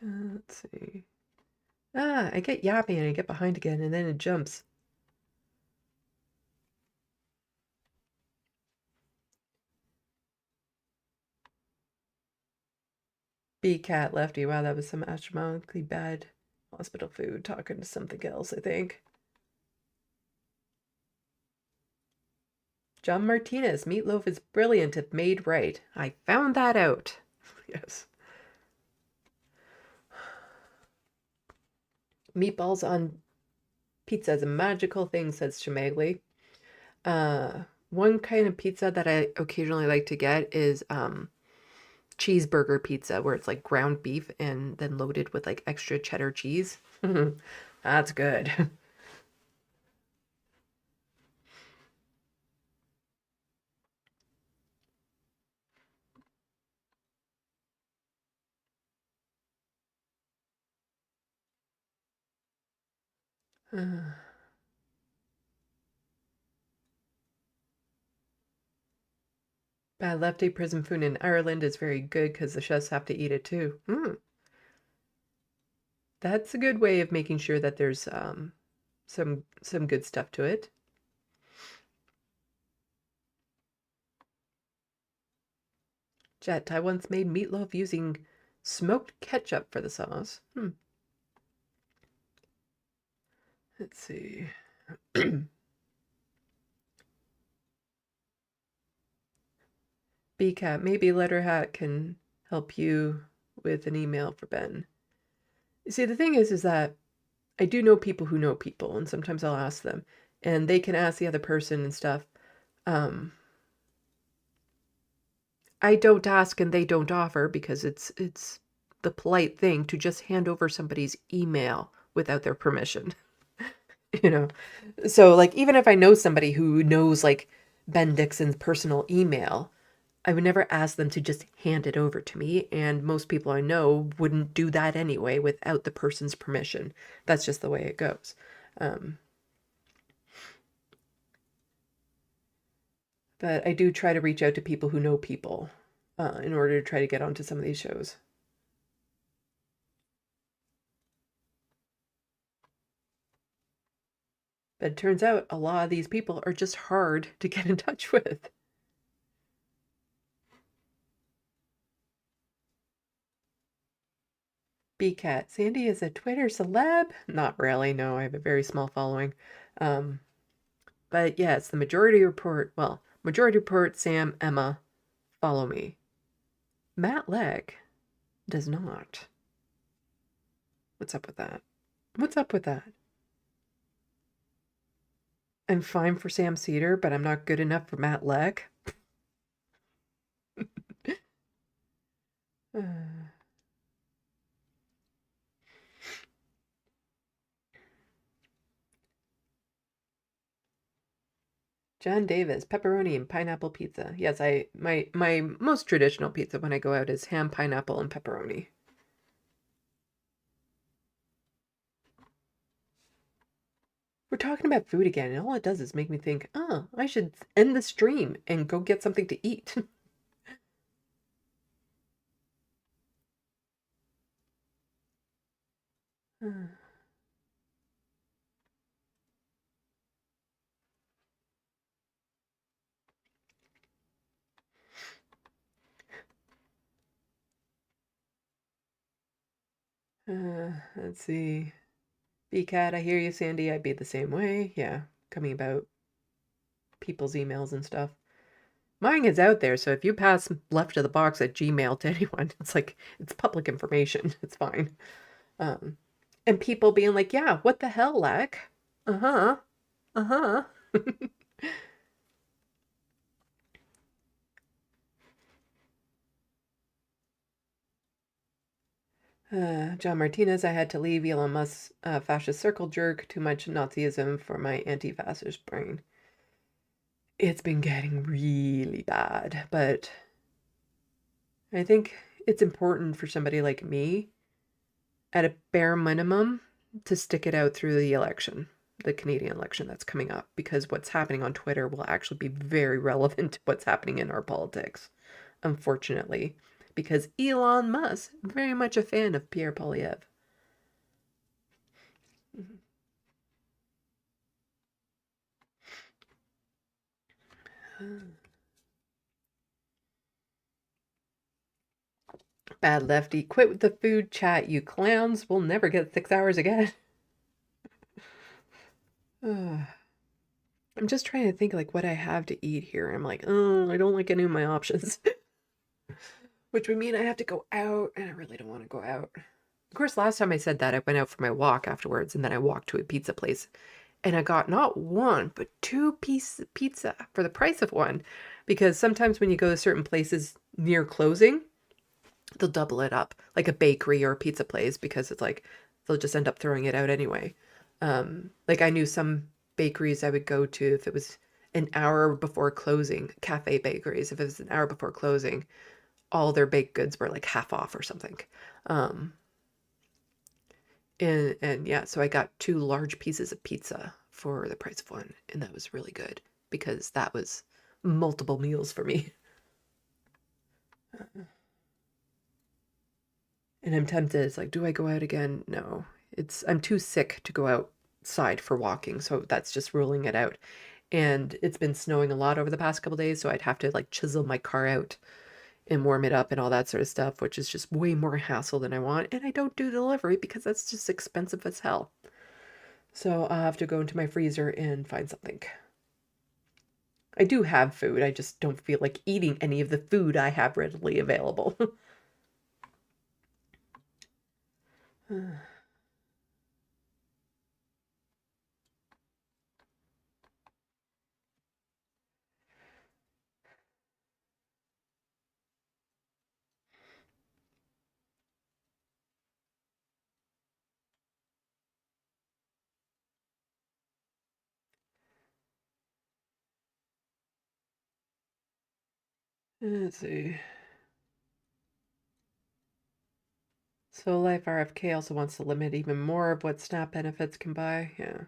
S1: Let's see. I get yapping and I get behind again and then it jumps. B-Cat Lefty. Wow, that was some astronomically bad hospital food. Talking to something else, I think. John Martinez. Meatloaf is brilliant if made right. I found that out. Yes. Meatballs on pizza is a magical thing, says Shemagli. One kind of pizza that I occasionally like to get is cheeseburger pizza, where it's like ground beef and then loaded with like extra cheddar cheese. That's good. Bad lefty prison food in Ireland is very good because the chefs have to eat it too. That's a good way of making sure that there's some good stuff to it. Jet, I once made meatloaf using smoked ketchup for the sauce. Let's see. BCAT, maybe Letterhat can help you with an email for Ben. You see, the thing is that I do know people who know people, and sometimes I'll ask them, and they can ask the other person and stuff. I don't ask and they don't offer because it's the polite thing to just hand over somebody's email without their permission. You know? So, like, even if I know somebody who knows, like, Ben Dixon's personal email, I would never ask them to just hand it over to me, and most people I know wouldn't do that anyway without the person's permission. That's just the way it goes. But I do try to reach out to people who know people in order to try to get onto some of these shows. But it turns out a lot of these people are just hard to get in touch with. BCat, Sandy is a Twitter celeb? Not really, no, I have a very small following. But yeah, it's the Majority Report. Well, Majority Report, Sam, Emma, follow me. Matt Legg does not. What's up with that? What's up with that? I'm fine for Sam Cedar, but I'm not good enough for Matt Legg. John Davis, pepperoni and pineapple pizza. Yes, my most traditional pizza when I go out is ham, pineapple, and pepperoni. We're talking about food again, and all it does is make me think, oh, I should end the stream and go get something to eat. Let's see. BCAT, I hear you, Sandy. I'd be the same way. Yeah, coming about people's emails and stuff. Mine is out there, so if you pass LeftoftheBox at Gmail to anyone, it's like, it's public information. It's fine. And people being like, yeah, what the hell, Lek? Uh-huh. Uh-huh. John Martinez, I had to leave Elon Musk's fascist circle jerk. Too much Nazism for my anti-fascist brain. It's been getting really bad, but I think it's important for somebody like me, at a bare minimum, to stick it out through the election, the Canadian election that's coming up, because what's happening on Twitter will actually be very relevant to what's happening in our politics, unfortunately, because Elon Musk, very much a fan of Pierre Poilievre. Bad lefty, quit with the food chat, you clowns. We'll never get 6 hours again. I'm just trying to think like what I have to eat here. I'm like, oh, I don't like any of my options. Which would mean I have to go out, and I really don't want to go out. Of course, last time I said that, I went out for my walk afterwards, and then I walked to a pizza place. And I got not one, but 2 pieces of pizza for the price of one. Because sometimes when you go to certain places near closing, they'll double it up, like a bakery or a pizza place, because it's like they'll just end up throwing it out anyway. Like I knew some bakeries I would go to if it was an hour before closing, cafe bakeries, if it was an hour before closing, all their baked goods were like half off or something. And yeah, so I got 2 large pieces of pizza for the price of one, and that was really good because that was multiple meals for me. And I'm tempted. It's like, do I go out again? No. I'm too sick to go outside for walking, so that's just ruling it out. And it's been snowing a lot over the past couple days, so I'd have to like chisel my car out and warm it up and all that sort of stuff, which is just way more hassle than I want. And I don't do delivery because that's just expensive as hell. So I'll have to go into my freezer and find something. I do have food. I just don't feel like eating any of the food I have readily available. Let's see. So Life RFK also wants to limit even more of what SNAP benefits can buy. Yeah.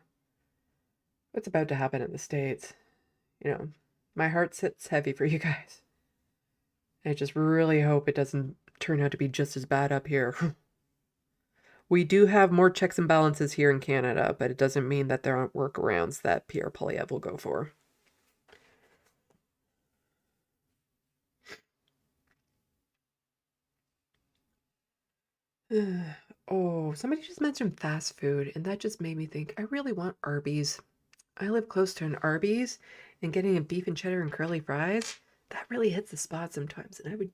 S1: What's about to happen in the States? You know, my heart sits heavy for you guys. I just really hope it doesn't turn out to be just as bad up here. We do have more checks and balances here in Canada, but it doesn't mean that there aren't workarounds that Pierre Poilievre will go for. Oh, somebody just mentioned fast food, and that just made me think, I really want Arby's. I live close to an Arby's, and getting a beef and cheddar and curly fries, that really hits the spot sometimes, and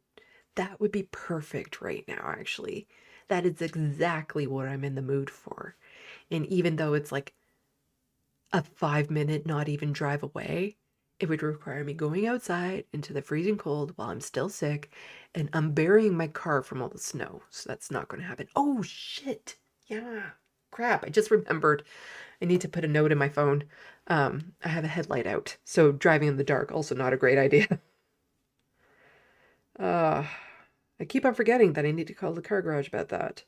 S1: that would be perfect right now, actually. That is exactly what I'm in the mood for. And even though it's like a 5-minute, not even drive away, it would require me going outside into the freezing cold while I'm still sick and unburying my car from all the snow. So that's not going to happen. Oh, shit. Yeah. Crap. I just remembered. I need to put a note in my phone. I have a headlight out. So driving in the dark, also not a great idea. I keep on forgetting that I need to call the car garage about that.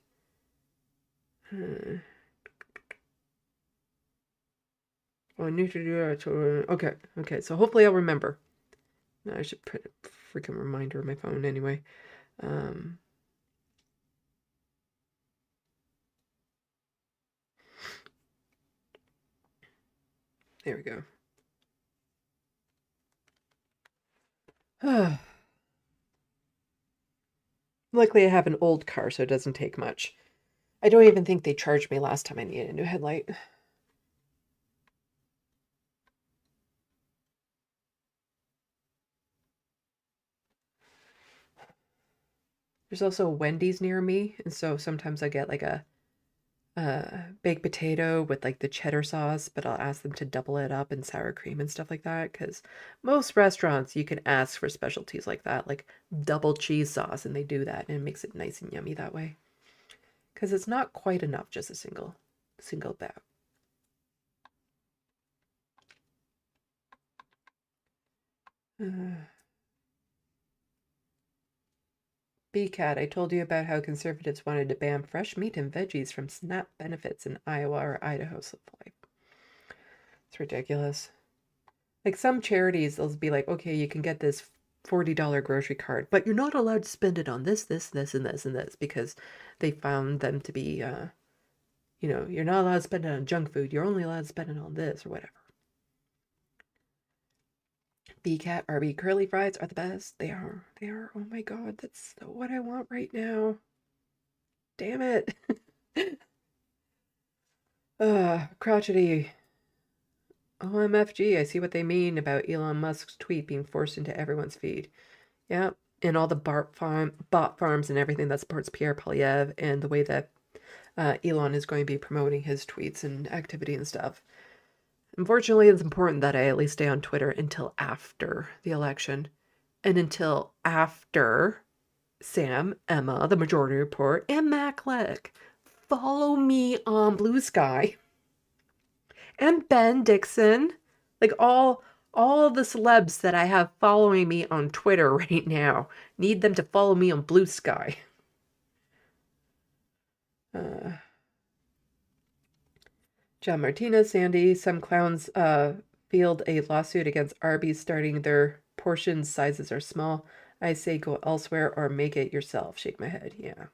S1: Oh, I need to do that. Okay. So hopefully I'll remember. No, I should put a freaking reminder on my phone anyway. There we go. Luckily, I have an old car, so it doesn't take much. I don't even think they charged me last time I needed a new headlight. There's also a Wendy's near me, and so sometimes I get like a baked potato with like the cheddar sauce, but I'll ask them to double it up in sour cream and stuff like that, because most restaurants you can ask for specialties like that, like double cheese sauce, and they do that, and it makes it nice and yummy that way. Because it's not quite enough just a single bout. BCAT, I told you about how conservatives wanted to ban fresh meat and veggies from SNAP benefits in Iowa or Idaho. It's ridiculous. Like some charities, they'll be like, okay, you can get this $40 grocery card, but you're not allowed to spend it on this, this, this, and this, and this, because they found them to be, you're not allowed to spend it on junk food. You're only allowed to spend it on this or whatever. BCAT RB curly fries are the best. They are. They are. Oh my God, that's what I want right now. Damn it. Crotchety. OMFG, I see what they mean about Elon Musk's tweet being forced into everyone's feed. Yeah, and all the bot farms and everything that supports Pierre Poilievre, and the way that Elon is going to be promoting his tweets and activity and stuff. Unfortunately, it's important that I at least stay on Twitter until after the election, and until after Sam, Emma, the Majority Report, and Macleck follow me on Blue Sky. And Ben Dixon, like all the celebs that I have following me on Twitter right now, need them to follow me on Blue Sky. John Martinez, Sandy, some clowns field a lawsuit against Arby's starting their portion sizes are small. I say go elsewhere or make it yourself. Shake my head. Yeah.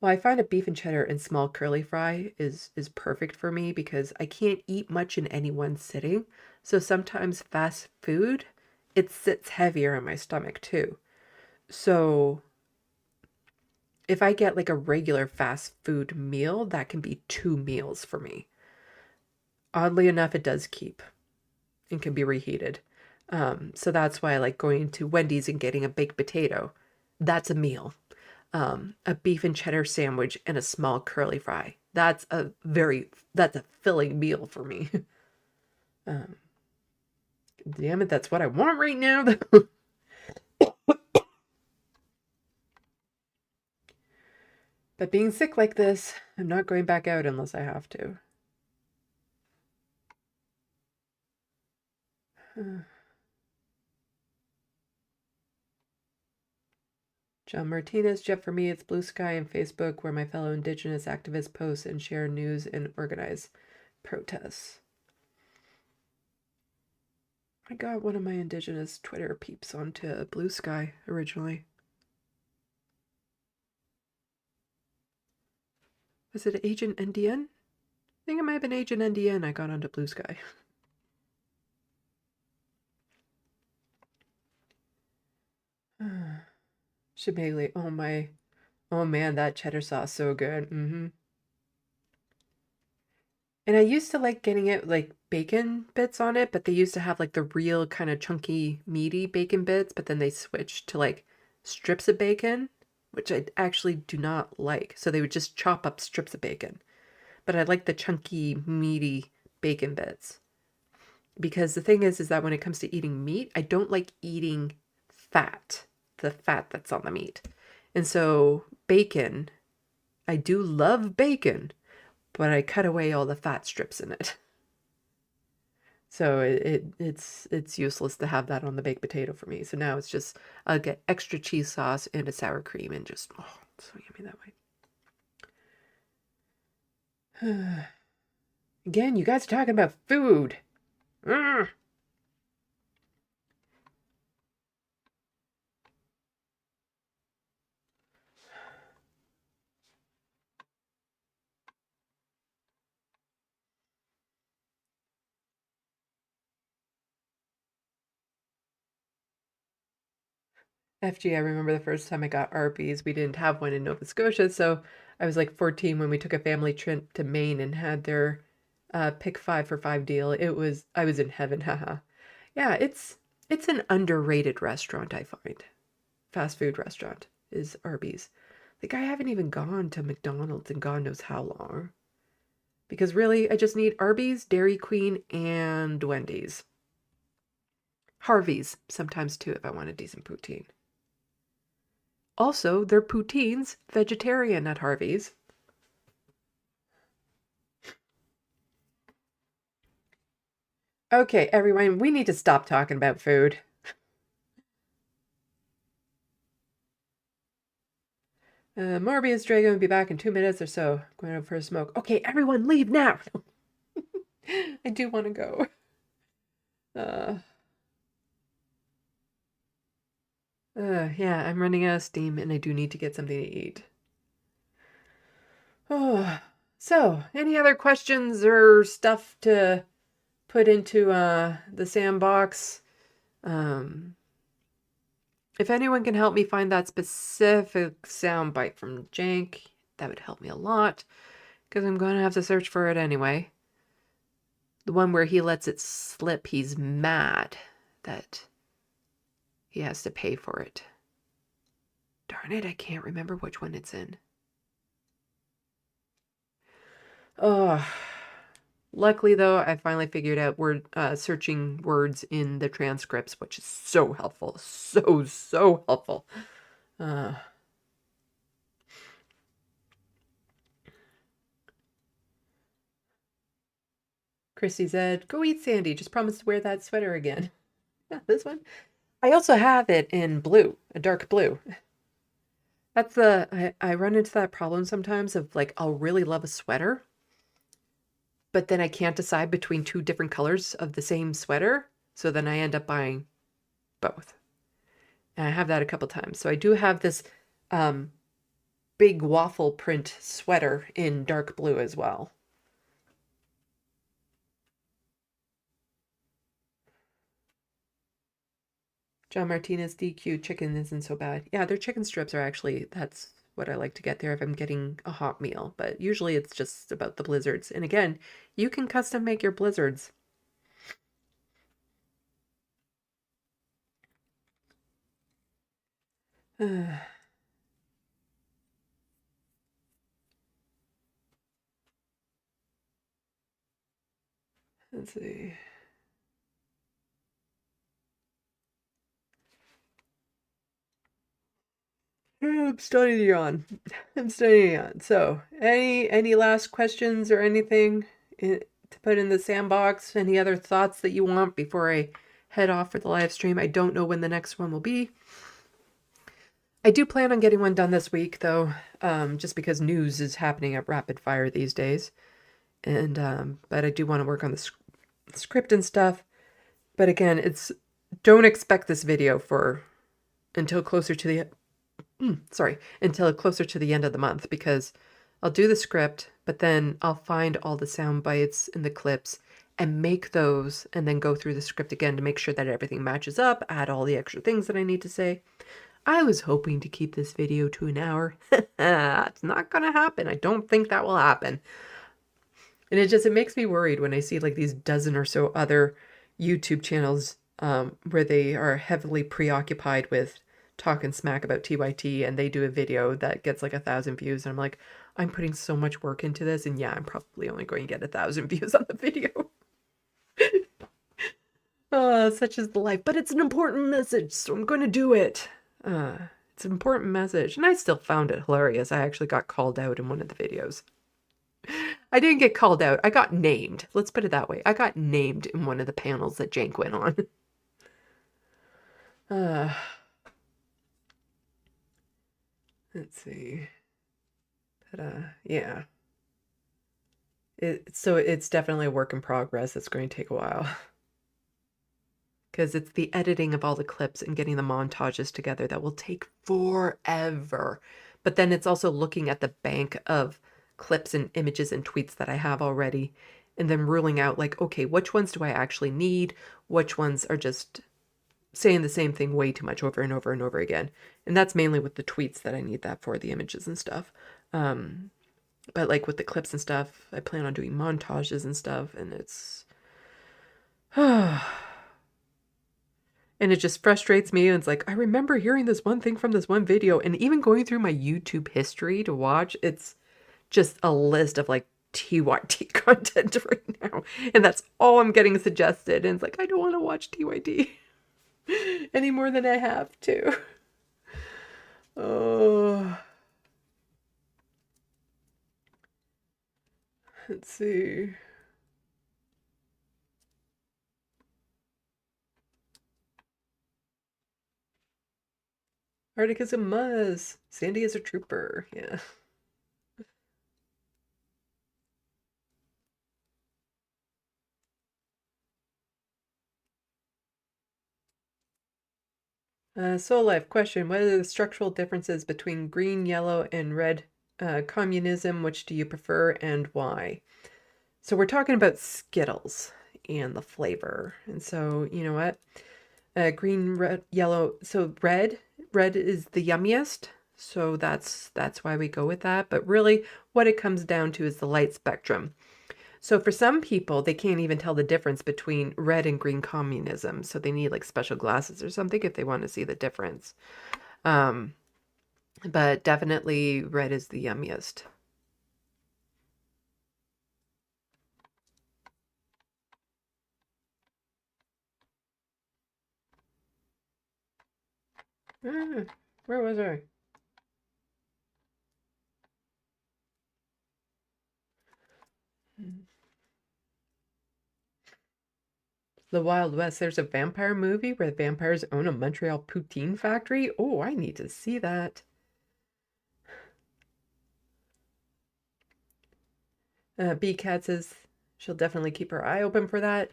S1: Well, I find a beef and cheddar and small curly fry is perfect for me because I can't eat much in any one sitting. So sometimes fast food, it sits heavier in my stomach too. So if I get like a regular fast food meal, that can be 2 meals for me. Oddly enough, it does keep and can be reheated. So that's why I like going to Wendy's and getting a baked potato. That's a meal. A beef and cheddar sandwich and a small curly fry. That's a filling meal for me. Damn it, that's what I want right now. But being sick like this, I'm not going back out unless I have to. John Martinez, Jeff, for me, it's Blue Sky and Facebook, where my fellow Indigenous activists post and share news and organize protests. I got one of my Indigenous Twitter peeps onto Blue Sky originally. Was it Agent NDN? I think it might have been Agent NDN I got onto Blue Sky. Shibeli, oh man, that cheddar sauce so good. And I used to like getting it like bacon bits on it, but they used to have like the real kind of chunky, meaty bacon bits, but then they switched to like strips of bacon, which I actually do not like. So they would just chop up strips of bacon. But I like the chunky, meaty bacon bits. Because the thing is that when it comes to eating meat, I don't like eating fat, the fat that's on the meat. And so bacon, I do love bacon, but I cut away all the fat strips in it. So it's useless to have that on the baked potato for me. So now it's just, I'll get extra cheese sauce and a sour cream and just, oh, it's so yummy that way. Again, you guys are talking about food. Ugh. FG, I remember the first time I got Arby's. We didn't have one in Nova Scotia, so I was like 14 when we took a family trip to Maine and had their pick 5 for 5 deal. I was in heaven, haha. Yeah, it's an underrated restaurant, I find. Fast food restaurant is Arby's. Like, I haven't even gone to McDonald's in God knows how long. Because really, I just need Arby's, Dairy Queen, and Wendy's. Harvey's sometimes too if I want a decent poutine. Also, their poutine's vegetarian at Harvey's. Okay, everyone, we need to stop talking about food. Morbius Dragon will be back in 2 minutes or so. Going out for a smoke. Okay, everyone, leave now. I do want to go. Yeah, I'm running out of steam and I do need to get something to eat. Oh, so any other questions or stuff to put into the sandbox? If anyone can help me find that specific soundbite from Jank, that would help me a lot, because I'm going to have to search for it anyway. The one where he lets it slip, he's mad that he has to pay for it. Darn it, I can't remember which one it's in. Oh, luckily though, I finally figured out searching words in the transcripts, which is so helpful. So helpful. Christy said, go eat Sandy. Just promise to wear that sweater again. Yeah, this one. I also have it in blue, a dark blue. That's I run into that problem sometimes of like, I'll really love a sweater, but then I can't decide between 2 different colors of the same sweater. So then I end up buying both. And I have that a couple times. So I do have this big waffle print sweater in dark blue as well. John Martinez, DQ, chicken isn't so bad. Yeah, their chicken strips are actually, that's what I like to get there if I'm getting a hot meal. But usually it's just about the blizzards. And again, you can custom make your blizzards. Let's see. I'm studying on. I'm studying on. So, any last questions or anything to put in the sandbox? Any other thoughts that you want before I head off for the live stream? I don't know when the next one will be. I do plan on getting one done this week, though, just because news is happening at rapid fire these days. And but I do want to work on the script and stuff. But again, don't expect this video until closer to the until closer to the end of the month, because I'll do the script, but then I'll find all the sound bites and the clips and make those and then go through the script again to make sure that everything matches up, add all the extra things that I need to say. I was hoping to keep this video to an hour. It's not going to happen. I don't think that will happen. And it makes me worried when I see like these dozen or so other YouTube channels where they are heavily preoccupied with talking smack about TYT, and they do a video that gets like 1,000 views, and I'm like, I'm putting so much work into this, and yeah, I'm probably only going to get 1,000 views on the video. Such is the life, but it's an important message, so I'm going to do it. It's an important message, and I still found it hilarious. I actually got called out in one of the videos. I didn't get called out. I got named. Let's put it that way. I got named in one of the panels that Jank went on. Let's see. But, yeah. So it's definitely a work in progress. It's going to take a while. Because it's the editing of all the clips and getting the montages together that will take forever. But then it's also looking at the bank of clips and images and tweets that I have already, and then ruling out like, okay, which ones do I actually need? Which ones are just saying the same thing way too much over and over and over again. And that's mainly with the tweets that I need that for, the images and stuff. But like with the clips and stuff, I plan on doing montages and stuff, and it's and it just frustrates me. And it's like, I remember hearing this one thing from this one video, and even going through my YouTube history to watch, it's just a list of like TYT content right now. And that's all I'm getting suggested. And it's like, I don't want to watch TYT any more than I have to. Oh. Let's see. Arctic is a muzz. Sandy is a trooper. Yeah. Soul Life question. What are the structural differences between green, yellow, and red communism? Which do you prefer and why? So we're talking about Skittles and the flavor. And so, you know what? Green, red, yellow. So red is the yummiest. So that's why we go with that. But really what it comes down to is the light spectrum. So for some people, they can't even tell the difference between red and green communism. So they need like special glasses or something if they want to see the difference. But definitely red is the yummiest. Where was I? The Wild West. There's a vampire movie where the vampires own a Montreal poutine factory. Oh, I need to see that. B-Cat says she'll definitely keep her eye open for that.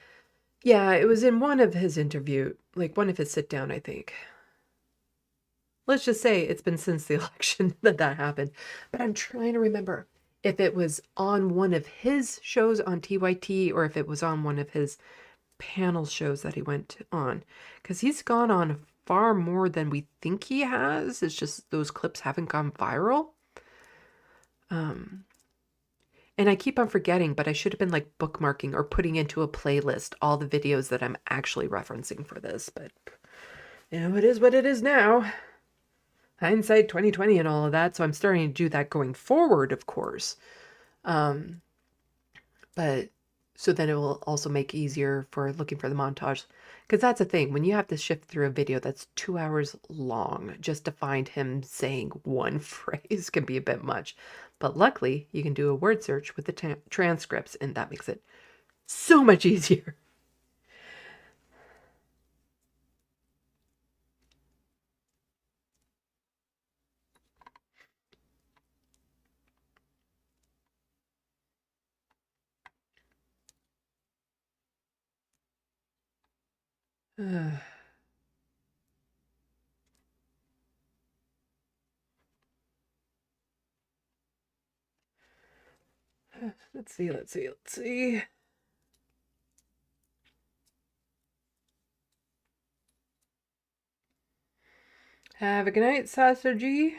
S1: Yeah, it was in one of his interview, like one of his sit down, I think. Let's just say it's been since the election that happened. But I'm trying to remember if it was on one of his shows on TYT or if it was on one of his panel shows that he went on. Because he's gone on far more than we think he has. It's just those clips haven't gone viral. And I keep on forgetting, but I should have been like bookmarking or putting into a playlist all the videos that I'm actually referencing for this. But, you know, it is what it is now. Hindsight 2020 and all of that. So I'm starting to do that going forward, of course. But so then it will also make easier for looking for the montage. Because that's the thing. When you have to shift through a video that's 2 hours long just to find him saying one phrase can be a bit much. But luckily, you can do a word search with the transcripts, and that makes it so much easier. Let's see. Have a good night, Sausage.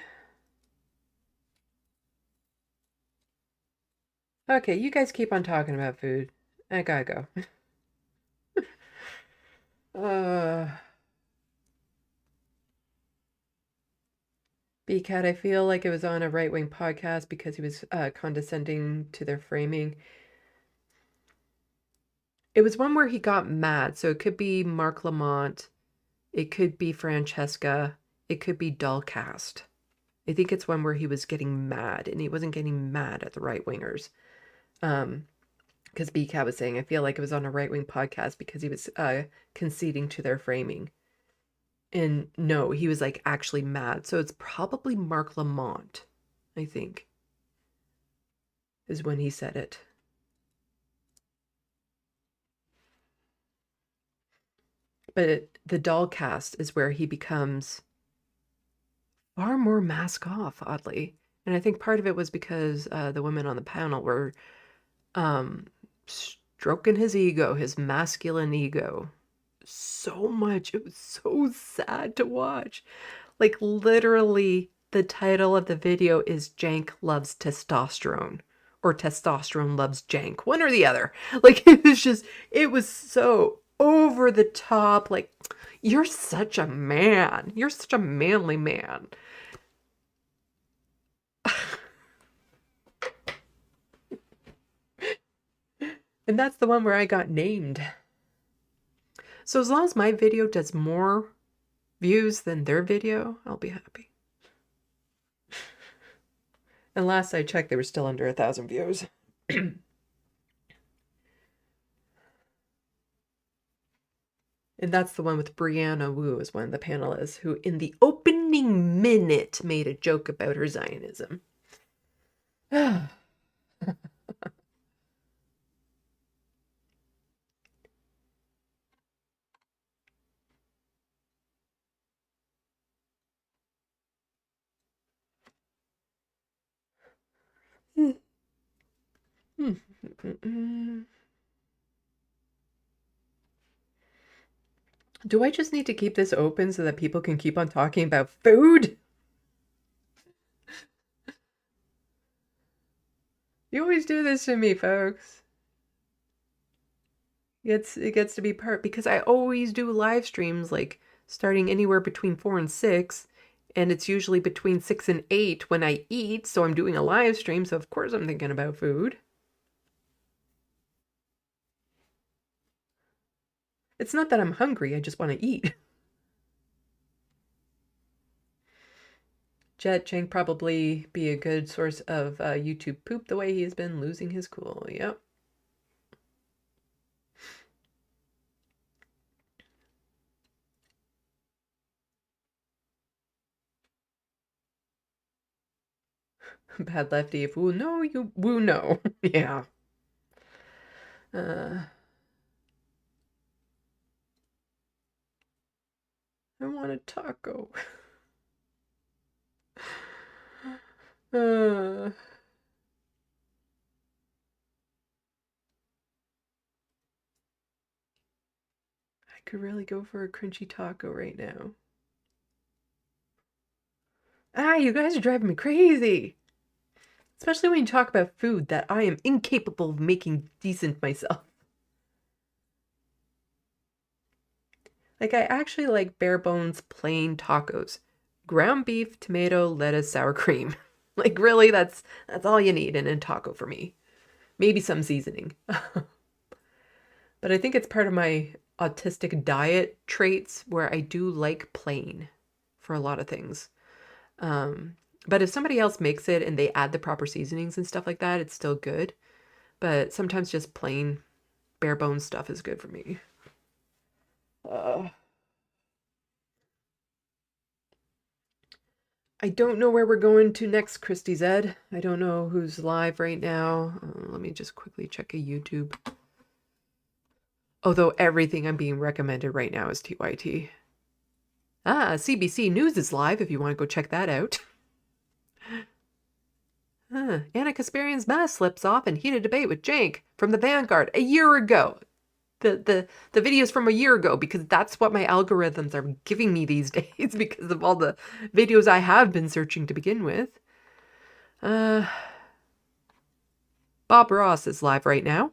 S1: Okay, you guys keep on talking about food. I gotta go. B-Cat, I feel like it was on a right-wing podcast because he was condescending to their framing. It was one where he got mad, so it could be Mark Lamont, it could be Francesca, it could be Dullcast. I think it's one where he was getting mad, and he wasn't getting mad at the right-wingers. Because B-Cat was saying, I feel like it was on a right-wing podcast because he was conceding to their framing. And no, he was like actually mad. So it's probably Mark Lamont, I think, is when he said it. But the doll cast is where he becomes far more mask off, oddly. And I think part of it was because the women on the panel were stroking his ego, his masculine ego. so much. It was so sad to watch. Like, literally, the title of the video is Jank Loves Testosterone. Or Testosterone Loves Jank. One or the other. Like, it was so over the top. Like, you're such a man. You're such a manly man. And that's the one where I got named. So as long as my video does more views than their video, I'll be happy. And last I checked, they were still under 1,000 views. And that's the one with Brianna Wu as one of the panelists, who in the opening minute made a joke about her Zionism. Do I just need to keep this open so that people can keep on talking about food? You always do this to me, folks. It gets to be part, because I always do live streams like starting anywhere between 4 and 6, and it's usually between 6 and 8 when I eat, so I'm doing a live stream, so of course I'm thinking about food. It's not that I'm hungry, I just want to eat. Jet Chang probably be a good source of YouTube poop the way he has been losing his cool. Yep. Bad lefty if woo no, you woo no. Yeah. I want a taco. I could really go for a crunchy taco right now. Ah, you guys are driving me crazy. Especially when you talk about food that I am incapable of making decent myself. Like, I actually like bare bones plain tacos. Ground beef, tomato, lettuce, sour cream. Like, really, that's all you need in a taco for me. Maybe some seasoning. But I think it's part of my autistic diet traits where I do like plain for a lot of things. But if somebody else makes it and they add the proper seasonings and stuff like that, it's still good. But sometimes just plain bare bones stuff is good for me. I don't know where we're going to next, Christy Zed. I don't know who's live right now. Let me just quickly check a YouTube. Although everything I'm being recommended right now is TYT. Ah, CBC News is live if you want to go check that out. Anna Kasparian's mask slips off in heated debate with Jank from the Vanguard a year ago. The videos from a year ago, because that's what my algorithms are giving me these days because of all the videos I have been searching to begin with. Bob Ross is live right now.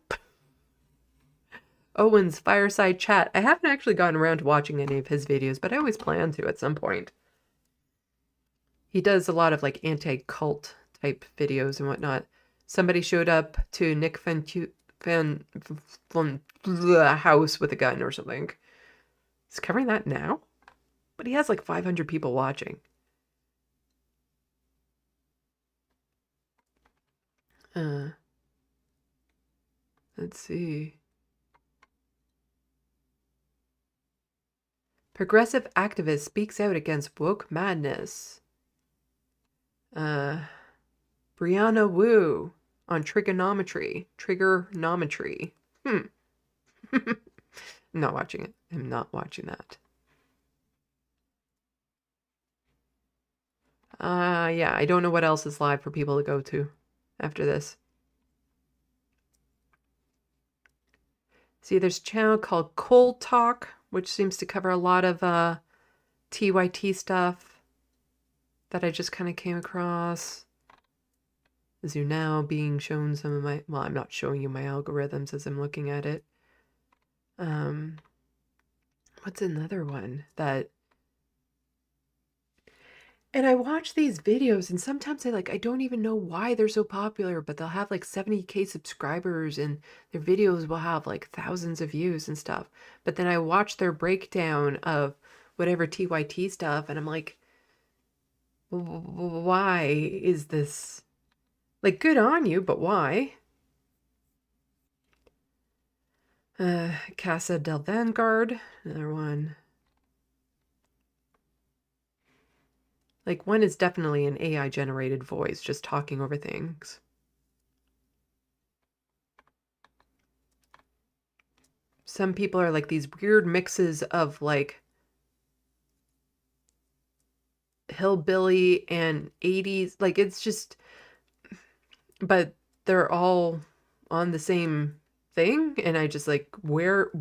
S1: Owen's Fireside Chat. I haven't actually gotten around to watching any of his videos, but I always plan to at some point. He does a lot of like anti-cult type videos and whatnot. Somebody showed up to Nick Van house with a gun or something. He's covering that now? But he has like 500 people watching. Let's see. Progressive activist speaks out against woke madness. Brianna Wu on trigonometry. I'm not watching it. I'm not watching that. Yeah, I don't know what else is live for people to go to after this. See, there's a channel called Cold Talk which seems to cover a lot of TYT stuff that I just kind of came across. As you now being shown some of my, well, I'm not showing you my algorithms as I'm looking at it. What's another one that, and I watch these videos and sometimes I don't even know why they're so popular, but they'll have like 70K subscribers and their videos will have like thousands of views and stuff. But then I watch their breakdown of whatever TYT stuff and I'm like, why is this? Like, good on you, but why? Casa del Vanguard, another one. Like, one is definitely an AI-generated voice, just talking over things. Some people are like these weird mixes of like hillbilly and 80s. Like, it's just, but they're all on the same thing. And I just like, where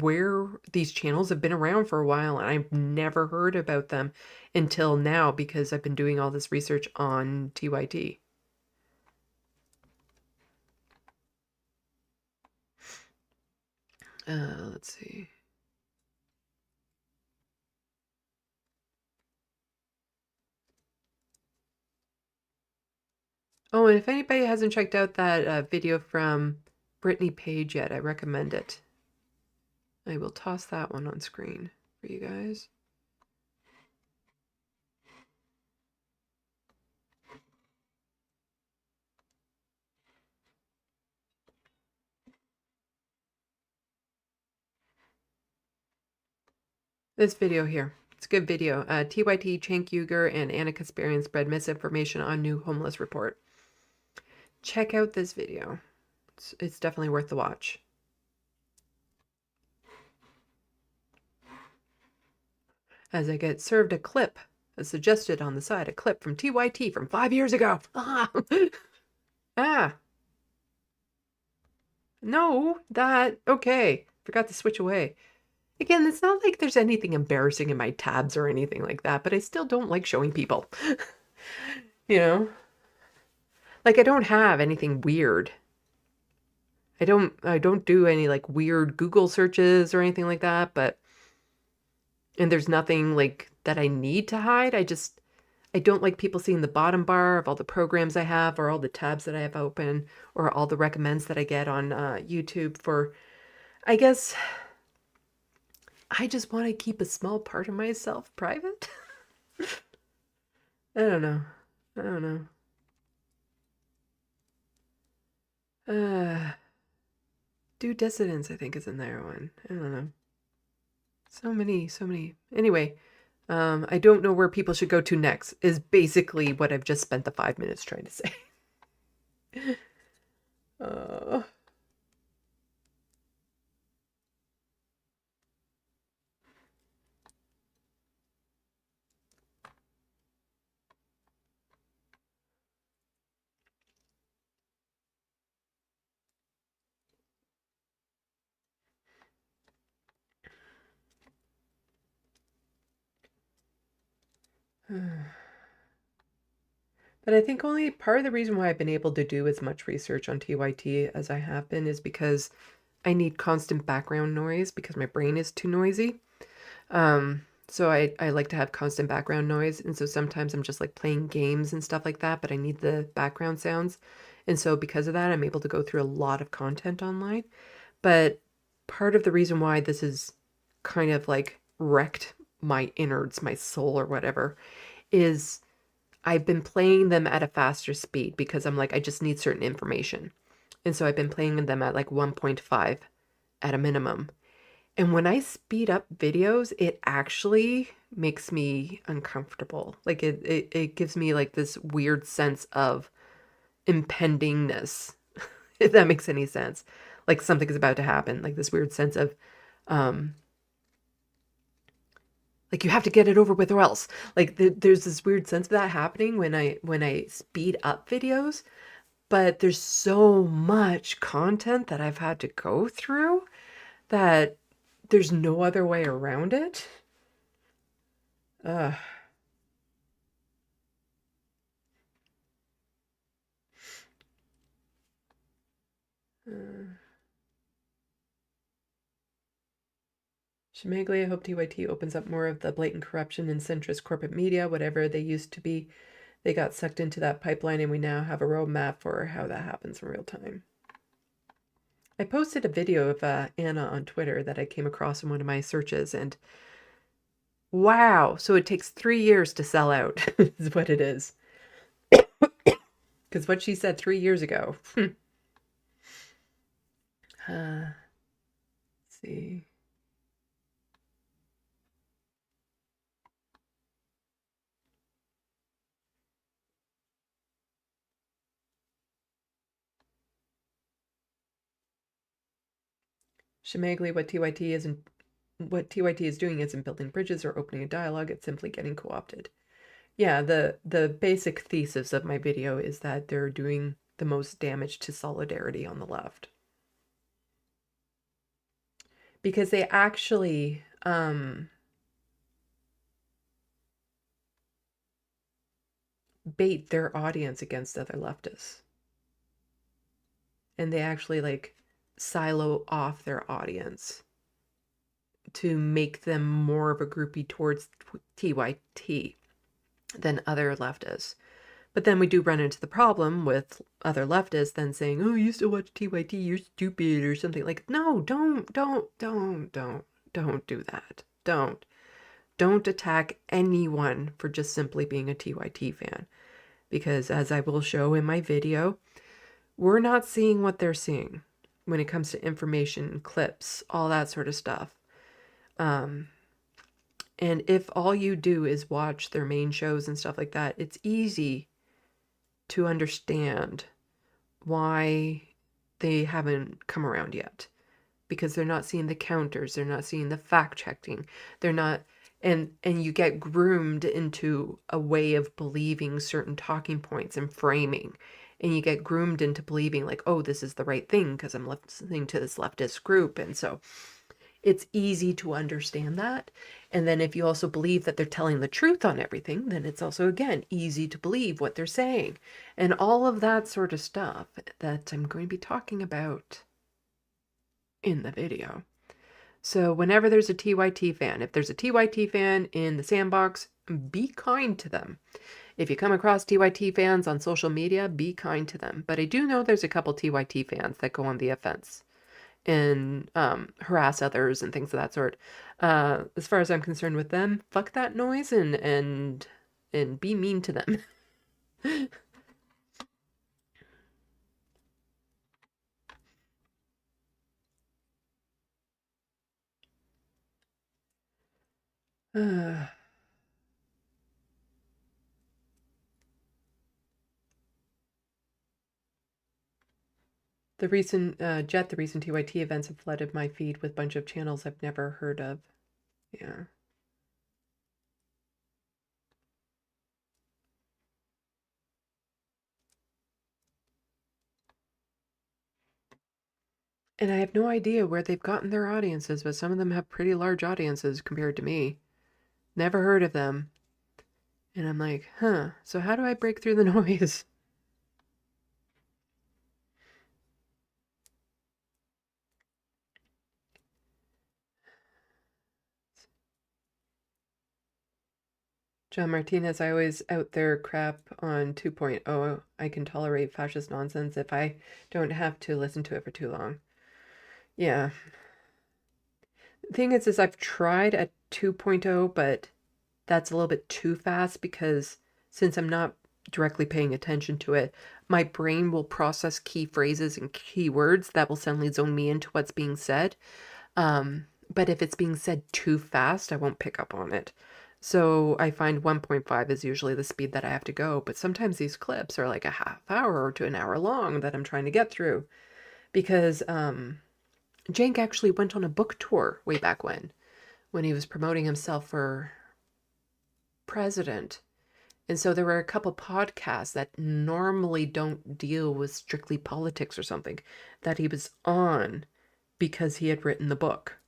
S1: these channels have been around for a while and I've never heard about them until now because I've been doing all this research on TYT. Let's see. Oh, and if anybody hasn't checked out that video from Brittany Page yet, I recommend it. I will toss that one on screen for you guys. This video here. It's a good video. TYT, Cenk Uygur, and Anna Kasparian spread misinformation on new homeless report. Check out this video. It's definitely worth the watch. As I get served a clip, as suggested on the side, a clip from TYT from 5 years ago. Ah! Ah! No, that, okay. Forgot to switch away. Again, it's not like there's anything embarrassing in my tabs or anything like that, but I still don't like showing people. You know? Like, I don't have anything weird. I don't do any like weird Google searches or anything like that, but and there's nothing like that I need to hide. I don't like people seeing the bottom bar of all the programs I have or all the tabs that I have open or all the recommends that I get on YouTube for, I guess, I just want to keep a small part of myself private. I don't know. I don't know. Due Dissidence, I think, is in there one. I don't know. So many. Anyway, I don't know where people should go to next, is basically what I've just spent the 5 minutes trying to say. But I think only part of the reason why I've been able to do as much research on TYT as I have been is because I need constant background noise because my brain is too noisy. So I like to have constant background noise. And so sometimes I'm just like playing games and stuff like that, but I need the background sounds. And so because of that, I'm able to go through a lot of content online. But part of the reason why this is kind of like wrecked my innards, my soul or whatever, is I've been playing them at a faster speed because I'm like, I just need certain information. And so I've been playing them at like 1.5 at a minimum. And when I speed up videos, it actually makes me uncomfortable. Like it gives me like this weird sense of impendingness, if that makes any sense. Like something is about to happen, like this weird sense of, like you have to get it over with or else. Like there's this weird sense of that happening when I speed up videos, but there's so much content that I've had to go through that there's no other way around it. Ugh. Shemagli, I hope TYT opens up more of the blatant corruption in centrist corporate media, whatever they used to be. They got sucked into that pipeline, and we now have a roadmap for how that happens in real time. I posted a video of Anna on Twitter that I came across in one of my searches, and wow, so it takes 3 years to sell out, is what it is. Because what she said 3 years ago. Let's see. Shemagli, what TYT is doing isn't building bridges or opening a dialogue, it's simply getting co-opted. Yeah, the basic thesis of my video is that they're doing the most damage to solidarity on the left. Because they actually bait their audience against other leftists. And they actually like silo off their audience to make them more of a groupie towards TYT than other leftists. But then we do run into the problem with other leftists then saying, oh, you still watch TYT, you're stupid or something. Like, no, don't do that. Don't attack anyone for just simply being a TYT fan. Because as I will show in my video, we're not seeing what they're seeing when it comes to information, clips, all that sort of stuff. And if all you do is watch their main shows and stuff like that, it's easy to understand why they haven't come around yet. Because they're not seeing the counters, they're not seeing the fact-checking, they're not... And you get groomed into a way of believing certain talking points and framing. And you get groomed into believing like, oh, this is the right thing because I'm listening to this leftist group. And so it's easy to understand that. And then if you also believe that they're telling the truth on everything, then it's also, again, easy to believe what they're saying. And all of that sort of stuff that I'm going to be talking about in the video. So whenever there's a TYT fan, if there's a TYT fan in the sandbox, be kind to them. If you come across TYT fans on social media, be kind to them. But I do know there's a couple TYT fans that go on the offense and harass others and things of that sort. As far as I'm concerned with them, fuck that noise and be mean to them. The recent the recent TYT events have flooded my feed with a bunch of channels I've never heard of. Yeah. And I have no idea where they've gotten their audiences, but some of them have pretty large audiences compared to me. Never heard of them. And I'm like, huh, so how do I break through the noise? John Martinez, I always out there crap on 2.0. I can tolerate fascist nonsense if I don't have to listen to it for too long. Yeah. The thing is I've tried at 2.0, but that's a little bit too fast because since I'm not directly paying attention to it, my brain will process key phrases and key words that will suddenly zone me into what's being said. But if it's being said too fast, I won't pick up on it. So I find 1.5 is usually the speed that I have to go. But sometimes these clips are like a half hour to an hour long that I'm trying to get through. Because Cenk actually went on a book tour way back when he was promoting himself for president. And so there were a couple podcasts that normally don't deal with strictly politics or something that he was on because he had written the book.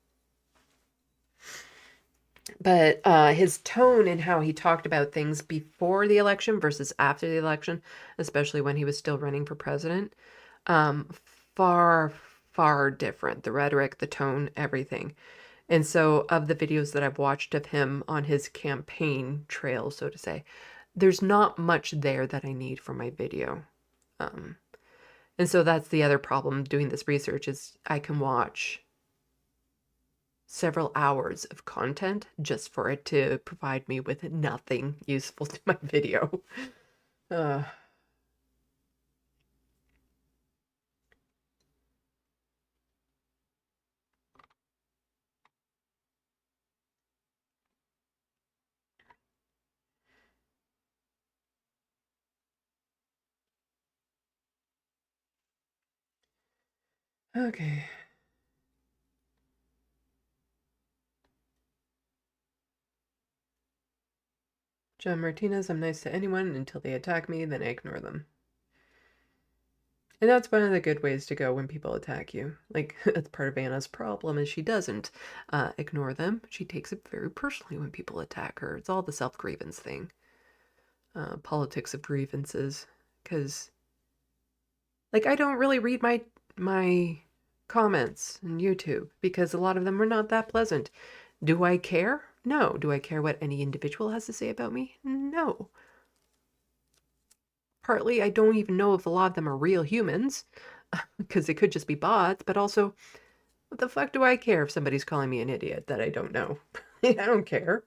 S1: But his tone and how he talked about things before the election versus after the election, especially when he was still running for president, um, far, far different. The rhetoric, the tone, everything. And so, of the videos that I've watched of him on his campaign trail, so to say, there's not much there that I need for my video. Um, and so that's the other problem doing this research is I can watch several hours of content just for it to provide me with nothing useful to my video. Uh, okay. John Martinez, I'm nice to anyone until they attack me, then I ignore them. And that's one of the good ways to go when people attack you. Like, that's part of Anna's problem is she doesn't ignore them. She takes it very personally when people attack her. It's all the self-grievance thing. Politics of grievances. Because, like, I don't really read my comments on YouTube because a lot of them are not that pleasant. Do I care? No. Do I care what any individual has to say about me? No. Partly, I don't even know if a lot of them are real humans because they could just be bots, but also, what the fuck do I care if somebody's calling me an idiot that I don't know? I don't care.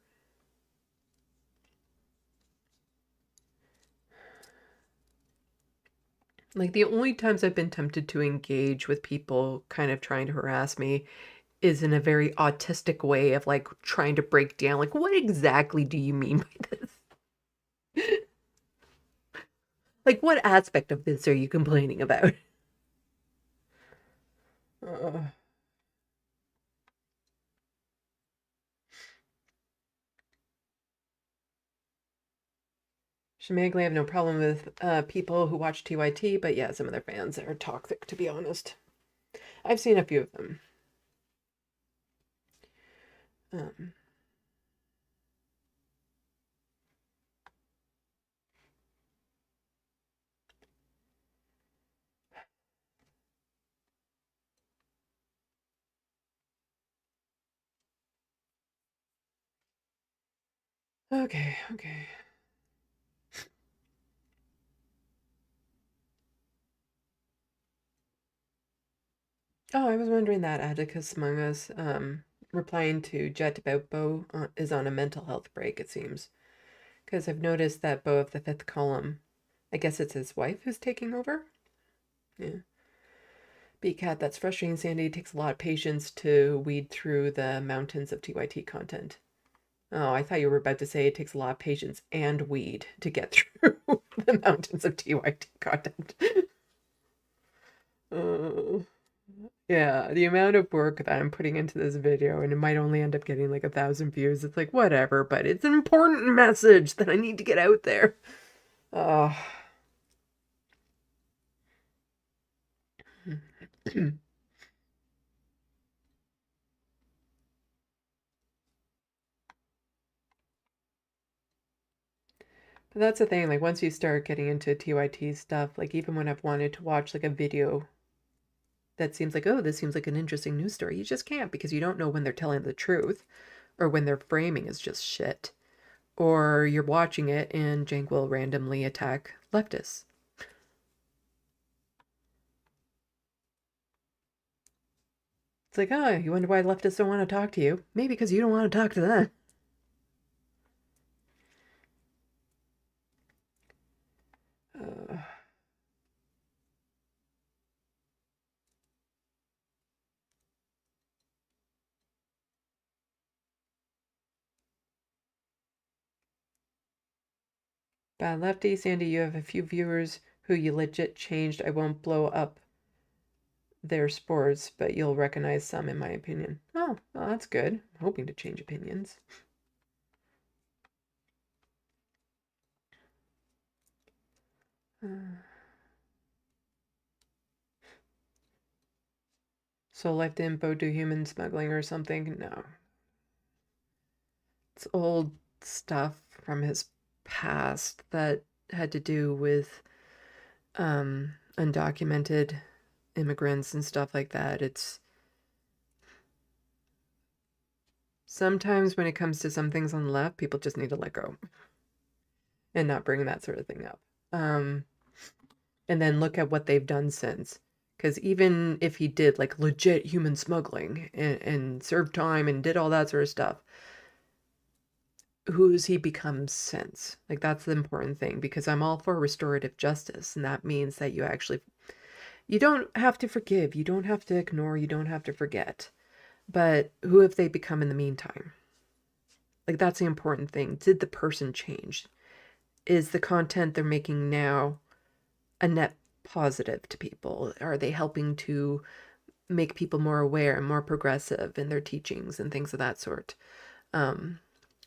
S1: Like, the only times I've been tempted to engage with people kind of trying to harass me is in a very autistic way of like trying to break down, like, what exactly do you mean by this? Like, what aspect of this are you complaining about? Uh, Shemagly, I have no problem with people who watch TYT, but yeah, some of their fans are toxic, to be honest. I've seen a few of them. Um, okay, okay. Oh, I was wondering that Atticus Among Us, replying to Jet about Bo is on a mental health break, it seems. Because I've noticed that Bo of the fifth column, I guess it's his wife who's taking over? Yeah. BCAT, that's frustrating, Sandy. It takes a lot of patience to weed through the mountains of TYT content. Oh, I thought you were about to say it takes a lot of patience and weed to get through the mountains of TYT content. uh, yeah, the amount of work that I'm putting into this video, and it might only end up getting like 1,000 views. It's like, whatever, but it's an important message that I need to get out there. Oh. But that's the thing, like once you start getting into TYT stuff, like even when I've wanted to watch like a video that seems like, oh, this seems like an interesting news story, you just can't because you don't know when they're telling the truth or when their framing is just shit. Or you're watching it and Jank will randomly attack leftists. It's like, oh, you wonder why leftists don't want to talk to you? Maybe because you don't want to talk to them. Uh, Bad Lefty, Sandy, you have a few viewers who you legit changed. I won't blow up their spores, but you'll recognize some, in my opinion. Oh, well, that's good. I'm hoping to change opinions. So life didn't bow to human smuggling or something? No. It's old stuff from his past that had to do with undocumented immigrants and stuff like that. It's sometimes when it comes to some things on the left, people just need to let go and not bring that sort of thing up. And then look at what they've done since. Because even if he did like legit human smuggling and served time and did all that sort of stuff, who's he become since? Like, that's the important thing, because I'm all for restorative justice. And that means that you don't have to forgive, you don't have to ignore, you don't have to forget. But who have they become in the meantime? Like, that's the important thing. Did the person change? Is the content they're making now a net positive to people? Are they helping to make people more aware and more progressive in their teachings and things of that sort?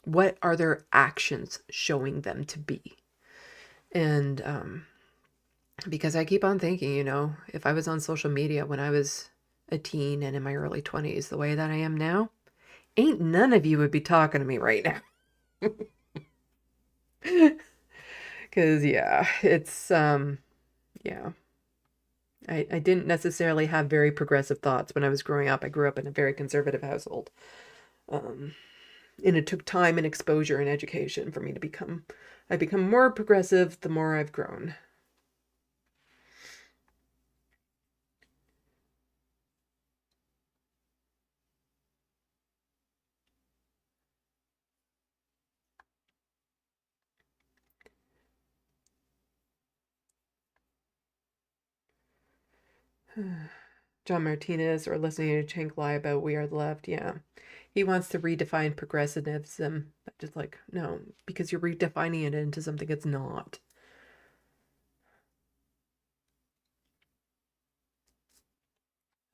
S1: What are their actions showing them to be? And because I keep on thinking, if I was on social media when I was a teen and in my early 20s, the way that I am now, ain't none of you would be talking to me right now. Because, yeah, it's, yeah. I didn't necessarily have very progressive thoughts when I was growing up. I grew up in a very conservative household. And it took time and exposure and education for me to I've become more progressive the more I've grown. John Martinez, or listening to Chink lie about We Are the Left. Yeah. He wants to redefine progressivism, but just like, no, because you're redefining it into something it's not.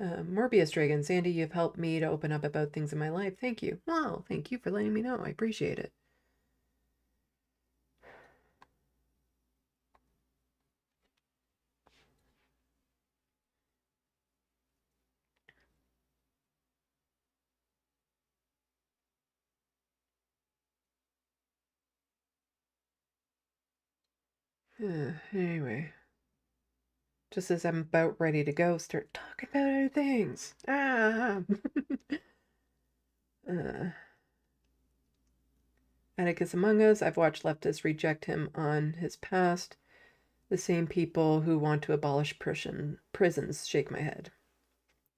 S1: Morbius Dragon, Sandy, you've helped me to open up about things in my life. Thank you. Well, thank you for letting me know. I appreciate it. Anyway, just as I'm about ready to go, start talking about other things. Atticus Among Us, I've watched leftists reject him on his past. The same people who want to abolish prisons shake my head.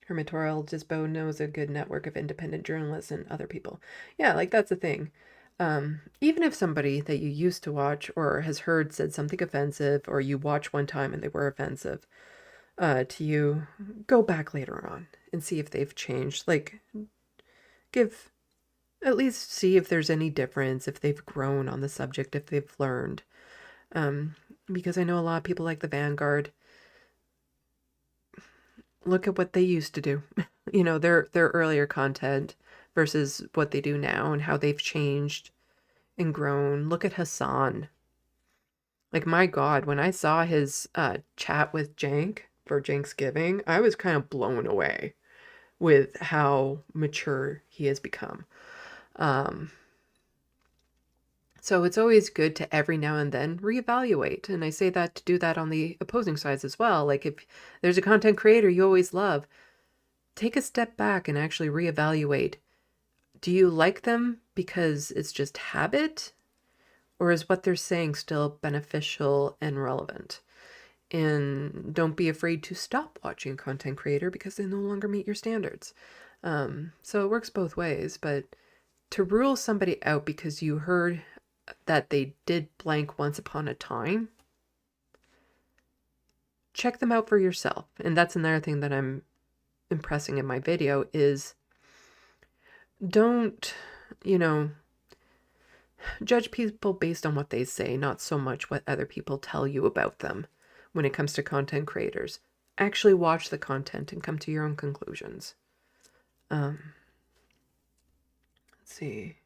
S1: Hermitorial Disbo knows a good network of independent journalists and other people. Yeah, like that's the thing. Even if somebody that you used to watch or has heard said something offensive, or you watch one time and they were offensive to you, go back later on and see if they've changed. Like, at least see if there's any difference, if they've grown on the subject, if they've learned. Because I know a lot of people like the Vanguard. Look at what they used to do. Their earlier content versus what they do now and how they've changed and grown. Look at Hassan. Like, my God, when I saw his chat with Jank for Janksgiving, I was kind of blown away with how mature he has become. So it's always good to every now and then reevaluate. And I say that to do that on the opposing sides as well. Like, if there's a content creator you always love, take a step back and actually reevaluate. Do you like them because it's just habit? Or is what they're saying still beneficial and relevant? And don't be afraid to stop watching content creator because they no longer meet your standards. So it works both ways. But to rule somebody out because you heard that they did blank once upon a time, check them out for yourself. And that's another thing that I'm impressing in my video is don't, judge people based on what they say, not so much what other people tell you about them when it comes to content creators. Actually watch the content and come to your own conclusions. Let's see.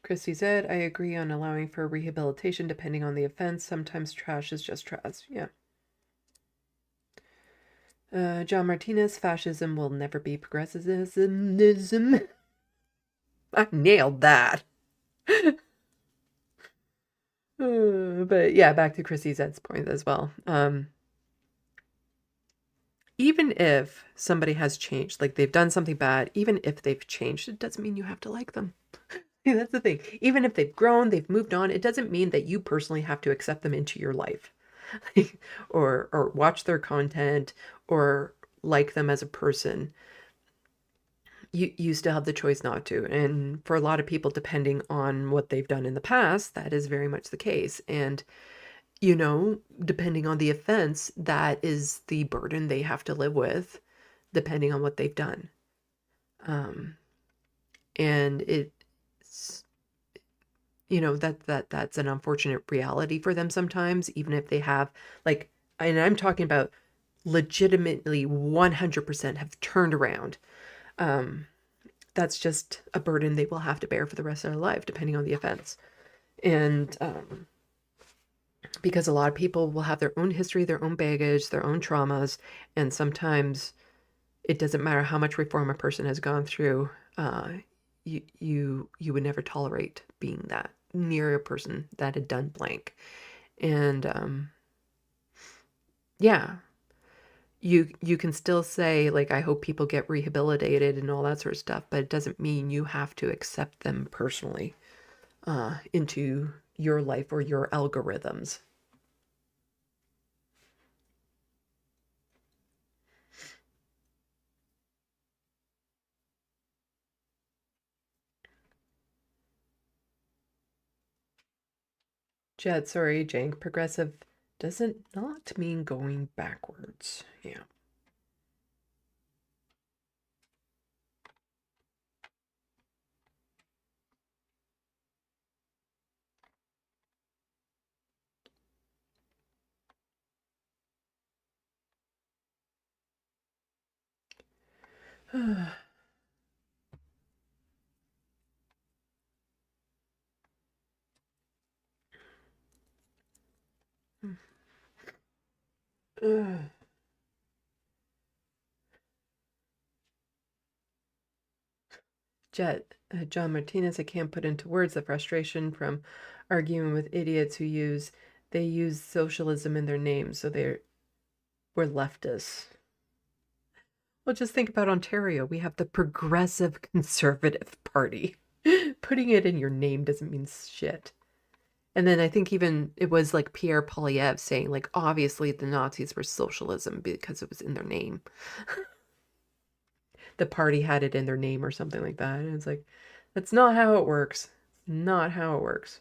S1: Christy said, I agree on allowing for rehabilitation depending on the offense. Sometimes trash is just trash. Yeah. John Martinez, fascism will never be progressivism. I nailed that. But yeah, back to Chrissy Zed's point as well. Even if somebody has changed, like they've done something bad, even if they've changed, it doesn't mean you have to like them. That's the thing. Even if they've grown, they've moved on, it doesn't mean that you personally have to accept them into your life or watch their content or like them as a person. You still have the choice not to. And for a lot of people, depending on what they've done in the past, that is very much the case. And, you know, depending on the offense, that is the burden they have to live with, depending on what they've done. And it's, you know, that's an unfortunate reality for them sometimes, even if they have, like, and I'm talking about legitimately 100% have turned around. That's just a burden they will have to bear for the rest of their life, depending on the offense. And because a lot of people will have their own history, their own baggage, their own traumas, and sometimes it doesn't matter how much reform a person has gone through, you would never tolerate being that near a person that had done blank. And yeah. You can still say, like, I hope people get rehabilitated and all that sort of stuff, but it doesn't mean you have to accept them personally into your life or your algorithms. Jed, sorry, Jank. Progressive doesn't not mean going backwards. Yeah. John Martinez, I can't put into words the frustration from arguing with idiots they use socialism in their name, so we're leftists. Well, just think about Ontario. We have the Progressive Conservative Party. Putting it in your name doesn't mean shit. And then I think even it was like Pierre Poilievre saying, like, obviously the Nazis were socialism because it was in their name. The party had it in their name or something like that. And it's like, that's not how it works. Not how it works.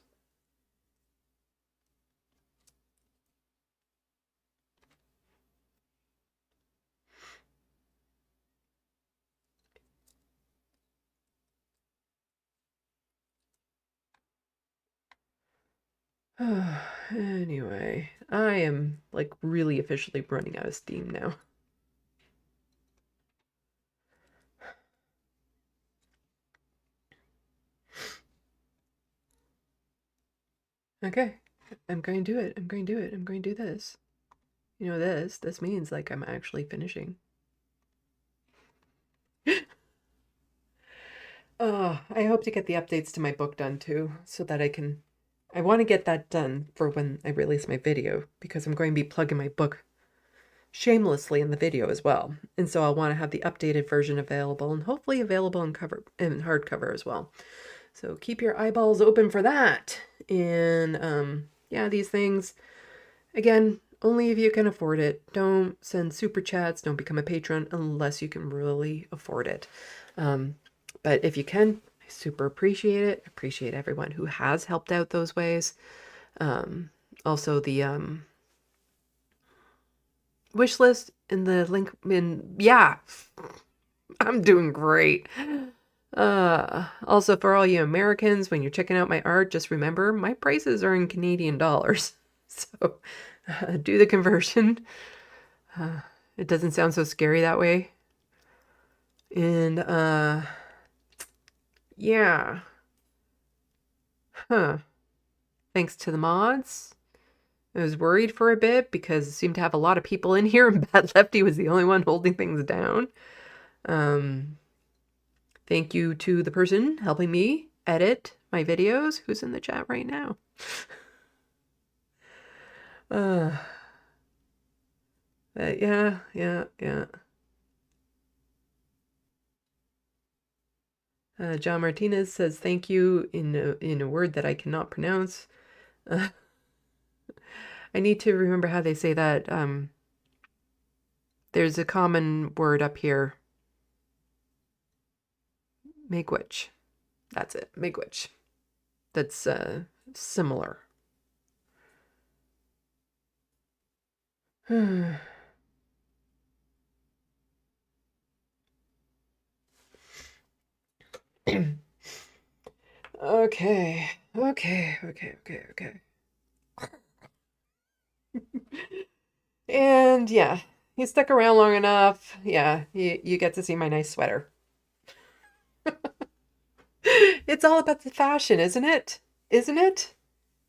S1: Anyway, I am like really officially running out of steam now. Okay, I'm going to do it. I'm going to do it. I'm going to do this. You know, this means like I'm actually finishing. Oh, I hope to get the updates to my book done too, so that I want to get that done for when I release my video, because I'm going to be plugging my book shamelessly in the video as well. And so I'll want to have the updated version available and hopefully available in hardcover as well. So keep your eyeballs open for that. And yeah, these things, again, only if you can afford it. Don't send super chats, don't become a patron unless you can really afford it. But if you can, I super appreciate it. Appreciate everyone who has helped out those ways. Also the wish list in the link yeah, I'm doing great. Also for all you Americans, when you're checking out my art, just remember my prices are in Canadian dollars. So do the conversion. It doesn't sound so scary that way. And yeah. Huh. Thanks to the mods. I was worried for a bit because it seemed to have a lot of people in here and Bad Lefty was the only one holding things down. Thank you to the person helping me edit my videos who's in the chat right now. Yeah. John Martinez says thank you in a word that I cannot pronounce. I need to remember how they say that. There's a common word up here. Miigwech. That's it. Miigwech. That's similar. Okay. And yeah, you stuck around long enough. Yeah, you get to see my nice sweater. It's all about the fashion, isn't it? Isn't it?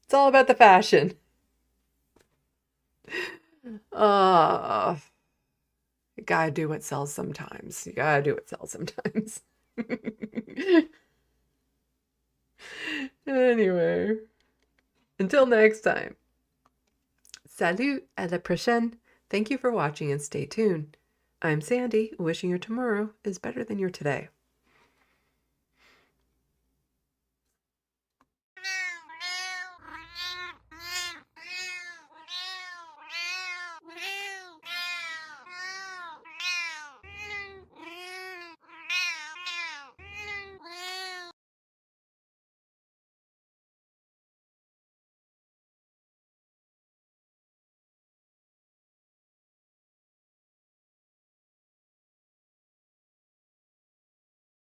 S1: It's all about the fashion. You gotta do what sells sometimes. You gotta do what sells sometimes. Anyway, until next time. Salut, à la prochaine. Thank you for watching and stay tuned. I'm Sandy, wishing your tomorrow is better than your today.